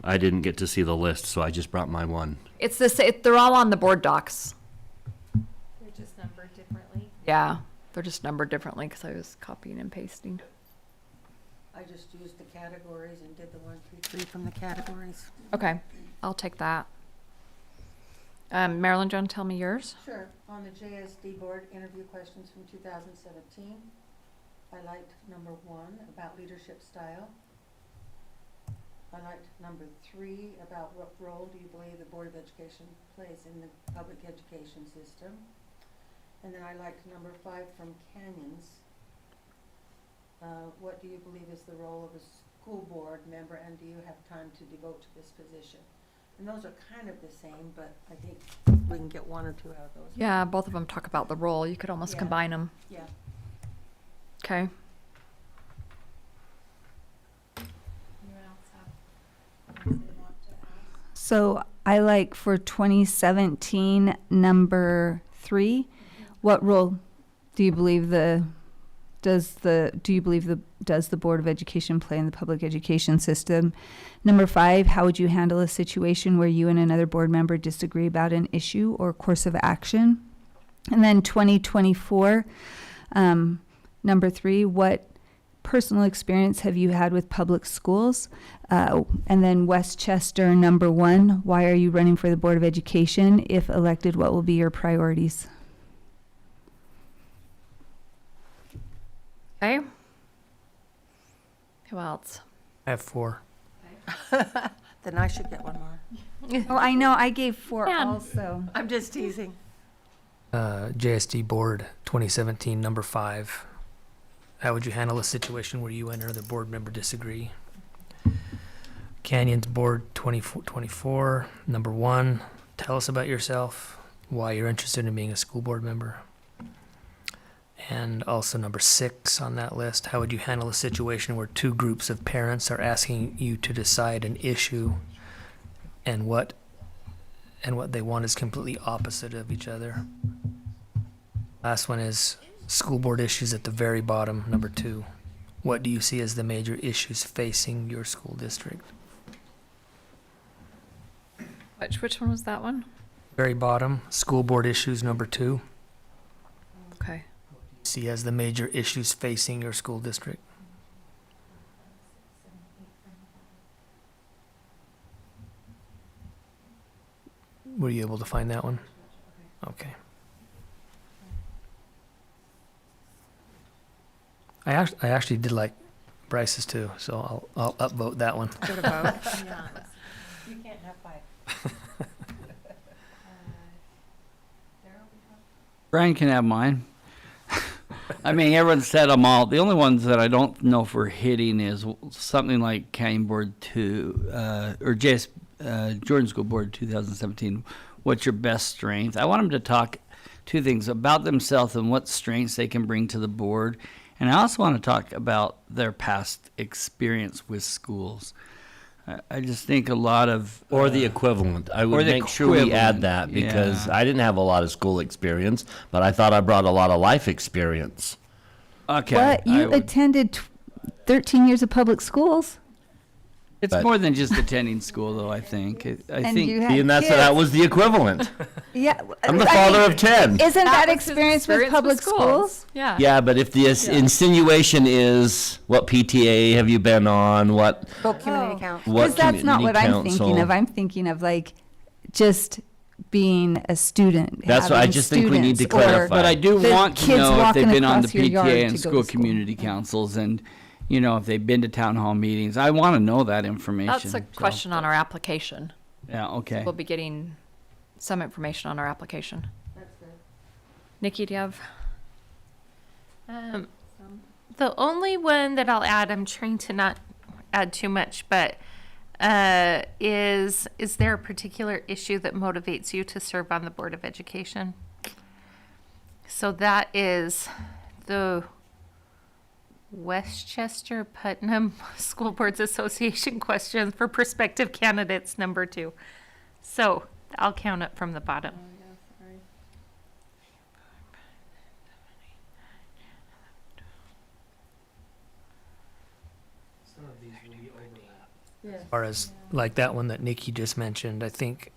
I didn't get to see the list, so I just brought my one. It's they're all on the board docs. They're just numbered differently. Yeah, they're just numbered differently because I was copying and pasting. I just used the categories and did the 1, 2, 3 from the categories. Okay, I'll take that. Marilyn, do you want to tell me yours? Sure. On the JSD board interview questions from 2017, I liked number 1 about leadership style. I liked number 3 about what role do you believe the Board of Education plays in the public education system. And then I liked number 5 from Canyons. What do you believe is the role of a school board member, and do you have time to devote to this position? And those are kind of the same, but I think we can get 1 or 2 out of those. Yeah, both of them talk about the role. You could almost Yeah. combine them. Yeah. Okay. So I like for 2017, number 3, what role do you believe does the Board of Education play in the public education system? Number 5, how would you handle a situation where you and another board member disagree about an issue or course of action? And then 2024, number 3, what personal experience have you had with public schools? And then Westchester, number 1, why are you running for the Board of Education? If elected, what will be your priorities? Okay. Who else? I have 4. Then I should get 1 more. Oh, I know, I gave 4 Man. also. I'm just teasing. JSD board 2017, number 5. How would you handle a situation where you and another board member disagree? Canyons board 2024, number 1. Tell us about yourself, why you're interested in being a school board member. And also number 6 on that list, how would you handle a situation where 2 groups of parents are asking you to decide an issue and what they want is completely opposite of each other? Last one is school board issues at the very bottom, number 2. What do you see as the major issues facing your school district? Which one was that one? Very bottom, school board issues, number 2. Okay. See as the major issues facing your school district. Were you able to find that one? Okay. I actually did like Bryce's too, so I'll upvote that one. Give it a vote. You can't have 5. Brian can have mine. I mean, everyone said them all. The only ones that I don't know if we're hitting is something like Canyon Board 2, or Jordan School Board 2017. What's your best strength? I want them to talk two things about themselves and what strengths they can bring to the board. And I also want to talk about their past experience with schools. I just think a lot of... Or the equivalent. I would make sure we add that because I didn't have a lot of school experience, but I thought I brought a lot of life experience. Okay. What? You attended 13 years of public schools? It's more than just attending school, though, I think. And you had And that was the equivalent. Yeah. I'm the father of 10. Isn't that was his experience with public schools? Yeah. Yeah, but if the insinuation is, what PTA have you been on? What? School community council. What Because that's not what community I'm thinking council? of. I'm thinking of like just being a student. That's what I having just think we need to students, or clarify. But I do the want to kids know if walking they've been on the across your yard PTA to and go school to school. community councils and, if they've been to town hall meetings. I want to know that information. That's a so- question on our application. Yeah, okay. We'll be getting some information on our application. That's good. Nikki, do you have? The only one that I'll add, I'm trying to not add too much, but is there a particular issue that motivates you to serve on the Board of Education? So that is the Westchester Putnam School Boards Association questions for prospective candidates, number 2. So I'll count up from the bottom. As far as like that one that Nikki just mentioned, I think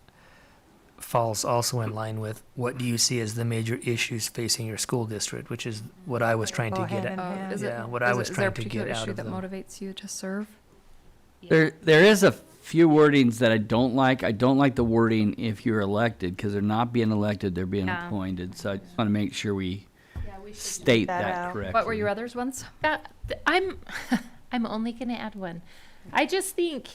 falls also in line with what do you see as the major issues facing your school district, which is what I was trying to get at. Is Yeah, it, what I was is there a trying to particular get out issue of that them. motivates you to serve? There is a few wordings that I don't like. I don't like the wording if you're elected, because they're not being elected, they're being Yeah. appointed. So I just want to make sure we state that that out. correctly. What were your others ones? I'm only going to add one. I just think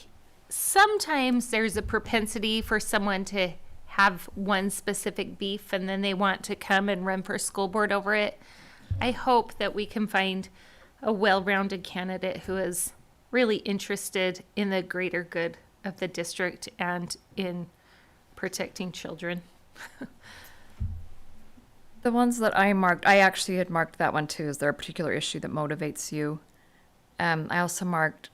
sometimes there's a propensity for someone to have one specific beef and then they want to come and run for school board over it. I hope that we can find a well-rounded candidate who is really interested in the greater good of the district and in protecting children. The ones that I marked, I actually had marked that one too. Is there a particular issue that motivates you? I also marked,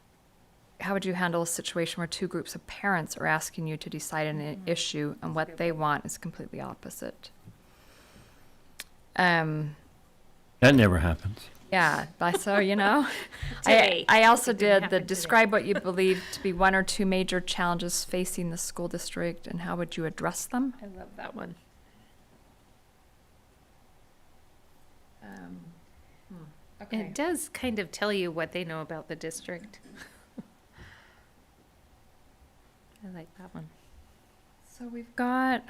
how would you handle a situation where two groups of parents are asking you to decide on an issue and what they want is completely opposite? That never happens. Yeah, so Today. I also It didn't did the happen describe what you believe to be one or two major challenges facing the school district and how would you address them? I love that one. Okay. It does kind of tell you what they know about the district. I like that one. So we've got,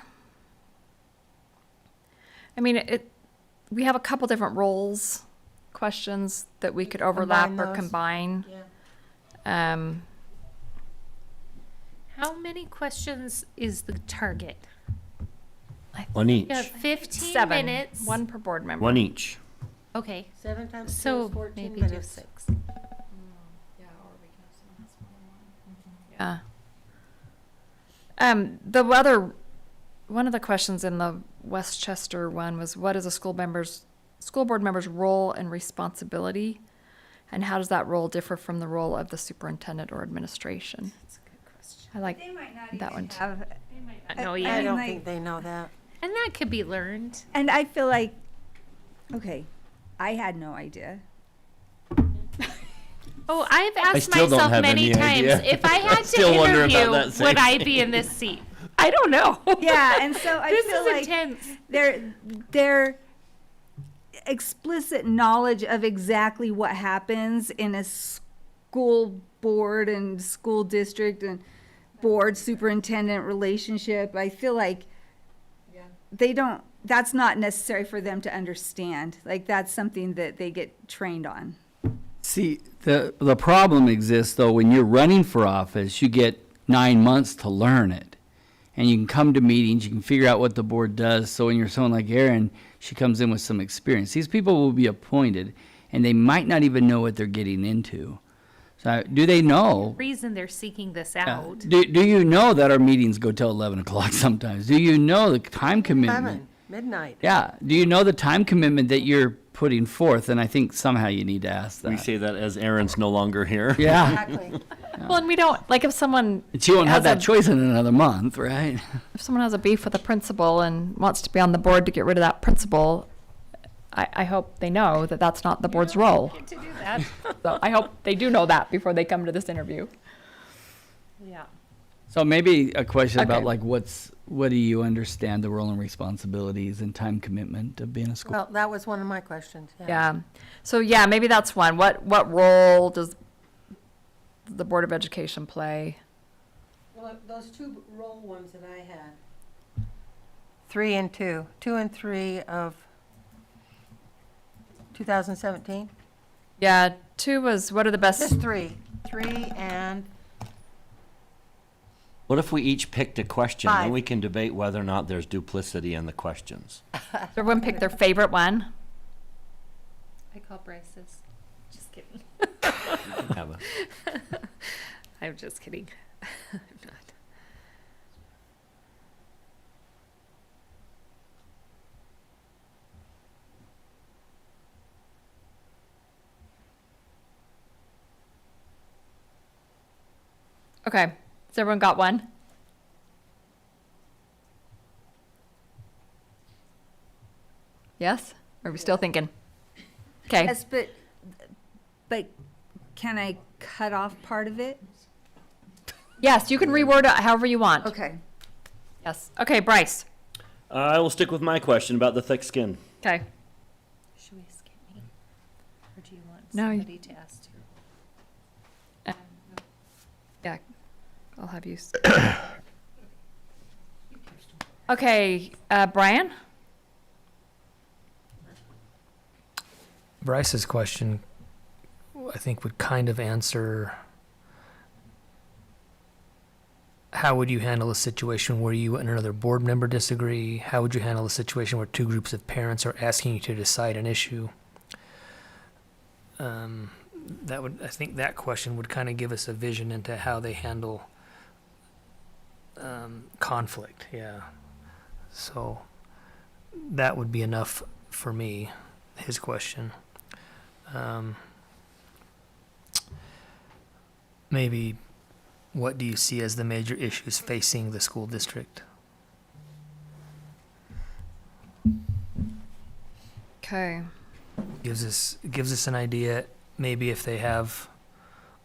we have a couple different roles, questions that we could overlap Combine or those. combine. How many questions is the target? One each. You have 15 7, minutes. one per board member. One each. Okay, 7 times 2 so is 14 maybe minutes. do 6. Yeah. One of the questions in the Westchester one was, what is a school board member's role and responsibility? And how does that role differ from the role of the superintendent or administration? That's a good question. I like that one too. No, I yeah. don't think they know that. And that could be learned. And I feel like, okay, I had no idea. Oh, I've asked still don't myself have many any times, idea. if I had to Still wonder about interview, that same would I thing. be in this seat? I don't know. Yeah, and so I This feel is like intense. their explicit knowledge of exactly what happens in a school board and school district and board superintendent relationship, I feel like they don't, that's not necessary for them to understand. Like, that's something that they get trained on. See, the problem exists, though, when you're running for office, you get 9 months to learn it. And you can come to meetings, you can figure out what the board does. So when you're someone like Erin, she comes in with some experience. These people will be appointed, and they might not even know what they're getting into. So do they know? Reason they're seeking this out. Do you know that our meetings go till 11 o'clock sometimes? Do you know the time commitment? Midnight. Yeah. Do you know the time commitment that you're putting forth? And I think somehow you need to ask that. We say that as Aaron's no longer here. Yeah. Exactly. Well, and we don't, like if someone. But you won't have has that choice in another month, right? If someone has a beef with a principal and wants to be on the board to get rid of that principal, I hope they know that that's not the board's role. Get to do that. So I hope they do know that before they come to this interview. Yeah. So maybe a question about Okay. like what do you understand the role and responsibilities and time commitment of being a school? Well, that was one of my questions. Yeah. So yeah, maybe that's one. What role does the Board of Education play? Well, those two role ones that I had. 3 and 2. 2 and 3 of 2017. Yeah, 2 was what are the best? Just 3. 3 and What if we each picked a question, 5. and we can debate whether or not there's duplicity in the questions? Everyone pick their favorite one. I call Bryce's. Just kidding. Have a- I'm just kidding. I'm not. Okay. Has everyone got one? Yes? Or are we still thinking? Okay. Yes, but can I cut off part of it? Yes, you can reword it however you want. Okay. Yes. Okay, Bryce. I will stick with my question about the thick skin. Okay. Should we skip me? Or do you want No, you- somebody to ask too? Yeah, I'll have you. Okay, Brian? Bryce's question, I think, would kind of answer how would you handle a situation where you and another board member disagree? How would you handle a situation where two groups of parents are asking you to decide an issue? I think that question would kind of give us a vision into how they handle conflict. Yeah. So that would be enough for me, his question. Maybe, what do you see as the major issues facing the school district? Okay. Gives us an idea, maybe if they have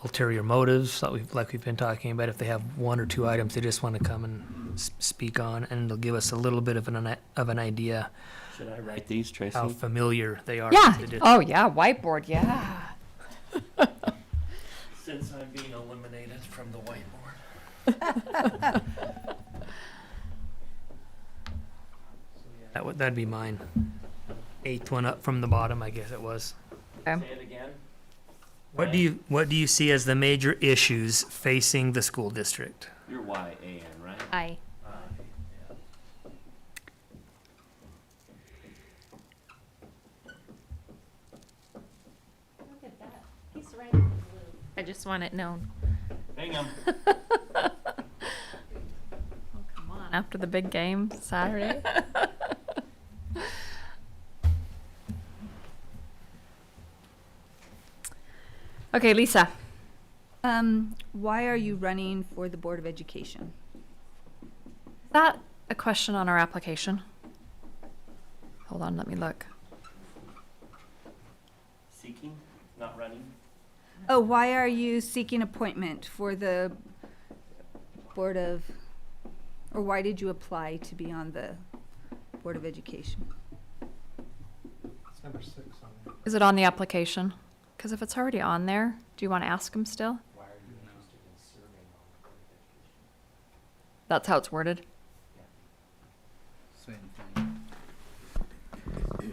ulterior motives, like we've been talking about, if they have one or two items they just want to come and speak on, and it'll give us a little bit of an idea Should I write these, Tracy? how familiar they are Yeah. with the district. Oh, yeah, whiteboard, yeah. Since I'm being eliminated from the whiteboard. That'd be mine. 8th one up from the bottom, I guess it was. Okay. Say it again. What do you see as the major issues facing the school district? You're Y-A-N, right? Aye. Look at that. He's right in the blue. I just want it known. Hang on. Oh, come on, after the big game Saturday. Okay, Lisa. Why are you running for the Board of Education? Is that a question on our application? Hold on, let me look. Seeking, not running. Oh, why are you seeking appointment for the Board of, or why did you apply to be on the Board of Education? It's number 6 on there. Is it on the application? Because if it's already on there, do you want to ask him still? Why are you interested in serving on the Board of Education? That's how it's worded. Same thing.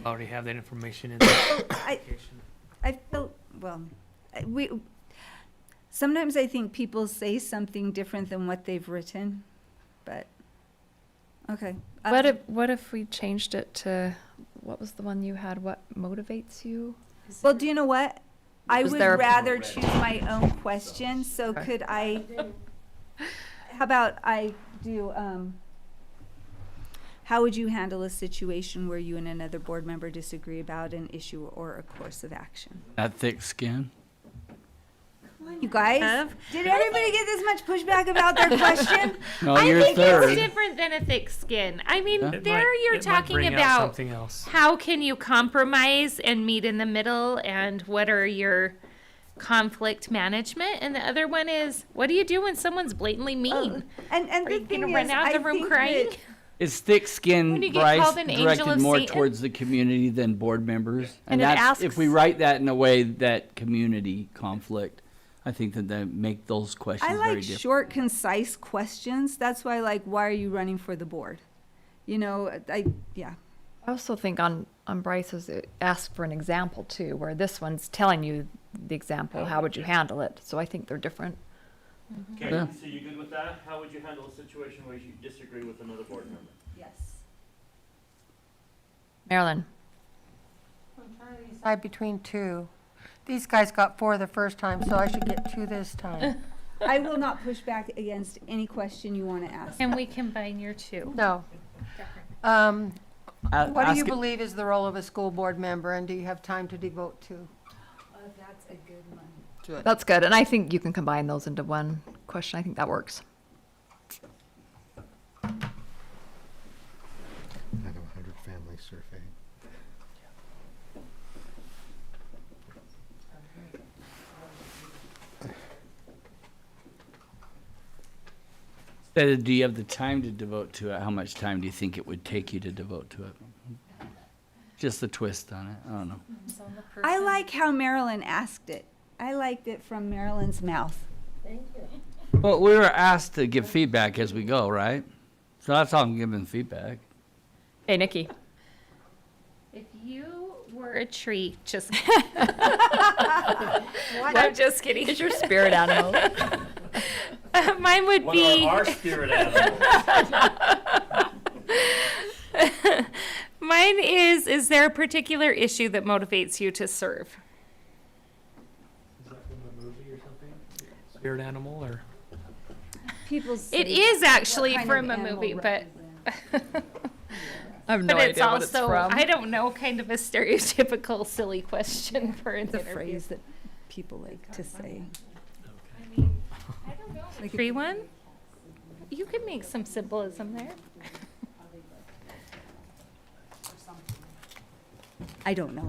Already have that information in the application. I feel, sometimes I think people say something different than what they've written, but, okay. What if we changed it to, what was the one you had, what motivates you? Well, do you know what? I Was would there a- rather choose my own question, so Okay. could how about I do, How would you handle a situation where you and another board member disagree about an issue or a course of action? That thick skin. You guys, did everybody get this much pushback about their question? No, I you're think third. it's different than a thick skin. I mean, Yeah. you're It might talking bring out about something else. how can you compromise and meet in the middle, and what are your conflict management, and the other one is, what do you do when someone's blatantly mean? And Are the you gonna thing run is, out of the I room think crying? that- It's thick skin, When you get Bryce, called an angel directed of more Satan? towards the community than board members. And it that's, if asks- we write that in a way that community conflict, I think that make those questions I very like different. short, concise questions. That's why, like, why are you running for the board? You know, yeah. I also think on Bryce's, it asks for an example too, where this one's telling you the example, how would you handle it? So I think they're different. Okay, Yeah. so you good with that? How would you handle a situation where you disagree with another board member? Yes. Marilyn? I'm trying to decide between two. These guys got 4 the first time, so I should get 2 this time. I will not push back against any question you want to ask. Can we combine your two? No. What do Ask you it- believe is the role of a school board member, and do you have time to devote to? That's a good one. Good. That's good, and I think you can combine those into one question. I think that works. Out of 100 families surveyed. Instead of, do you have the time to devote to it? How much time do you think it would take you to devote to it? Just the twist on it. I don't know. I like how Marilyn asked it. I liked it from Marilyn's mouth. Well, we were asked to give feedback as we go, right? So that's how I'm giving feedback. Hey, Nikki. If you were a tree, just What? I'm just kidding. Is your spirit animal? Mine would What be are our spirit animals? mine is there a particular issue that motivates you to serve? Is that from a movie or something? Spirit animal or? People say It is actually what kind from of a movie, animal but I have no but it's idea what it's also from. I don't know, kind of a stereotypical silly question for an the interview. phrase that people like to say. I don't know. Tree one? You could make some symbolism there. I don't know.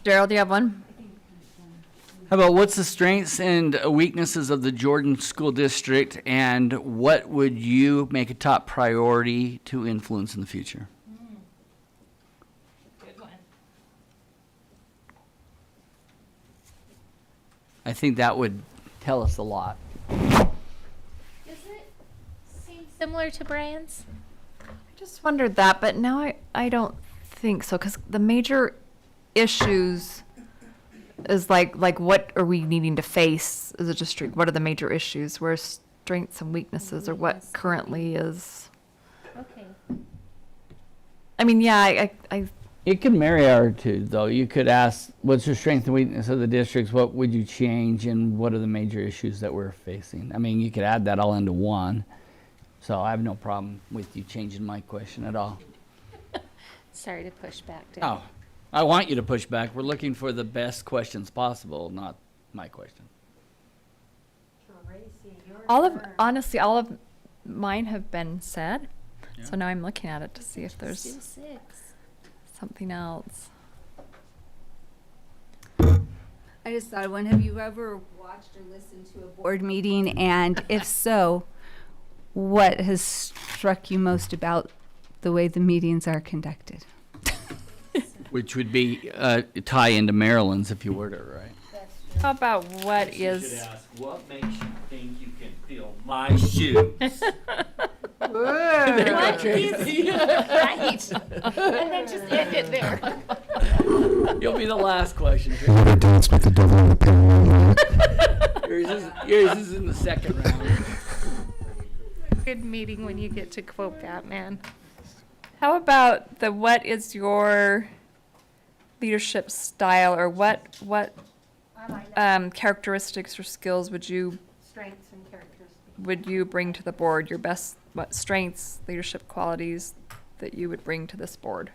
Gerald, do you have one? How about what's the strengths and weaknesses of the Jordan School District, and what would you make a top priority to influence in the future? Good one. I think that would tell us a lot. Does it seem similar to Brian's? I just wondered that, but now I don't think so, because the major issues is like what are we needing to face as a district? What are the major issues? Where's strengths and weaknesses, or what currently is? Okay. I mean, yeah, I It could marry our two, though. You could ask, what's your strength and weakness of the districts? What would you change, and what are the major issues that we're facing? I mean, you could add that all into one. So I have no problem with you changing my question at all. Sorry to push back. Dan. Oh, I want you to push back. We're looking for the best questions possible, not my question. honestly, all of mine have been said. Yeah. So now I'm looking at it to see if there's Still 6. something else. I just thought, when have you ever watched or listened to a board meeting? And if so, what has struck you most about the way the meetings are conducted? Which would be tie into Maryland's if you were to, right? How about what You is? should ask, what makes you think you can feel my shoes? What is right? And then just end it there. You'll be the last question. You ever dance with the devil in the pale moonlight? Yours is in the second round. Good meeting when you get to quote Batman. How about what is your leadership style, or what characteristics or skills would you Strengths and characteristics. bring to the board? Your best, what strengths, leadership qualities, that you would bring to this board?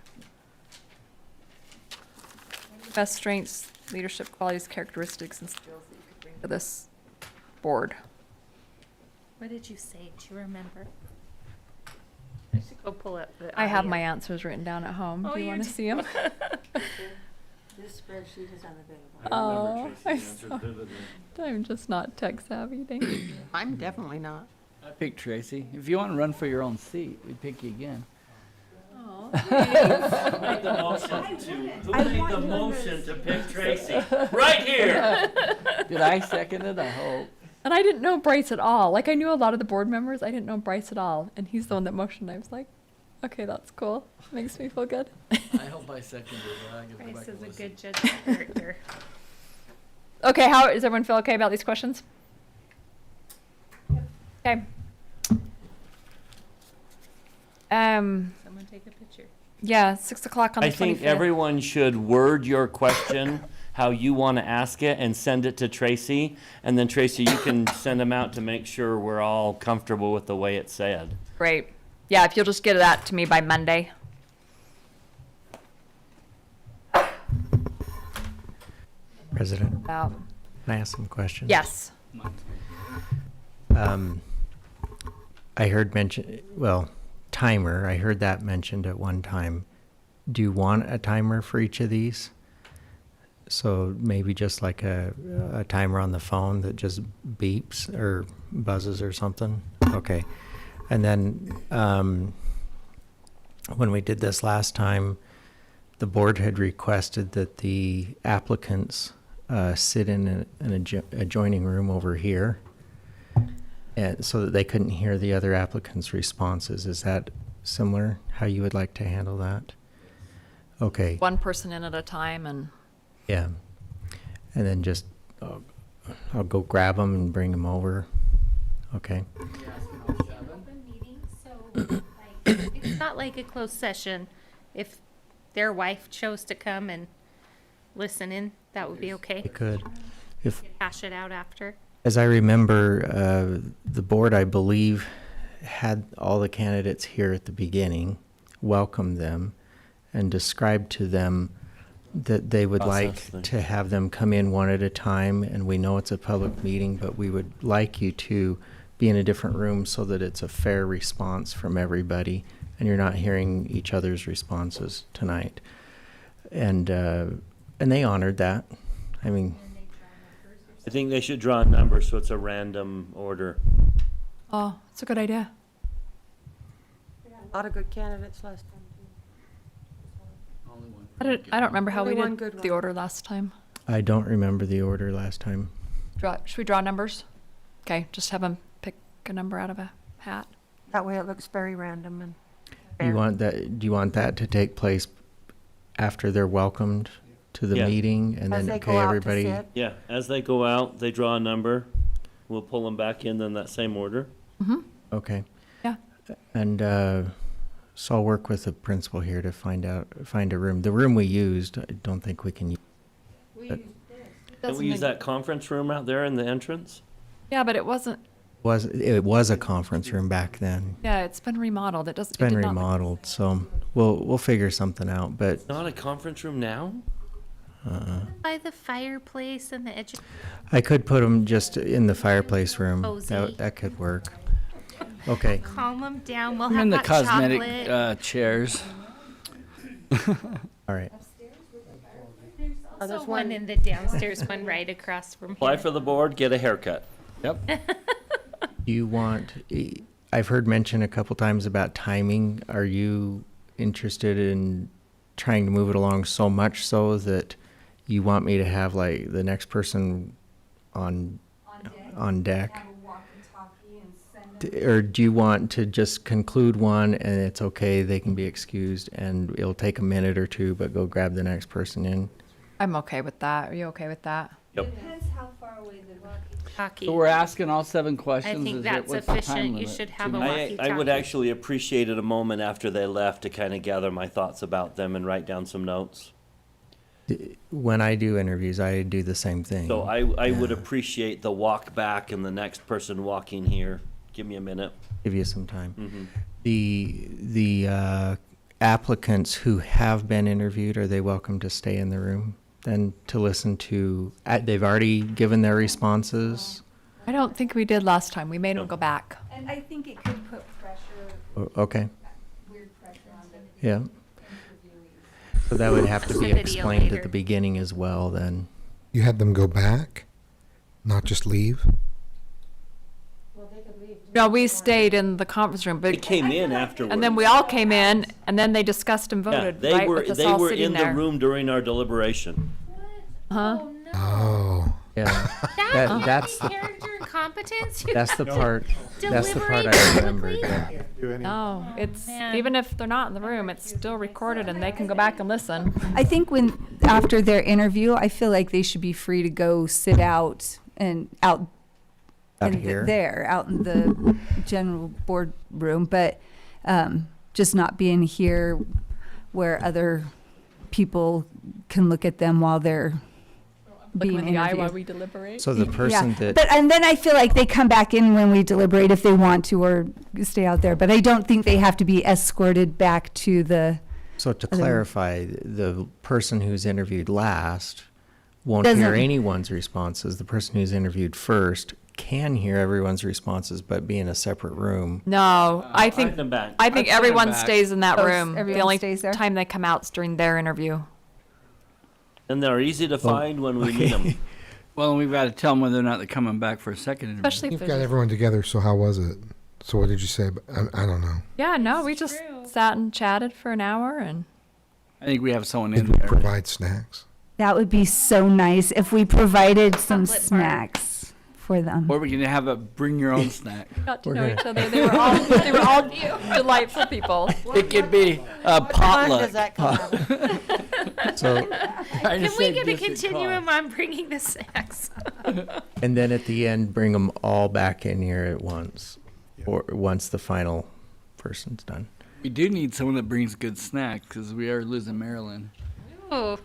Best strengths, leadership qualities, characteristics, and skills that you could bring to this board. What did you say? Do you remember? I should go pull up the I have audio. my answers written down at home. Oh, Do you you want to do? see them? This spreadsheet is unavailable. Oh, I'm just not tech savvy. Dang it. I'm definitely not. I picked Tracy. If you want to run for your own seat, we'd pick you again. Who made the motion to pick Tracy? Right here! Did I second it? I hope. And I didn't know Bryce at all. Like, I knew a lot of the board members. I didn't know Bryce at all. And he's the one that motioned. I was like, okay, that's cool. Makes me feel good. I hope I seconded it. I get Bryce is a good judge of character. Okay, how does everyone feel okay about these questions? Okay. Someone take a picture. Yeah, 6 o'clock on the 25th. I think everyone should word your question how you want to ask it and send it to Tracy. And then Tracy, you can send them out to make sure we're all comfortable with the way it's said. Great. Yeah, if you'll just get that to me by Monday. President, About, can I ask some questions? yes. I heard timer, I heard that mentioned at one time. Do you want a timer for each of these? So maybe just like a timer on the phone that just beeps or buzzes or something? Okay. And then when we did this last time, the board had requested that the applicants sit in an adjoining room over here, and so that they couldn't hear the other applicants' responses. Is that similar, how you would like to handle that? Okay. One person in at a time and... Yeah. And then just, I'll go grab them and bring them over. Okay. Open meeting, so like, it's not like a closed session. If their wife chose to come and listen in, that would be okay. It could. If, Hash it out after. as I remember, the board, I believe, had all the candidates here at the beginning, welcomed them, and described to them that they would Process like to have them come in one at a time. And we know it's a public meeting, but we would like you to be in a different room so that it's a fair response from everybody and you're not hearing each other's responses tonight. And they honored that. I mean, I think they should draw a number so it's a random order. Oh, it's a good idea. A lot of good candidates last time. I don't remember how Only we one did good the one. order last time. I don't remember the order last time. Should we draw numbers? Okay, just have them pick a number out of a hat. That way it looks very random and Do you fair. want that, do you want that to take place after they're welcomed to the Yeah. meeting? And As then, they go okay, out to everybody, sit. Yeah, as they go out, they draw a number. We'll pull them back in that same order. okay. Yeah. And so I'll work with the principal here to find a room. The room we used, I don't think we can use. Did we use that conference room out there in the entrance? Yeah, but it wasn't, It was a conference room back then. yeah, it's been remodeled. It doesn't. It's been remodeled, so we'll figure something out, but Not a conference room now? By the fireplace and the edge. I could put them just in the fireplace room. Cozy. That could work. Okay. Calm them down. We'll I'm have in the hot cosmetic chocolate. chairs. All right. There's there's also one- one in the downstairs, one right across from Apply here. for the board, get a haircut. Yep. Do you want, I've heard mention a couple times about timing. Are you interested in trying to move it along so much so that you want me to have like the next person on deck? Or do you want to just conclude one and it's okay, they can be excused and it'll take a minute or two, but go grab the next person in? I'm okay with that. Are you okay with that? Yep. Depends how far away the Hockey. So we're asking all 7 I questions. think Is that's what's the time sufficient. You limit? should 2 have a minutes? I would walkie-talkie. actually appreciate it a moment after they left to kind of gather my thoughts about them and write down some notes. When I do interviews, I do the same thing. So I would appreciate the walk back and the next person walking here. Give me a minute. Give you some time. Mhm. The applicants who have been interviewed, are they welcome to stay in the room then to listen to, they've already given their responses? I don't think we did last time. We made them go back. And I think it could put pressure, Okay, weird pressure on them. yeah. So that would have to be Video explained later. at the beginning as well then. You had them go back, not just leave? No, we stayed in the conference room, They but, came in afterwards. and then we all came in, and then they discussed and Yeah, voted, they right, were, with us they all were sitting in the there. room during our deliberation. Huh? Oh. Yeah, That that's the, character and competence. You that's the have part, to that's the part deliberate I remembered, publicly? yeah. No, it's, man. even if they're not in the room, it's still recorded and they can go back and listen. I think when, after their interview, I feel like they should be free to go sit out and out Out in here? there, out in the general board room, but just not being here where other people can look at them while they're Looking being in the eye while interviewed. we deliberate. So the person that, But, and then I feel like they come back in when we deliberate if they want to, or stay out there, but I don't think they have to be escorted back to the, so to Other- clarify, the person who's interviewed last won't hear Doesn't- anyone's responses. The person who's interviewed first can hear everyone's responses, but be in a separate room. No, I think, Send them back. I think I'd send 'em everyone back. stays in that Oh, room. The everyone only stays there? time they come out's during their interview. And they're easy to find when we need them. Well, we've got to tell them whether or not they're coming back for a second interview. Especially if You've there's, got everyone together, so how was it? So what did you say? I don't know. yeah, no, we just sat and chatted for an hour and I think we have someone Did in we there. provide snacks? that would be so nice if we provided some Chocolate bar. snacks for them. Or we can have a bring your own snack. got to We're know gonna- each other. They were all delightful people. It could be a What fund potluck. does that come out of? So, Can we get a continuum on bringing the snacks? and then at the end, bring them all back in here at once, or once the final person's done. We do need someone that brings good snacks because we are losing Maryland. Oh,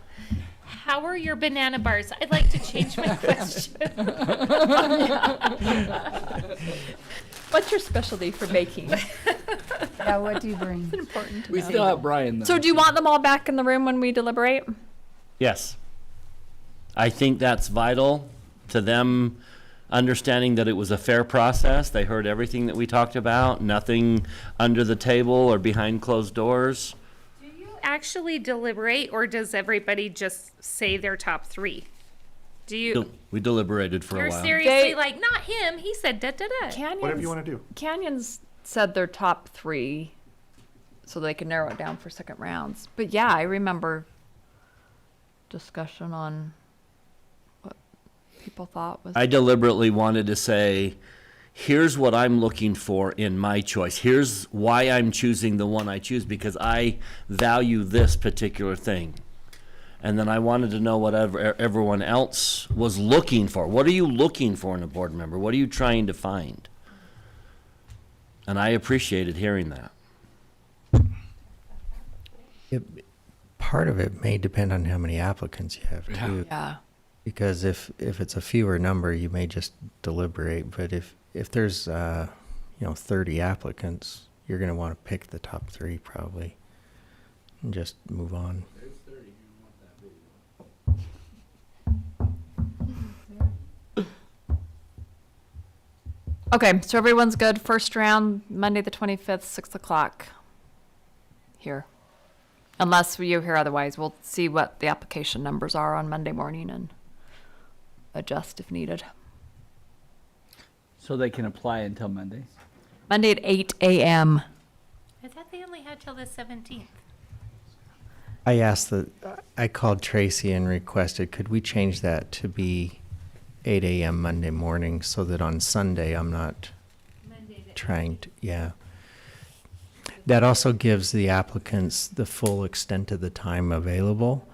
how are your banana bars? I'd like to change my question. What's your specialty for baking? Yeah, what do you bring? Important to We know. still have Brian though. So do you want them all back in the room when we deliberate? Yes. I think that's vital to them understanding that it was a fair process. They heard everything that we talked about, nothing under the table or behind closed doors. Do you actually deliberate, or does everybody just say their top three? Do you? We deliberated for You're a while. seriously They- like, not him. He said da da da. Canyons, want to do. Canyons said their top three so they could narrow it down for second rounds. But yeah, I remember discussion on what people thought was. I deliberately wanted to say, here's what I'm looking for in my choice. Here's why I'm choosing the one I choose, because I value this particular thing. And then I wanted to know what everyone else was looking for. What are you looking for in a board member? What are you trying to find? And I appreciated hearing that. Part of it may depend on how many applicants you have too. Yeah. Because if it's a fewer number, you may just deliberate. But if there's 30 applicants, you're going to want to pick the top three probably, and just move on. Okay, so everyone's good. First round, Monday the 25th, 6 o'clock. Here. Unless you hear otherwise, we'll see what the application numbers are on Monday morning and adjust if needed. So they can apply until Monday. Monday at 8 a.m. I thought they only had till the 17th. I called Tracy and requested, could we change that to be 8 a.m. Monday morning so that on Sunday I'm not trying to, yeah. That also gives the applicants the full extent of the time available,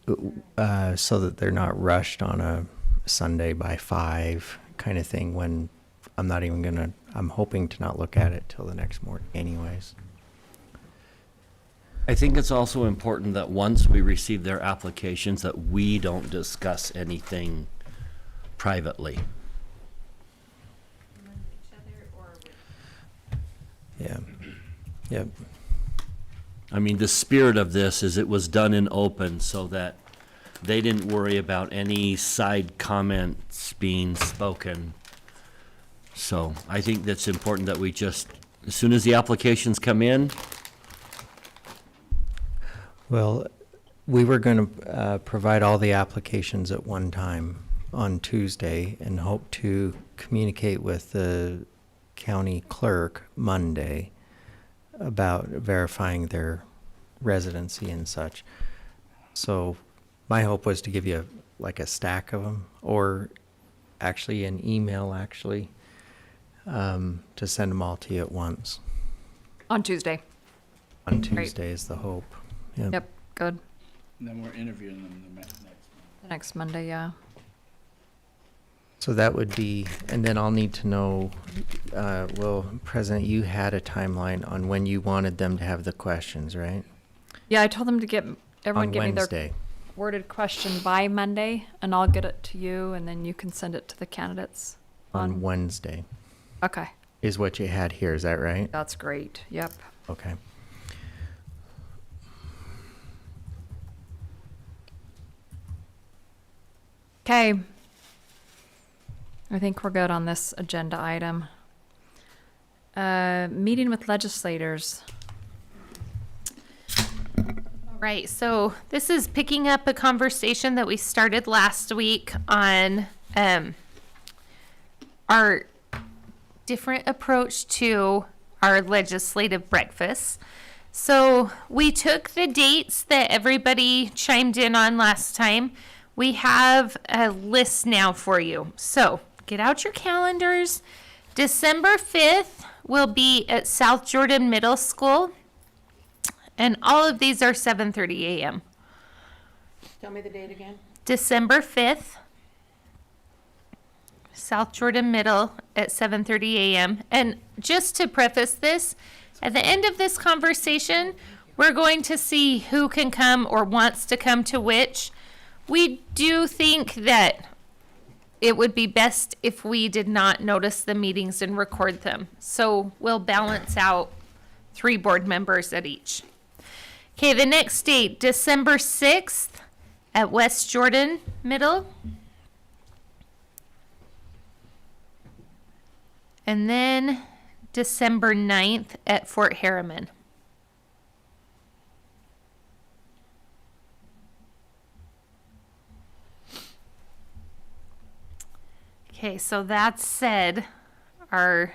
so that they're not rushed on a Sunday by 5 kind of thing when I'm hoping to not look at it till the next morning anyways. I think it's also important that once we receive their applications, that we don't discuss anything privately. Yeah. Yep. I mean, the spirit of this is it was done in open so that they didn't worry about any side comments being spoken. So I think that's important that we just, as soon as the applications come in, Well, we were going to provide all the applications at one time on Tuesday and hope to communicate with the county clerk Monday about verifying their residency and such. So my hope was to give you like a stack of them, or actually an email to send them all to you at once. On Tuesday. On Great. Tuesday is the hope. Yep, good. And then we're interviewing them the next month. Next Monday, yeah. So that would be, and then I'll need to know, well, President, you had a timeline on when you wanted them to have the questions, right? Yeah, I told them to get, everyone On give me their Wednesday. worded question by Monday, and I'll get it to you, and then you can send it to the candidates. On Wednesday Okay, is what you had here, is that right? that's great, yep. Okay. Okay. I think we're good on this agenda item. Meeting with legislators. Right, so this is picking up a conversation that we started last week on our different approach to our legislative breakfasts. So we took the dates that everybody chimed in on last time. We have a list now for you. So get out your calendars. December 5th will be at South Jordan Middle School. And all of these are 7:30 a.m. Tell me the date again. December 5th, South Jordan Middle at 7:30 a.m. And just to preface this, at the end of this conversation, we're going to see who can come or wants to come to which. We do think that it would be best if we did not notice the meetings and record them. So we'll balance out 3 board members at each. Okay, the next date, December 6th at West Jordan Middle. And then December 9th at Fort Harriman. Okay, so that said, are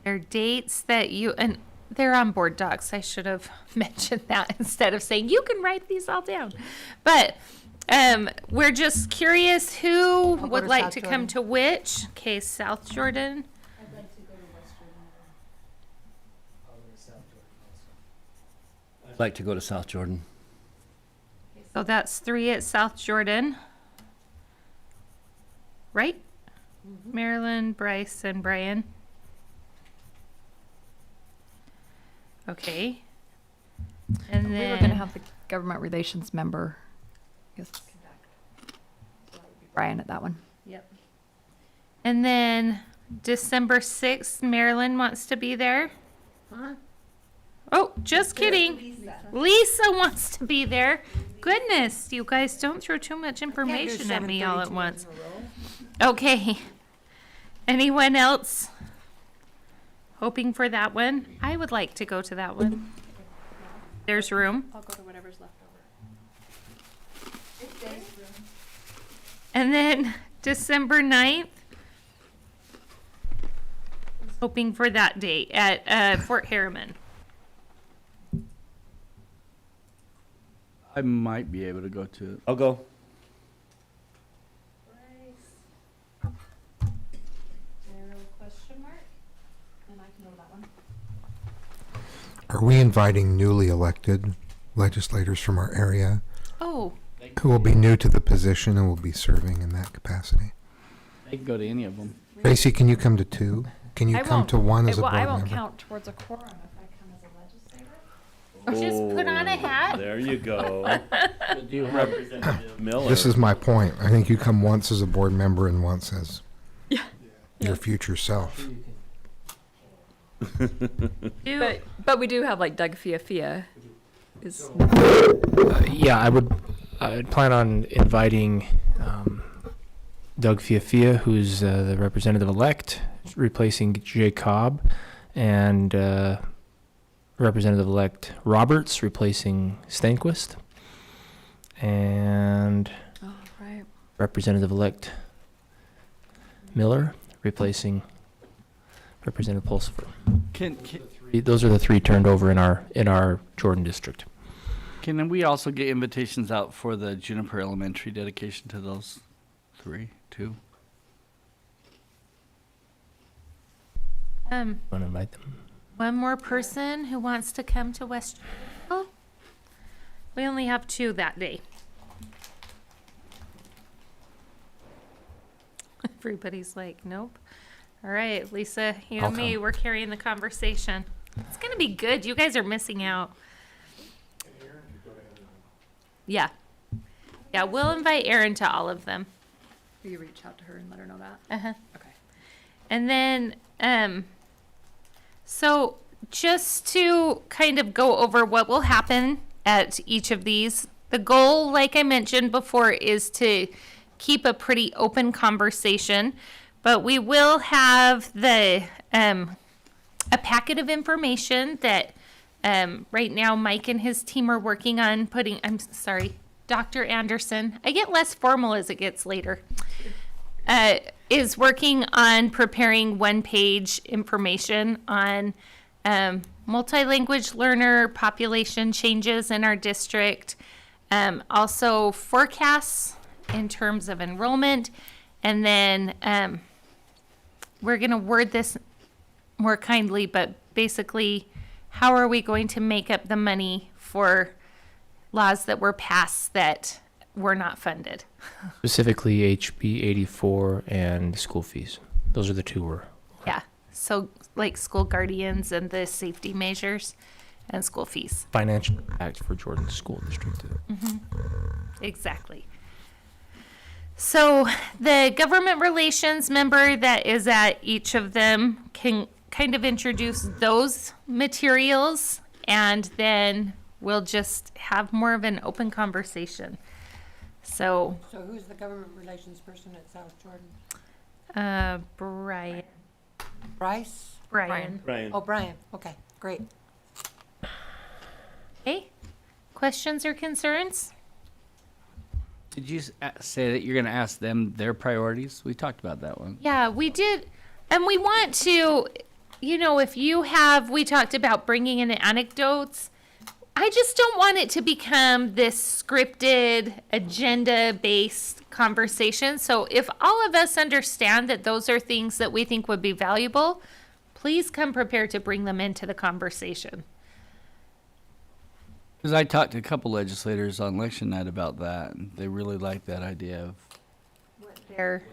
there dates that you, and they're on board docs. I should have mentioned that instead of saying you can write these all down. But we're just curious who would to like South to come Jordan. to which. Okay, South Jordan. I'd like to go to South Jordan. So that's 3 at South Jordan. Right? Marilyn, Bryce, and Brian. Okay. And We then were gonna have the government relations member. Yes. So that would be Brian at that one. Yep. And then December 6th, Marilyn wants to be there. Huh? Oh, just kidding. Lisa wants to be there. Goodness, you guys don't throw too much information at me all at once. Okay. Anyone else hoping for that one? I would like to go to that one. There's room. I'll go to whatever's left over. And then December 9th. Hoping for that date at Fort Harriman. I might be able to go to it. I'll go. Are we inviting newly elected legislators from our area Oh, who will be new to the position and will be serving in that capacity? I could go to any of them. Tracy, can you come to 2? Can you I come won't- to 1 as a well, board I won't member? count towards a quorum if I come as a legislator. just put on a hat. There you go. Do you have, Representative Miller. This is my point. I think you come once as a board member and once as your future self. But we do have like Doug Fiafia. Yeah, I'd plan on inviting Doug Fiafia, who's the representative-elect, replacing Jay Cobb, and Representative-elect Roberts, replacing Stenquist, and Representative-elect Miller, replacing Representative Pulsifer. Those are the three turned over in our Jordan district. Can we also get invitations out for the Juniper Elementary dedication to those two? Want to invite them? One more person who wants to come to West. Oh, we only have 2 that day. Everybody's like, nope. All right, Lisa, you and me, we're carrying the conversation. It's going to be good. You guys are missing out. Yeah. Yeah, we'll invite Erin to all of them. Will you reach out to her and let her know that? Uh-huh. Okay. And then, so just to kind of go over what will happen at each of these, the goal, like I mentioned before, is to keep a pretty open conversation, but we will have a packet of information that right now Mike and his team are working on putting, I'm sorry, Dr. Anderson, I get less formal as it gets later, is working on preparing one-page information on multi-language learner population changes in our district, also forecasts in terms of enrollment, and then we're going to word this more kindly, but basically, how are we going to make up the money for laws that were passed that were not funded? Specifically HB 84 and school fees. Those are the two we're. Yeah, so like school guardians and the safety measures and school fees. Financial impact for Jordan School District. Exactly. So the government relations member that is at each of them can kind of introduce those materials, and then we'll just have more of an open conversation. So who's the government relations person at South Jordan? Brian. Bryce? Brian. Oh, Brian. Okay, great. Okay. Questions or concerns? Did you say that you're going to ask them their priorities? We talked about that one. Yeah, we did. And we want to, if you have, we talked about bringing in anecdotes. I just don't want it to become this scripted, agenda-based conversation. So if all of us understand that those are things that we think would be valuable, please come prepared to bring them into the conversation. Because I talked to a couple legislators on election night about that, and they really like that idea of What they're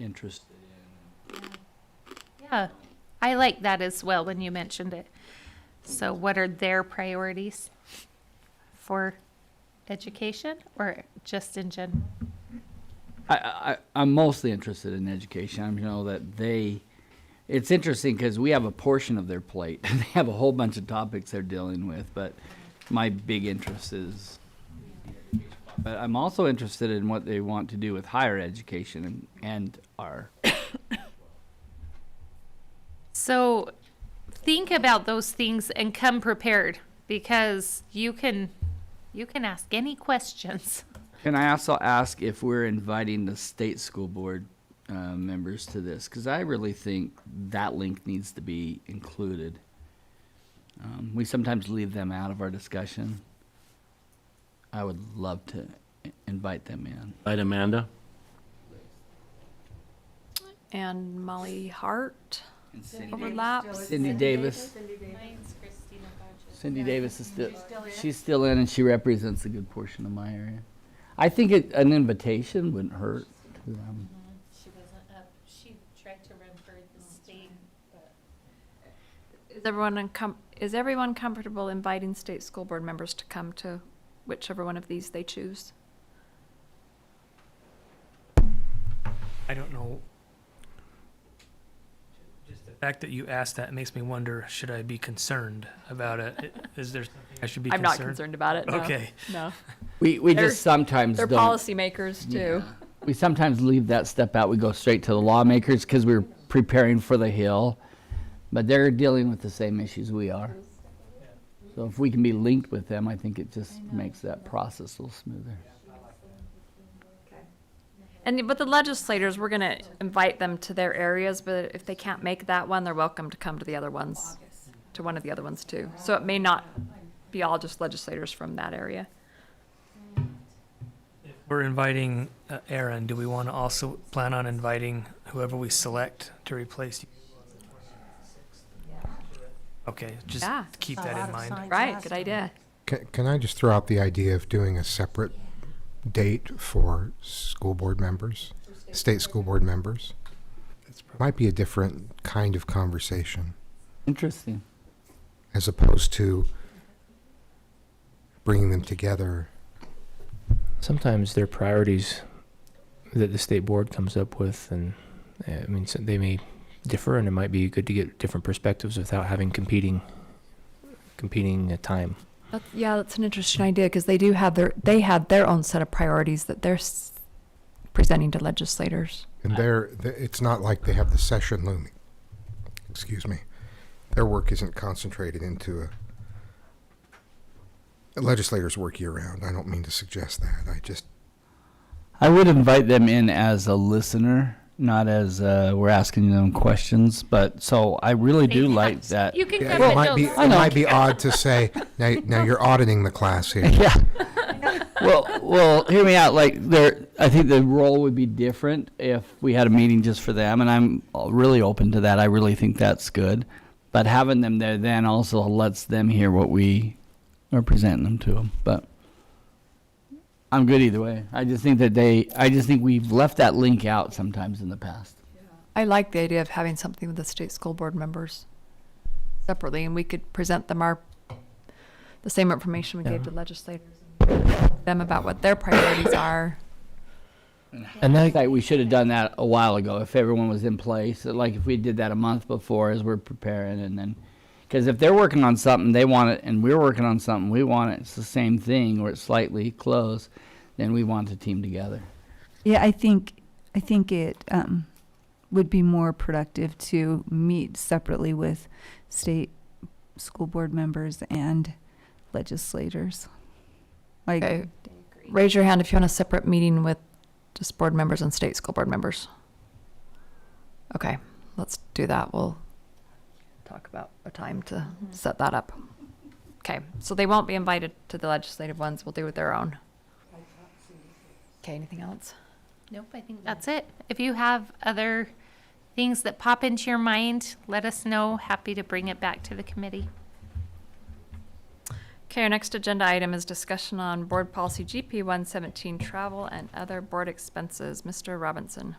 interested in. Yeah, I like that as well when you mentioned it. So what are their priorities for education or just in general? I'm mostly interested in education. I know that it's interesting because we have a portion of their plate. They have a whole bunch of topics they're dealing with, but my big interest is, but I'm also interested in what they want to do with higher education and our. So think about those things and come prepared, because you can ask any questions. Can I also ask if we're inviting the state school board members to this? Because I really think that link needs to be included. We sometimes leave them out of our discussion. I would love to invite them in. Invite Amanda. And Molly Hart. And Cindy overlaps. Cindy Davis. Cindy Davis is she's still in, and she represents a good portion of my area. I think an invitation wouldn't hurt to them. She wasn't up. She tried to run for the state, but Is everyone comfortable inviting state school board members to come to whichever one of these they choose? I don't know. Just fact that you asked that makes me wonder, should I be concerned about it? Is there something I should be I'm concerned? not concerned about it, no. Okay. No. We They're- just sometimes They're don't. policymakers too. We sometimes leave that step out. We go straight to the lawmakers because we're preparing for the Hill, but they're dealing with the same issues we are. So if we can be linked with them, I think it just makes that process a little smoother. And with the legislators, we're going to invite them to their areas, but if they can't make that one, they're welcome to come to the other ones, to one of the other ones too. So it may not be all just legislators from that area. We're inviting Aaron. Do we want to also plan on inviting whoever we select to replace you? Okay, just Yeah. keep A that lot in of mind. signs Right, last good time. idea. Can I just throw out the idea of doing a separate date for school board members, state school board members? Might be a different kind of conversation Interesting. as opposed to bringing them together. Sometimes there are priorities that the state board comes up with, and I mean, so they may differ, and it might be good to get different perspectives without having competing time. That's an interesting idea because they have their own set of priorities that they're presenting to legislators. And it's not like they have the session looming. Excuse me. Their work isn't concentrated into legislators work year round. I don't mean to suggest that. I would invite them in as a listener, not as we're asking them questions. But so I really do like that. You can Yeah, come it and might be don't- it might be odd to say now you're auditing the class here. Yeah. Well, hear me out. Like I think the role would be different if we had a meeting just for them, and I'm really open to that. I really think that's good. But having them there then also lets them hear what we are presenting them to them. But I'm good either way. I just think we've left that link out sometimes in the past. I like the idea of having something with the state school board members separately, and we could present them the same information we gave to legislators, them about what their priorities are. And that we should have done that a while ago if everyone was in place. Like if we did that a month before as we're preparing, and then because if they're working on something they want it, and we're working on something we want it, it's the same thing or it's slightly close, then we want to team together. Yeah, I think it would be more productive to meet separately with state school board members and legislators. Like, Okay. Raise your hand if you want a separate meeting with just board members and state school board members. Okay, let's do that. We'll talk about a time to set that up. Okay, so they won't be invited to the legislative ones. We'll do it their own. Okay, anything else? Nope, I think that's it. If you have other things that pop into your mind, let us know. Happy to bring it back to the committee. Okay, our next agenda item is discussion on board policy GP 117, travel and other board expenses. Mr. Robinson.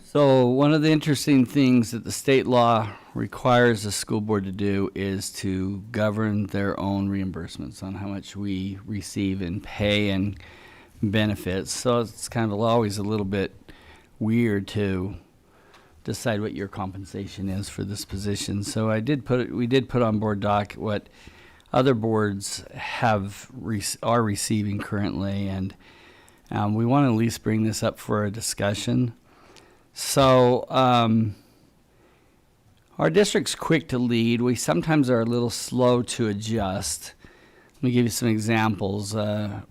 So one of the interesting things that the state law requires the school board to do is to govern their own reimbursements on how much we receive in pay and benefits. So it's kind of always a little bit weird to decide what your compensation is for this position. So we did put on board doc what other boards are receiving currently, and we want to at least bring this up for a discussion. So our district's quick to lead. We sometimes are a little slow to adjust. Let me give you some examples.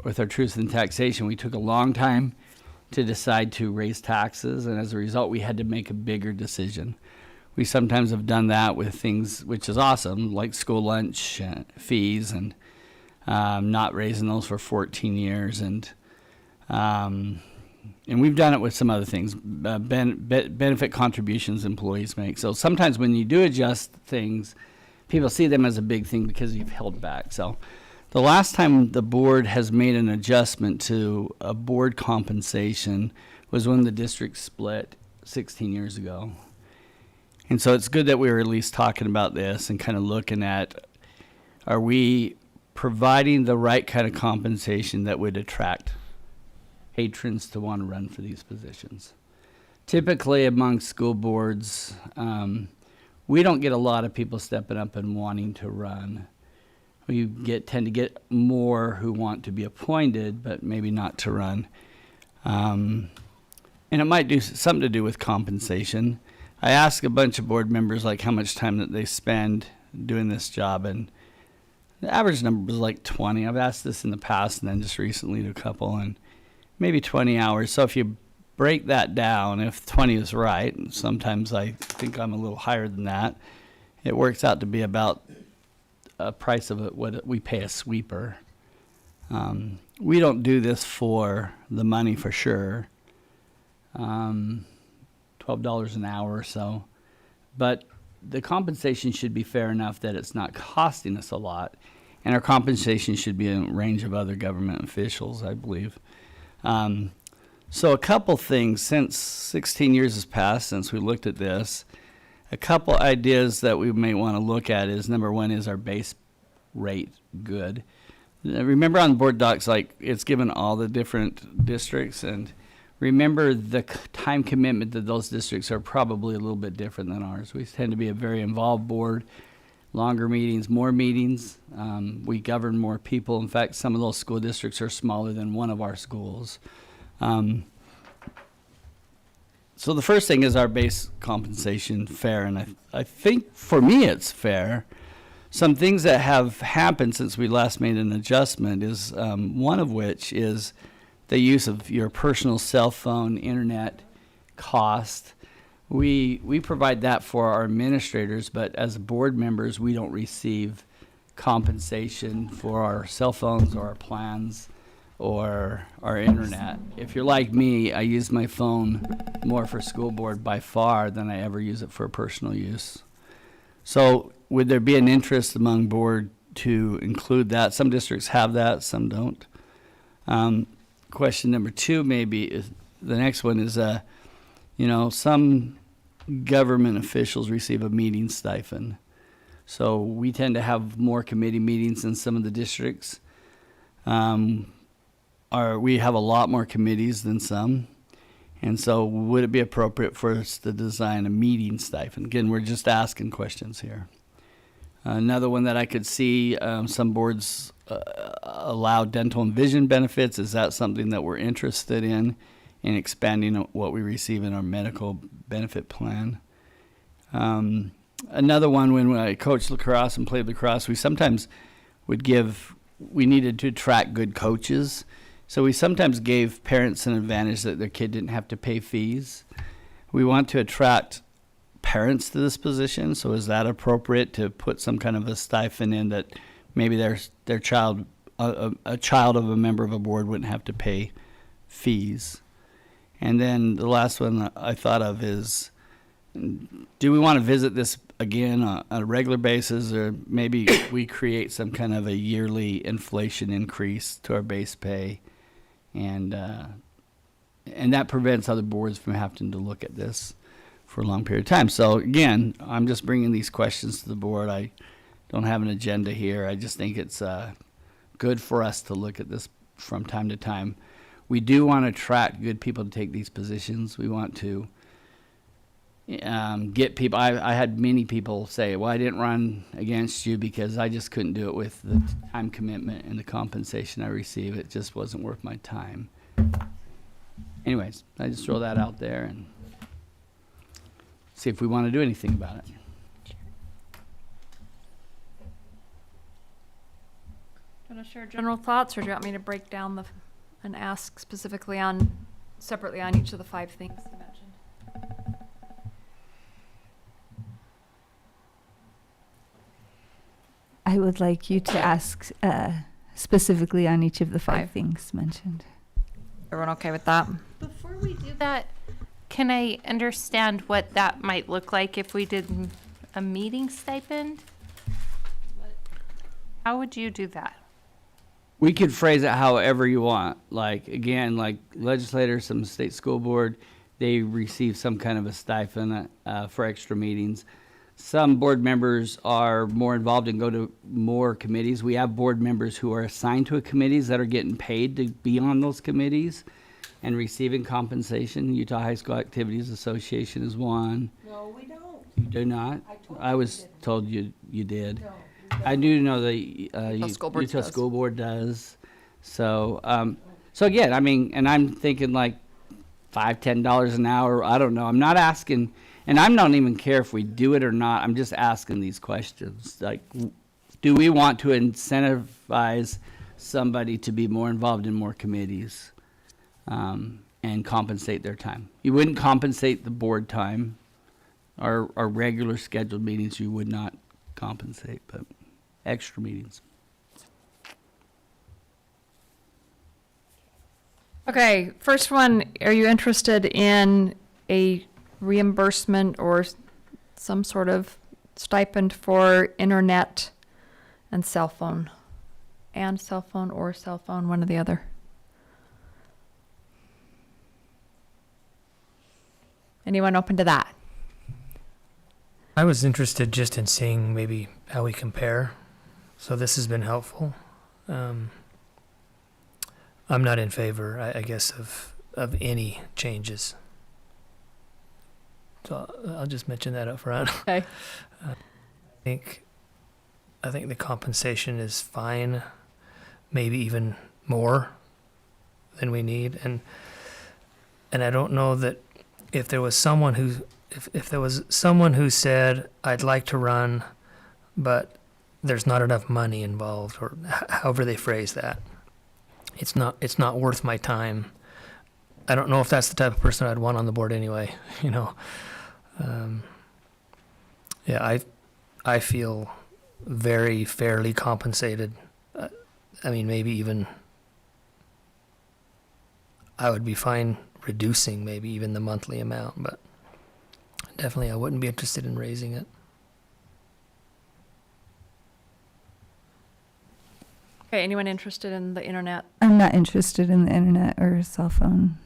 With our truth in taxation, we took a long time to decide to raise taxes, and as a result, we had to make a bigger decision. We sometimes have done that with things, which is awesome, like school lunch fees, and not raising those for 14 years. And we've done it with some other things, benefit contributions employees make. So sometimes when you do adjust things, people see them as a big thing because you've held back. So the last time the board has made an adjustment to a board compensation was when the district split 16 years ago. And so it's good that we were at least talking about this and kind of looking at, are we providing the right kind of compensation that would attract patrons to want to run for these positions? typically among school boards, we don't get a lot of people stepping up and wanting to run. We tend to get more who want to be appointed, but maybe not to run. And it might do something to do with compensation. I asked a bunch of board members like how much time that they spend doing this job, and the average number was like 20. I've asked this in the past and then just recently to a couple, and maybe 20 hours. So if you break that down, if 20 is right, and sometimes I think I'm a little higher than that, it works out to be about a price of what we pay a sweeper. We don't do this for the money for sure. $12 an hour or so. But the compensation should be fair enough that it's not costing us a lot. And our compensation should be in range of other government officials, I believe. So a couple things, since 16 years has passed since we looked at this, a couple ideas that we may want to look at is, number one, is our base rate good? Remember on board docs, like it's given all the different districts, and remember the time commitment that those districts are probably a little bit different than ours. We tend to be a very involved board, longer meetings, more meetings. We govern more people. In fact, some of those school districts are smaller than one of our schools. So the first thing is our base compensation fair, and I think for me it's fair. Some things that have happened since we last made an adjustment is one of which is the use of your personal cell phone, internet cost. We provide that for our administrators, but as board members, we don't receive compensation for our cell phones or our plans or our internet. If you're like me, I use my phone more for school board by far than I ever use it for personal use. So would there be an interest among board to include that? Some districts have that, some don't. Question number two maybe is, the next one is, some government officials receive a meeting stipend. So we tend to have more committee meetings than some of the districts. We have a lot more committees than some. And so would it be appropriate for us to design a meeting stipend? Again, we're just asking questions here. Another one that I could see, some boards allow dental and vision benefits. Is that something that we're interested in expanding what we receive in our medical benefit plan? Another one, when I coached lacrosse and played lacrosse, we sometimes we needed to attract good coaches. So we sometimes gave parents an advantage that their kid didn't have to pay fees. We want to attract parents to this position, so is that appropriate to put some kind of a stipend in that maybe their child, a child of a member of a board wouldn't have to pay fees? And then the last one I thought of is, do we want to visit this again on a regular basis, or maybe we create some kind of a yearly inflation increase to our base pay, and that prevents other boards from having to look at this for a long period of time. So again, I'm just bringing these questions to the board. I don't have an agenda here. I just think it's good for us to look at this from time to time. We do want to attract good people to take these positions. We want to get people. I had many people say, well, I didn't run against you because I just couldn't do it with the time commitment and the compensation I receive. It just wasn't worth my time. Anyways, I just throw that out there and see if we want to do anything about it. Do you want to share general thoughts, or do you want me to break down and ask specifically separately on each of the 5 things you mentioned? I would like you to ask specifically on each of the 5 things mentioned. Everyone okay with that? Before we do that, can I understand what that might look like if we did a meeting stipend? How would you do that? We could phrase it however you want. Like, again, like legislators, some state school board, they receive some kind of a stipend for extra meetings. Some board members are more involved and go to more committees. We have board members who are assigned to committees that are getting paid to be on those committees. and receiving compensation. Utah High School Activities Association is one. No, we don't. You do not? I told I you was we didn't. told you did. No. I do know the School Board Utah does. School Board does. So, so again, I mean, and I'm thinking like $5-10 an hour. I don't know. I'm not asking, and I don't even care if we do it or not. I'm just asking these questions. Like, do we want to incentivize somebody to be more involved in more committees and compensate their time? You wouldn't compensate the board time. Our regular scheduled meetings you would not compensate, but extra meetings. Okay, first one, are you interested in a reimbursement or some sort of stipend for internet and cell phone? And cell phone or cell phone, one or the other? Anyone open to that? I was interested just in seeing maybe how we compare. So this has been helpful. I'm not in favor, I guess, of any changes. So I'll just mention that up front. Okay. I think the compensation is fine, maybe even more than we need, and I don't know that if there was someone who said I'd like to run, but there's not enough money involved, or however they phrase that, it's not worth my time. I don't know if that's the type of person I'd want on the board anyway. You know, yeah, I feel very fairly compensated. I mean, maybe even I would be fine reducing maybe even the monthly amount, but definitely I wouldn't be interested in raising it. Okay, anyone interested in the internet? I'm not interested in the internet or cell phone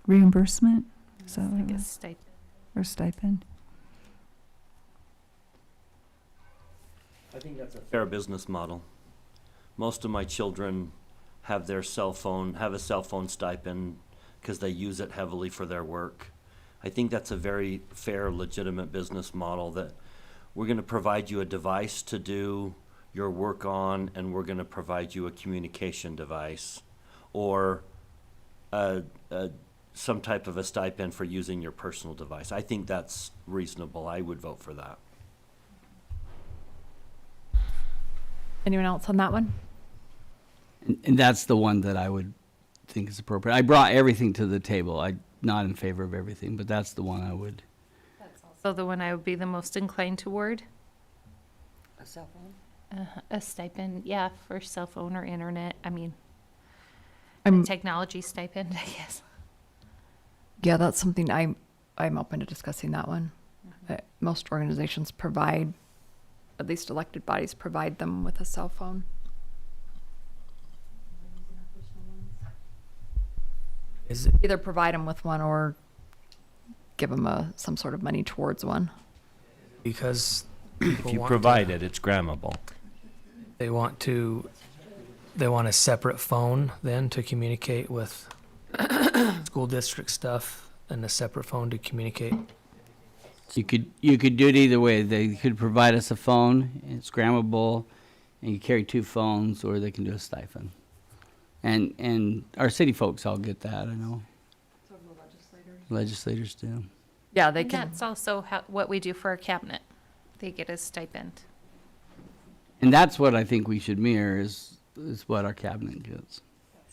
reimbursement. So I guess stipend. or stipend. I think that's a fair business model. Most of my children have a cell phone stipend because they use it heavily for their work. I think that's a very fair, legitimate business model, that we're going to provide you a device to do your work on, and we're going to provide you a communication device or some type of a stipend for using your personal device. I think that's reasonable. I would vote for that. Anyone else on that one? And that's the one that I would think is appropriate. I brought everything to the table. I'm not in favor of everything, but that's the one I would. That's also the one I would be the most inclined toward. A cell phone? A stipend, yeah, for cell phone or internet. I mean, I'm technology stipend, I guess. Yeah, that's something I'm open to discussing that one. Most organizations provide, at least elected bodies provide them with a cell phone. Is it Either provide them with one or give them some sort of money towards one. because If you provide it, it's grammable. they want a separate phone then to communicate with school district stuff, and a separate phone to communicate? You could do it either way. They could provide us a phone, it's grammable, and you carry two phones, or they can do a stipend. And our city folks all get that, I know. So the legislators? Legislators do. Yeah, they And can. that's also what we do for our cabinet. They get a stipend. And that's what I think we should mirror is what our cabinet gets.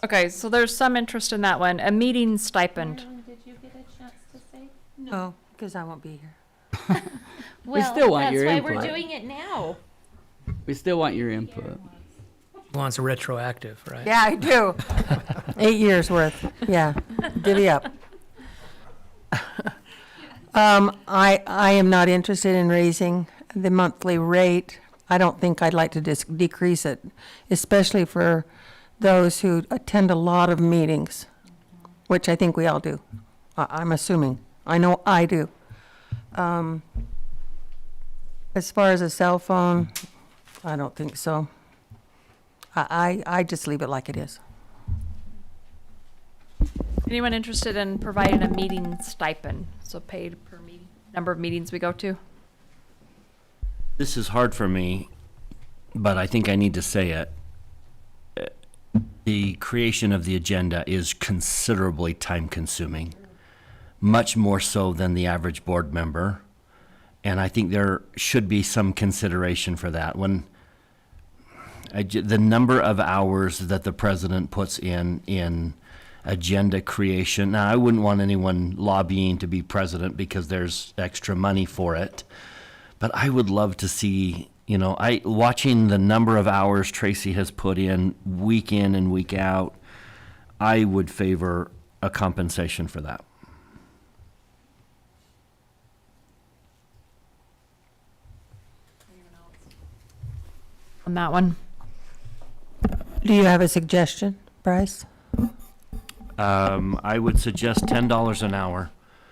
Okay, so there's some interest in that one. A meeting stipend. Did you get a chance to say? No, because I won't be here. Well, still want your that's why input. we're doing it now. We still want your input. Wants retroactive, right? Yeah, I do. 8 years worth. Yeah, divvy up. I am not interested in raising the monthly rate. I don't think I'd like to decrease it, especially for those who attend a lot of meetings, which I think we all do. I'm assuming. I know I do. As far as a cell phone, I don't think so. I just leave it like it is. Anyone interested in providing a meeting stipend? So paid per meeting, number of meetings we go to? This is hard for me, but I think I need to say it. The creation of the agenda is considerably time consuming, much more so than the average board member. And I think there should be some consideration for that. When the number of hours that the president puts in agenda creation, now I wouldn't want anyone lobbying to be president because there's extra money for it. But I would love to see, watching the number of hours Tracy has put in and week out, I would favor a compensation for that. On that one? Do you have a suggestion, Bryce? I would suggest $10 an hour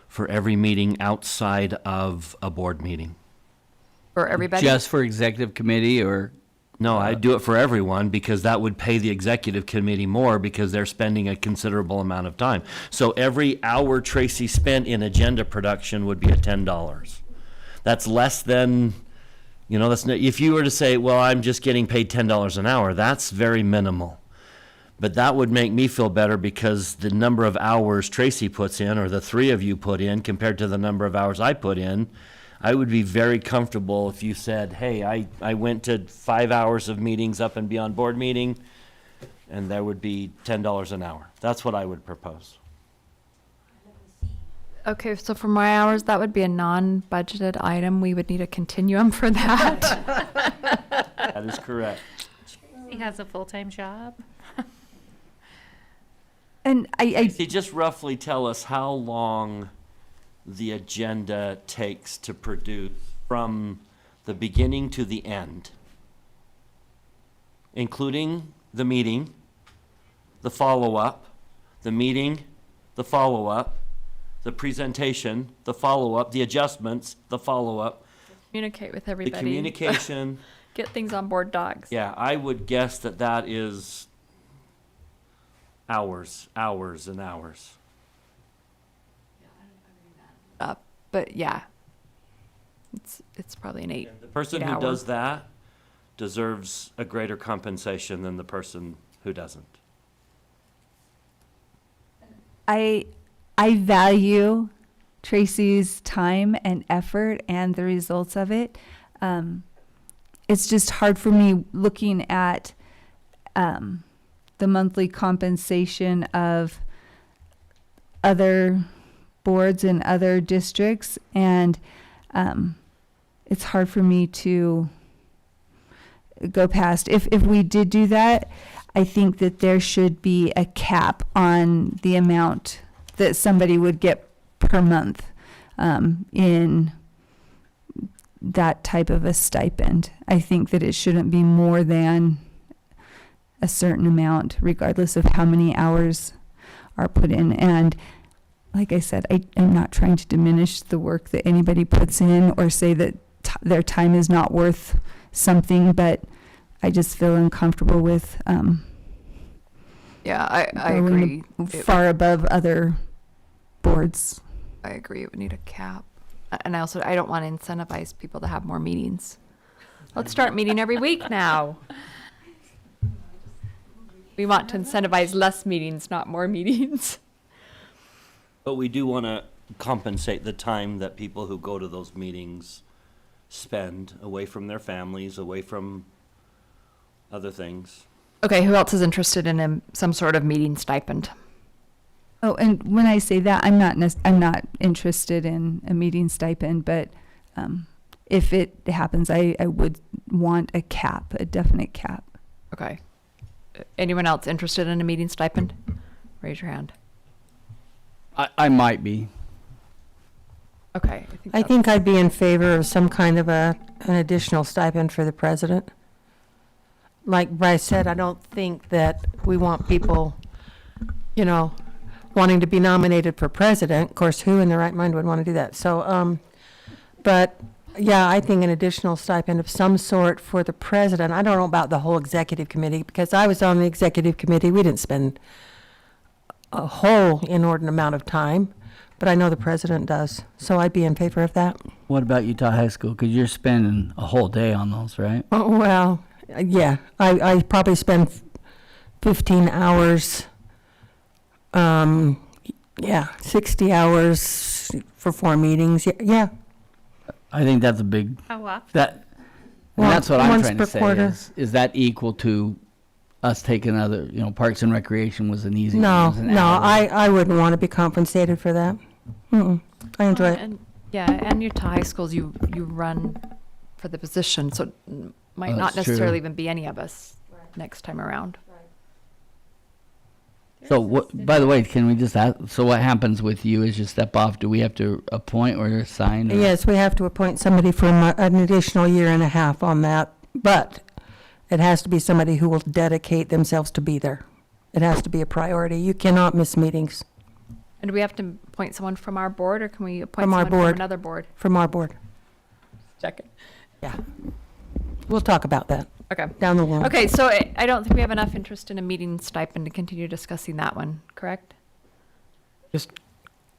for every meeting outside of a board meeting. For everybody? Just for executive committee or? No, I'd do it for everyone because that would pay the executive committee more because they're spending a considerable amount of time. So every hour Tracy spent in agenda production would be at $10. That's less than, if you were to say, well, I'm just getting paid $10 an hour, that's very minimal. But that would make me feel better because the number of hours Tracy puts in or the three of you put in compared to the number of hours I put in, I would be very comfortable if you said, hey, I went to 5 hours of meetings up and beyond board meeting, and there would be $10 an hour. That's what I would propose. Okay, so for my hours, that would be a non-budgeted item. We would need a continuum for that. That is correct. He has a full-time job. And Tracy, just roughly tell us how long the agenda takes to produce from the beginning to the end, including the meeting, the follow-up, the meeting, the follow-up, the presentation, the follow-up, the adjustments, the follow-up, Communicate with the everybody. communication. Get things on board docs. Yeah, I would guess that is hours and hours. But yeah, it's probably an 8. The person who does that deserves a greater compensation than the person who doesn't. I value Tracy's time and effort and the results of it. It's just hard for me looking at the monthly compensation of other boards in other districts, and it's hard for me to go past. If we did do that, I think that there should be a cap on the amount that somebody would get per month in that type of a stipend. I think that it shouldn't be more than a certain amount, regardless of how many hours are put in. And like I said, I'm not trying to diminish the work that anybody puts in or say that their time is not worth something, but I just feel uncomfortable with Yeah, I going agree. far above other boards. I agree. It would need a cap. And I don't want to incentivize people to have more meetings. Let's start meeting every week now. We want to incentivize less meetings, not more meetings. But we do want to compensate the time that people who go to those meetings spend away from their families, away from other things. Okay, who else is interested in some sort of meeting stipend? Oh, and when I say that, I'm not interested in a meeting stipend, but if it happens, I would want a cap, a definite cap. Okay. Anyone else interested in a meeting stipend? Raise your hand. I might be. Okay. I think I'd be in favor of some kind of an additional stipend for the president. Like Bryce said, I don't think that we want people, wanting to be nominated for president. Of course, who in their right mind would want to do that? So, but yeah, I think an additional stipend of some sort for the president. I don't know about the whole executive committee because I was on the executive committee. We didn't spend a whole inordinate amount of time, but I know the president does, so I'd be in favor of that. What about Utah High School? Because you're spending a whole day on those, right? Oh, well, yeah, I probably spend 15 hours, yeah, 60 hours for 4 meetings, yeah. I think that's a big, How often? that, and Well, that's what I'm once trying per to say quarter. is that equal to us taking other, Parks and Recreation was an easy one. No, it was an no, hour. I wouldn't want to be compensated for that. I enjoy it. And, yeah, and Utah High Schools, you run for the position, so it might Oh, not that's true. necessarily even be any of us next time around. So what, by the way, can we just ask, so what happens with you as you step off? Do we have to appoint or assign? Or? Yes, we have to appoint somebody for an additional year and a half on that, but it has to be somebody who will dedicate themselves to be there. It has to be a priority. You cannot miss meetings And do we have to appoint someone from our board, or can we appoint From our someone board. from another board? from our board. Check it. Yeah. We'll talk about that Okay. down the line. Okay, so I don't think we have enough interest in a meeting stipend to continue discussing that one, correct? Just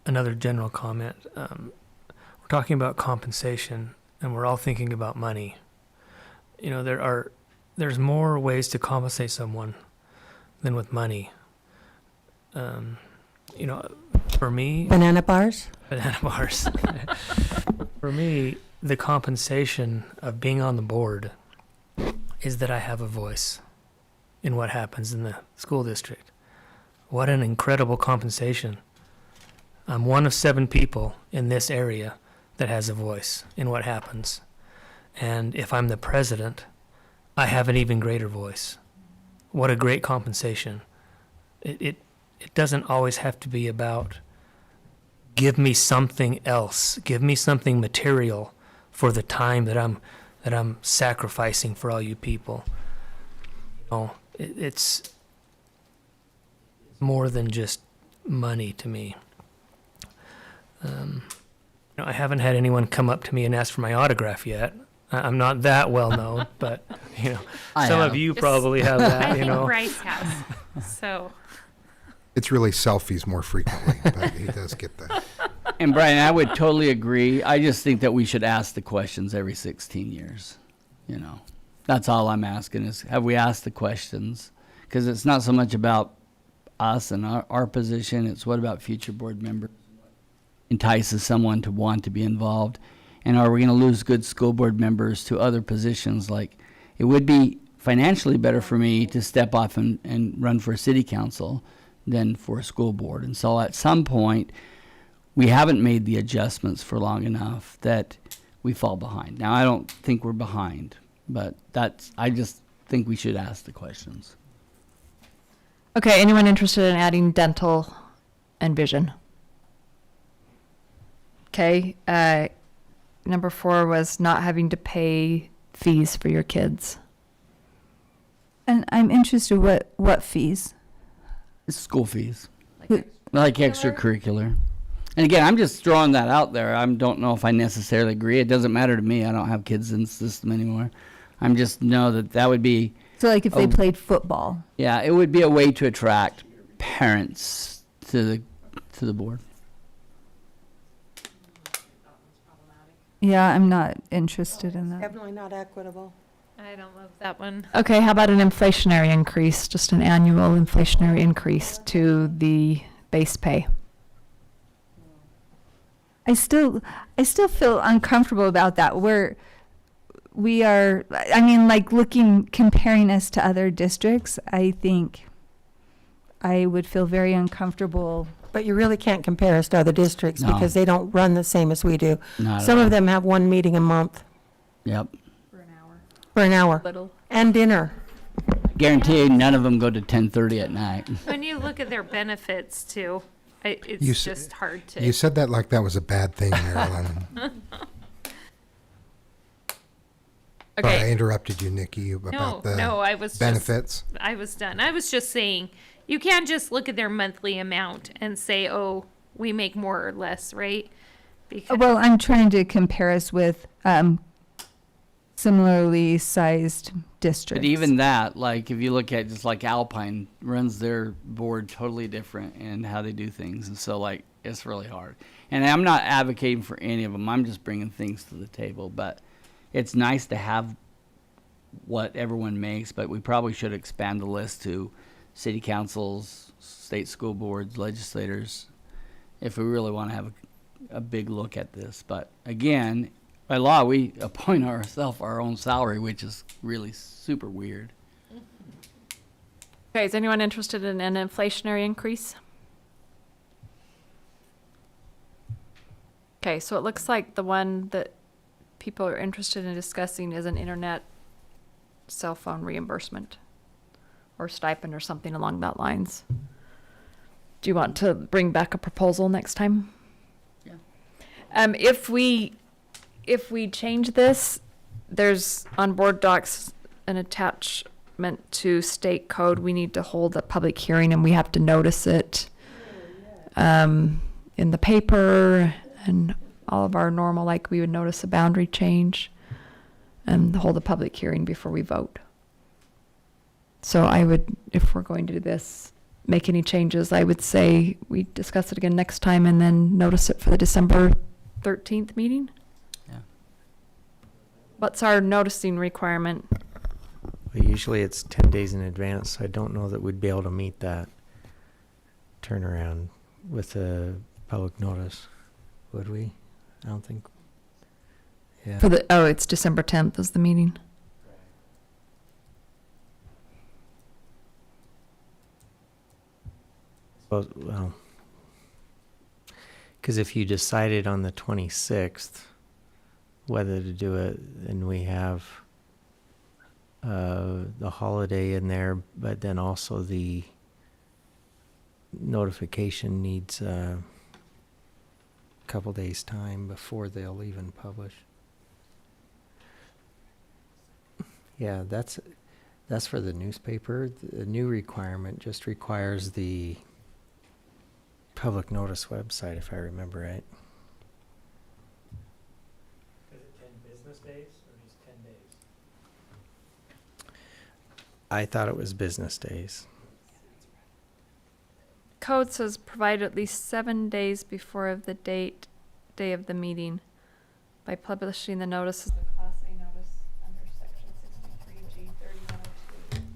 another general comment. We're talking about compensation, and we're all thinking about money. There's more ways to compensate someone than with money. For me, Banana bars? banana bars. For me, the compensation of being on the board is that I have a voice in what happens in the school district. What an incredible compensation. I'm one of 7 people in this area that has a voice in what happens. And if I'm the president, I have an even greater voice. What a great compensation. It doesn't always have to be about give me something else, give me something material for the time that I'm sacrificing for all you people. It's more than just money to me. I haven't had anyone come up to me and ask for my autograph yet. I'm not that well known, but I some have. of you probably have that. I think Bryce has. So It's really selfies more frequently, but he does get that. And Brian, I would totally agree. I just think that we should ask the questions every 16 years. That's all I'm asking is, have we asked the questions? Because it's not so much about us and our position. It's what about future board members? Entices someone to want to be involved. And are we going to lose good school board members to other positions? Like, it would be financially better for me to step off and run for city council than for a school board. And so at some point, we haven't made the adjustments for long enough that we fall behind. Now, I don't think we're behind, but I just think we should ask the questions. Okay, anyone interested in adding dental and vision? Okay, number 4 was not having to pay fees for your kids. And I'm interested, what fees? It's school fees, like extracurricular. And again, I'm just throwing that out there. I don't know if I necessarily agree. It doesn't matter to me. I don't have kids in the system anymore. I'm just know that would be. So like if they played football? Yeah, it would be a way to attract parents to the board. Yeah, I'm not interested in that. Definitely not equitable. I don't love that one. Okay, how about an inflationary increase, just an annual inflationary increase to the base pay? I still feel uncomfortable about that. We are, I mean, like comparing us to other districts, I think I would feel very uncomfortable. But you really can't compare us to other districts No. because they don't run the same as we do. Not at Some all. of them have 1 meeting a month Yep. for an hour. Little. And dinner. Guarantee none of them go to 10:30 at night. When you look at their benefits too, it's You s- just hard to. You said that like that was a bad thing, Marilyn. Sorry, I interrupted you, Nikki, about the I was benefits. I was done. I was just saying, you can't just look at their monthly amount and say, oh, we make more or less, right? Because Well, I'm trying to compare us with similarly sized districts. But even that, like, if you look at just like Alpine runs their board totally different in how they do things. And so, like, it's really hard. And I'm not advocating for any of them. I'm just bringing things to the table. But it's nice to have what everyone makes, but we probably should expand the list to city councils, state school boards, legislators, if we really want to have a big look at this. But again, by law, we appoint ourselves our own salary, which is really super weird. Okay, is anyone interested in an inflationary increase? Okay, so it looks like the one that people are interested in discussing is an internet cell phone reimbursement or stipend or something along that lines. Do you want to bring back a proposal next time? Yeah. If we change this, there's on board docs an attachment to state code. We need to hold a public hearing and we have to notice it in the paper and all of our normal, like we would notice a boundary change and hold a public hearing before we vote. So I would, if we're going to do this, make any changes, I would say we discuss it again next time and then notice it for the December 13th meeting. Yeah. What's our noticing requirement? Well, usually it's 10 days in advance. I don't know that we'd be able to meet that turnaround with a public notice, would we? I don't think. Yeah. For the, oh, it's December 10th is the meeting. Well, because if you decided on the 26th whether to do it, then we have the holiday in there, but then also the notification needs a couple days' time before they'll even publish. Yeah, that's for the newspaper. The new requirement just requires the public notice website, if I remember right. Is it 10 business days or just 10 days? I thought it was business days. Code says provide at least 7 days before the day of the meeting by publishing the notice as the Class A notice under section 63G 3102.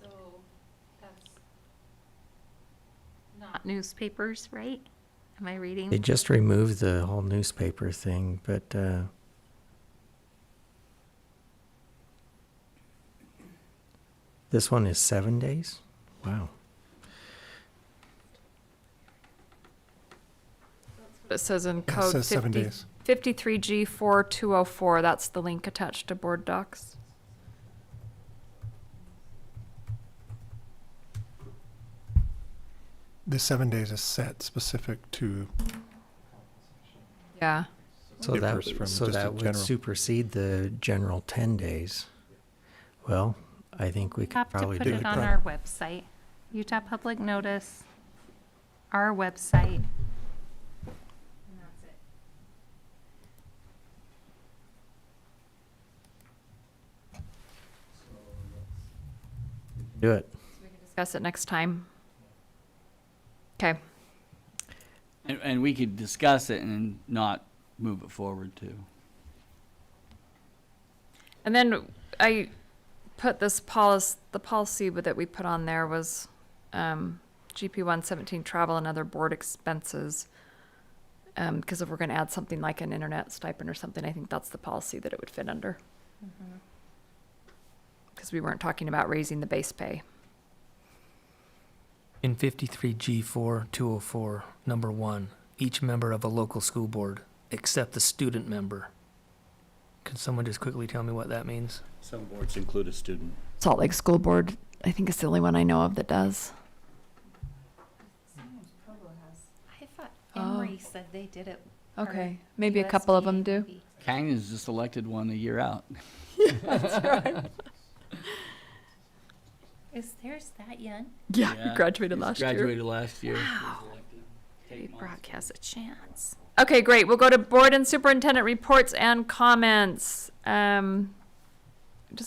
So that's not newspapers, right? Am I reading? They just removed the whole newspaper thing, but this one is 7 days? Wow. It says in It code says 7 days. 53G 4204. That's the link attached to board docs. The 7 days is set specific to. Yeah. So differs that from so just a that would general. supersede the general 10 days. Well, I think we could Have to probably put do it it. on our website. Utah Public Notice, our website. And that's it. Do it. We can discuss it next time. Okay. And we could discuss it and not move it forward too. And then I put this policy, the policy that we put on there was GP 117 travel and other board expenses. Because if we're going to add something like an internet stipend or something, I think that's the policy that it would fit under. Because we weren't talking about raising the base pay. In 53G4 204, number 1, each member of a local school board, except the student member. Can someone just quickly tell me what that means? Some boards include a student. Salt Lake School Board, I think it's the only one I know of that does. I thought Emory said they did it. or Okay, maybe a couple of them do. USDA. Canyon's just elected one a year out. That's right. Is theirs that young? Yeah, we graduated last year. Graduated last year. Maybe Brock has a chance. Okay, great. We'll go to board and superintendent reports and comments. Does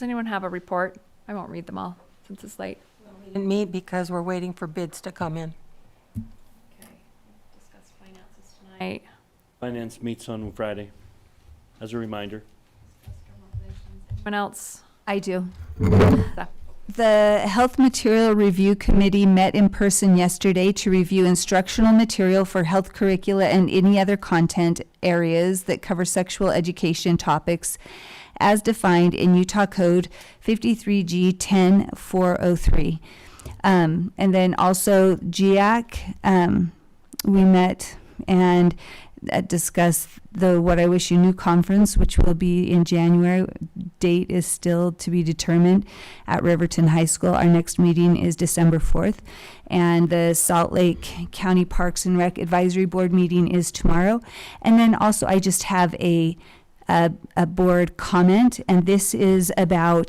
anyone have a report? I won't read them all since it's late. We didn't meet because we're waiting for bids to come in. Okay. Discuss finances tonight. Finance meets on Friday, as a reminder. Anyone else? I do. The Health Material Review Committee met in person yesterday to review instructional material for health curricula and any other content areas that cover sexual education topics as defined in Utah Code 53G 10403. And then also GIAC, we met and discuss the What I Wish You Knew conference, which will be in January. Date is still to be determined at Riverton High School. Our next meeting is December 4th, and the Salt Lake County Parks and Rec Advisory Board meeting is tomorrow. And then also I just have a board comment, and this is about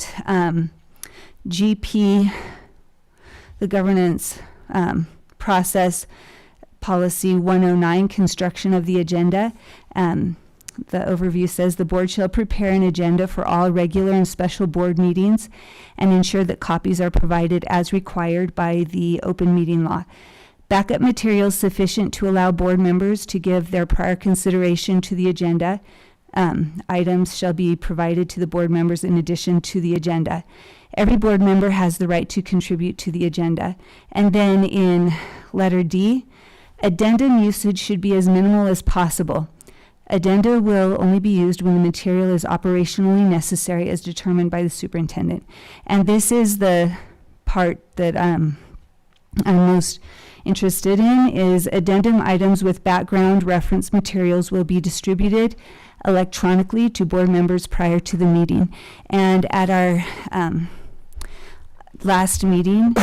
GP, the governance process policy 109, construction of the agenda. The overview says the board shall prepare an agenda for all regular and special board meetings and ensure that copies are provided as required by the open meeting law. Backup materials sufficient to allow board members to give their prior consideration to the agenda. Items shall be provided to the board members in addition to the agenda. Every board member has the right to contribute to the agenda. And then in letter D, addendum usage should be as minimal as possible. Addenda will only be used when the material is operationally necessary as determined by the superintendent. And this is the part that I'm most interested in, is addendum items with background reference materials will be distributed electronically to board members prior to the meeting. And at our last meeting,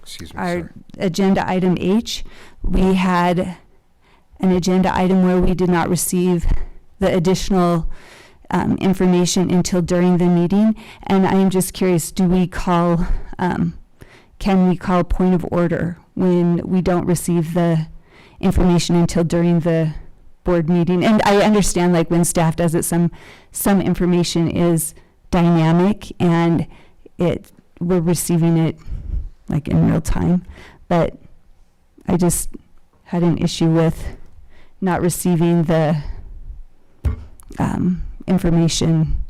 Excuse me, our sorry. agenda item H, we had an agenda item where we did not receive the additional information until during the meeting. And I am just curious, can we call point of order when we don't receive the information until during the board meeting? And I understand, like, when staff does it, some information is dynamic and we're receiving it like in real time, but I just had an issue with not receiving the information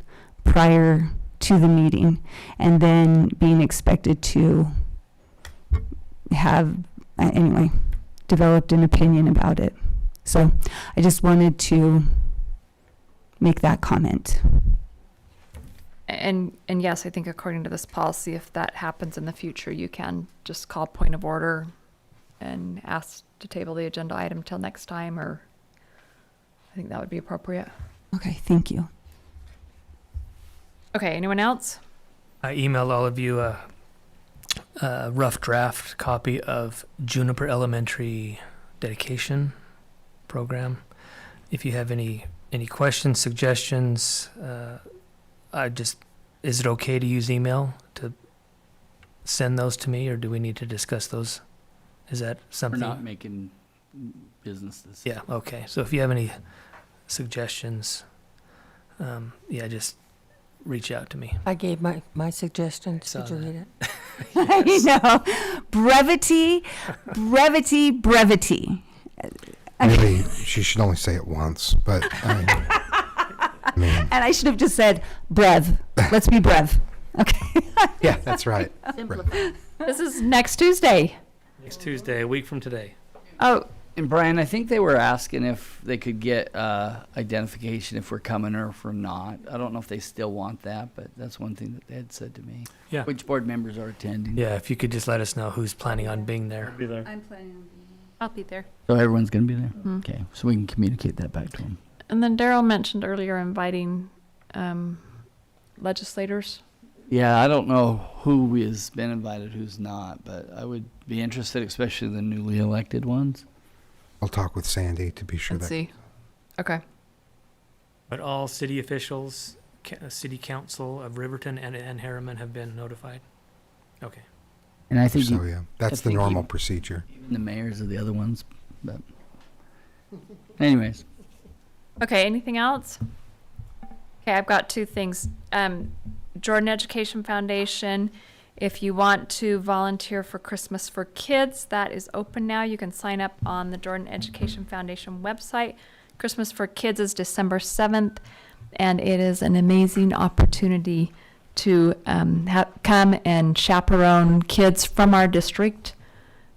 prior to the meeting and then being expected to have, anyway, developed an opinion about it. So I just wanted to make that comment. And yes, I think according to this policy, if that happens in the future, you can just call point of order and ask to table the agenda item till next time, or I think that would be appropriate. Okay, thank you. Okay, anyone else? I emailed all of you a rough draft copy of Juniper Elementary dedication program. If you have any questions, suggestions, is it okay to use email to send those to me, or do we need to discuss those? Is that something? We're not making business decisions. Yeah, okay. So if you have any suggestions, just reach out to me. I gave my suggestions. Did you read it? I know. Brevity. Really, she should only say it once, but I mean, And I should have just said brev. Let's be brev. Okay. yeah, that's right. This is next Tuesday. Next Tuesday, a week from today. Oh, And Brian, I think they were asking if they could get identification if we're coming or if we're not. I don't know if they still want that, but that's one thing that they had said to me. Yeah. Which board members are attending. Yeah, if you could just let us know who's planning on being there. Be there. I'm planning on being I'll be there. So everyone's going to be there? Mhm. Okay, so we can communicate that back to them. and then Daryl mentioned earlier inviting legislators. Yeah, I don't know who has been invited, who's not, but I would be interested, especially the newly elected ones. I'll talk with Sandy to be sure Let's that. see. Okay. But all city officials, city council of Riverton and Harriman have been notified. Okay. And I think So, yeah, that's the normal procedure. even the mayors of the other ones, but anyways. Okay, anything else? Okay, I've got two things. Jordan Education Foundation, if you want to volunteer for Christmas for Kids, that is open now. You can sign up on the Jordan Education Foundation website. Christmas for Kids is December 7th, and it is an amazing opportunity to come and chaperone kids from our district,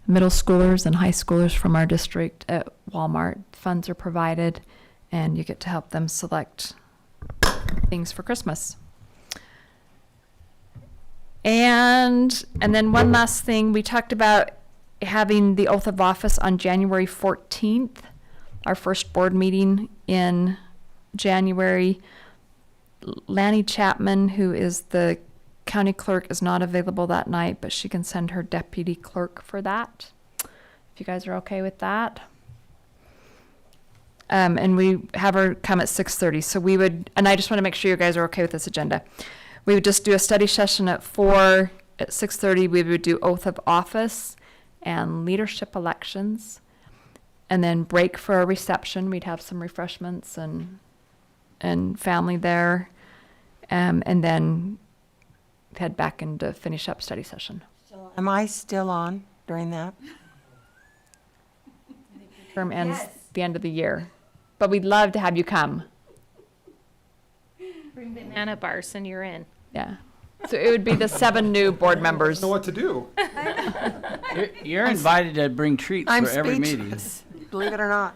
middle schoolers and high schoolers from our district at Walmart. Funds are provided, and you get to help them select things for Christmas. And then one last thing, we talked about having the oath of office on January 14th, our first board meeting in January. Lanny Chapman, who is the county clerk, is not available that night, but she can send her deputy clerk for that, if you guys are okay with that. And we have her come at 6:30. So we would, and I just want to make sure you guys are okay with this agenda. We would just do a study session at 4. At 6:30, we would do oath of office and leadership elections, and then break for a reception. We'd have some refreshments and family there, and then head back and finish up study session. So am I still on during that? Term ends the end of the year, but we'd love to have you come. Bring banana bars and you're in. Yeah. So it would be the 7 new board members. Know what to do. You're invited to bring treats I'm for every meeting. speechless, believe it or not.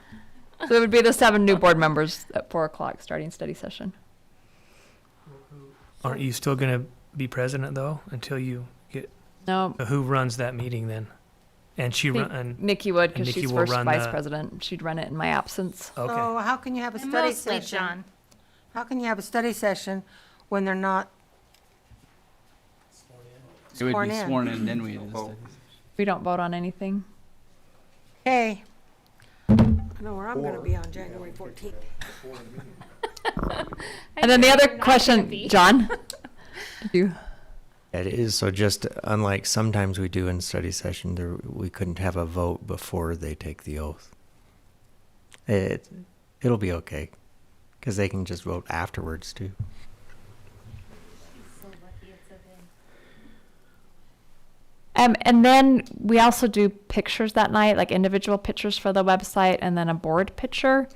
So it would be the 7 new board members at 4 o'clock starting study session. Aren't you still going to be president though until you get? No, Who runs that meeting then? And she I think run. Nikki would, because Nikki she's will first run vice the- president. She'd run it in my absence. Okay. So how can you have a And study mostly session? John. How can you have a study session when they're not? It would Sworn be in. sworn in, then we do the studies. We don't vote on anything. Hey, I know where I'm gonna be on January 14th. And then the other question, John? You. It is, so just unlike sometimes we do in study session, we couldn't have a vote before they take the oath. It'll be okay, because they can just vote afterwards too. And then we also do pictures that night, like individual pictures for the website, and then a board picture.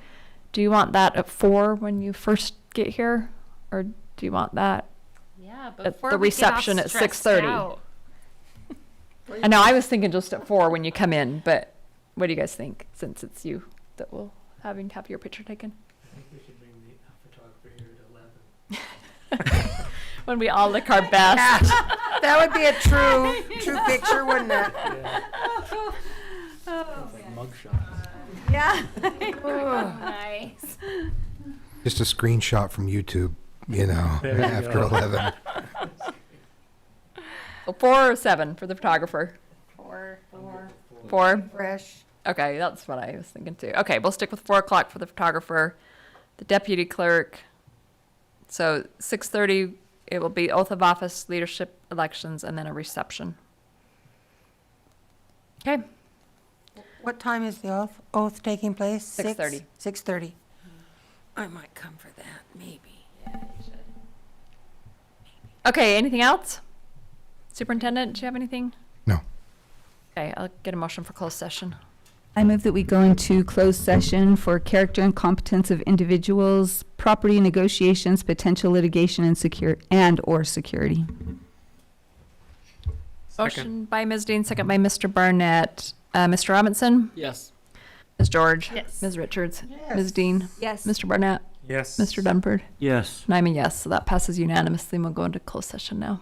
Do you want that at 4 when you first get here, or do you want that Yeah, at before the we get all reception at stressed 6:30? out. I know I was thinking just at 4 when you come in, but what do you guys think? Since it's you that will have your picture taken. I think we should bring the photographer here at 11. When we all look our best. That would be a true picture, wouldn't it? Mugshot. Yeah. Nice. Just a screenshot from YouTube, There you after go. 11. So 4 or 7 for the photographer? 4. 4? Fresh. Okay, that's what I was thinking too. Okay, we'll stick with 4 o'clock for the photographer, the deputy clerk. So 6:30, it will be oath of office, leadership elections, and then a reception. Okay, What time is the oath taking place? 6:30. 6:30. I might come for that, maybe. okay, anything else? Superintendent, do you have anything? No. Okay, I'll get a motion for closed session. I move that we go into closed session for character and competence of individuals, property negotiations, potential litigation, and/or security. Motion by Ms. Dean, second by Mr. Barnett. Mr. Robinson? Yes. Ms. George? Yes. Ms. Richards? Ms. Dean? Yes. Mr. Barnett? Yes. Mr. Dunford? Yes. And I'm a yes, so that passes unanimously. We'll go into closed session now.